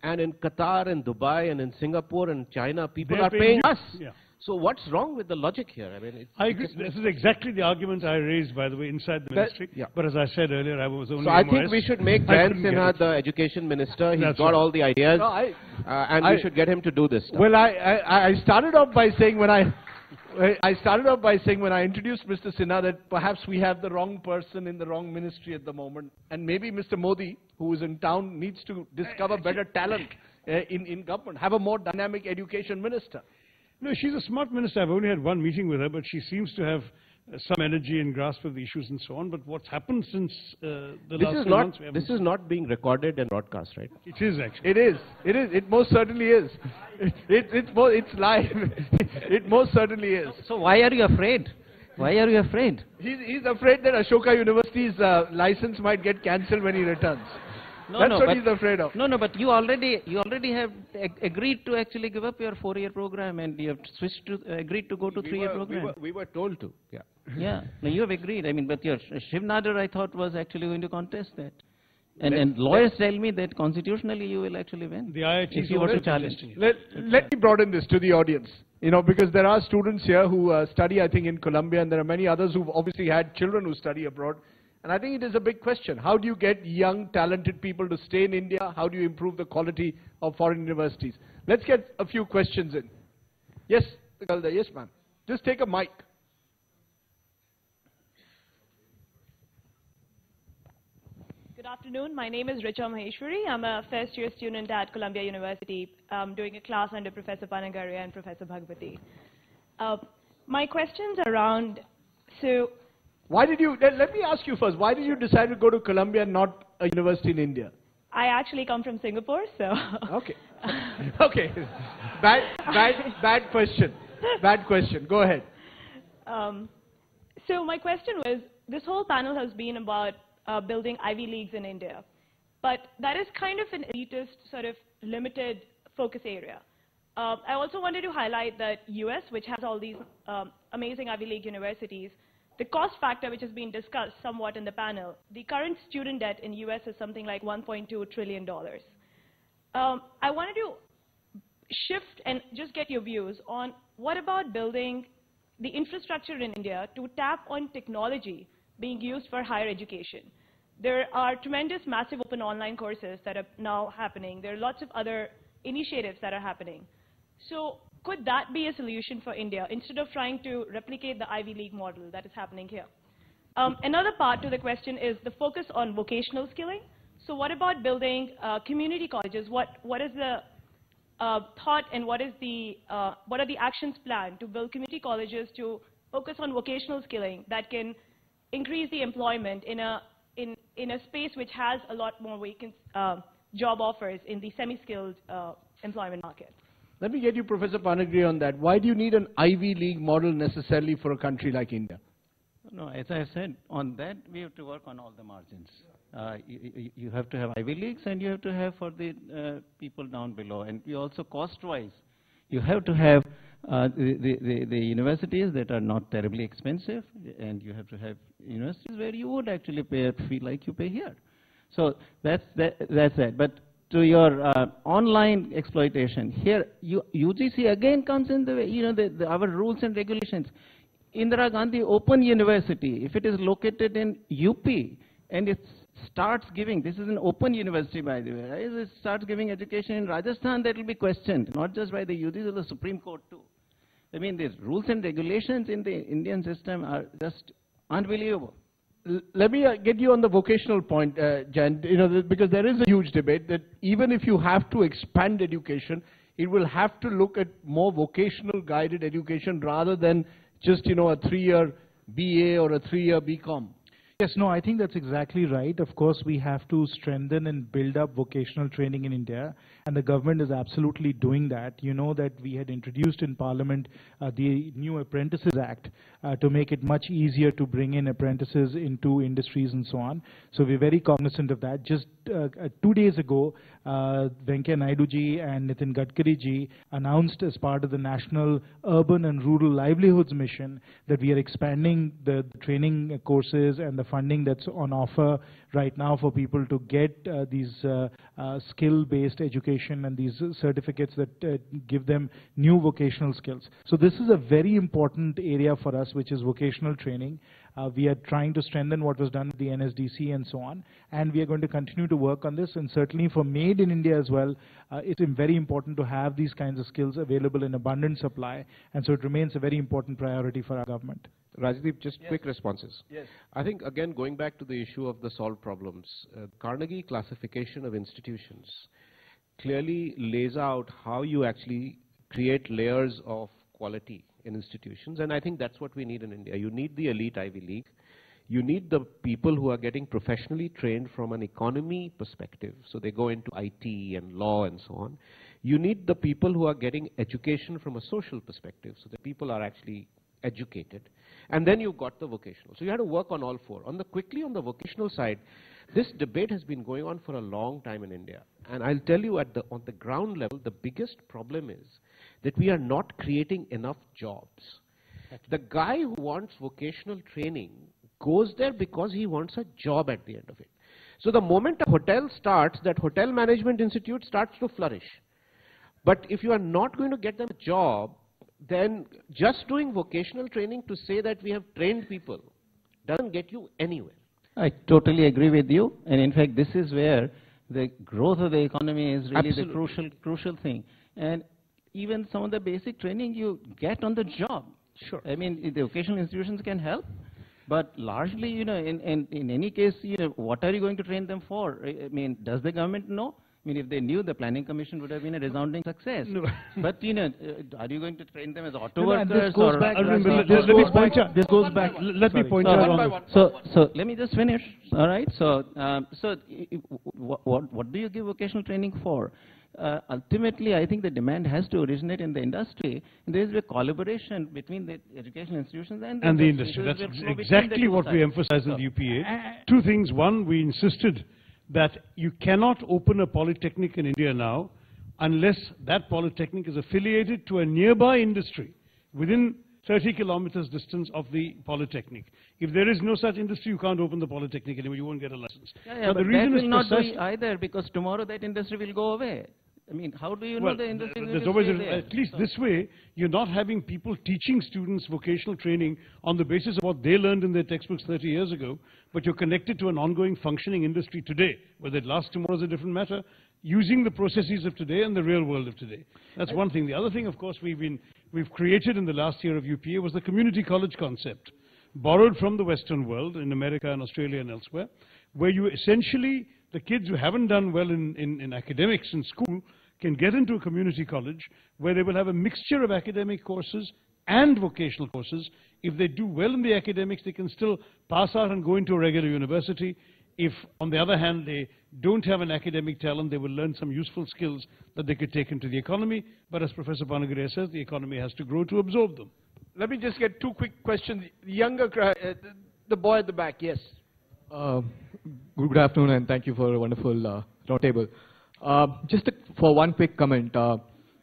And in Qatar and Dubai and in Singapore and China, people are paying us. Yeah. So what's wrong with the logic here? I mean, I agree. This is exactly the argument I raised, by the way, inside the ministry. But as I said earlier, I was only So I think we should make Jayant Sinha the education minister. He's got all the ideas. And we should get him to do this stuff. Well, I started off by saying when I introduced Mr. Sinha that perhaps we have the wrong person in the wrong ministry at the moment. And maybe Mr. Modi, who is in town, needs to discover better talent in government, have a more dynamic education minister. No, she's a smart minister. I've only had one meeting with her, but she seems to have some energy and grasp of the issues and so on. But what's happened since the last few months? This is not being recorded and broadcast, right? It is actually. It is. It is. It most certainly is. It's live. It most certainly is. So why are you afraid? Why are you afraid? He's afraid that Ashoka University's license might get cancelled when he returns. That's what he's afraid of. No, but you already have agreed to actually give up your 4-year program, and you have switched to agreed to go to 3-year program. We were told to. Yeah. Yeah. No, you have agreed. I mean, but your Shiv Nadar, I thought, was actually going to contest that. And lawyers tell me that constitutionally you will actually win. The IIT if you were to challenge. Let me broaden this to the audience. You know, because there are students here who study, I think, in Columbia, and there are many others who've obviously had children who study abroad. And I think it is a big question. How do you get young, talented people to stay in India? How do you improve the quality of foreign universities? Let's get a few questions in. Yes, yes, ma'am. Just take a mic. Good afternoon. My name is Richa Maheshwari. I'm a first-year student at Columbia University, doing a class under Professor Panagaria and Professor Bhagwati. My questions are around, why did you, let me ask you first, why did you decide to go to Columbia and not a university in India? I actually come from Singapore, so... Okay. Okay. Bad question. Bad question. Go ahead. So my question was, this whole panel has been about building Ivy Leagues in India. But that is kind of an elitist, sort of limited focus area. I also wanted to highlight that US, which has all these amazing Ivy League universities, the cost factor which has been discussed somewhat in the panel, the current student debt in US is something like $1.2 trillion. I wanted to shift and just get your views on what about building the infrastructure in India to tap on technology being used for higher education. There are tremendous, massive open online courses that are now happening. There are lots of other initiatives that are happening. So could that be a solution for India instead of trying to replicate the Ivy League model that is happening here? Another part to the question is the focus on vocational skilling. So what about building community colleges? What is the thought and what are the actions planned to build community colleges to focus on vocational skilling that can increase the employment in a space which has a lot more vacant job offers in the semi-skilled employment market? Let me get you, Professor Panagri, on that. Why do you need an Ivy League model necessarily for a country like India? No, as I said, on that we have to work on all the margins. You have to have Ivy Leagues and you have to have for the people down below. And you also cost-wise, you have to have the universities that are not terribly expensive, and you have to have universities where you would actually pay a fee like you pay here. So that's it. But to your online exploitation, here UGC again comes in the way, our rules and regulations. Indira Gandhi Open University, if it is located in UP and it starts giving, this is an open university by the way, right? It starts giving education in Rajasthan, that will be questioned, not just by the UGC, but the Supreme Court too. I mean, the rules and regulations in the Indian system are just unbelievable. Let me get you on the vocational point, Jan, because there is a huge debate that even if you have to expand education, it will have to look at more vocational guided education rather than just, a 3-year BA or a 3-year BCom. Yes, no, I think that's exactly right. Of course, we have to strengthen and build up vocational training in India, and the government is absolutely doing that. You know that we had introduced in Parliament the new Apprentices Act to make it much easier to bring in apprentices into industries and so on. So we're very cognizant of that. Just 2 days ago, Venkaiah Naidu ji and Nitin Gadkari ji announced as part of the National Urban and Rural Livelihoods Mission that we are expanding the training courses and the funding that's on offer right now for people to get these skill-based education and these certificates that give them new vocational skills. So this is a very important area for us, which is vocational training. We are trying to strengthen what was done with the NSDC and so on, and we are going to continue to work on this, and certainly for Made in India as well, it's very important to have these kinds of skills available in abundant supply, and so it remains a very important priority for our government. Rajdeep, just quick responses. Yes. I think, again, going back to the issue of the solved problems, Carnegie classification of institutions clearly lays out how you actually create layers of quality in institutions, and I think that's what we need in India. You need the elite Ivy League. You need the people who are getting professionally trained from an economy perspective, so they go into IT and law and so on. You need the people who are getting education from a social perspective, so the people are actually educated. And then you've got the vocational. So you have to work on all four. Quickly on the vocational side, this debate has been going on for a long time in India. And I'll tell you on the ground level, the biggest problem is that we are not creating enough jobs. The guy who wants vocational training goes there because he wants a job at the end of it. So the moment a hotel starts, that hotel management institute starts to flourish. But if you are not going to get them a job, then just doing vocational training to say that we have trained people doesn't get you anywhere. I totally agree with you. And in fact, this is where the growth of the economy is really the crucial thing. And even some of the basic training you get on the job. Sure. I mean, the vocational institutions can help. But largely, you know, in any case, you know, what are you going to train them for? I mean, does the government know? I mean, if they knew, the planning commission would have been a resounding success. No. But, you know, are you going to train them as auto workers? This goes back. Let me point out on this. So let me just finish. All right. So, what do you give vocational training for? Ultimately, I think the demand has to originate in the industry. And there is a collaboration between the educational institutions and the industry. That's exactly what we emphasize in the UPA. Two things. One, we insisted that you cannot open a polytechnic in India now unless that polytechnic is affiliated to a nearby industry within 30 kilometers distance of the polytechnic. If there is no such industry, you can't open the polytechnic anymore. You won't get a license. But the reason that will not be either, because tomorrow that industry will go away. I mean, how do you know the industry will stay there? At least this way, you're not having people teaching students vocational training on the basis of what they learned in their textbooks 30 years ago, but you're connected to an ongoing functioning industry today. Whether it lasts tomorrow is a different matter, using the processes of today and the real world of today. That's one thing. The other thing, of course, we've created in the last year of UPA was the community college concept, borrowed from the Western world in America and Australia and elsewhere, where you essentially, the kids who haven't done well in academics in school can get into a community college where they will have a mixture of academic courses and vocational courses. If they do well in the academics, they can still pass out and go into a regular university. If, on the other hand, they don't have an academic talent, they will learn some useful skills that they could take into the economy. But as Professor Banagare says, the economy has to grow to absorb them. Let me just get two quick questions. The younger, the boy at the back, yes. Good afternoon, and thank you for a wonderful roundtable. Just for one quick comment.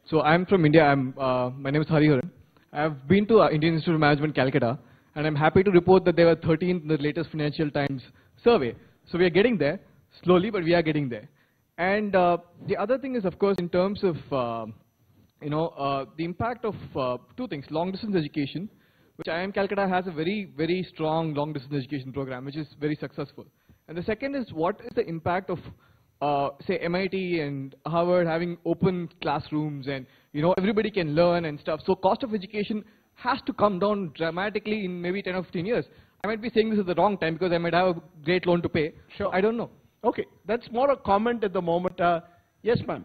So I'm from India. My name is Hariharan. I've been to Indian Institute of Management, Calcutta, and I'm happy to report that they were 13th in the latest Financial Times survey. So we are getting there, slowly, but we are getting there. And the other thing is, of course, in terms of the impact of two things: long-distance education, which IIM Calcutta has a very, very strong long-distance education program, which is very successful. And the second is, what is the impact of say MIT and Harvard having open classrooms and everybody can learn and stuff. So cost of education has to come down dramatically in maybe 10 or 15 years. I might be saying this at the wrong time because I might have a great loan to pay. Sure. I don't know. Okay, that's more a comment at the moment. Yes, ma'am.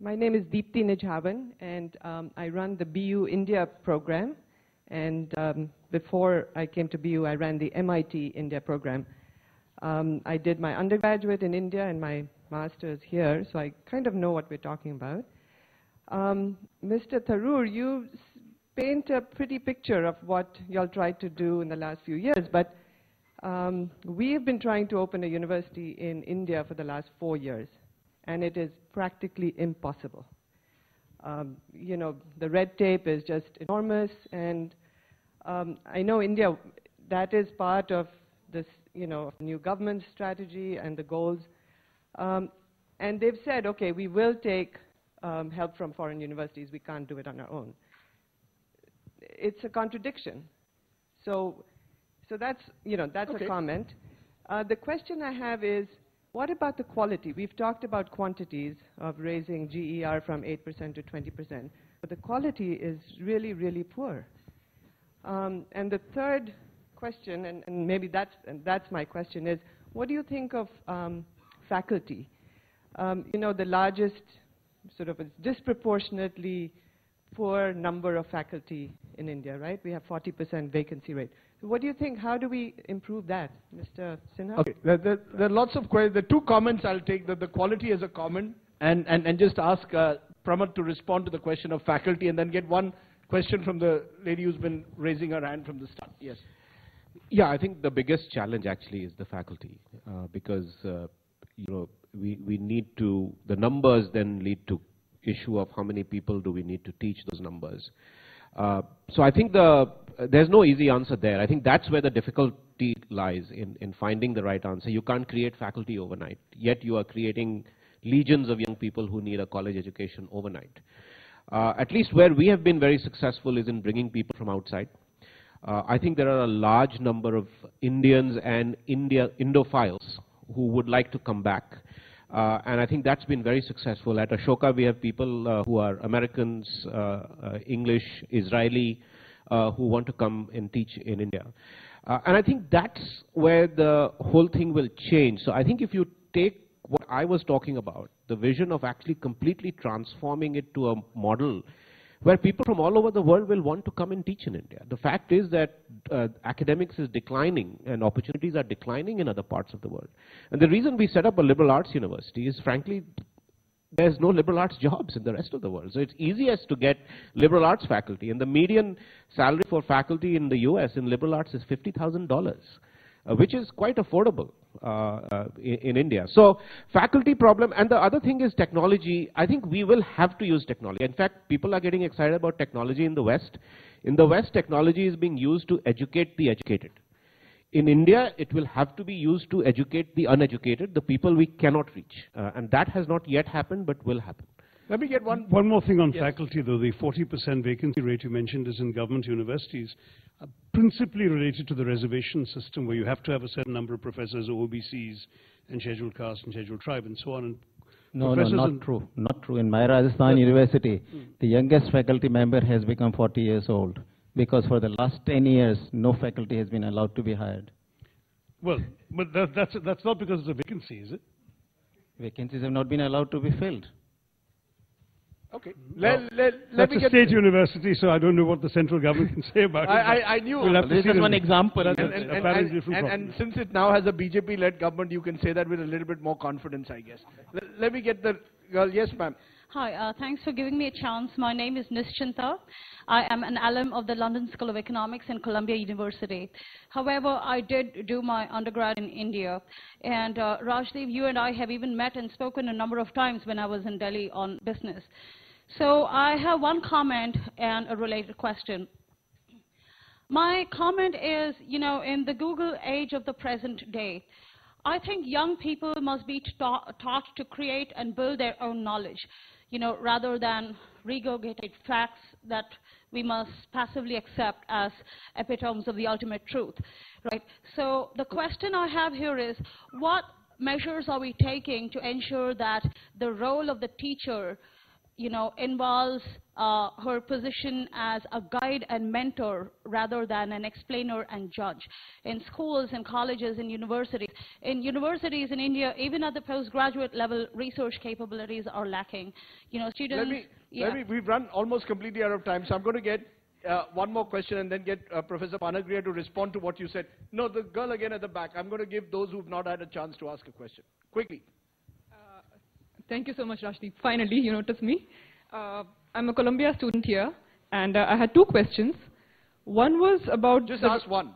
My name is Deepthi Nijhavan, and I run the BU India program. And before I came to BU, I ran the MIT India program. I did my undergraduate in India and my master's here, so I kind of know what we're talking about. Mr. Tharoor, you paint a pretty picture of what y'all tried to do in the last few years, but we have been trying to open a university in India for the last 4 years, and it is practically impossible. The red tape is just enormous, and I know India, that is part of this, new government strategy and the goals. And they've said, okay, we will take help from foreign universities. We can't do it on our own. It's a contradiction. So that's, that's okay. A comment. The question I have is, what about the quality? We've talked about quantities of raising GER from 8% to 20%, but the quality is really, really poor. And the third question, and maybe that's my question, is what do you think of faculty? The largest sort of a disproportionately poor number of faculty in India, right? We have 40% vacancy rate. So what do you think? How do we improve that, Mr. Sinha? Okay, there are lots of questions. The two comments I'll take, the quality as a comment, and just ask Pramod to respond to the question of faculty, and then get one question from the lady who's been raising her hand from the start. Yes. Yeah, I think the biggest challenge actually is the faculty, because you know, we need to, the numbers then lead to issue of how many people do we need to teach those numbers. So I think there's no easy answer there. I think that's where the difficulty lies in finding the right answer. You can't create faculty overnight, yet you are creating legions of young people who need a college education overnight. At least where we have been very successful is in bringing people from outside. I think there are a large number of Indians and Indophiles who would like to come back. And I think that's been very successful. At Ashoka, we have people who are Americans, English, Israeli, who want to come and teach in India. And I think that's where the whole thing will change. So I think if you take what I was talking about, the vision of actually completely transforming it to a model where people from all over the world will want to come and teach in India. The fact is that academics is declining and opportunities are declining in other parts of the world. And the reason we set up a liberal arts university is, frankly, there's no liberal arts jobs in the rest of the world. So it's easiest to get liberal arts faculty. And the median salary for faculty in the US in liberal arts is $50,000. Which is quite affordable in India. So faculty problem, and the other thing is technology. I think we will have to use technology. In fact, people are getting excited about technology in the West. In the West, technology is being used to educate the educated. In India, it will have to be used to educate the uneducated, the people we cannot reach. And that has not yet happened, but will happen. Let me get one more thing on faculty, though. The 40% vacancy rate you mentioned is in government universities, principally related to the reservation system, where you have to have a certain number of professors, OBCs, and scheduled caste and scheduled tribe, and so on. And no, not true. Not true. In my Rajasthan University, the youngest faculty member has become 40 years old, because for the last 10 years, no faculty has been allowed to be hired. Well, but that's not because of the vacancy, is it? Vacancies have not been allowed to be filled. Okay. That's a state university, so I don't know what the central government can say about it. I knew. We'll have to This see is one example. And since it now has a BJP-led government, you can say that with a little bit more confidence, I guess. Let me get the girl. Yes, ma'am. Hi, thanks for giving me a chance. My name is Nischinta. I am an alum of the London School of Economics and Columbia University. However, I did do my undergrad in India. And Rajdeep, you and I have even met and spoken a number of times when I was in Delhi on business. So I have one comment and a related question. My comment is, you know, in the Google age of the present day, I think young people must be taught to create and build their own knowledge, you know, rather than regurgitate facts that we must passively accept as epitomes of the ultimate truth, right? So the question I have here is, what measures are we taking to ensure that the role of the teacher, you know, involves her position as a guide and mentor rather than an explainer and judge in schools and colleges and universities. In universities in India, even at the postgraduate level, research capabilities are lacking. You know, students... We've run almost completely out of time, so I'm going to get one more question and then get Professor Panagriya to respond to what you said. No, the girl again at the back. I'm going to give those who've not had a chance to ask a question. Quickly. Thank you so much, Rajdeep. Finally, you noticed me. I'm a Columbia student here, and I had two questions. One was about... Just ask one.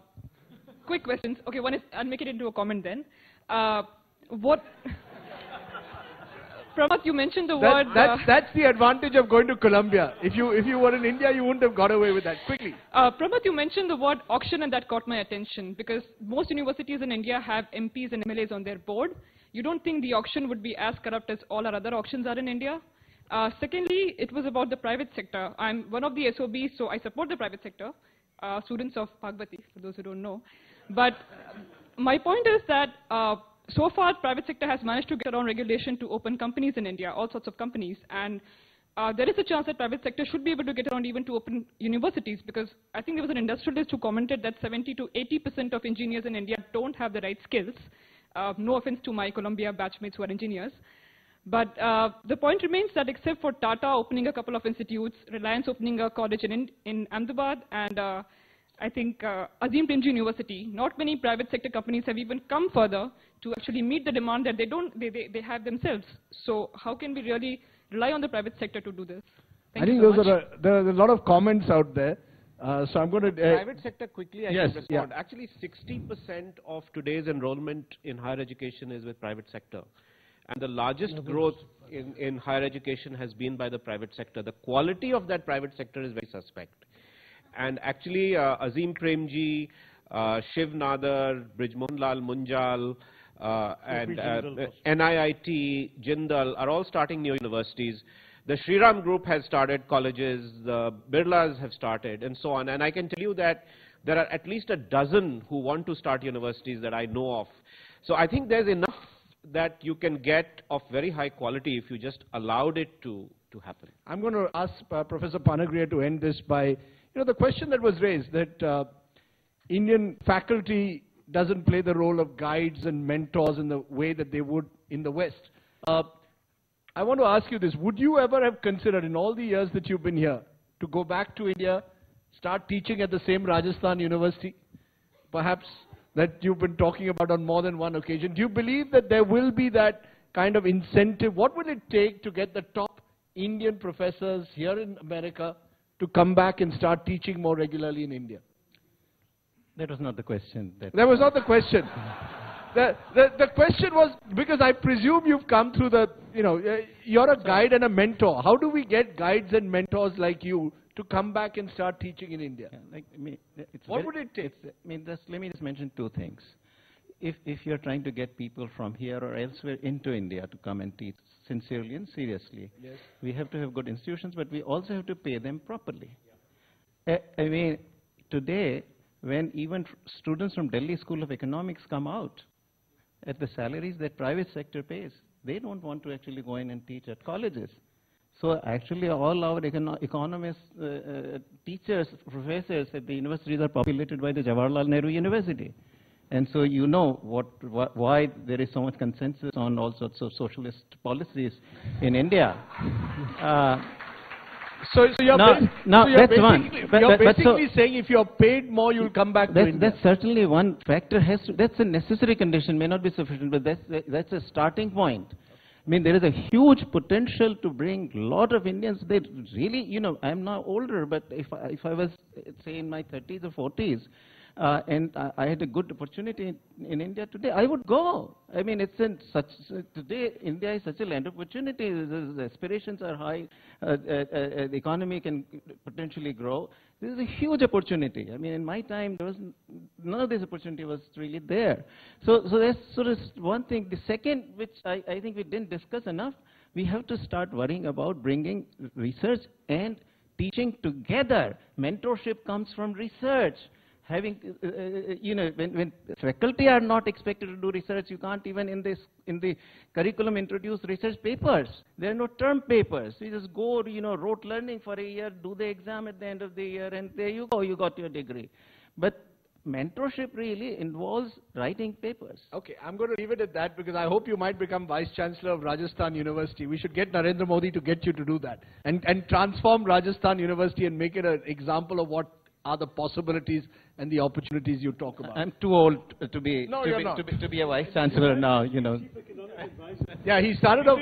Quick questions. Okay, one is, I'll make it into a comment then. Pramod, you mentioned the word... That's the advantage of going to Columbia. If you were in India, you wouldn't have got away with that. Quickly. Pramod, you mentioned the word auction, and that caught my attention, because most universities in India have MPs and MLAs on their board. You don't think the auction would be as corrupt as all our other auctions are in India? Secondly, it was about the private sector. I'm one of the SOBs, so I support the private sector, students of Bhagwati, for those who don't know. But my point is that so far, private sector has managed to get around regulation to open companies in India, all sorts of companies. And there is a chance that private sector should be able to get around even to open universities, because I think there was an industrialist who commented that 70 to 80% of engineers in India don't have the right skills. No offense to my Columbia batchmates who are engineers. But the point remains that except for Tata opening a couple of institutes, Reliance opening a college in Ahmedabad, and I think Azim Premji University, not many private sector companies have even come further to actually meet the demand that they have themselves. So how can we really rely on the private sector to do this? I think there are a lot of comments out there. So I'm going to... private sector quickly, I yes, can respond. Actually, 60% of today's enrollment in higher education is with private sector. And the largest growth in higher education has been by the private sector. The quality of that private sector is very suspect. And actually, Azim Premji, Shiv Nadar, Brijmohan Lal Munjal, and NIIT, Jindal are all starting new universities. The Shriram Group has started colleges, the Birlas have started, and so on. And I can tell you that there are at least a dozen who want to start universities that I know of. So I think there's enough that you can get of very high quality if you just allowed it to happen. I'm going to ask Professor Panagriya to end this by, the question that was raised, that Indian faculty doesn't play the role of guides and mentors in the way that they would in the West. I want to ask you this. Would you ever have considered, in all the years that you've been here, to go back to India, start teaching at the same Rajasthan University, perhaps, that you've been talking about on more than one occasion? Do you believe that there will be that kind of incentive? What will it take to get the top Indian professors here in America to come back and start teaching more regularly in India? That was not the question. That was not the question. The question was, because I presume you've come through the, you're a guide and a mentor. How do we get guides and mentors like you to come back and start teaching in India? What would it take? Let me just mention two things. If you're trying to get people from here or elsewhere into India to come and teach sincerely and seriously, we have to have good institutions, but we also have to pay them properly. Today, when even students from Delhi School of Economics come out at the salaries that private sector pays, they don't want to actually go in and teach at colleges. So actually all our economists, teachers, professors at the universities are populated by the Jawaharlal Nehru University. And so why there is so much consensus on all sorts of socialist policies in India. So you're basically saying if you're paid more, you'll come back to India. That's certainly one factor. That's a necessary condition, may not be sufficient, but that's a starting point. There is a huge potential to bring a lot of Indians. They really, I'm now older, but if I was, say, in my 30s or 40s, and I had a good opportunity in India today, I would go. Today India is such a land of opportunities. The aspirations are high. The economy can potentially grow. This is a huge opportunity. In my time, there was none of this opportunity was really there. So that's sort of one thing. The second, which I think we didn't discuss enough, we have to start worrying about bringing research and teaching together. Mentorship comes from research. When faculty are not expected to do research, you can't even in the curriculum introduce research papers. There are no term papers. You just go, rote learning for a year, do the exam at the end of the year, and there you go, you got your degree. But mentorship really involves writing papers. Okay, I'm going to leave it at that because I hope you might become Vice Chancellor of Rajasthan University. We should get Narendra Modi to get you to do that and transform Rajasthan University and make it an example of what are the possibilities and the opportunities you talk about. I'm too old to be a Vice Chancellor now, Yeah, he started off...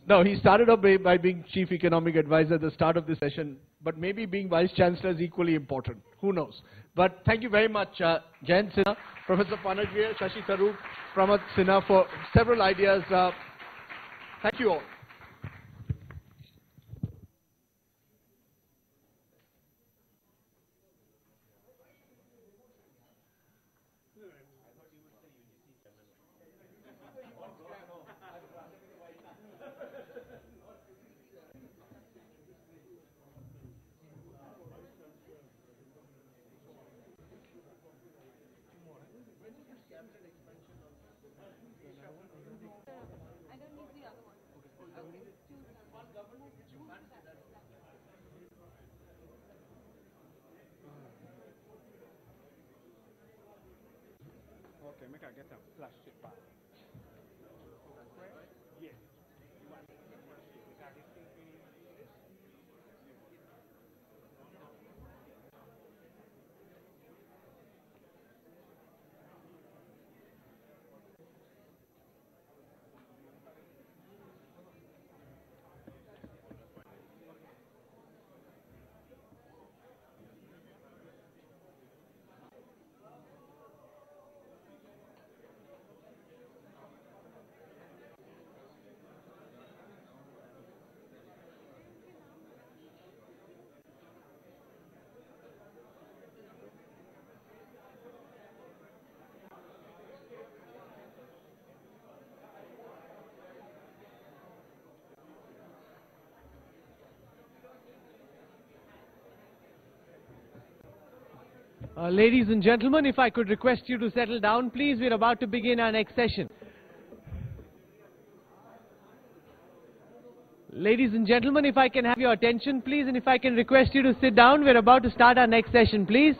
No, he started off by being Chief Economic Advisor at the start of the session, but maybe being Vice Chancellor is equally important. Who knows? But thank you very much, Jayant Sinha, Professor Panagriya, Shashi Tharoor, Pramod Sinha for several ideas. Thank you all. Okay, make I get a plastic bag. Ladies and gentlemen, if I could request you to settle down, please. We're about to begin our next session. Ladies and gentlemen, if I can have your attention, please, and if I can request you to sit down, we're about to start our next session, please.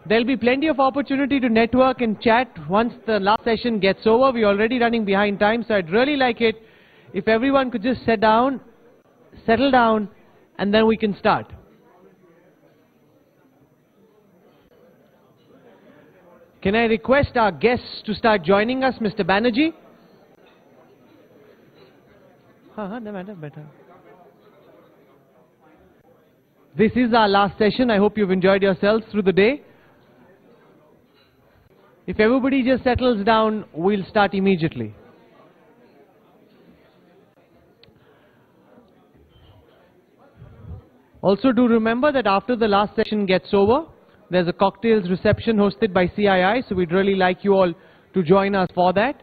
There'll be plenty of opportunity to network and chat once the last session gets over. We're already running behind time, so I'd really like it if everyone could just sit down, settle down, and then we can start. Can I request our guests to start joining us, Mr. Banerjee? This is our last session. I hope you've enjoyed yourselves through the day. If everybody just settles down, we'll start immediately. Also do remember that after the last session gets over, there's a cocktails reception hosted by CII, so we'd really like you all to join us for that.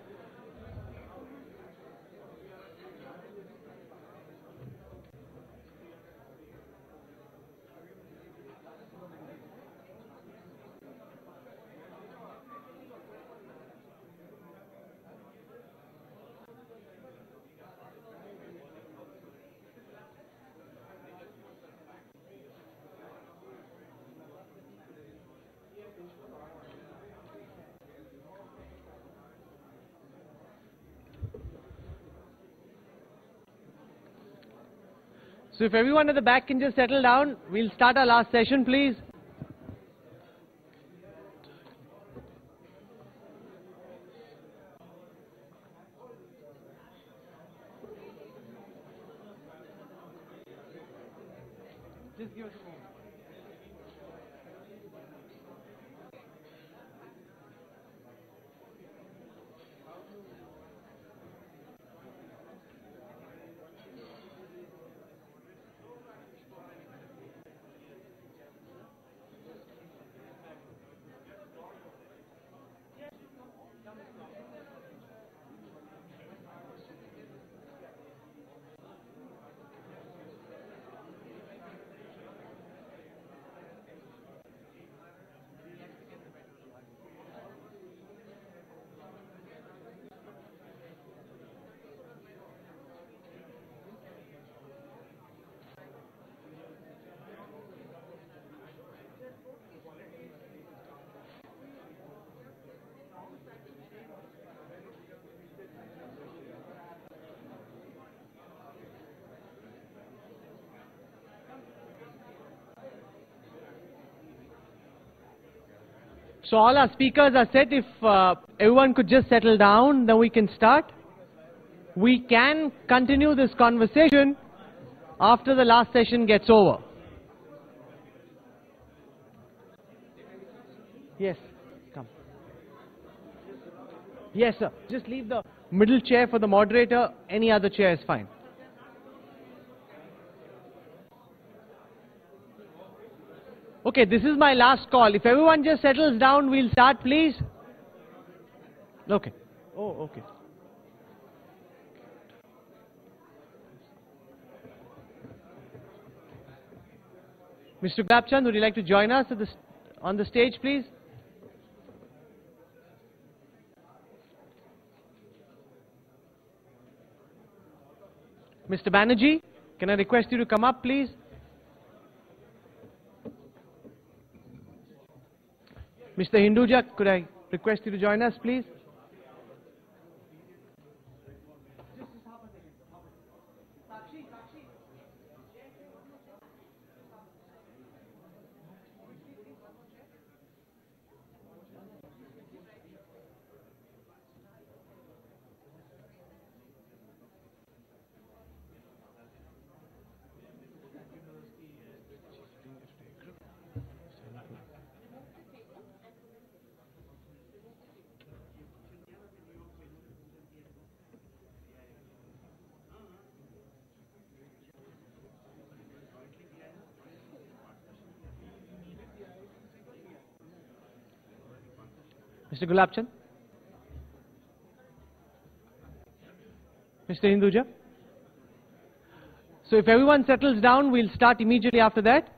So if everyone at the back can just settle down, we'll start our last session, please. Just give us a moment. So all our speakers are set. If everyone could just settle down, then we can start. We can continue this conversation after the last session gets over. Yes, come. Yes, sir. Just leave the middle chair for the moderator. Any other chair is fine. Okay, this is my last call. If everyone just settles down, we'll start, please. Okay. Oh, okay. Mr. Gulabchand, would you like to join us on the stage, please? Mr. Banerjee, can I request you to come up, please? Mr. Hinduja, could I request you to join us, please? Mr. Gulabchand? Mr. Hinduja? So if everyone settles down, we'll start immediately after that.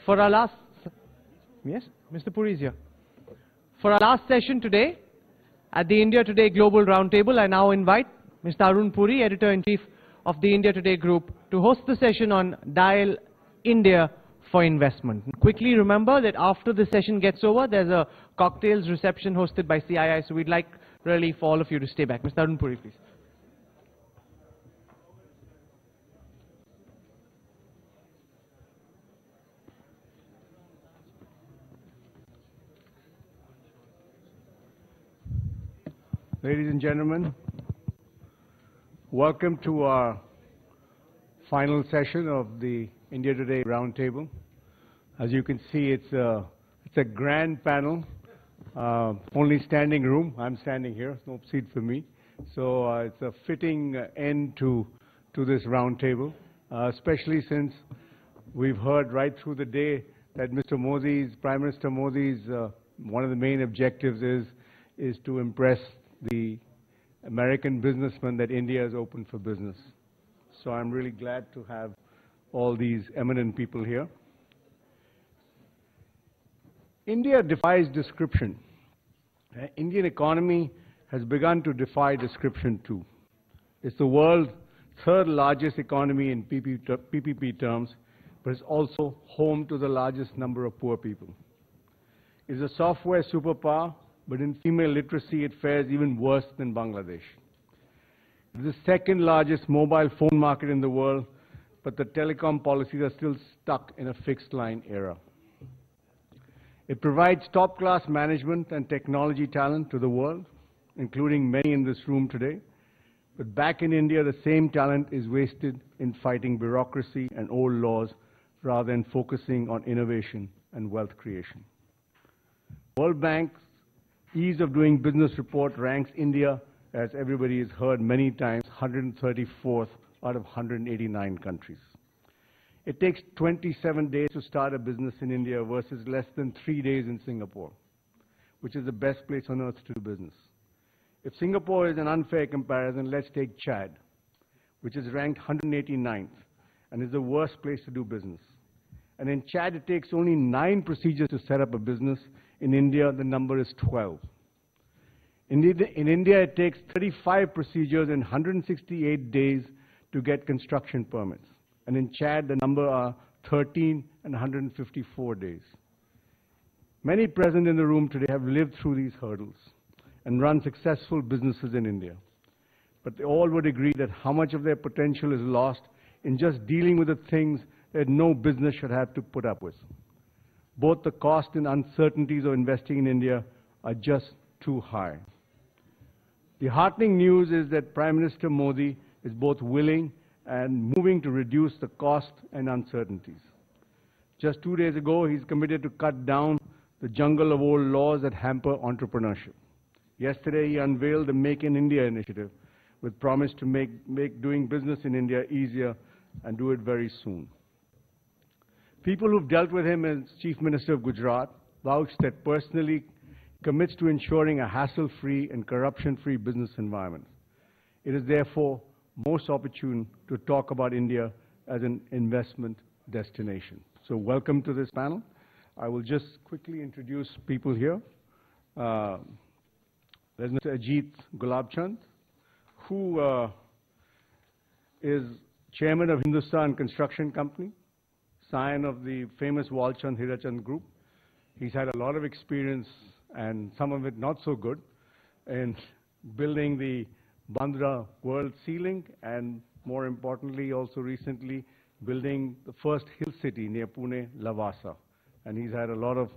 For our last, yes, Mr. Puri is here. For our last session today, at the India Today Global Roundtable, I now invite Mr. Arun Puri, Editor-in-Chief of the India Today Group, to host the session on Dial India for Investment. Quickly remember that after the session gets over, there's a cocktails reception hosted by CII, so we'd like really for all of you to stay back. Mr. Arun Puri, please. Ladies and gentlemen, welcome to our final session of the India Today Roundtable. As you can see, it's a grand panel, only standing room. I'm standing here, no seat for me. So it's a fitting end to this roundtable, especially since we've heard right through the day that Prime Minister Modi's, one of the main objectives is to impress the American businessmen that India is open for business. So I'm really glad to have all these eminent people here. India defies description. Indian economy has begun to defy description too. It's the world's third largest economy in PPP terms, but it's also home to the largest number of poor people. It's a software superpower, but in female literacy it fares even worse than Bangladesh. It is the second largest mobile phone market in the world, but the telecom policies are still stuck in a fixed line era. It provides top-class management and technology talent to the world, including many in this room today. But back in India, the same talent is wasted in fighting bureaucracy and old laws rather than focusing on innovation and wealth creation. World Bank's Ease of Doing Business report ranks India, as everybody has heard many times, 134th out of 189 countries. It takes 27 days to start a business in India versus less than 3 days in Singapore, which is the best place on earth to do business. If Singapore is an unfair comparison, let's take Chad, which is ranked 189th and is the worst place to do business. And in Chad, it takes only 9 procedures to set up a business. In India, the number is 12. In India, it takes 35 procedures and 168 days to get construction permits. And in Chad, the number are 13 and 154 days. Many present in the room today have lived through these hurdles and run successful businesses in India. But they all would agree that how much of their potential is lost in just dealing with the things that no business should have to put up with. Both the cost and uncertainties of investing in India are just too high. The heartening news is that Prime Minister Modi is both willing and moving to reduce the cost and uncertainties. Just 2 days ago, he's committed to cut down the jungle of old laws that hamper entrepreneurship. Yesterday, he unveiled the Make in India initiative with promise to make doing business in India easier and do it very soon. People who've dealt with him as Chief Minister of Gujarat vouch that personally commits to ensuring a hassle-free and corruption-free business environment. It is therefore most opportune to talk about India as an investment destination. So welcome to this panel. I will just quickly introduce people here. There's Mr. Ajit Gulabchand, who is chairman of Hindustan Construction Company, scion of the famous Walchand Hirachand Group. He's had a lot of experience, and some of it not so good, in building the Bandra World Ceiling, and more importantly, also recently, building the first hill city near Pune, Lavasa. And he's had a lot of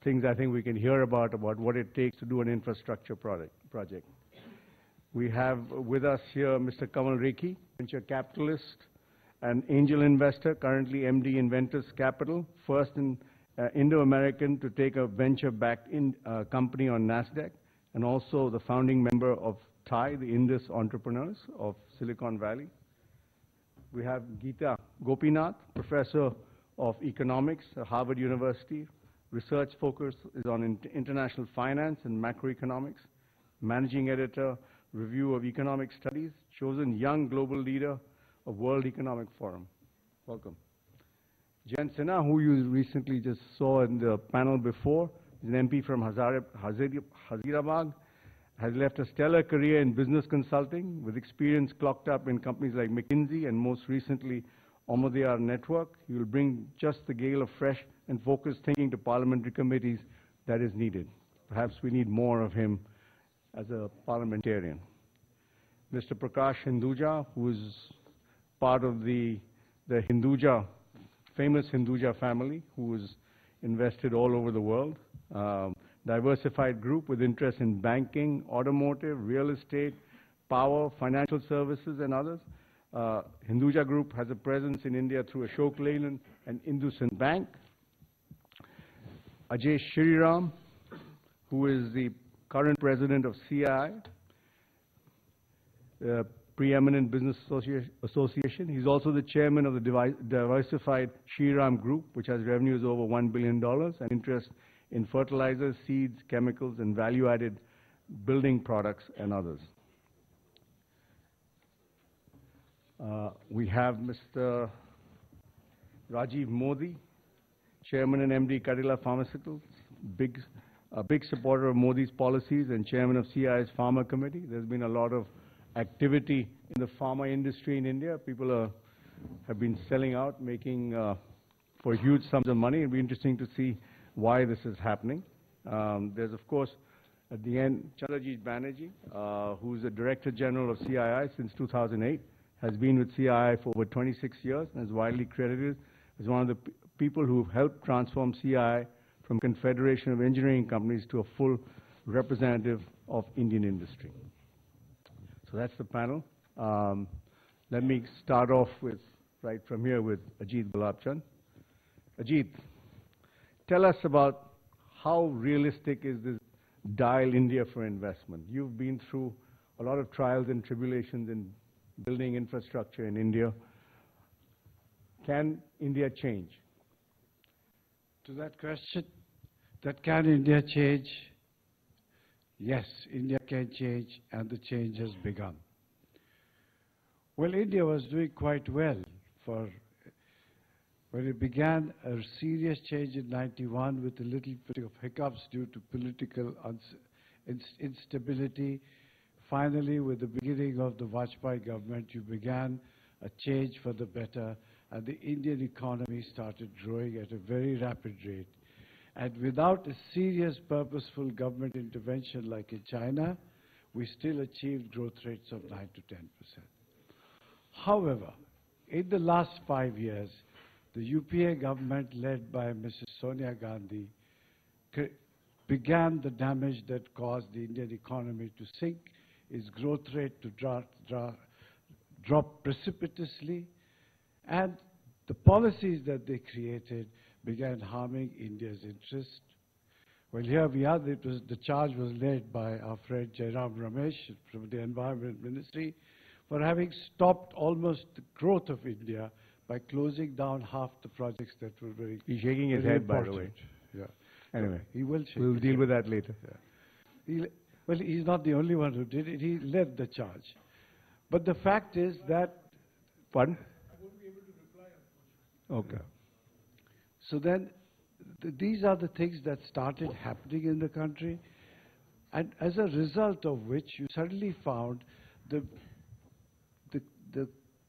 things I think we can hear about what it takes to do an infrastructure project. We have with us here Mr. Kamal Rekhi, venture capitalist and angel investor, currently MD Inventors Capital, first in Indo-American to take a venture-backed company on NASDAQ, and also the founding member of TIE, the Indus Entrepreneurs of Silicon Valley. We have Geeta Gopinath, professor of economics at Harvard University. Research focus is on international finance and macroeconomics. Managing editor, Review of Economic Studies, chosen young global leader of World Economic Forum. Welcome. Jayant Sinha, who you recently just saw in the panel before, is an MP from Hazirabad, has left a stellar career in business consulting with experience clocked up in companies like McKinsey and most recently Omodyar Network. He will bring just the gale of fresh and focused thinking to parliamentary committees that is needed. Perhaps we need more of him as a parliamentarian. Mr. Prakash Hinduja, who is part of the Hinduja, famous Hinduja family, who is invested all over the world. Diversified group with interest in banking, automotive, real estate, power, financial services, and others. Hinduja Group has a presence in India through Ashok Leyland and IndusInd Bank. Ajay Shriram, who is the current president of CII, preeminent business association. He's also the chairman of the diversified Shriram Group, which has revenues over $1 billion and interest in fertilizers, seeds, chemicals, and value-added building products and others. We have Mr. Rajiv Modi, chairman and MD, Cadila Pharmaceuticals, a big supporter of Modi's policies and chairman of CII's Pharma Committee. There's been a lot of activity in the pharma industry in India. People have been selling out, making for huge sums of money. It'll be interesting to see why this is happening. There's, of course, at the end, Chandrajit Banerjee, who's the Director General of CII since 2008, has been with CII for over 26 years and is widely credited as one of the people who helped transform CII from Confederation of Engineering Companies to a full representative of Indian industry. So that's the panel. Let me start off with, right from here, with Ajit Gulabchand. Ajit, tell us about how realistic is this dial India for investment? You've been through a lot of trials and tribulations in building infrastructure in India. Can India change? To that question, that can India change? Yes, India can change, and the change has begun. Well, India was doing quite well when it began a serious change in '91 with a little bit of hiccups due to political instability. Finally, with the beginning of the Vajpayee government, you began a change for the better, and the Indian economy started growing at a very rapid rate. And without a serious, purposeful government intervention like in China, we still achieved growth rates of 9 to 10%. However, in the last 5 years, the UPA government, led by Mrs. Sonia Gandhi, began the damage that caused the Indian economy to sink, its growth rate to drop precipitously, and the policies that they created began harming India's interest. Well, here we are. The charge was led by our friend Jairam Ramesh from the Environment Ministry for having stopped almost the growth of India by closing down half the projects that were very He's shaking his head, by the way. Yeah. Anyway, he will shake we'll his deal head. with that later. Yeah. Well, he's not the only one who did it. He led the charge. But the fact is that... Pardon? I won't be able to reply, unfortunately. Okay. So then, these are the things that started happening in the country, and as a result of which you suddenly found the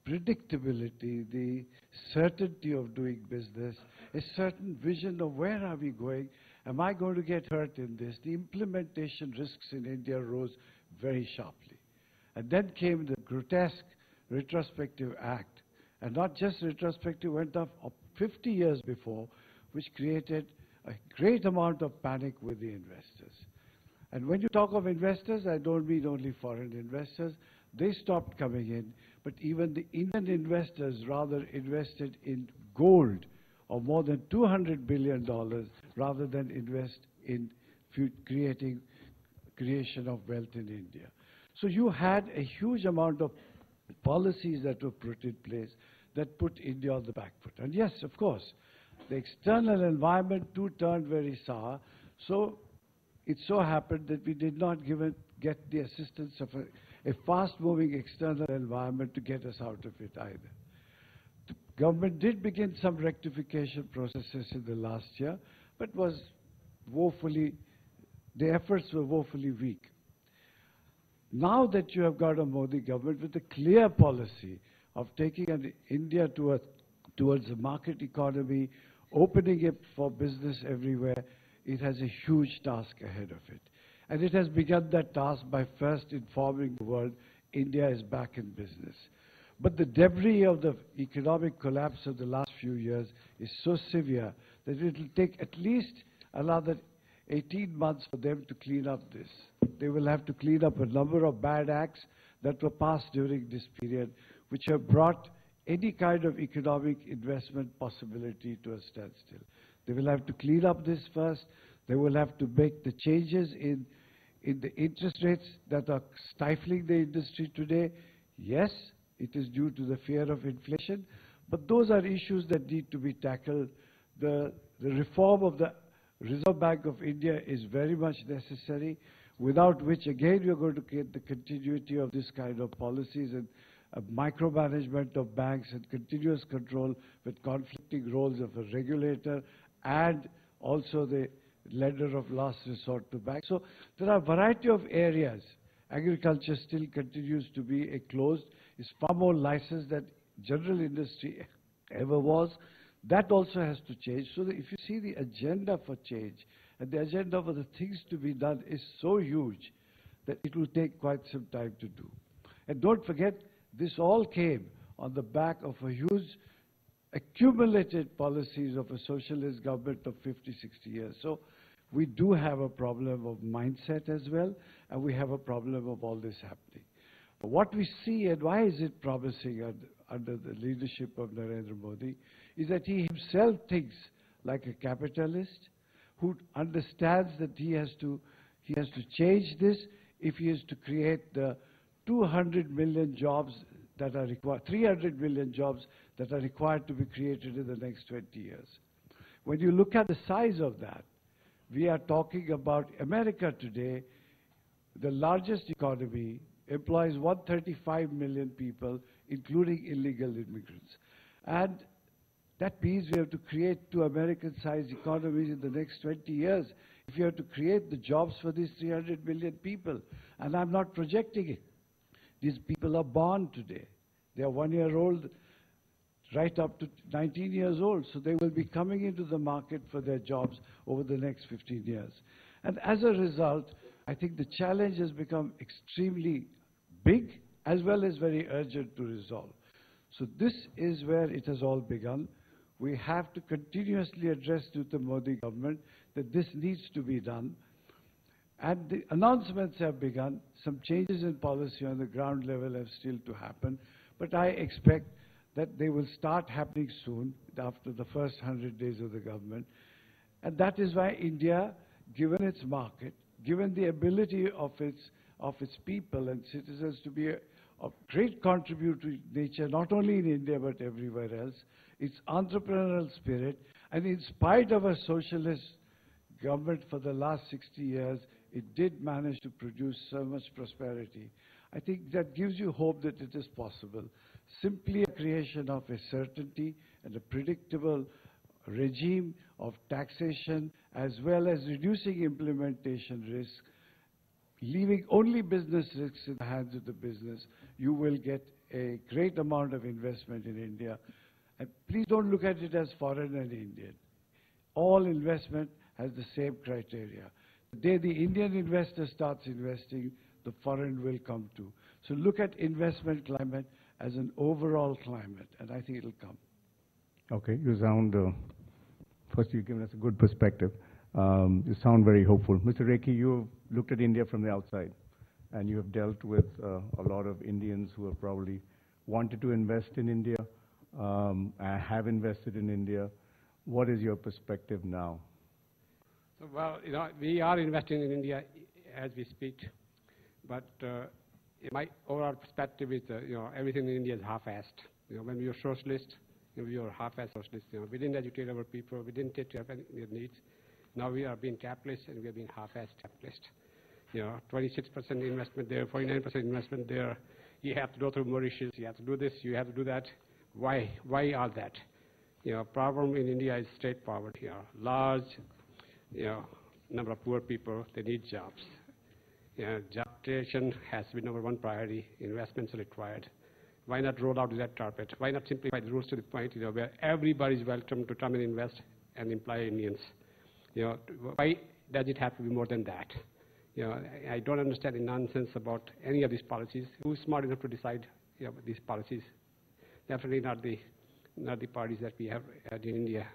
predictability, the certainty of doing business, a certain vision of where are we going, am I going to get hurt in this? The implementation risks in India rose very sharply. And then came the grotesque Retrospective Act, and not just retrospective, went up 50 years before, which created a great amount of panic with the investors. And when you talk of investors, I don't mean only foreign investors. They stopped coming in, but even the Indian investors rather invested in gold of more than $200 billion rather than invest in creation of wealth in India. So you had a huge amount of policies that were put in place that put India on the back foot. And yes, of course, the external environment too turned very sour. So it so happened that we did not get the assistance of a fast-moving external environment to get us out of it either. The Government did begin some rectification processes in the last year, but was woefully, the efforts were woefully weak. Now that you have got a Modi government with a clear policy of taking India towards a market economy, opening it for business everywhere, it has a huge task ahead of it. And it has begun that task by first informing the world India is back in business. But the debris of the economic collapse of the last few years is so severe that it will take at least another 18 months for them to clean up this. They will have to clean up a number of bad acts that were passed during this period, which have brought any kind of economic investment possibility to a standstill. They will have to clean up this first. They will have to make the changes in the interest rates that are stifling the industry today. Yes, it is due to the fear of inflation, but those are issues that need to be tackled. The reform of the Reserve Bank of India is very much necessary, without which, again, we are going to get the continuity of this kind of policies and micromanagement of banks and continuous control with conflicting roles of a regulator and also the lender of last resort to banks. So there are a variety of areas. Agriculture still continues to be a closed, it's far more licensed than general industry ever was. That also has to change. So that if you see the agenda for change and the agenda for the things to be done is so huge that it will take quite some time to do. And don't forget, this all came on the back of a huge accumulated policies of a socialist government of 50, 60 years. So we do have a problem of mindset as well, and we have a problem of all this happening. What we see, and why is it promising under the leadership of Narendra Modi, is that he himself thinks like a capitalist who understands that he has to change this if he is to create the 200 million jobs that are required, 300 million jobs that are required to be created in the next 20 years. When you look at the size of that, we are talking about America today, the largest economy, employs 135 million people, including illegal immigrants. And that means we have to create 2 American-sized economies in the next 20 years if you have to create the jobs for these 300 million people. And I'm not projecting it. These people are born today. They are 1 year old right up to 19 years old. So they will be coming into the market for their jobs over the next 15 years. And as a result, I think the challenge has become extremely big as well as very urgent to resolve. So this is where it has all begun. We have to continuously address to the Modi government that this needs to be done. And the announcements have begun. Some changes in policy on the ground level have still to happen. But I expect that they will start happening soon, after the first 100 days of the government. And that is why India, given its market, given the ability of its people and citizens to be of great contributory nature, not only in India but everywhere else, its entrepreneurial spirit, and in spite of a socialist government for the last 60 years, it did manage to produce so much prosperity. I think that gives you hope that it is possible. Simply a creation of a certainty and a predictable regime of taxation, as well as reducing implementation risk, leaving only business risks in the hands of the business, you will get a great amount of investment in India. And please don't look at it as foreign and Indian. All investment has the same criteria. The day the Indian investor starts investing, the foreign will come too. So look at investment climate as an overall climate, and I think it'll come. Okay, you sound, first you've given us a good perspective. You sound very hopeful. Mr. Rekhi, you've looked at India from the outside, and you have dealt with a lot of Indians who have probably wanted to invest in India, have invested in India. What is your perspective now? So, well, we are investing in India as we speak, but my overall perspective is, everything in India is half-assed. When we were socialist, we were half-assed socialist. We didn't educate our people, we didn't take care of their needs. Now we are being capitalist and we are being half-assed capitalist. 26% investment there, 49% investment there. You have to go through Mauritius, you have to do this, you have to do that. Why all that? Problem in India is state poverty. Large, number of poor people, they need jobs. Job creation has been number one priority. Investments are required. Why not roll out that carpet? Why not simplify the rules to the point, where everybody is welcome to come and invest and employ Indians? Why does it have to be more than that? I don't understand the nonsense about any of these policies. Who's smart enough to decide these policies? Definitely not the parties that we have in India.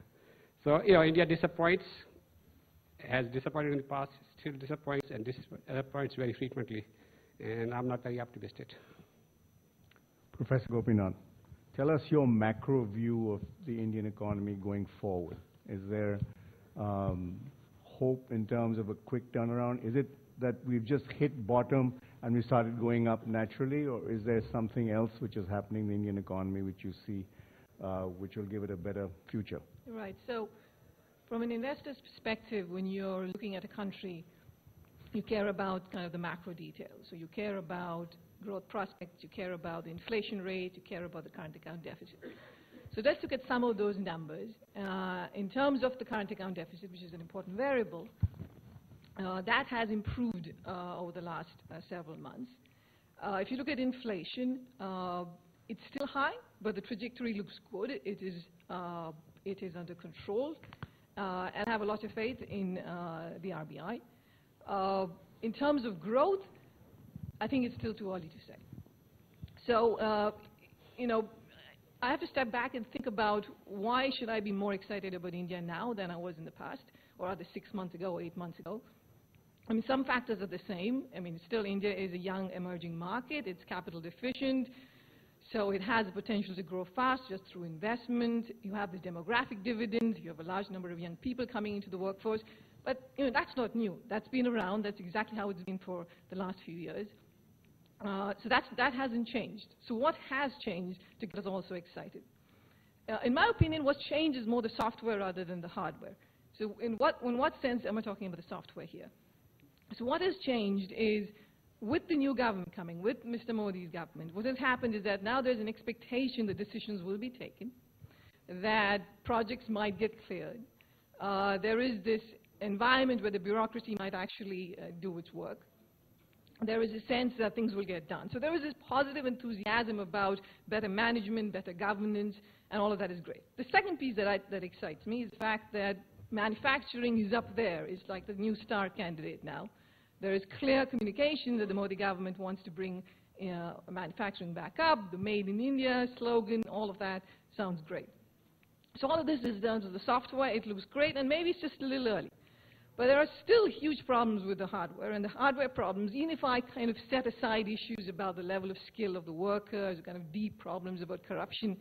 So India disappoints, has disappointed in the past, still disappoints, and disappoints very frequently. And I'm not very optimistic. Professor Gopinath, tell us your macro view of the Indian economy going forward. Is there hope in terms of a quick turnaround? Is it that we've just hit bottom and we started going up naturally, or is there something else which is happening in the Indian economy which you see which will give it a better future? Right. So from an investor's perspective, when you're looking at a country, you care about kind of the macro details. So you care about growth prospects, you care about the inflation rate, you care about the current account deficit. So let's look at some of those numbers. In terms of the current account deficit, which is an important variable, that has improved over the last several months. If you look at inflation, it's still high, but the trajectory looks good. It is under control, and I have a lot of faith in the RBI. In terms of growth, I think it's still too early to say. So, I have to step back and think about why should I be more excited about India now than I was in the past, or rather 6 months ago, or 8 months ago. I mean, some factors are the same. I mean, still India is a young emerging market. It's capital deficient, so it has the potential to grow fast just through investment. You have the demographic dividend. You have a large number of young people coming into the workforce. But that's not new. That's been around. That's exactly how it's been for the last few years. So that hasn't changed. So what has changed to get us all so excited? In my opinion, what's changed is more the software rather than the hardware. So in what sense am I talking about the software here? So what has changed is with the new government coming, with Mr. Modi's government, what has happened is that now there's an expectation that decisions will be taken, that projects might get cleared. There is this environment where the bureaucracy might actually do its work. There is a sense that things will get done. So there is this positive enthusiasm about better management, better governance, and all of that is great. The second piece that excites me is the fact that manufacturing is up there. It's like the new star candidate now. There is clear communication that the Modi government wants to bring manufacturing back up. The Made in India slogan, all of that sounds great. So all of this is down to the software. It looks great, and maybe it's just a little early. But there are still huge problems with the hardware, and the hardware problems, even if I kind of set aside issues about the level of skill of the workers, kind of deep problems about corruption,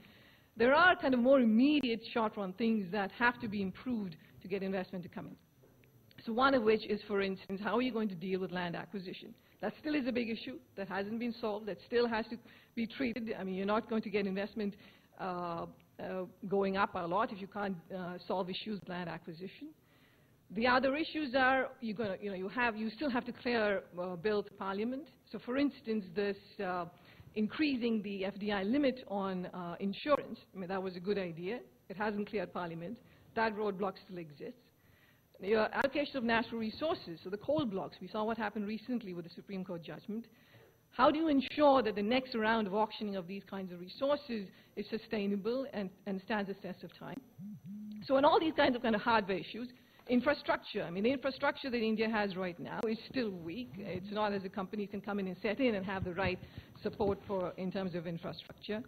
there are kind of more immediate short-run things that have to be improved to get investment to come in. So one of which is, for instance, how are you going to deal with land acquisition? That still is a big issue. That hasn't been solved. That still has to be treated. I mean, you're not going to get investment going up a lot if you can't solve issues with land acquisition. The other issues are you still have to clear bill to Parliament. So, for instance, this increasing the FDI limit on insurance. I mean, that was a good idea. It hasn't cleared Parliament. That roadblock still exists. The allocation of natural resources, so the coal blocks. We saw what happened recently with the Supreme Court judgment. How do you ensure that the next round of auctioning of these kinds of resources is sustainable and stands the test of time? So, on all these kinds of hardware issues. Infrastructure. I mean, the infrastructure that India has right now is still weak. It's not as a company can come in and set in and have the right support in terms of infrastructure.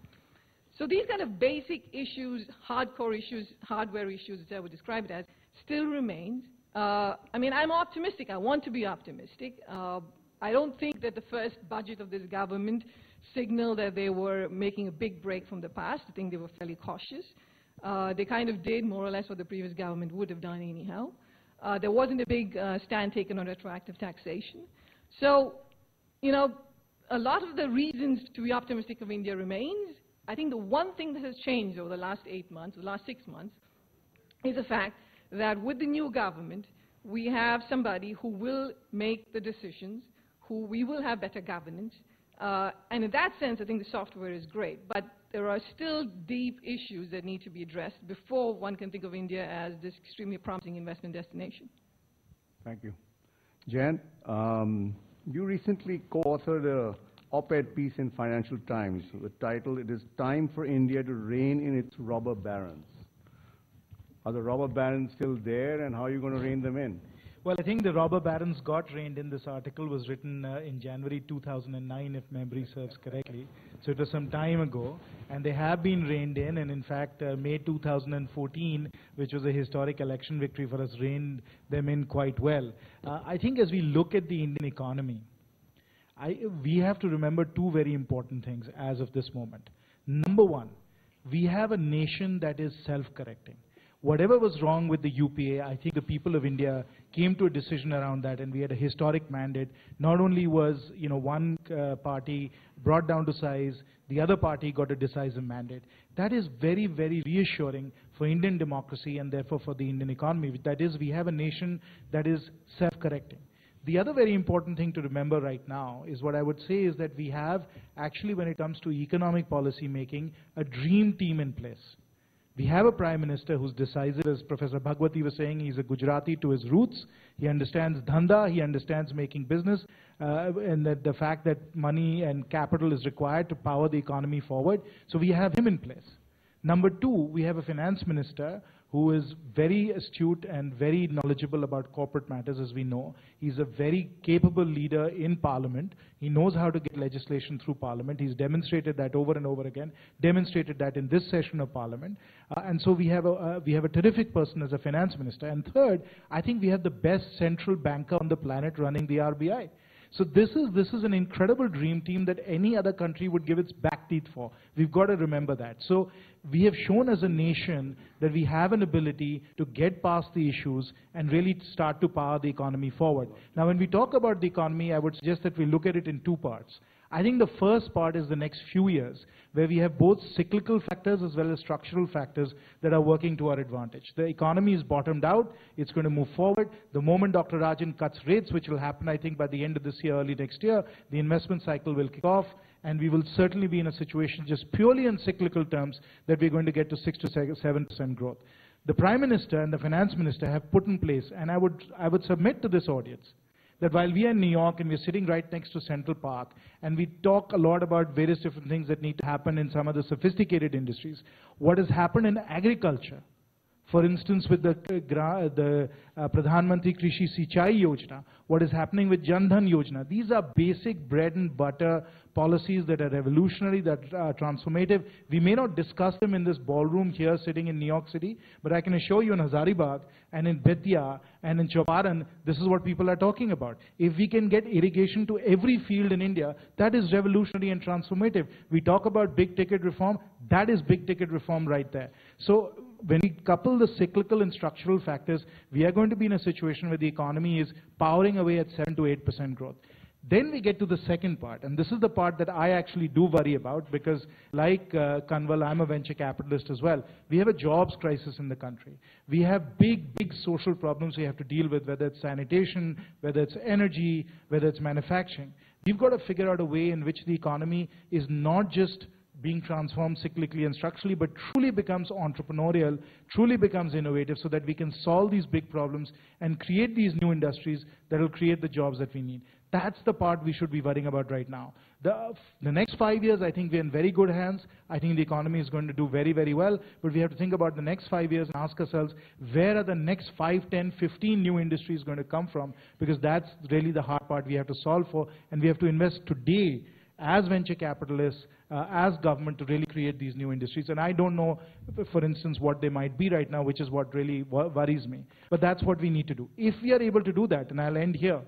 So these kind of basic issues, hardcore issues, hardware issues, as I would describe it as, still remain. I mean, I'm optimistic. I want to be optimistic. I don't think that the first budget of this government signaled that they were making a big break from the past. I think they were fairly cautious. They kind of did more or less what the previous government would have done anyhow. There wasn't a big stand taken on retroactive taxation. So, a lot of the reasons to be optimistic of India remains. I think the one thing that has changed over the last 8 months, the last 6 months, is the fact that with the new government, we have somebody who will make the decisions, we will have better governance. And in that sense, I think the software is great. But there are still deep issues that need to be addressed before one can think of India as this extremely promising investment destination. Thank you. Jan, you recently co-authored a op-ed piece in Financial Times. The title, "It is Time for India to Rein in its Robber Barons." Are the robber barons still there, and how are you going to rein them in? Well, I think the robber barons got reined in. This article was written in January 2009, if memory serves correctly. So it was some time ago, and they have been reined in. And in fact, May 2014, which was a historic election victory for us, reined them in quite well. I think as we look at the Indian economy, we have to remember two very important things as of this moment. Number one, we have a nation that is self-correcting. Whatever was wrong with the UPA, I think the people of India came to a decision around that, and we had a historic mandate. Not only was one party brought down to size, the other party got a decisive mandate. That is very, very reassuring for Indian democracy and therefore for the Indian economy. That is, we have a nation that is self-correcting. The other very important thing to remember right now is what I would say is that we have actually, when it comes to economic policy making, a dream team in place. We have a Prime Minister who's decisive. As Professor Bhagwati was saying, he's a Gujarati to his roots. He understands dhanda, he understands making business, and that the fact that money and capital is required to power the economy forward. So we have him in place. Number two, we have a Finance Minister who is very astute and very knowledgeable about corporate matters, as we know. He's a very capable leader in Parliament. He knows how to get legislation through Parliament. He's demonstrated that over and over again, demonstrated that in this session of Parliament. And so we have a terrific person as a Finance Minister. And third, I think we have the best central banker on the planet running the RBI. So this is an incredible dream team that any other country would give its back teeth for. We've got to remember that. So we have shown as a nation that we have an ability to get past the issues and really start to power the economy forward. Now, when we talk about the economy, I would suggest that we look at it in two parts. I think the first part is the next few years, where we have both cyclical factors as well as structural factors that are working to our advantage. The economy is bottomed out. It's going to move forward. The moment Dr. Rajan cuts rates, which will happen, I think, by the end of this year, early next year, the investment cycle will kick off, and we will certainly be in a situation, just purely in cyclical terms, that we're going to get to 6 to 7% growth. The Prime Minister and the Finance Minister have put in place, and I would submit to this audience, that while we are in New York and we're sitting right next to Central Park and we talk a lot about various different things that need to happen in some of the sophisticated industries, what has happened in agriculture, for instance with the Pradhan Mantri Krishi Sinchai Yojana, what is happening with Jan Dhan Yojana, these are basic bread and butter policies that are revolutionary, that are transformative. We may not discuss them in this ballroom here sitting in New York City, but I can assure you in Hazaribagh and in Bettiah and in Chauparan, this is what people are talking about. If we can get irrigation to every field in India, that is revolutionary and transformative. We talk about big ticket reform, that is big ticket reform right there. So when we couple the cyclical and structural factors, we are going to be in a situation where the economy is powering away at 7 to 8% growth. Then we get to the second part, and this is the part that I actually do worry about, because like Kanwal, I'm a venture capitalist as well. We have a jobs crisis in the country. We have big, big social problems we have to deal with, whether it's sanitation, whether it's energy, whether it's manufacturing. We've got to figure out a way in which the economy is not just being transformed cyclically and structurally, but truly becomes entrepreneurial, truly becomes innovative, so that we can solve these big problems and create these new industries that will create the jobs that we need. That's the part we should be worrying about right now. The next 5 years, I think we're in very good hands. I think the economy is going to do very, very well, but we have to think about the next 5 years and ask ourselves, where are the next 5, 10, 15 new industries going to come from? Because that's really the hard part we have to solve for, and we have to invest today as venture capitalists, as government, to really create these new industries. And I don't know, for instance, what they might be right now, which is what really worries me. But that's what we need to do. If we are able to do that, and I'll end here,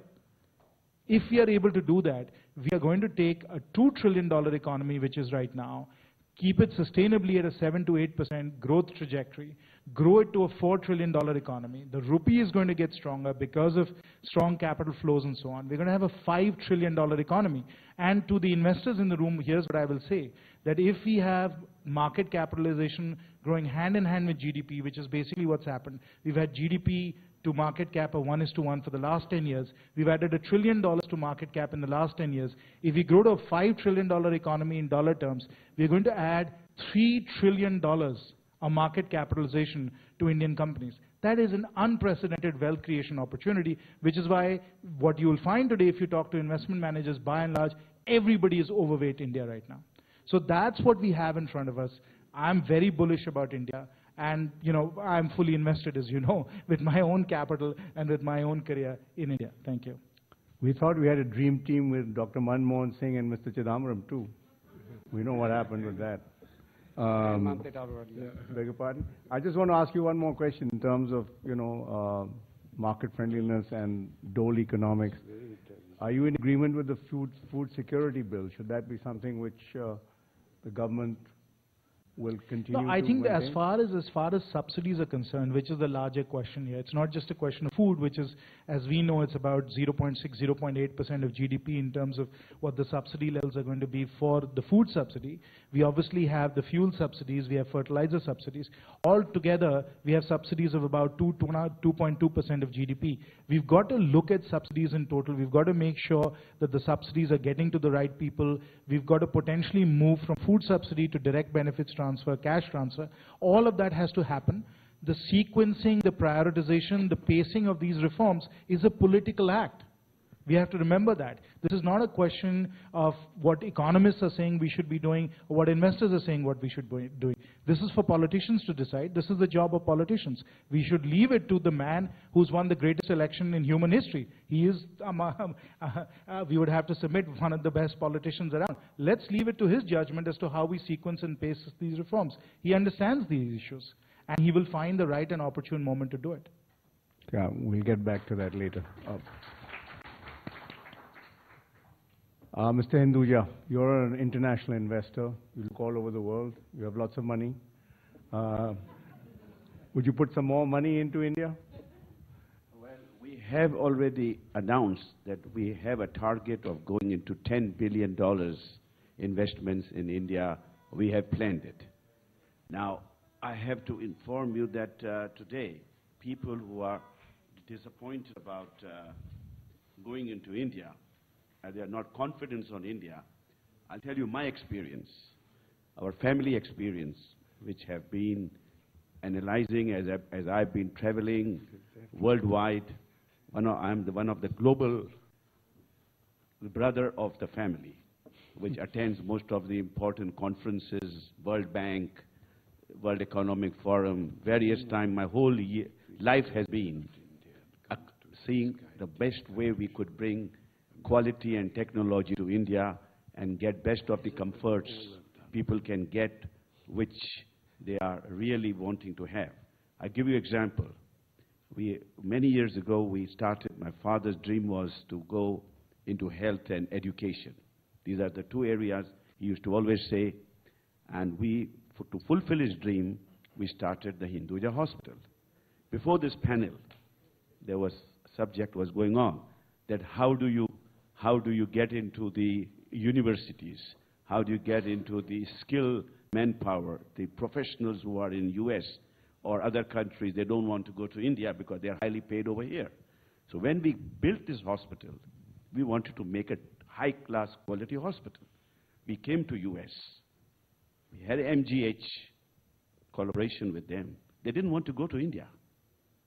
if we are able to do that, we are going to take a $2 trillion economy, which is right now, keep it sustainably at a 7 to 8% growth trajectory, grow it to a $4 trillion economy. The rupee is going to get stronger because of strong capital flows and so on. We're going to have a $5 trillion economy. And to the investors in the room, here's what I will say, that if we have market capitalization growing hand in hand with GDP, which is basically what's happened, we've had GDP to market cap of 1:1 for the last 10 years. We've added $1 trillion to market cap in the last 10 years. If we grow to a $5 trillion economy in dollar terms, we're going to add $3 trillion of market capitalization to Indian companies. That is an unprecedented wealth creation opportunity, which is why what you will find today if you talk to investment managers, by and large, everybody is overweight India right now. So that's what we have in front of us. I'm very bullish about India. And, you know, I'm fully invested, as you know, with my own capital and with my own career in India. Thank you. We thought we had a dream team with Dr. Manmohan Singh and Mr. Chidambaram, too. We know what happened with that. Beg your pardon? I just want to ask you one more question in terms of, you know, market friendliness and dole economics. Are you in agreement with the food security bill? Should that be something which the government will continue No, I think that maintain? as far as subsidies are concerned, which is the larger question here, it's not just a question of food, which is, as we know, it's about 0.6, 0.8% of GDP in terms of what the subsidy levels are going to be for the food subsidy. We obviously have the fuel subsidies, we have fertilizer subsidies. All together, we have subsidies of about 2.2% of GDP. We've got to look at subsidies in total. We've got to make sure that the subsidies are getting to the right people. We've got to potentially move from food subsidy to direct benefits transfer, cash transfer. All of that has to happen. The sequencing, the prioritization, the pacing of these reforms is a political act. We have to remember that. This is not a question of what economists are saying we should be doing or what investors are saying what we should be doing. This is for politicians to decide. This is the job of politicians. We should leave it to the man who's won the greatest election in human history. He is, we would have to submit, one of the best politicians around. Let's leave it to his judgment as to how we sequence and pace these reforms. He understands these issues, and he will find the right and opportune moment to do it. Yeah, we'll get back to that later. Mr. Hinduja, you're an international investor. You look all over the world. You have lots of money. Would you put some more money into India? Well, we have already announced that we have a target of going into $10 billion investments in India. We have planned it. Now, I have to inform you that today, people who are disappointed about going into India, they are not confident on India, I'll tell you my experience, our family experience, which have been analyzing as I've been traveling worldwide. I'm one of the global brother of the family, which attends most of the important conferences, World Bank, World Economic Forum, various times. My whole life has been seeing the best way we could bring quality and technology to India and get best of the comforts people can get, which they are really wanting to have. I give you an example. Many years ago, we started, my father's dream was to go into health and education. These are the two areas he used to always say, and to fulfill his dream, we started the Hinduja Hospital. Before this panel, there was a subject was going on, that how do you get into the universities? How do you get into the skilled manpower, the professionals who are in US or other countries? They don't want to go to India because they are highly paid over here. So when we built this hospital, we wanted to make a high-class quality hospital. We came to US. We had MGH collaboration with them. They didn't want to go to India.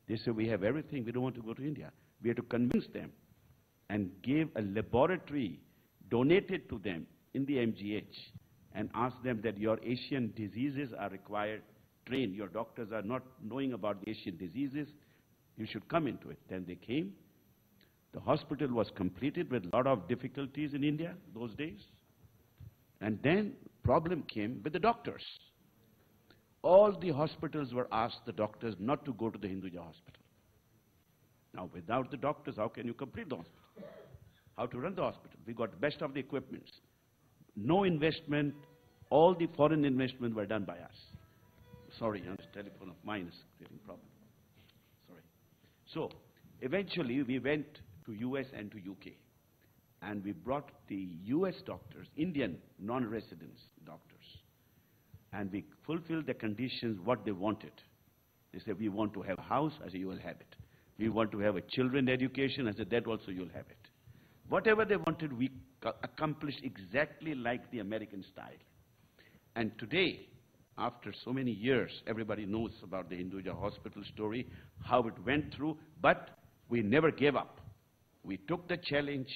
They said, we have everything, we don't want to go to India. We had to convince them and gave a laboratory donated to them in the MGH and asked them that your Asian diseases are required, trained. Your doctors are not knowing about the Asian diseases. You should come into it. Then they came. The hospital was completed with a lot of difficulties in India those days. And then problem came with the doctors. All the hospitals were asked the doctors not to go to the Hinduja hospital. Now, without the doctors, how can you complete the hospital? How to run the hospital? We got the best of the equipments. No investment. All the foreign investment were done by us. Sorry, this telephone of mine is creating problem. Sorry. So, eventually, we went to US and to UK. And we brought the US doctors, Indian non-residents doctors, and we fulfilled the conditions what they wanted. They said, we want to have a house. I said, you will have it. We want to have a children education. I said, that also you'll have it. Whatever they wanted, we accomplished exactly like the American style. And today, after so many years, everybody knows about the Hinduja hospital story, how it went through, but we never gave up. We took the challenge.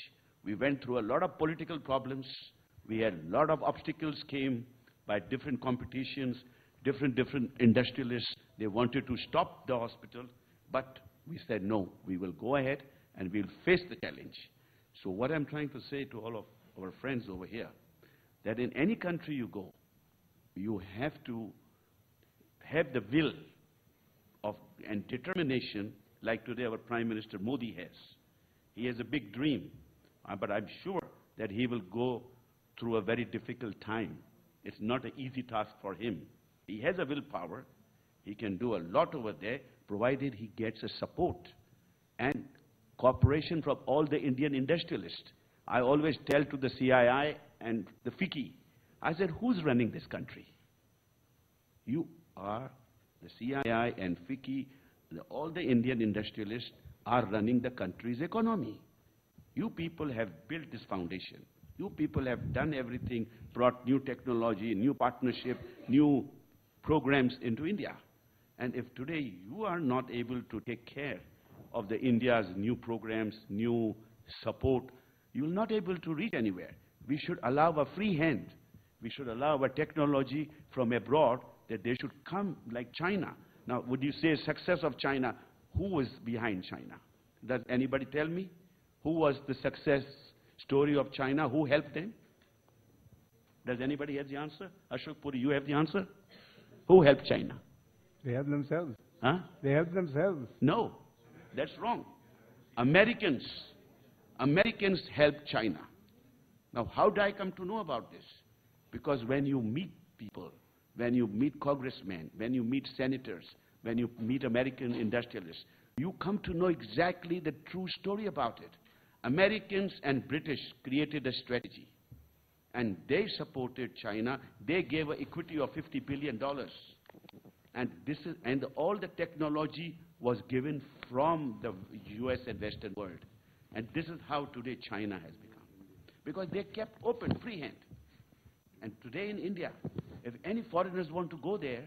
We went through a lot of political problems. We had a lot of obstacles came by different competitions, different industrialists. They wanted to stop the hospital, but we said, no, we will go ahead and we'll face the challenge. So what I'm trying to say to all of our friends over here, that in any country you go, you have to have the will of and determination, like today our Prime Minister Modi has. He has a big dream, but I'm sure that he will go through a very difficult time. It's not an easy task for him. He has a willpower. He can do a lot over there, provided he gets a support and cooperation from all the Indian industrialists. I always tell to the CII and the FICCI, I said, who's running this country? You are. The CII and FICCI, all the Indian industrialists are running the country's economy. You people have built this foundation. You people have done everything, brought new technology, new partnership, new programs into India. And if today you are not able to take care of the India's new programs, new support, you will not able to reach anywhere. We should allow a free hand. We should allow a technology from abroad that they should come like China. Now, would you say success of China, who was behind China? Does anybody tell me? Who was the success story of China? Who helped them? Does anybody have the answer? Ashok Puri, you have the answer? Who helped China? They help themselves. Huh? They help themselves. No, that's wrong. Americans helped China. Now, how did I come to know about this? Because when you meet people, when you meet congressmen, when you meet senators, when you meet American industrialists, you come to know exactly the true story about it. Americans and British created a strategy, and they supported China. They gave an equity of $50 billion. And all the technology was given from the US and Western world. And this is how today China has become. Because they kept open, free hand. And today in India, if any foreigners want to go there,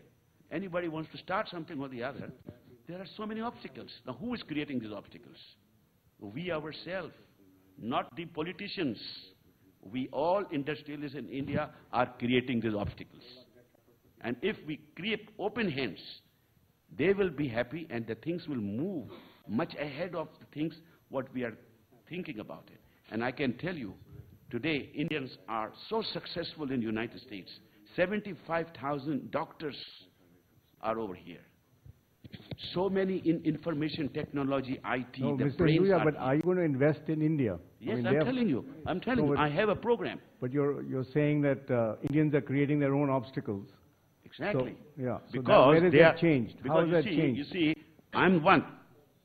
anybody wants to start something or the other, there are so many obstacles. Now who is creating these obstacles? We ourselves, not the politicians. We all industrialists in India are creating these obstacles. And if we create open hands, they will be happy and the things will move much ahead of the things what we are thinking about it. And I can tell you, today Indians are so successful in the United States. 75,000 doctors are over here. So many in information technology, IT, no, the Mr. brains India, are but are you going to invest in India? Yes, I'm telling you. I'm telling you. I have a program. But you're saying that Indians are creating their own obstacles. Exactly. So, yeah. So because where is they that are changed? How has that changed? You see, I'm one.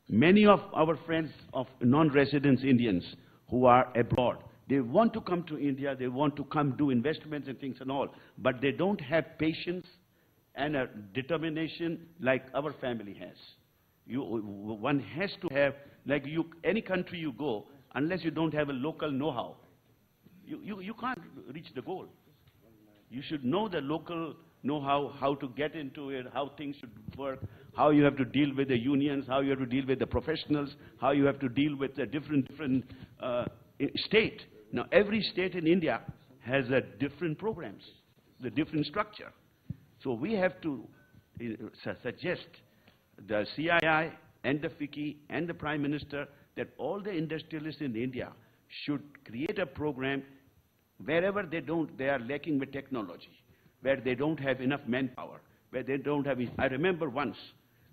Many of our friends of non-residents Indians who are abroad, they want to come to India, they want to come do investments and things and all, but they don't have patience and a determination like our family has. One has to have, like any country you go, unless you don't have a local know-how, you can't reach the goal. You should know the local know-how, how to get into it, how things should work, how you have to deal with the unions, how you have to deal with the professionals, how you have to deal with the different state. Now, every state in India has a different programs, the different structure. So we have to suggest the CII and the FICCI and the Prime Minister that all the industrialists in India should create a program wherever they are lacking with technology, where they don't have enough manpower, where they don't have. I remember once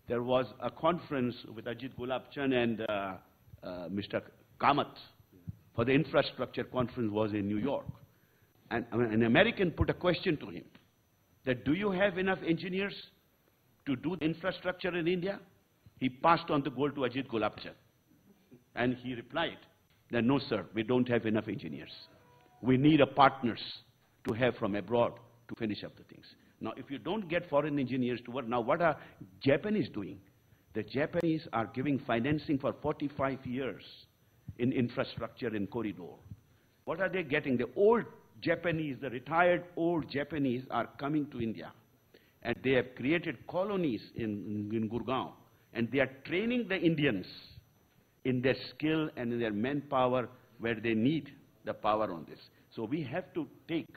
there was a conference with Ajit Gulabchand and Mr. Kamath for the infrastructure conference was in New York. And an American put a question to him that, do you have enough engineers to do the infrastructure in India? He passed on the goal to Ajit Gulabchand. And he replied then no, sir, we don't have enough engineers. We need partners to have from abroad to finish up the things. Now, if you don't get foreign engineers to work, now what are Japanese doing? The Japanese are giving financing for 45 years in infrastructure in corridor. What are they getting? The old Japanese, the retired old Japanese are coming to India. And they have created colonies in Gurgaon. And they are training the Indians in their skill and in their manpower where they need the power on this. So we have to take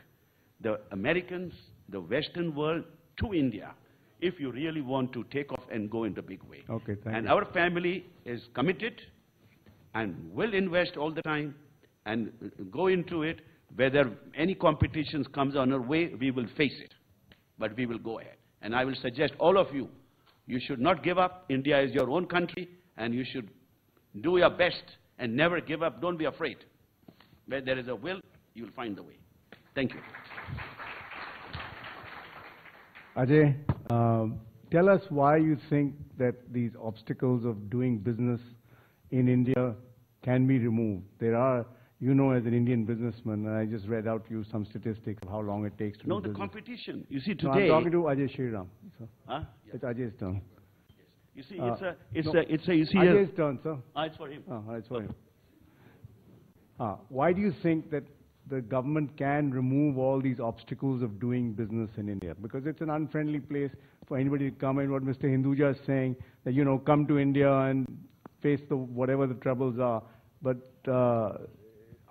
the Americans, the Western world to India if you really want to take off and go in the big way. Okay, thank and you. our family is committed and will invest all the time and go into it. Whether any competitions comes on our way, we will face it. But we will go ahead. And I will suggest all of you, you should not give up. India is your own country, and you should do your best and never give up. Don't be afraid. Where there is a will, you will find the way. Thank you. Ajay, tell us why you think that these obstacles of doing business in India can be removed. There are, you know, as an Indian businessman, and I just read out to you some statistics of how long it takes to No, do the business. competition. You see, No, today... I'm talking to Ajay Shriram. So Huh? it's Ajay's turn. You see, No, you see... Ajay's turn, sir. It's for him. It's for him. Why do you think that the government can remove all these obstacles of doing business in India? Because it's an unfriendly place for anybody to come in. What Mr. Hinduja is saying, that, you know, come to India and face whatever the troubles are. But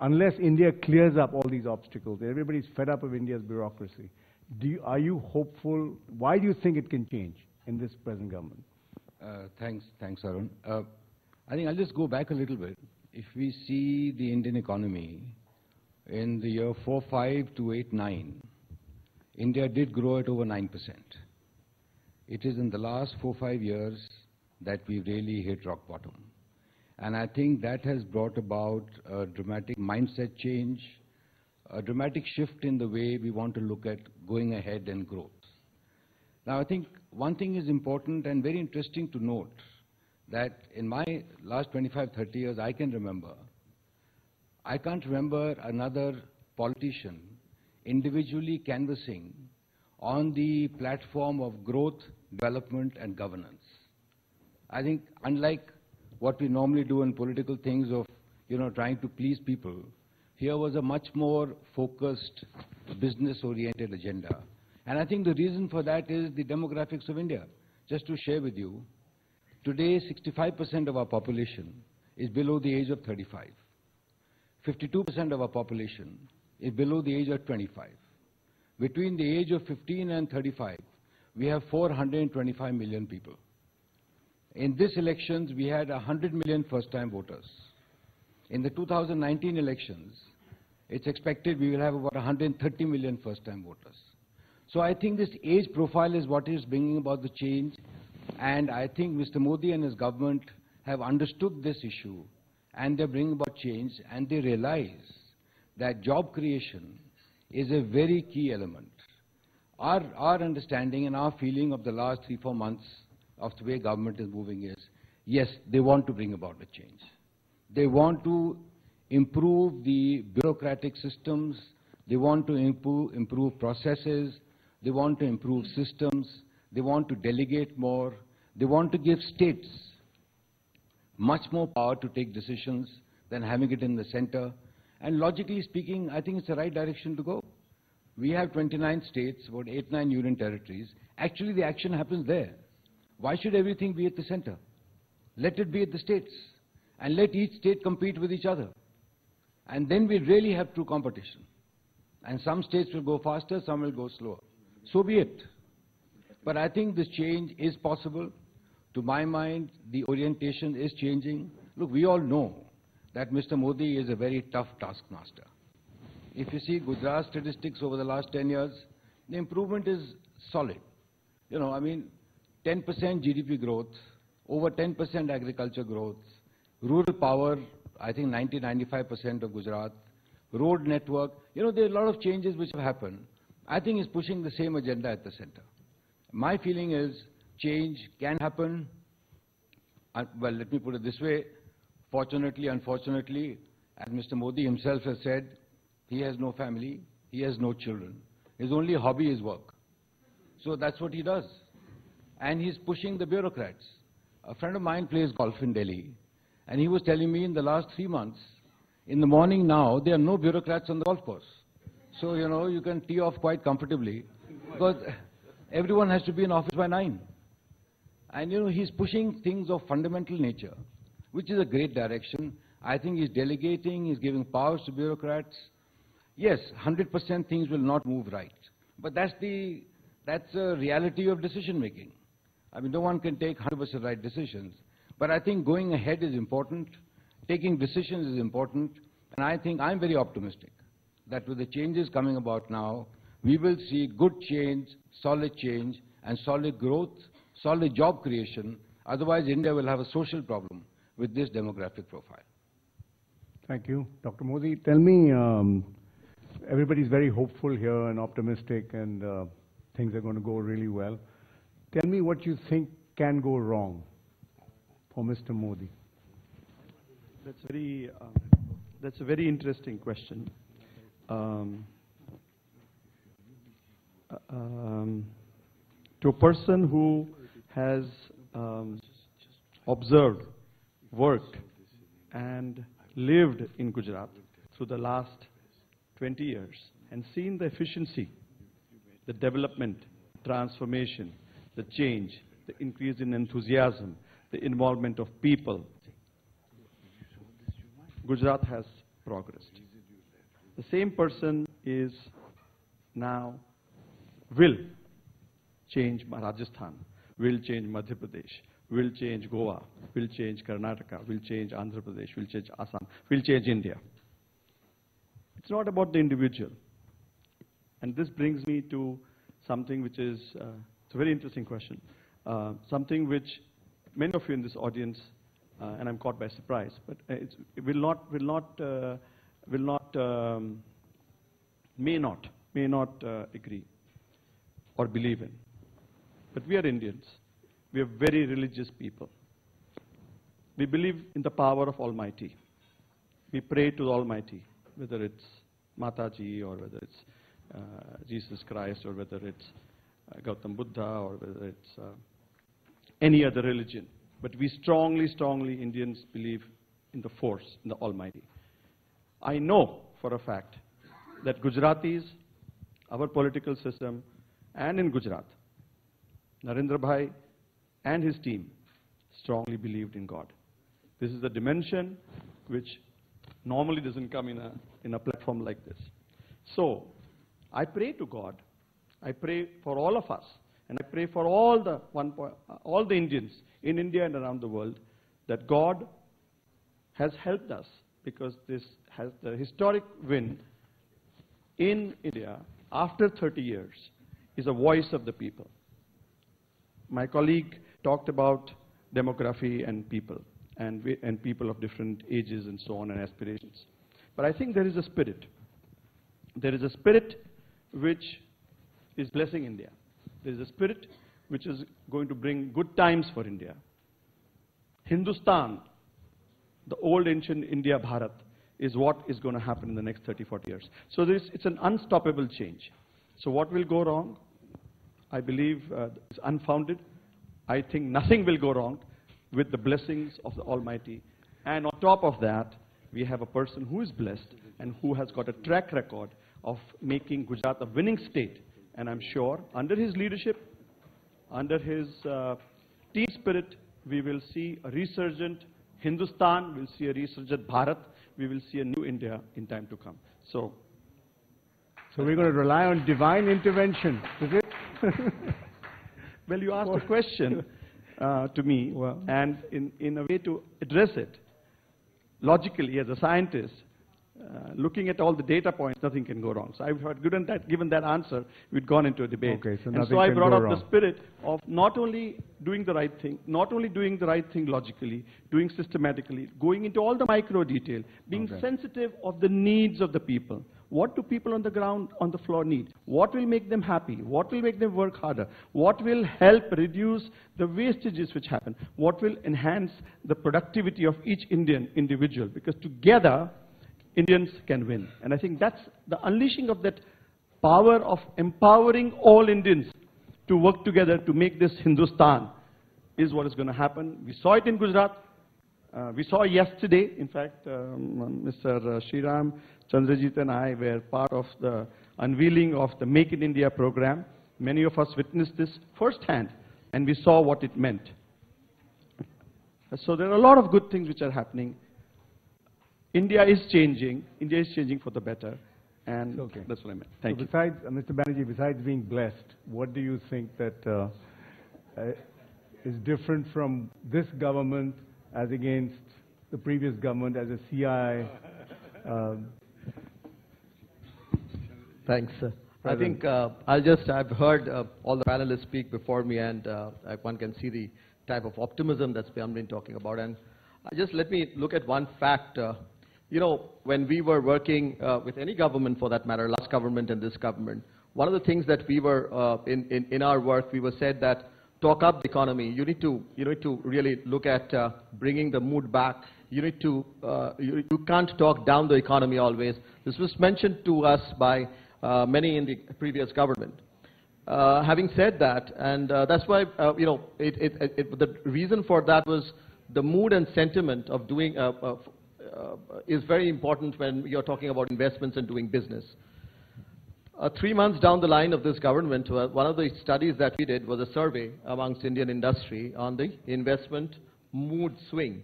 unless India clears up all these obstacles, everybody's fed up of India's bureaucracy. Are you hopeful? Why do you think it can change in this present government? Thanks, Arun. I think I'll just go back a little bit. If we see the Indian economy, in the year 4-5 to 8-9, India did grow at over 9%. It is in the last 4-5 years that we really hit rock bottom. And I think that has brought about a dramatic mindset change, a dramatic shift in the way we want to look at going ahead and growth. Now, I think one thing is important and very interesting to note, that in my last 25-30 years, I can't remember another politician individually canvassing on the platform of growth, development, and governance. I think unlike what we normally do in political things of, you know, trying to please people, here was a much more focused, business-oriented agenda. And I think the reason for that is the demographics of India. Just to share with you, today 65% of our population is below the age of 35. 52% of our population is below the age of 25. Between the age of 15 and 35, we have 425 million people. In this elections, we had 100 million first-time voters. In the 2019 elections, it's expected we will have about 130 million first-time voters. So I think this age profile is what is bringing about the change, and I think Mr. Modi and his government have understood this issue, and they're bringing about change, and they realize that job creation is a very key element. Our understanding and our feeling of the last 3-4 months of the way government is moving is, yes, they want to bring about a change. They want to improve the bureaucratic systems, they want to improve processes, they want to improve systems, they want to delegate more, they want to give states much more power to take decisions than having it in the center. And logically speaking, I think it's the right direction to go. We have 29 states, about 8-9 union territories. Actually, the action happens there. Why should everything be at the center? Let it be at the states. And let each state compete with each other. And then we really have true competition. And some states will go faster, some will go slower. So be it. But I think this change is possible. To my mind, the orientation is changing. Look, we all know that Mr. Modi is a very tough taskmaster. If you see Gujarat statistics over the last 10 years, the improvement is solid. You know, I mean, 10% GDP growth, over 10% agriculture growth, rural power, I think 90-95% of Gujarat, road network. You know, there are a lot of changes which have happened. I think it's pushing the same agenda at the center. My feeling is change can happen. Well, let me put it this way. Fortunately, unfortunately, As Mr. Modi himself has said, he has no family, he has no children. His only hobby is work. So that's what he does. And he's pushing the bureaucrats. A friend of mine plays golf in Delhi, and he was telling me in the last 3 months, in the morning now, there are no bureaucrats on the golf course. So, you know, you can tee off quite comfortably, because everyone has to be in office by 9. And, you know, he's pushing things of fundamental nature, which is a great direction. I think he's delegating, he's giving powers to bureaucrats. Yes, 100% things will not move right. But that's a reality of decision making. I mean, no one can take 100% right decisions. But I think going ahead is important, taking decisions is important, and I think I'm very optimistic that with the changes coming about now, we will see good change, and solid growth, solid job creation. Otherwise, India will have a social problem with this demographic profile. Thank you. Dr. Modi, tell me, everybody's very hopeful here and optimistic, and things are going to go really well. Tell me what you think can go wrong for Mr. Modi. That's a very interesting question. To a person who has observed, worked, and lived in Gujarat through the last 20 years and seen the efficiency, the development, transformation, the change, the increase in enthusiasm, the involvement of people, Gujarat has progressed. The same person is now will change Rajasthan, will change Madhya Pradesh, will change Goa, will change Karnataka, will change Andhra Pradesh, will change Assam, will change India. It's not about the individual. And this brings me to something which is, it's a very interesting question, something which many of you in this audience, and I'm caught by surprise, but may not agree or believe in. But we are Indians. We are very religious people. We believe in the power of Almighty. We pray to the Almighty, whether it's Mataji or whether it's Jesus Christ or whether it's Gautam Buddha or whether it's any other religion. But we strongly, Indians believe in the force, in the Almighty. I know for a fact that Gujaratis, our political system, and in Gujarat, Narendra Bhai and his team strongly believed in God. This is a dimension which normally doesn't come in a platform like this. So, I pray to God. I pray for all of us, and I pray for all the Indians in India and around the world, that God has helped us, because this has the historic win in India after 30 years is a voice of the people. My colleague talked about demography and people, and people of different ages and so on, and aspirations. But I think there is a spirit. There is a spirit which is blessing India. There is a spirit which is going to bring good times for India. Hindustan, the old ancient India, Bharat, is what is going to happen in the next 30, 40 years. So it's an unstoppable change. So what will go wrong? I believe it's unfounded. I think nothing will go wrong with the blessings of the Almighty. And on top of that, we have a person who is blessed and who has got a track record of making Gujarat a winning state. And I'm sure under his leadership, under his team spirit, we will see a resurgent Hindustan, we'll see a resurgent Bharat, we will see a new India in time to come. So we're going to rely on divine intervention, is it? Well, you asked a question to me, and in a way to address it, logically, as a scientist, looking at all the data points, nothing can go wrong. So if I had given that answer, we'd gone into a debate. Okay, so and so I brought up the spirit of not only doing the right thing, logically, doing systematically, going into all the micro detail, being sensitive of the needs of the people. What do people on the ground, on the floor need? What will make them happy? What will make them work harder? What will help reduce the wastages which happen? What will enhance the productivity of each Indian individual? Because together, Indians can win. And I think that's the unleashing of that power of empowering all Indians to work together to make this Hindustan is what is going to happen. We saw it in Gujarat. We saw yesterday, in fact, Mr. Sriram Chandrajit and I were part of the unveiling of the Make in India program. Many of us witnessed this firsthand, and we saw what it meant. So there are a lot of good things which are happening. India is changing. India is changing for the better, and that's what I meant. Thank you. Besides, Mr. Banerjee, besides being blessed, what do you think that is different from this government as against the previous government as a CI? Thanks. I think I've heard all the panelists speak before me, and one can see the type of optimism that's been talking about. And just let me look at one fact. You know, when we were working with any government for that matter, last government and this government, one of the things that we were, in our work, we were said that talk up the economy. You need to really look at bringing the mood back. You need to, you can't talk down the economy always. This was mentioned to us by many in the previous government. Having said that, and that's why, you know, the reason for that was the mood and sentiment of doing, is very important when you're talking about investments and doing business. 3 months down the line of this government, one of the studies that we did was a survey amongst Indian industry on the investment mood swing.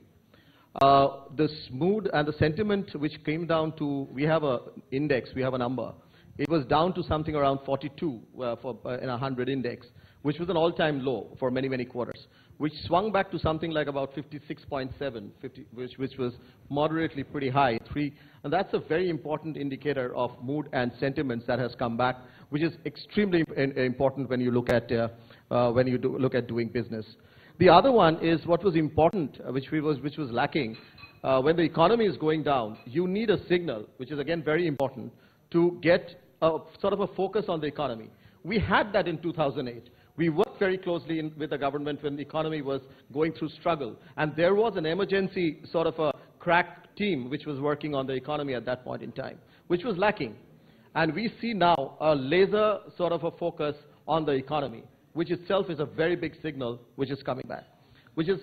This mood and the sentiment which came down to, we have an index, we have a number. It was down to something around 42 in a 100 index, which was an all-time low for many, many quarters, which swung back to something like about 56.7, which was moderately pretty high, and that's a very important indicator of mood and sentiments that has come back, which is extremely important when you look at look at doing business. The other one is what was important, which was lacking. When the economy is going down, you need a signal, which is again very important, to get a sort of a focus on the economy. We had that in 2008. We worked very closely with the government when the economy was going through struggle. And there was an emergency sort of a crack team which was working on the economy at that point in time, which was lacking. And we see now a laser sort of a focus on the economy, which itself is a very big signal which is coming back, which is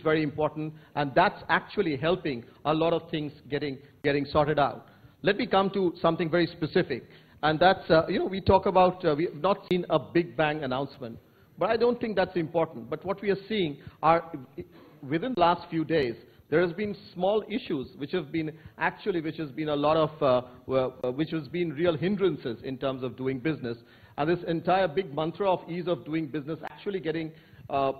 very important. And that's actually helping a lot of things getting sorted out. Let me come to something very specific. And that's, you know, we talk about, we have not seen a big bang announcement, but I don't think that's important. But what we are seeing are, within the last few days, there has been small issues which have been a lot of, which has been real hindrances in terms of doing business. And this entire big mantra of ease of doing business actually getting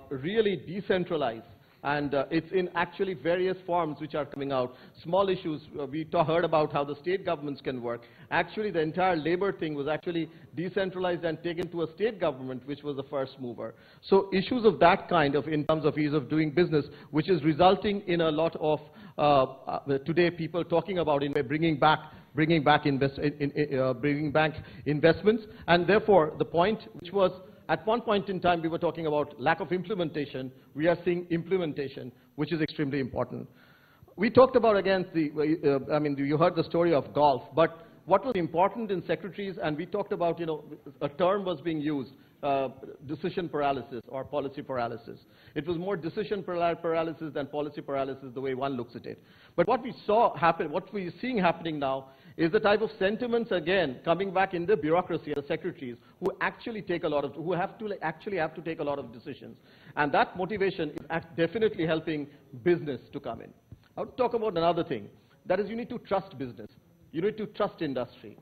really decentralized. And it's in actually various forms which are coming out. Small issues, we heard about how the state governments can work. Actually, the entire labor thing was actually decentralized and taken to a state government, which was the first mover. So issues of that kind of, in terms of ease of doing business, which is resulting in a lot of, today people talking about bringing back investments. And therefore, the point which was, at one point in time, we were talking about lack of implementation. We are seeing implementation, which is extremely important. We talked about, again, I mean, you heard the story of golf, but what was important in secretaries, and we talked about, you know, a term was being used, decision paralysis or policy paralysis. It was more decision paralysis than policy paralysis, the way one looks at it. But what we saw happen, what we're seeing happening now, is the type of sentiments again coming back in the bureaucracy, the secretaries, who actually take a lot of, who actually have to take a lot of decisions. And that motivation is definitely helping business to come in. I would talk about another thing. That is, you need to trust business. You need to trust industry.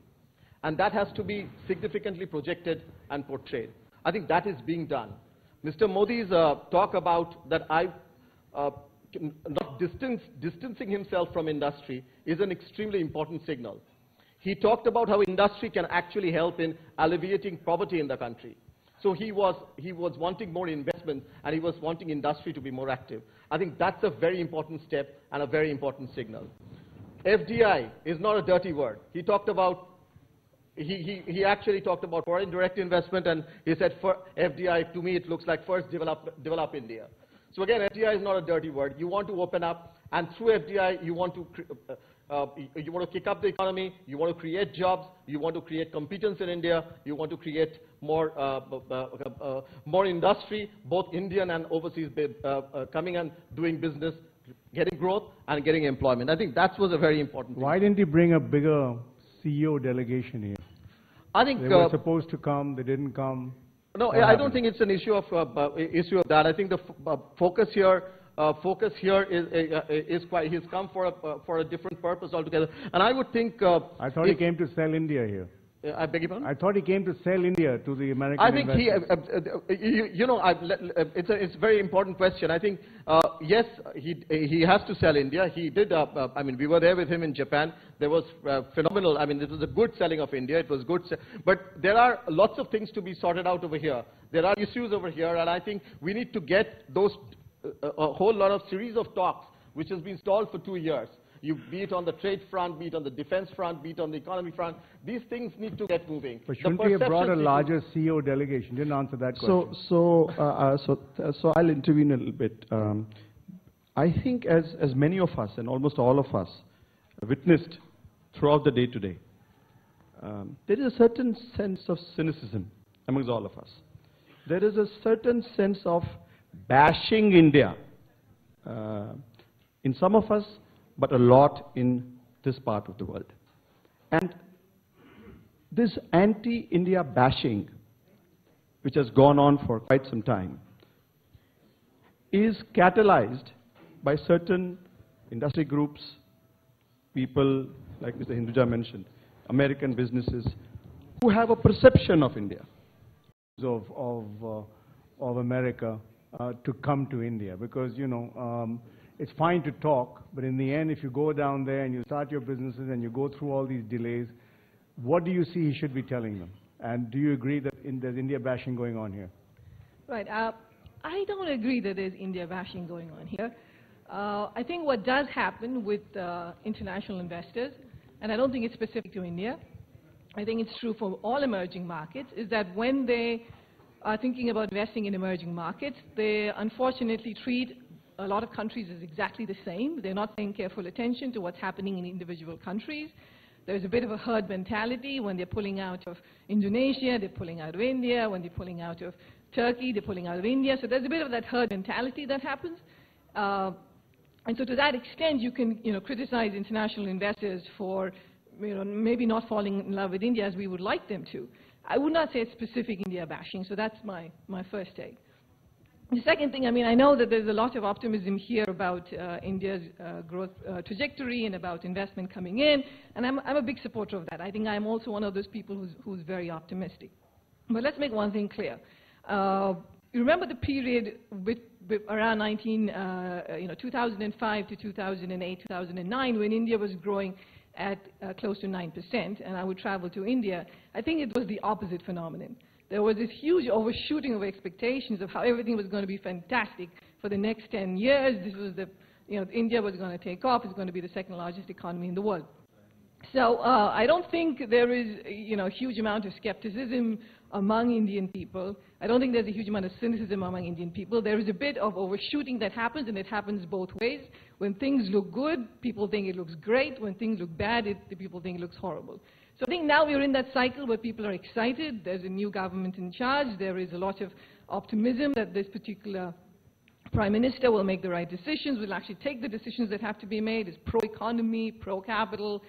And that has to be significantly projected and portrayed. I think that is being done. Mr. Modi's talk about that not distancing himself from industry is an extremely important signal. He talked about how industry can actually help in alleviating poverty in the country. So he was wanting more investment, and he was wanting industry to be more active. I think that's a very important step and a very important signal. FDI is not a dirty word. He talked about, he actually talked about foreign direct investment, and he said, for FDI, to me, it looks like first develop India. So again, FDI is not a dirty word. You want to open up, and through FDI, you want to kick up the economy, you want to create jobs, you want to create competence in India, you want to create more industry, both Indian and overseas, coming and doing business, getting growth and getting employment. I think that was a very important thing. Why didn't he bring a bigger CEO delegation here? I think they were supposed to come, they didn't come. No, I don't think it's an issue of that. I think the focus here is quite. He's come for a different purpose altogether. And I would think. I thought he came to sell India here. I beg your pardon? I thought he came to sell India to the American I think investors. it's a very important question. I think, yes, he has to sell India. He did, I mean, we were there with him in Japan. There was phenomenal, I mean, it was a good selling of India. It was good. But there are lots of things to be sorted out over here. There are issues over here, and I think we need to get those, a whole lot of series of talks, which has been stalled for 2 years. Be it on the trade front, be it on the defense front, be it on the economy front. These things need to get moving. But shouldn't we have brought a larger CEO delegation? Didn't answer that question. So I'll intervene a little bit. I think as many of us, and almost all of us, witnessed throughout the day today, there is a certain sense of cynicism amongst all of us. There is a certain sense of bashing India in some of us, but a lot in this part of the world. And this anti-India bashing, which has gone on for quite some time, is catalyzed by certain industry groups, people like Mr. Hinduja mentioned, American businesses, who have a perception of India. Of America to come to India, because, you know, it's fine to talk, but in the end, if you go down there and you start your businesses and you go through all these delays, what do you see he should be telling them? And do you agree that there's India bashing going on here? Right. I don't agree that there's India bashing going on here. I think what does happen with international investors, and I don't think it's specific to India, I think it's true for all emerging markets, is that when they are thinking about investing in emerging markets, they unfortunately treat a lot of countries as exactly the same. They're not paying careful attention to what's happening in individual countries. There's a bit of a herd mentality when they're pulling out of Indonesia, they're pulling out of India. When they're pulling out of Turkey, they're pulling out of India. So there's a bit of that herd mentality that happens. And so to that extent, you can, criticize international investors for, maybe not falling in love with India as we would like them to. I would not say it's specific India bashing, so that's my first take. The second thing, I know that there's a lot of optimism here about India's growth trajectory and about investment coming in, and I'm a big supporter of that. I think I'm also one of those people who's very optimistic. But let's make one thing clear. You remember the period around 2005 to 2008, 2009, when India was growing at close to 9%, and I would travel to India. I think it was the opposite phenomenon. There was this huge overshooting of expectations of how everything was going to be fantastic for the next 10 years. This was India was going to take off. It's going to be the second largest economy in the world. So I don't think there is, a huge amount of skepticism among Indian people. I don't think there's a huge amount of cynicism among Indian people. There is a bit of overshooting that happens, and it happens both ways. When things look good, people think it looks great. When things look bad, people think it looks horrible. So I think now we're in that cycle where people are excited. There's a new government in charge. There is a lot of optimism that this particular Prime Minister will make the right decisions, will actually take the decisions that have to be made, is pro-economy, pro-capital,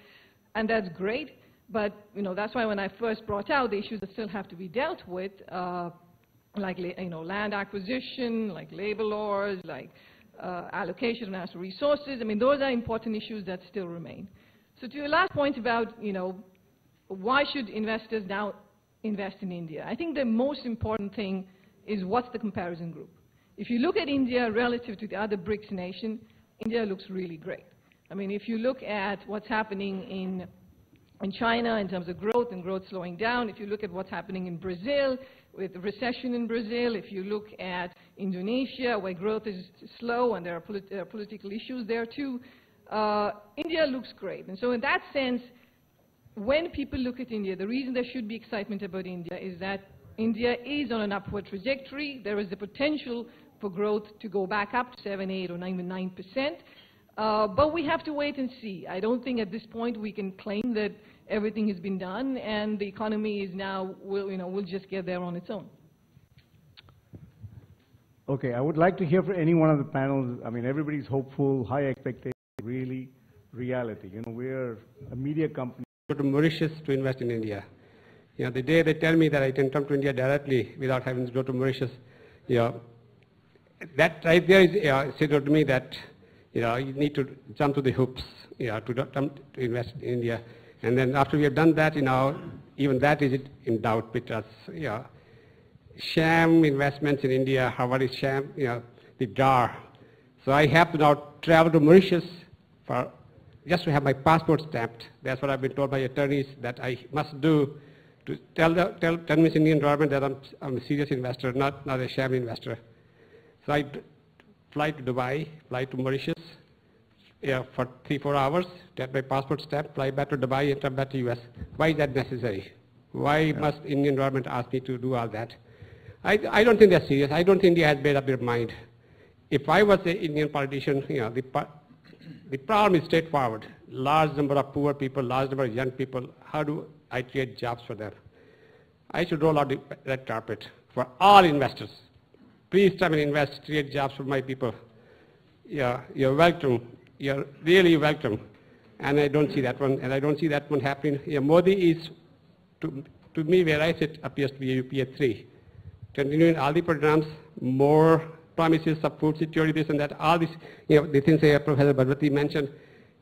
and that's great. But, that's why when I first brought out the issues that still have to be dealt with, like, land acquisition, like labor laws, like allocation of natural resources, those are important issues that still remain. So to your last point about, why should investors now invest in India? I think the most important thing is what's the comparison group. If you look at India relative to the other BRICS nations, India looks really great. If you look at what's happening in China in terms of growth and growth slowing down, if you look at what's happening in Brazil with the recession in Brazil, if you look at Indonesia where growth is slow and there are political issues there too, India looks great. And so in that sense, when people look at India, the reason there should be excitement about India is that India is on an upward trajectory. There is the potential for growth to go back up to 7, 8, or even 9%. But we have to wait and see. I don't think at this point we can claim that everything has been done and the economy is now, will just get there on its own. Okay, I would like to hear from any one of the panels. I mean, everybody's hopeful, high expectations, really reality. You know, we're a media company. Go to Mauritius to invest in India. You know, the day they tell me that I can come to India directly without having to go to Mauritius, you know, that right there is said to me that, you know, you need to jump to the hoops, you know, to invest in India. And then after we have done that, you know, even that is in doubt because, you know, sham investments in India, how is sham, you know, the jar. So I have to now travel to Mauritius for just to have my passport stamped. That's what I've been told by attorneys that I must do to tell Miss Indian government that I'm a serious investor, not a sham investor. So I fly to Dubai, fly to Mauritius, for 3-4 hours, get my passport stamp, fly back to Dubai and come back to US. Why is that necessary? Why must Indian government ask me to do all that? I don't think that's serious. I don't think India has made up their mind. If I was an Indian politician, you know, the problem is straightforward. Large number of poor people, large number of young people, how do I create jobs for them? I should roll out the red carpet for all investors. Please come and invest, create jobs for my people. Yeah, you're welcome. You're really welcome. And I don't see that one, and I don't see that one happening. Yeah, Modi is, to me, where I sit, appears to be a UPA 3. Continuing all the programs, more promises of food security, this and that, all this, you know, the things that Professor Bharwati mentioned,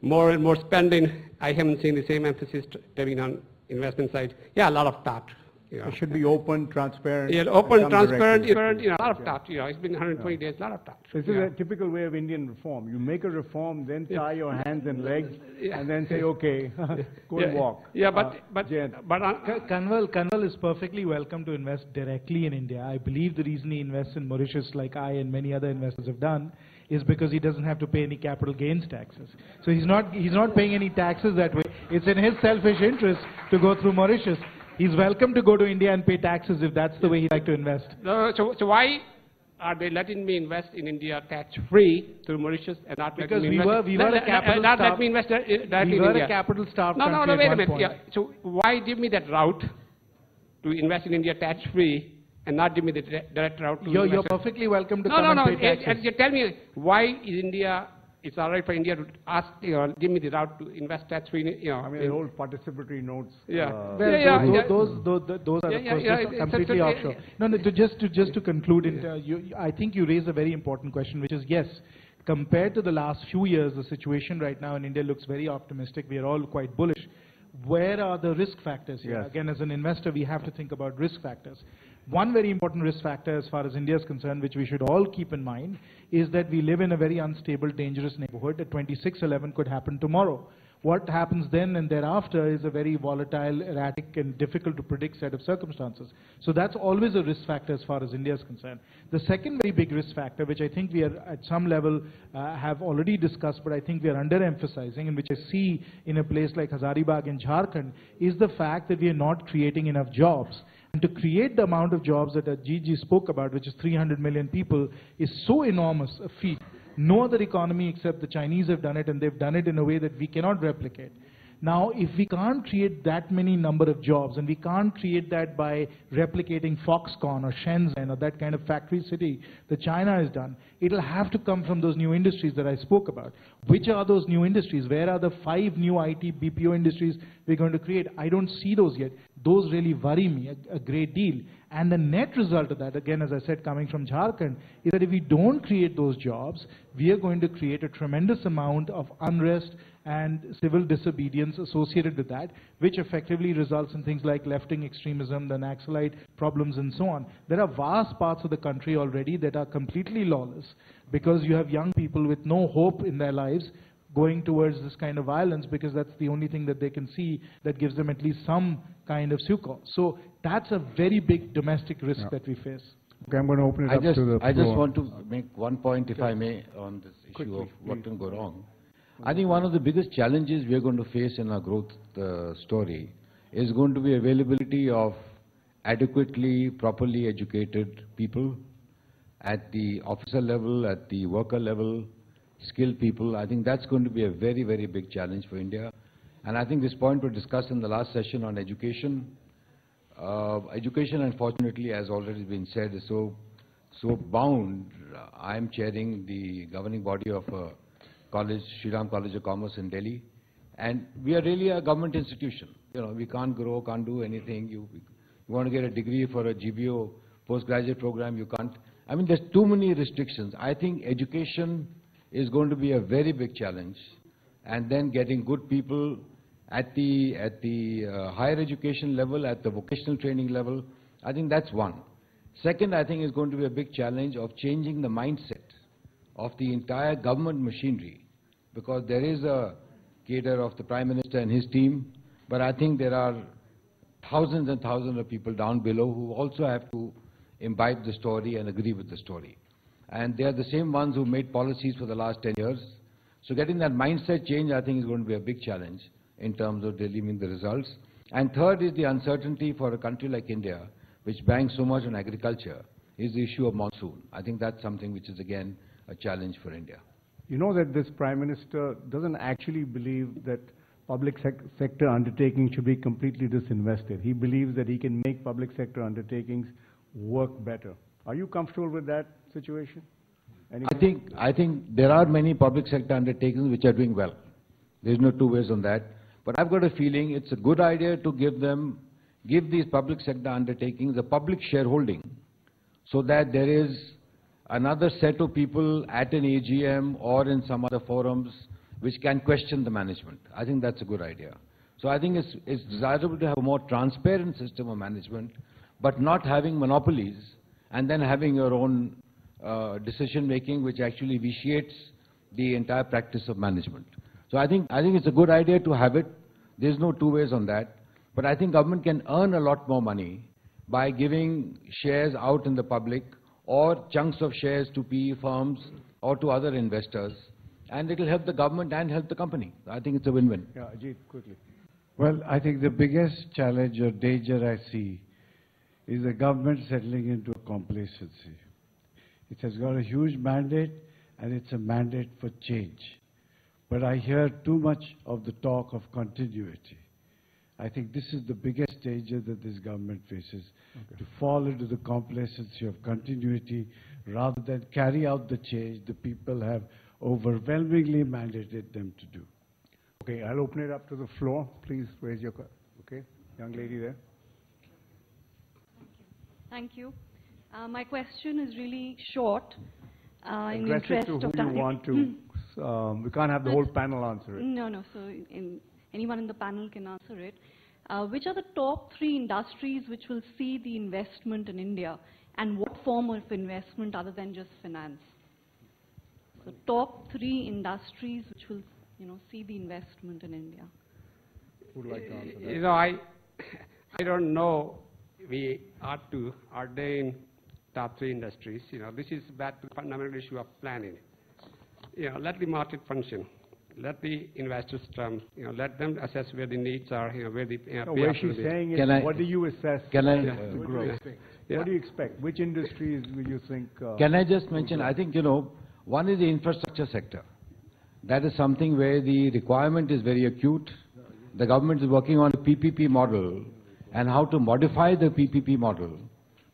more and more spending. I haven't seen the same emphasis taken on investment side. Yeah, a lot of talk. Yeah. It should be open, transparent. Yeah, open, transparent, you know, a lot of talk. You know, it's been 120 days, a lot of talk. This is a typical way of Indian reform. You make a reform, then tie your hands and legs, and then say, okay, go and walk. Yeah, but Kanwal is perfectly welcome to invest directly in India. I believe the reason he invests in Mauritius, like I and many other investors have done, is because he doesn't have to pay any capital gains taxes. So he's not paying any taxes that way. It's in his selfish interest to go through Mauritius. He's welcome to go to India and pay taxes if that's the way he'd like to invest. No, so why are they letting me invest in India tax-free through Mauritius and not letting me invest? We were a capital not let me invest directly in India. We were a capital-starved country No, wait a at one minute. point. Yeah. So why give me that route to invest in India tax-free and not give me the direct route to You're perfectly welcome to come and pay taxes. You tell me, why is India... It's all right for India to ask, you know, give me the route to invest tax-free, you know. I mean, the whole participatory notes. Yeah. Those are, of course, completely offshore. No, just to conclude, I think you raise a very important question, which is, yes, compared to the last few years, the situation right now in India looks very optimistic. We are all quite bullish. Where are the risk factors here? Yes. Again, as an investor, we have to think about risk factors. One very important risk factor as far as India is concerned, which we should all keep in mind, is that we live in a very unstable, dangerous neighborhood. A 26/11 could happen tomorrow. What happens then and thereafter is a very volatile, erratic, and difficult to predict set of circumstances. So that's always a risk factor as far as India is concerned. The second very big risk factor, which I think we are at some level have already discussed, but I think we are underemphasizing, and which I see in a place like Hazaribagh in Jharkhand, is the fact that we are not creating enough jobs. And to create the amount of jobs that Gigi spoke about, which is 300 million people, is so enormous a feat. No other economy except the Chinese have done it, and they've done it in a way that we cannot replicate. Now, if we can't create that many number of jobs, and we can't create that by replicating Foxconn or Shenzhen or that kind of factory city that China has done, it'll have to come from those new industries that I spoke about. Which are those new industries? Where are the 5 new IT BPO industries we're going to create? I don't see those yet. Those really worry me a great deal. And the net result of that, again, as I said, coming from Jharkhand, is that if we don't create those jobs, we are going to create a tremendous amount of unrest and civil disobedience associated with that, which effectively results in things like left-wing extremism, the Naxalite problems, and so on. There are vast parts of the country already that are completely lawless because you have young people with no hope in their lives going towards this kind of violence because that's the only thing that they can see that gives them at least some kind of succor. So that's a very big domestic risk that we face. Okay, I'm going to open it up to the floor. I just want to make one point, if I may, on this issue of what can go wrong. I think one of the biggest challenges we are going to face in our growth story is going to be availability of adequately, properly educated people at the officer level, at the worker level, skilled people. I think that's going to be a very, very big challenge for India. And I think this point was discussed in the last session on education. Education, unfortunately, as already been said, is so bound. I'm chairing the governing body of a college, Shriram College of Commerce in Delhi. And we are really a government institution. You know, we can't grow, can't do anything. You want to get a degree for a GBO postgraduate program, you can't. I mean, there's too many restrictions. I think education is going to be a very big challenge. And then getting good people at the higher education level, at the vocational training level, I think that's one. Second, I think is going to be a big challenge of changing the mindset of the entire government machinery, because there is a cadre of the Prime Minister and his team, but I think there are thousands and thousands of people down below who also have to imbibe the story and agree with the story. And they are the same ones who made policies for the last 10 years. So getting that mindset change, I think, is going to be a big challenge in terms of delivering the results. And third is the uncertainty for a country like India, which banks so much on agriculture, is the issue of monsoon. I think that's something which is, again, a challenge for India. You know that this Prime Minister doesn't actually believe that public sector undertakings should be completely disinvested. He believes that he can make public sector undertakings work better. Are you comfortable with that situation? I think there are many public sector undertakings which are doing well. There's no two ways on that. But I've got a feeling it's a good idea to give these public sector undertakings a public shareholding, so that there is another set of people at an AGM or in some other forums which can question the management. I think that's a good idea. So I think it's desirable to have a more transparent system of management, but not having monopolies and then having your own decision-making which actually vitiates the entire practice of management. So I think it's a good idea to have it. There's no two ways on that. But I think government can earn a lot more money by giving shares out in the public or chunks of shares to PE firms or to other investors. And it will help the government and help the company. I think it's a win-win. Yeah, Ajit, quickly. Well, I think the biggest challenge or danger I see is the government settling into a complacency. It has got a huge mandate, and it's a mandate for change. But I hear too much of the talk of continuity. I think this is the biggest danger that this government faces, to fall into the complacency of continuity rather than carry out the change the people have overwhelmingly mandated them to do. Okay, I'll open it up to the floor. Please raise your question. Okay, young lady there. Thank you. My question is really short. In Address interest it to of who time. you want to. We can't have the whole panel answer it. No. So anyone in the panel can answer it. Which are the top 3 industries which will see the investment in India, and what form of investment other than just finance? So top 3 industries which will, see the investment in India. Who would like to answer that? You know, I don't know. We ought to ordain top 3 industries. This is back to the fundamental issue of planning. Let the market function. Let the investors come. Let them assess where the needs are. Where the where she's saying is, what do you assess? Can I? The growth? What do you expect? Which industries will you think? Can I just mention? I think one is the infrastructure sector. That is something where the requirement is very acute. The government is working on a PPP model and how to modify the PPP model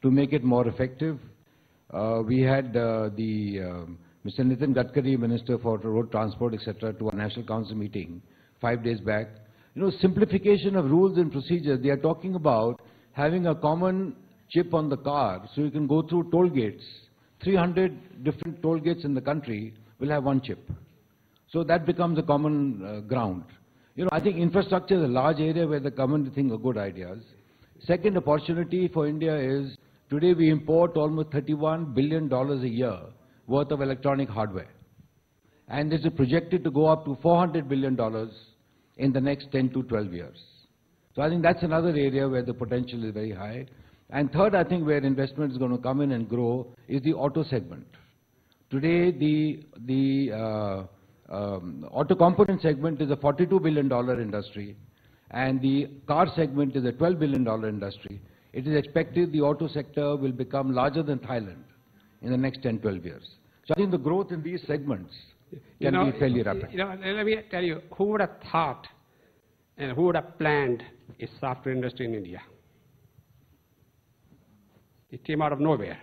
to make it more effective. We had Mr. Nitin Gadkari, Minister for Road Transport, etc., to a National Council meeting 5 days back. Simplification of rules and procedures. They are talking about having a common chip on the car so you can go through toll gates. 300 different toll gates in the country will have one chip. So that becomes a common ground. I think infrastructure is a large area where the government thinks are good ideas. Second opportunity for India is, today we import almost $31 billion a year worth of electronic hardware. And this is projected to go up to $400 billion in the next 10 to 12 years. So I think that's another area where the potential is very high. And third, I think where investment is going to come in and grow is the auto segment. Today, the auto component segment is a $42 billion industry, and the car segment is a $12 billion industry. It is expected the auto sector will become larger than Thailand in the next 10, 12 years. So I think the growth in these segments can be fairly rapid. Let me tell you, who would have thought and who would have planned a software industry in India? It came out of nowhere.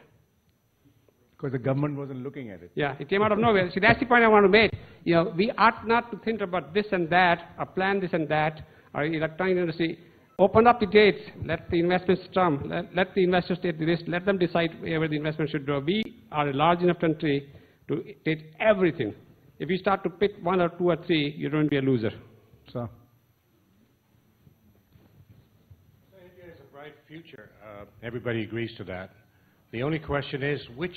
Because the government wasn't looking at it. Yeah, it came out of nowhere. See, that's the point I want to make. We ought not to think about this and that, or plan this and that, or electronic industry. Open up the gates, let the investments come, let the investors take the risk, let them decide where the investment should go. We are a large enough country to take everything. If you start to pick one or two or three, you're going to be a loser. So. India has a bright future. Everybody agrees to that. The only question is which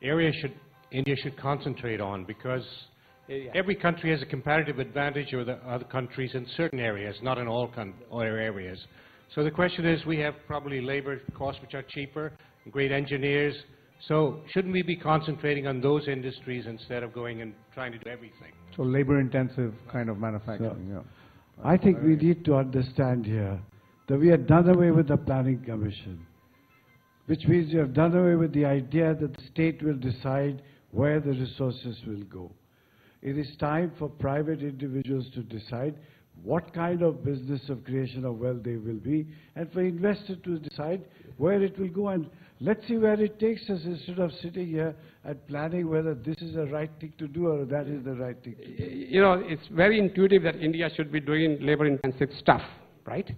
area India should concentrate on, because every country has a competitive advantage over the other countries in certain areas, not in all areas. So the question is, we have probably labor costs which are cheaper, great engineers. So shouldn't we be concentrating on those industries instead of going and trying to do everything? So labor-intensive kind of manufacturing, So, I think we need to understand here that we have done away with the Planning Commission, which means we have done away with the idea that the state will decide where the resources will go. It is time for private individuals to decide what kind of business of creation of wealth they will be, and for investors to decide where it will go. And let's see where it takes us, instead of sitting here and planning whether this is the right thing to do or that is the right thing to do. It's very intuitive that India should be doing labor-intensive stuff, right?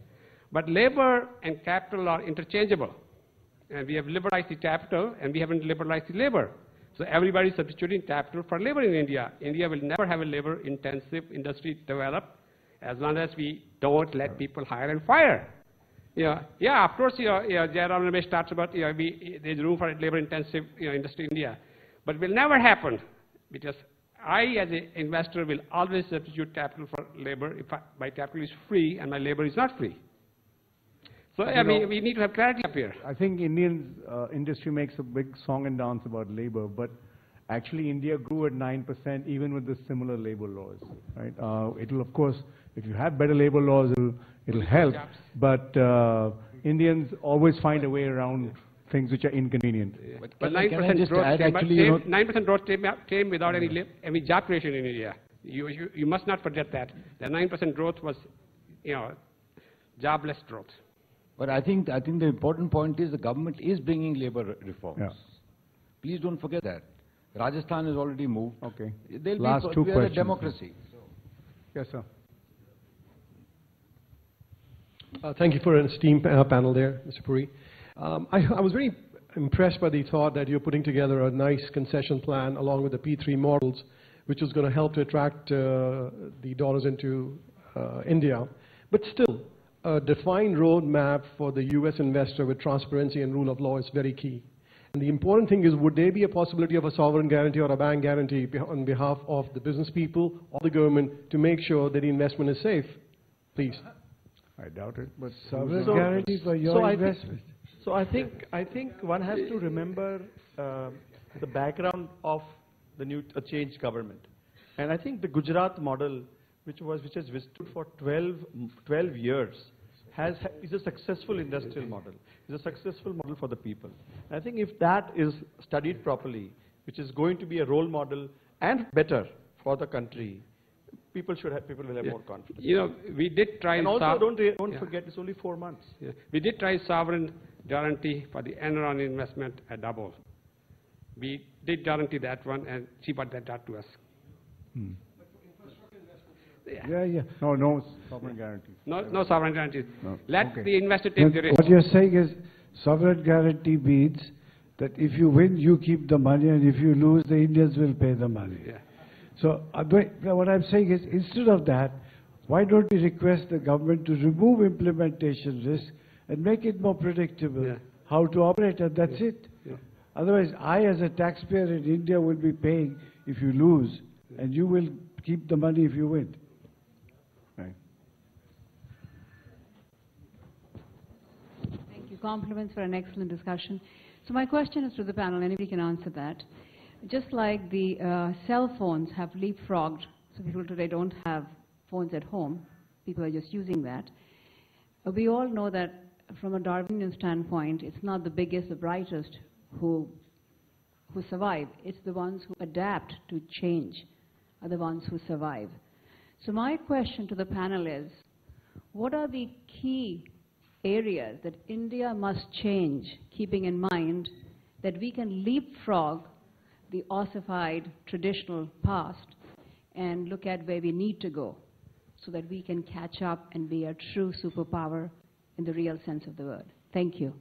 But labor and capital are interchangeable. And we have liberalized the capital, and we haven't liberalized the labor. So everybody is substituting capital for labor in India. India will never have a labor-intensive industry develop as long as we don't let people hire and fire. Of course, Jairam Ramesh talks about there's room for a labor-intensive industry in India. But it will never happen, because I, as an investor, will always substitute capital for labor if my capital is free and my labor is not free. So, we need to have clarity up here. I think Indian industry makes a big song and dance about labor, but actually India grew at 9% even with the similar labor laws, right? It'll, of course, if you have better labor laws, it'll help, but Indians always find a way around things which are inconvenient. But 9% growth, 9% growth came without any job creation in India. You must not forget that. The 9% growth was, jobless growth. But I think the important point is the government is bringing labor reforms. Yeah. Please don't forget that. Rajasthan has already moved. Okay. Last two questions. We are a democracy. Yes, sir. Thank you for an esteemed panel there, Mr. Puri. I was very impressed by the thought that you're putting together a nice concession plan along with the P3 models, which is going to help to attract the dollars into India. But still, a defined roadmap for the U.S. investor with transparency and rule of law is very key. And the important thing is, would there be a possibility of a sovereign guarantee or a bank guarantee on behalf of the business people or the government to make sure that the investment is safe? Please. I doubt it, but sovereign guarantee for your investment. I think one has to remember the background of the new changed government. And I think the Gujarat model, which has withstood for 12 years, is a successful industrial model. It's a successful model for the people. And I think if that is studied properly, which is going to be a role model and better for the country, people will have more confidence. We did try. And also, don't forget, it's only 4 months. Yeah. We did try sovereign guarantee for the Enron investment at Double. We did guarantee that one, and see what that got to us. Yeah. No sovereign guarantee. No sovereign guarantee. No. Let the investor take the risk. What you're saying is, sovereign guarantee means that if you win, you keep the money, and if you lose, the Indians will pay the money. Yeah. So what I'm saying is, instead of that, why don't we request the government to remove implementation risk and make it more predictable how to operate, and that's it. Yeah. Otherwise, I as a taxpayer in India will be paying if you lose, and you will keep the money if you win. Right. Thank you. Compliments for an excellent discussion. So my question is to the panel. Anybody can answer that. Just like the cell phones have leapfrogged, so people today don't have phones at home, people are just using that. We all know that from a Darwinian standpoint, it's not the biggest, the brightest who who survive. It's the ones who adapt to change are the ones who survive. So my question to the panel is, what are the key areas that India must change, keeping in mind that we can leapfrog the ossified traditional past and look at where we need to go so that we can catch up and be a true superpower in the real sense of the word? Thank you.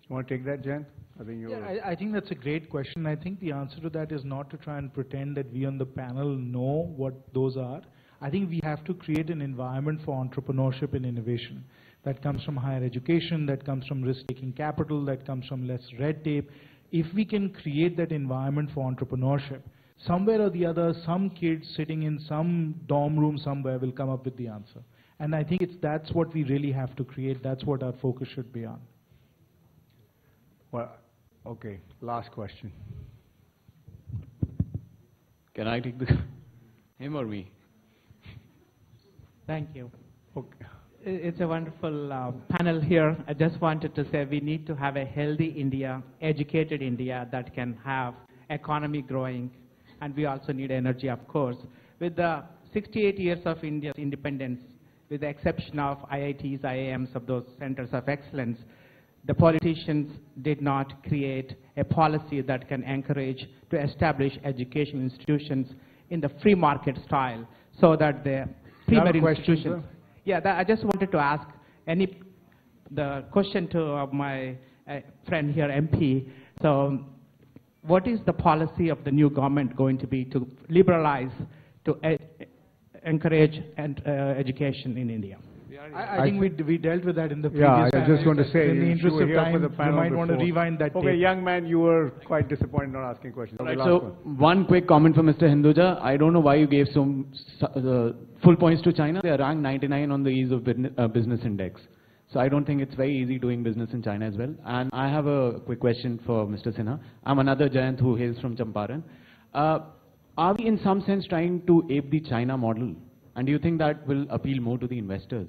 You want to take that, Jen? I think you. Yeah, I think that's a great question. I think the answer to that is not to try and pretend that we on the panel know what those are. I think we have to create an environment for entrepreneurship and innovation. That comes from higher education, that comes from risk-taking capital, that comes from less red tape. If we can create that environment for entrepreneurship, somewhere or the other, some kid sitting in some dorm room somewhere will come up with the answer. And I think that's what we really have to create. That's what our focus should be on. Well, okay, last question. Can I take him or me? Thank you. Okay. It's a wonderful panel here. I just wanted to say we need to have a healthy India, educated India that can have economy growing, and we also need energy, of course. With the 68 years of India's independence, with the exception of IITs, IIMs, of those centers of excellence, the politicians did not create a policy that can encourage to establish education institutions in the free market style so that the primary institutions... Yeah, I just wanted to ask the question to my friend here, MP. So what is the policy of the new government going to be to liberalize, to encourage education in India? I think we dealt with that in the previous Yeah, I was just going to say, in the interest of time, you might want to before. rewind that Okay, tape. young man, you were quite disappointed not asking questions. Okay, Right, last so one. one quick comment for Mr. Hinduja. I don't know why you gave full points to China. They are ranked 99 on the Ease of Business Index. So I don't think it's very easy doing business in China as well. And I have a quick question for Mr. Sinha. I'm another Jayant who hails from Champaran. Are we in some sense trying to ape the China model? And do you think that will appeal more to the investors?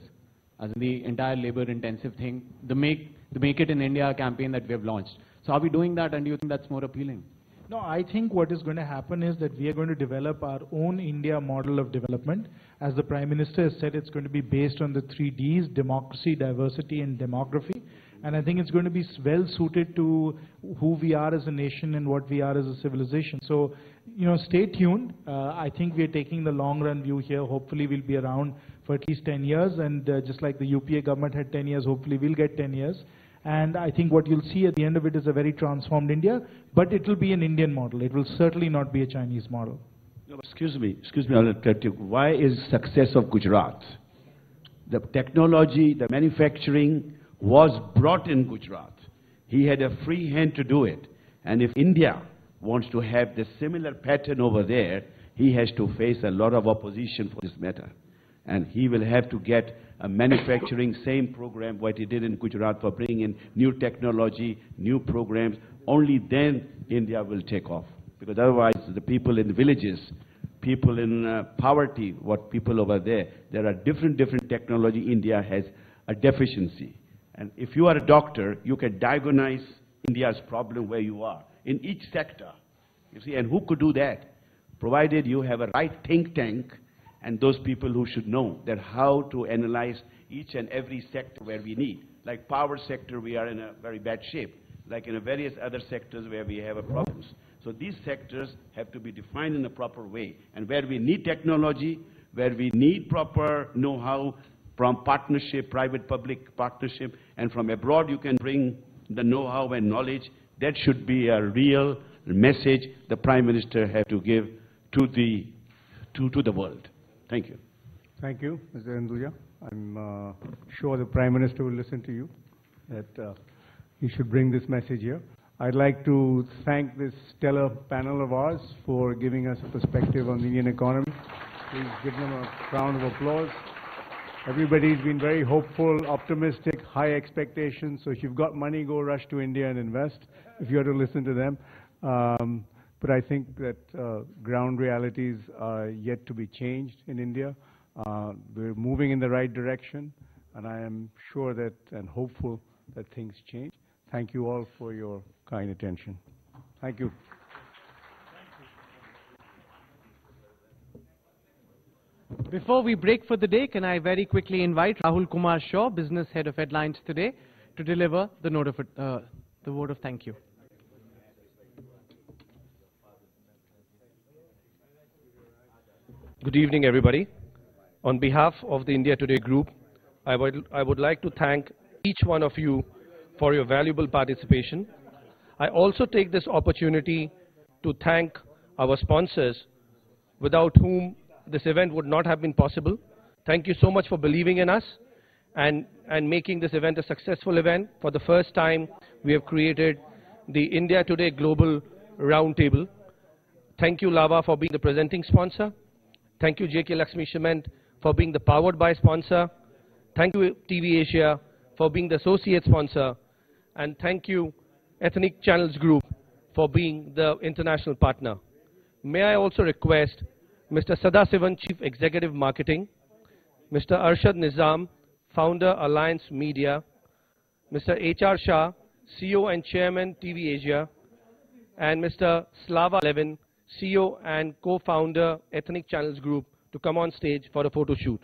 As in the entire labor-intensive thing, the Make It in India campaign that we have launched. So are we doing that, and do you think that's more appealing? No, I think what is going to happen is that we are going to develop our own India model of development. As the Prime Minister has said, it's going to be based on the 3 Ds, democracy, diversity, and demography. And I think it's going to be well suited to who we are as a nation and what we are as a civilization. So, stay tuned. I think we're taking the long run view here. Hopefully we'll be around for at least 10 years. And just like the UPA government had 10 years, hopefully we'll get 10 years. And I think what you'll see at the end of it is a very transformed India. But it will be an Indian model. It will certainly not be a Chinese model. No, excuse me, I'll interrupt you. Why is success of Gujarat? The technology, the manufacturing was brought in Gujarat. He had a free hand to do it. And if India wants to have the similar pattern over there, he has to face a lot of opposition for this matter. And he will have to get a manufacturing same program what he did in Gujarat for bringing in new technology, new programs. Only then India will take off. Because otherwise the people in the villages, people in poverty, what people over there are different technology. India has a deficiency. And if you are a doctor, you can diagnose India's problem where you are, in each sector. You see, and who could do that? Provided you have a right think tank and those people who should know that how to analyze each and every sector where we need. Like power sector, we are in a very bad shape. Like in various other sectors where we have problems. So these sectors have to be defined in a proper way. And where we need technology, where we need proper know-how, from partnership, private-public partnership, and from abroad you can bring the know-how and knowledge. That should be a real message the Prime Minister has to give to the world. Thank you. Thank you, Mr. Hinduja. I'm sure the Prime Minister will listen to you, that you should bring this message here. I'd like to thank this stellar panel of ours for giving us a perspective on the Indian economy. Please give them a round of applause. Everybody's been very hopeful, optimistic, high expectations. So if you've got money, go rush to India and invest, if you are to listen to them. But I think that ground realities are yet to be changed in India. We're moving in the right direction, and I am sure that and hopeful that things change. Thank you all for your kind attention. Thank you. Before we break for the day, can I very quickly invite Rahul Kumar Shaw, Business Head of Headlines Today, to deliver the vote of thank you. Good evening, everybody. On behalf of the India Today Group, I would like to thank each one of you for your valuable participation. I also take this opportunity to thank our sponsors, without whom this event would not have been possible. Thank you so much for believing in us and making this event a successful event. For the first time, we have created the India Today Global Roundtable. Thank you, Lava, for being the presenting sponsor. Thank you, JK Lakshmi Cement, for being the powered by sponsor. Thank you, TV Asia, for being the associate sponsor. And thank you, Ethnic Channels Group, for being the international partner. May I also request Mr. Sadasivan, Chief Executive Marketing, Mr. Arshad Nizam, Founder, Alliance Media, Mr. H.R. Shah, CEO and Chairman, TV Asia, and Mr. Slava Levin, CEO and co-founder, Ethnic Channels Group, to come on stage for a photo shoot.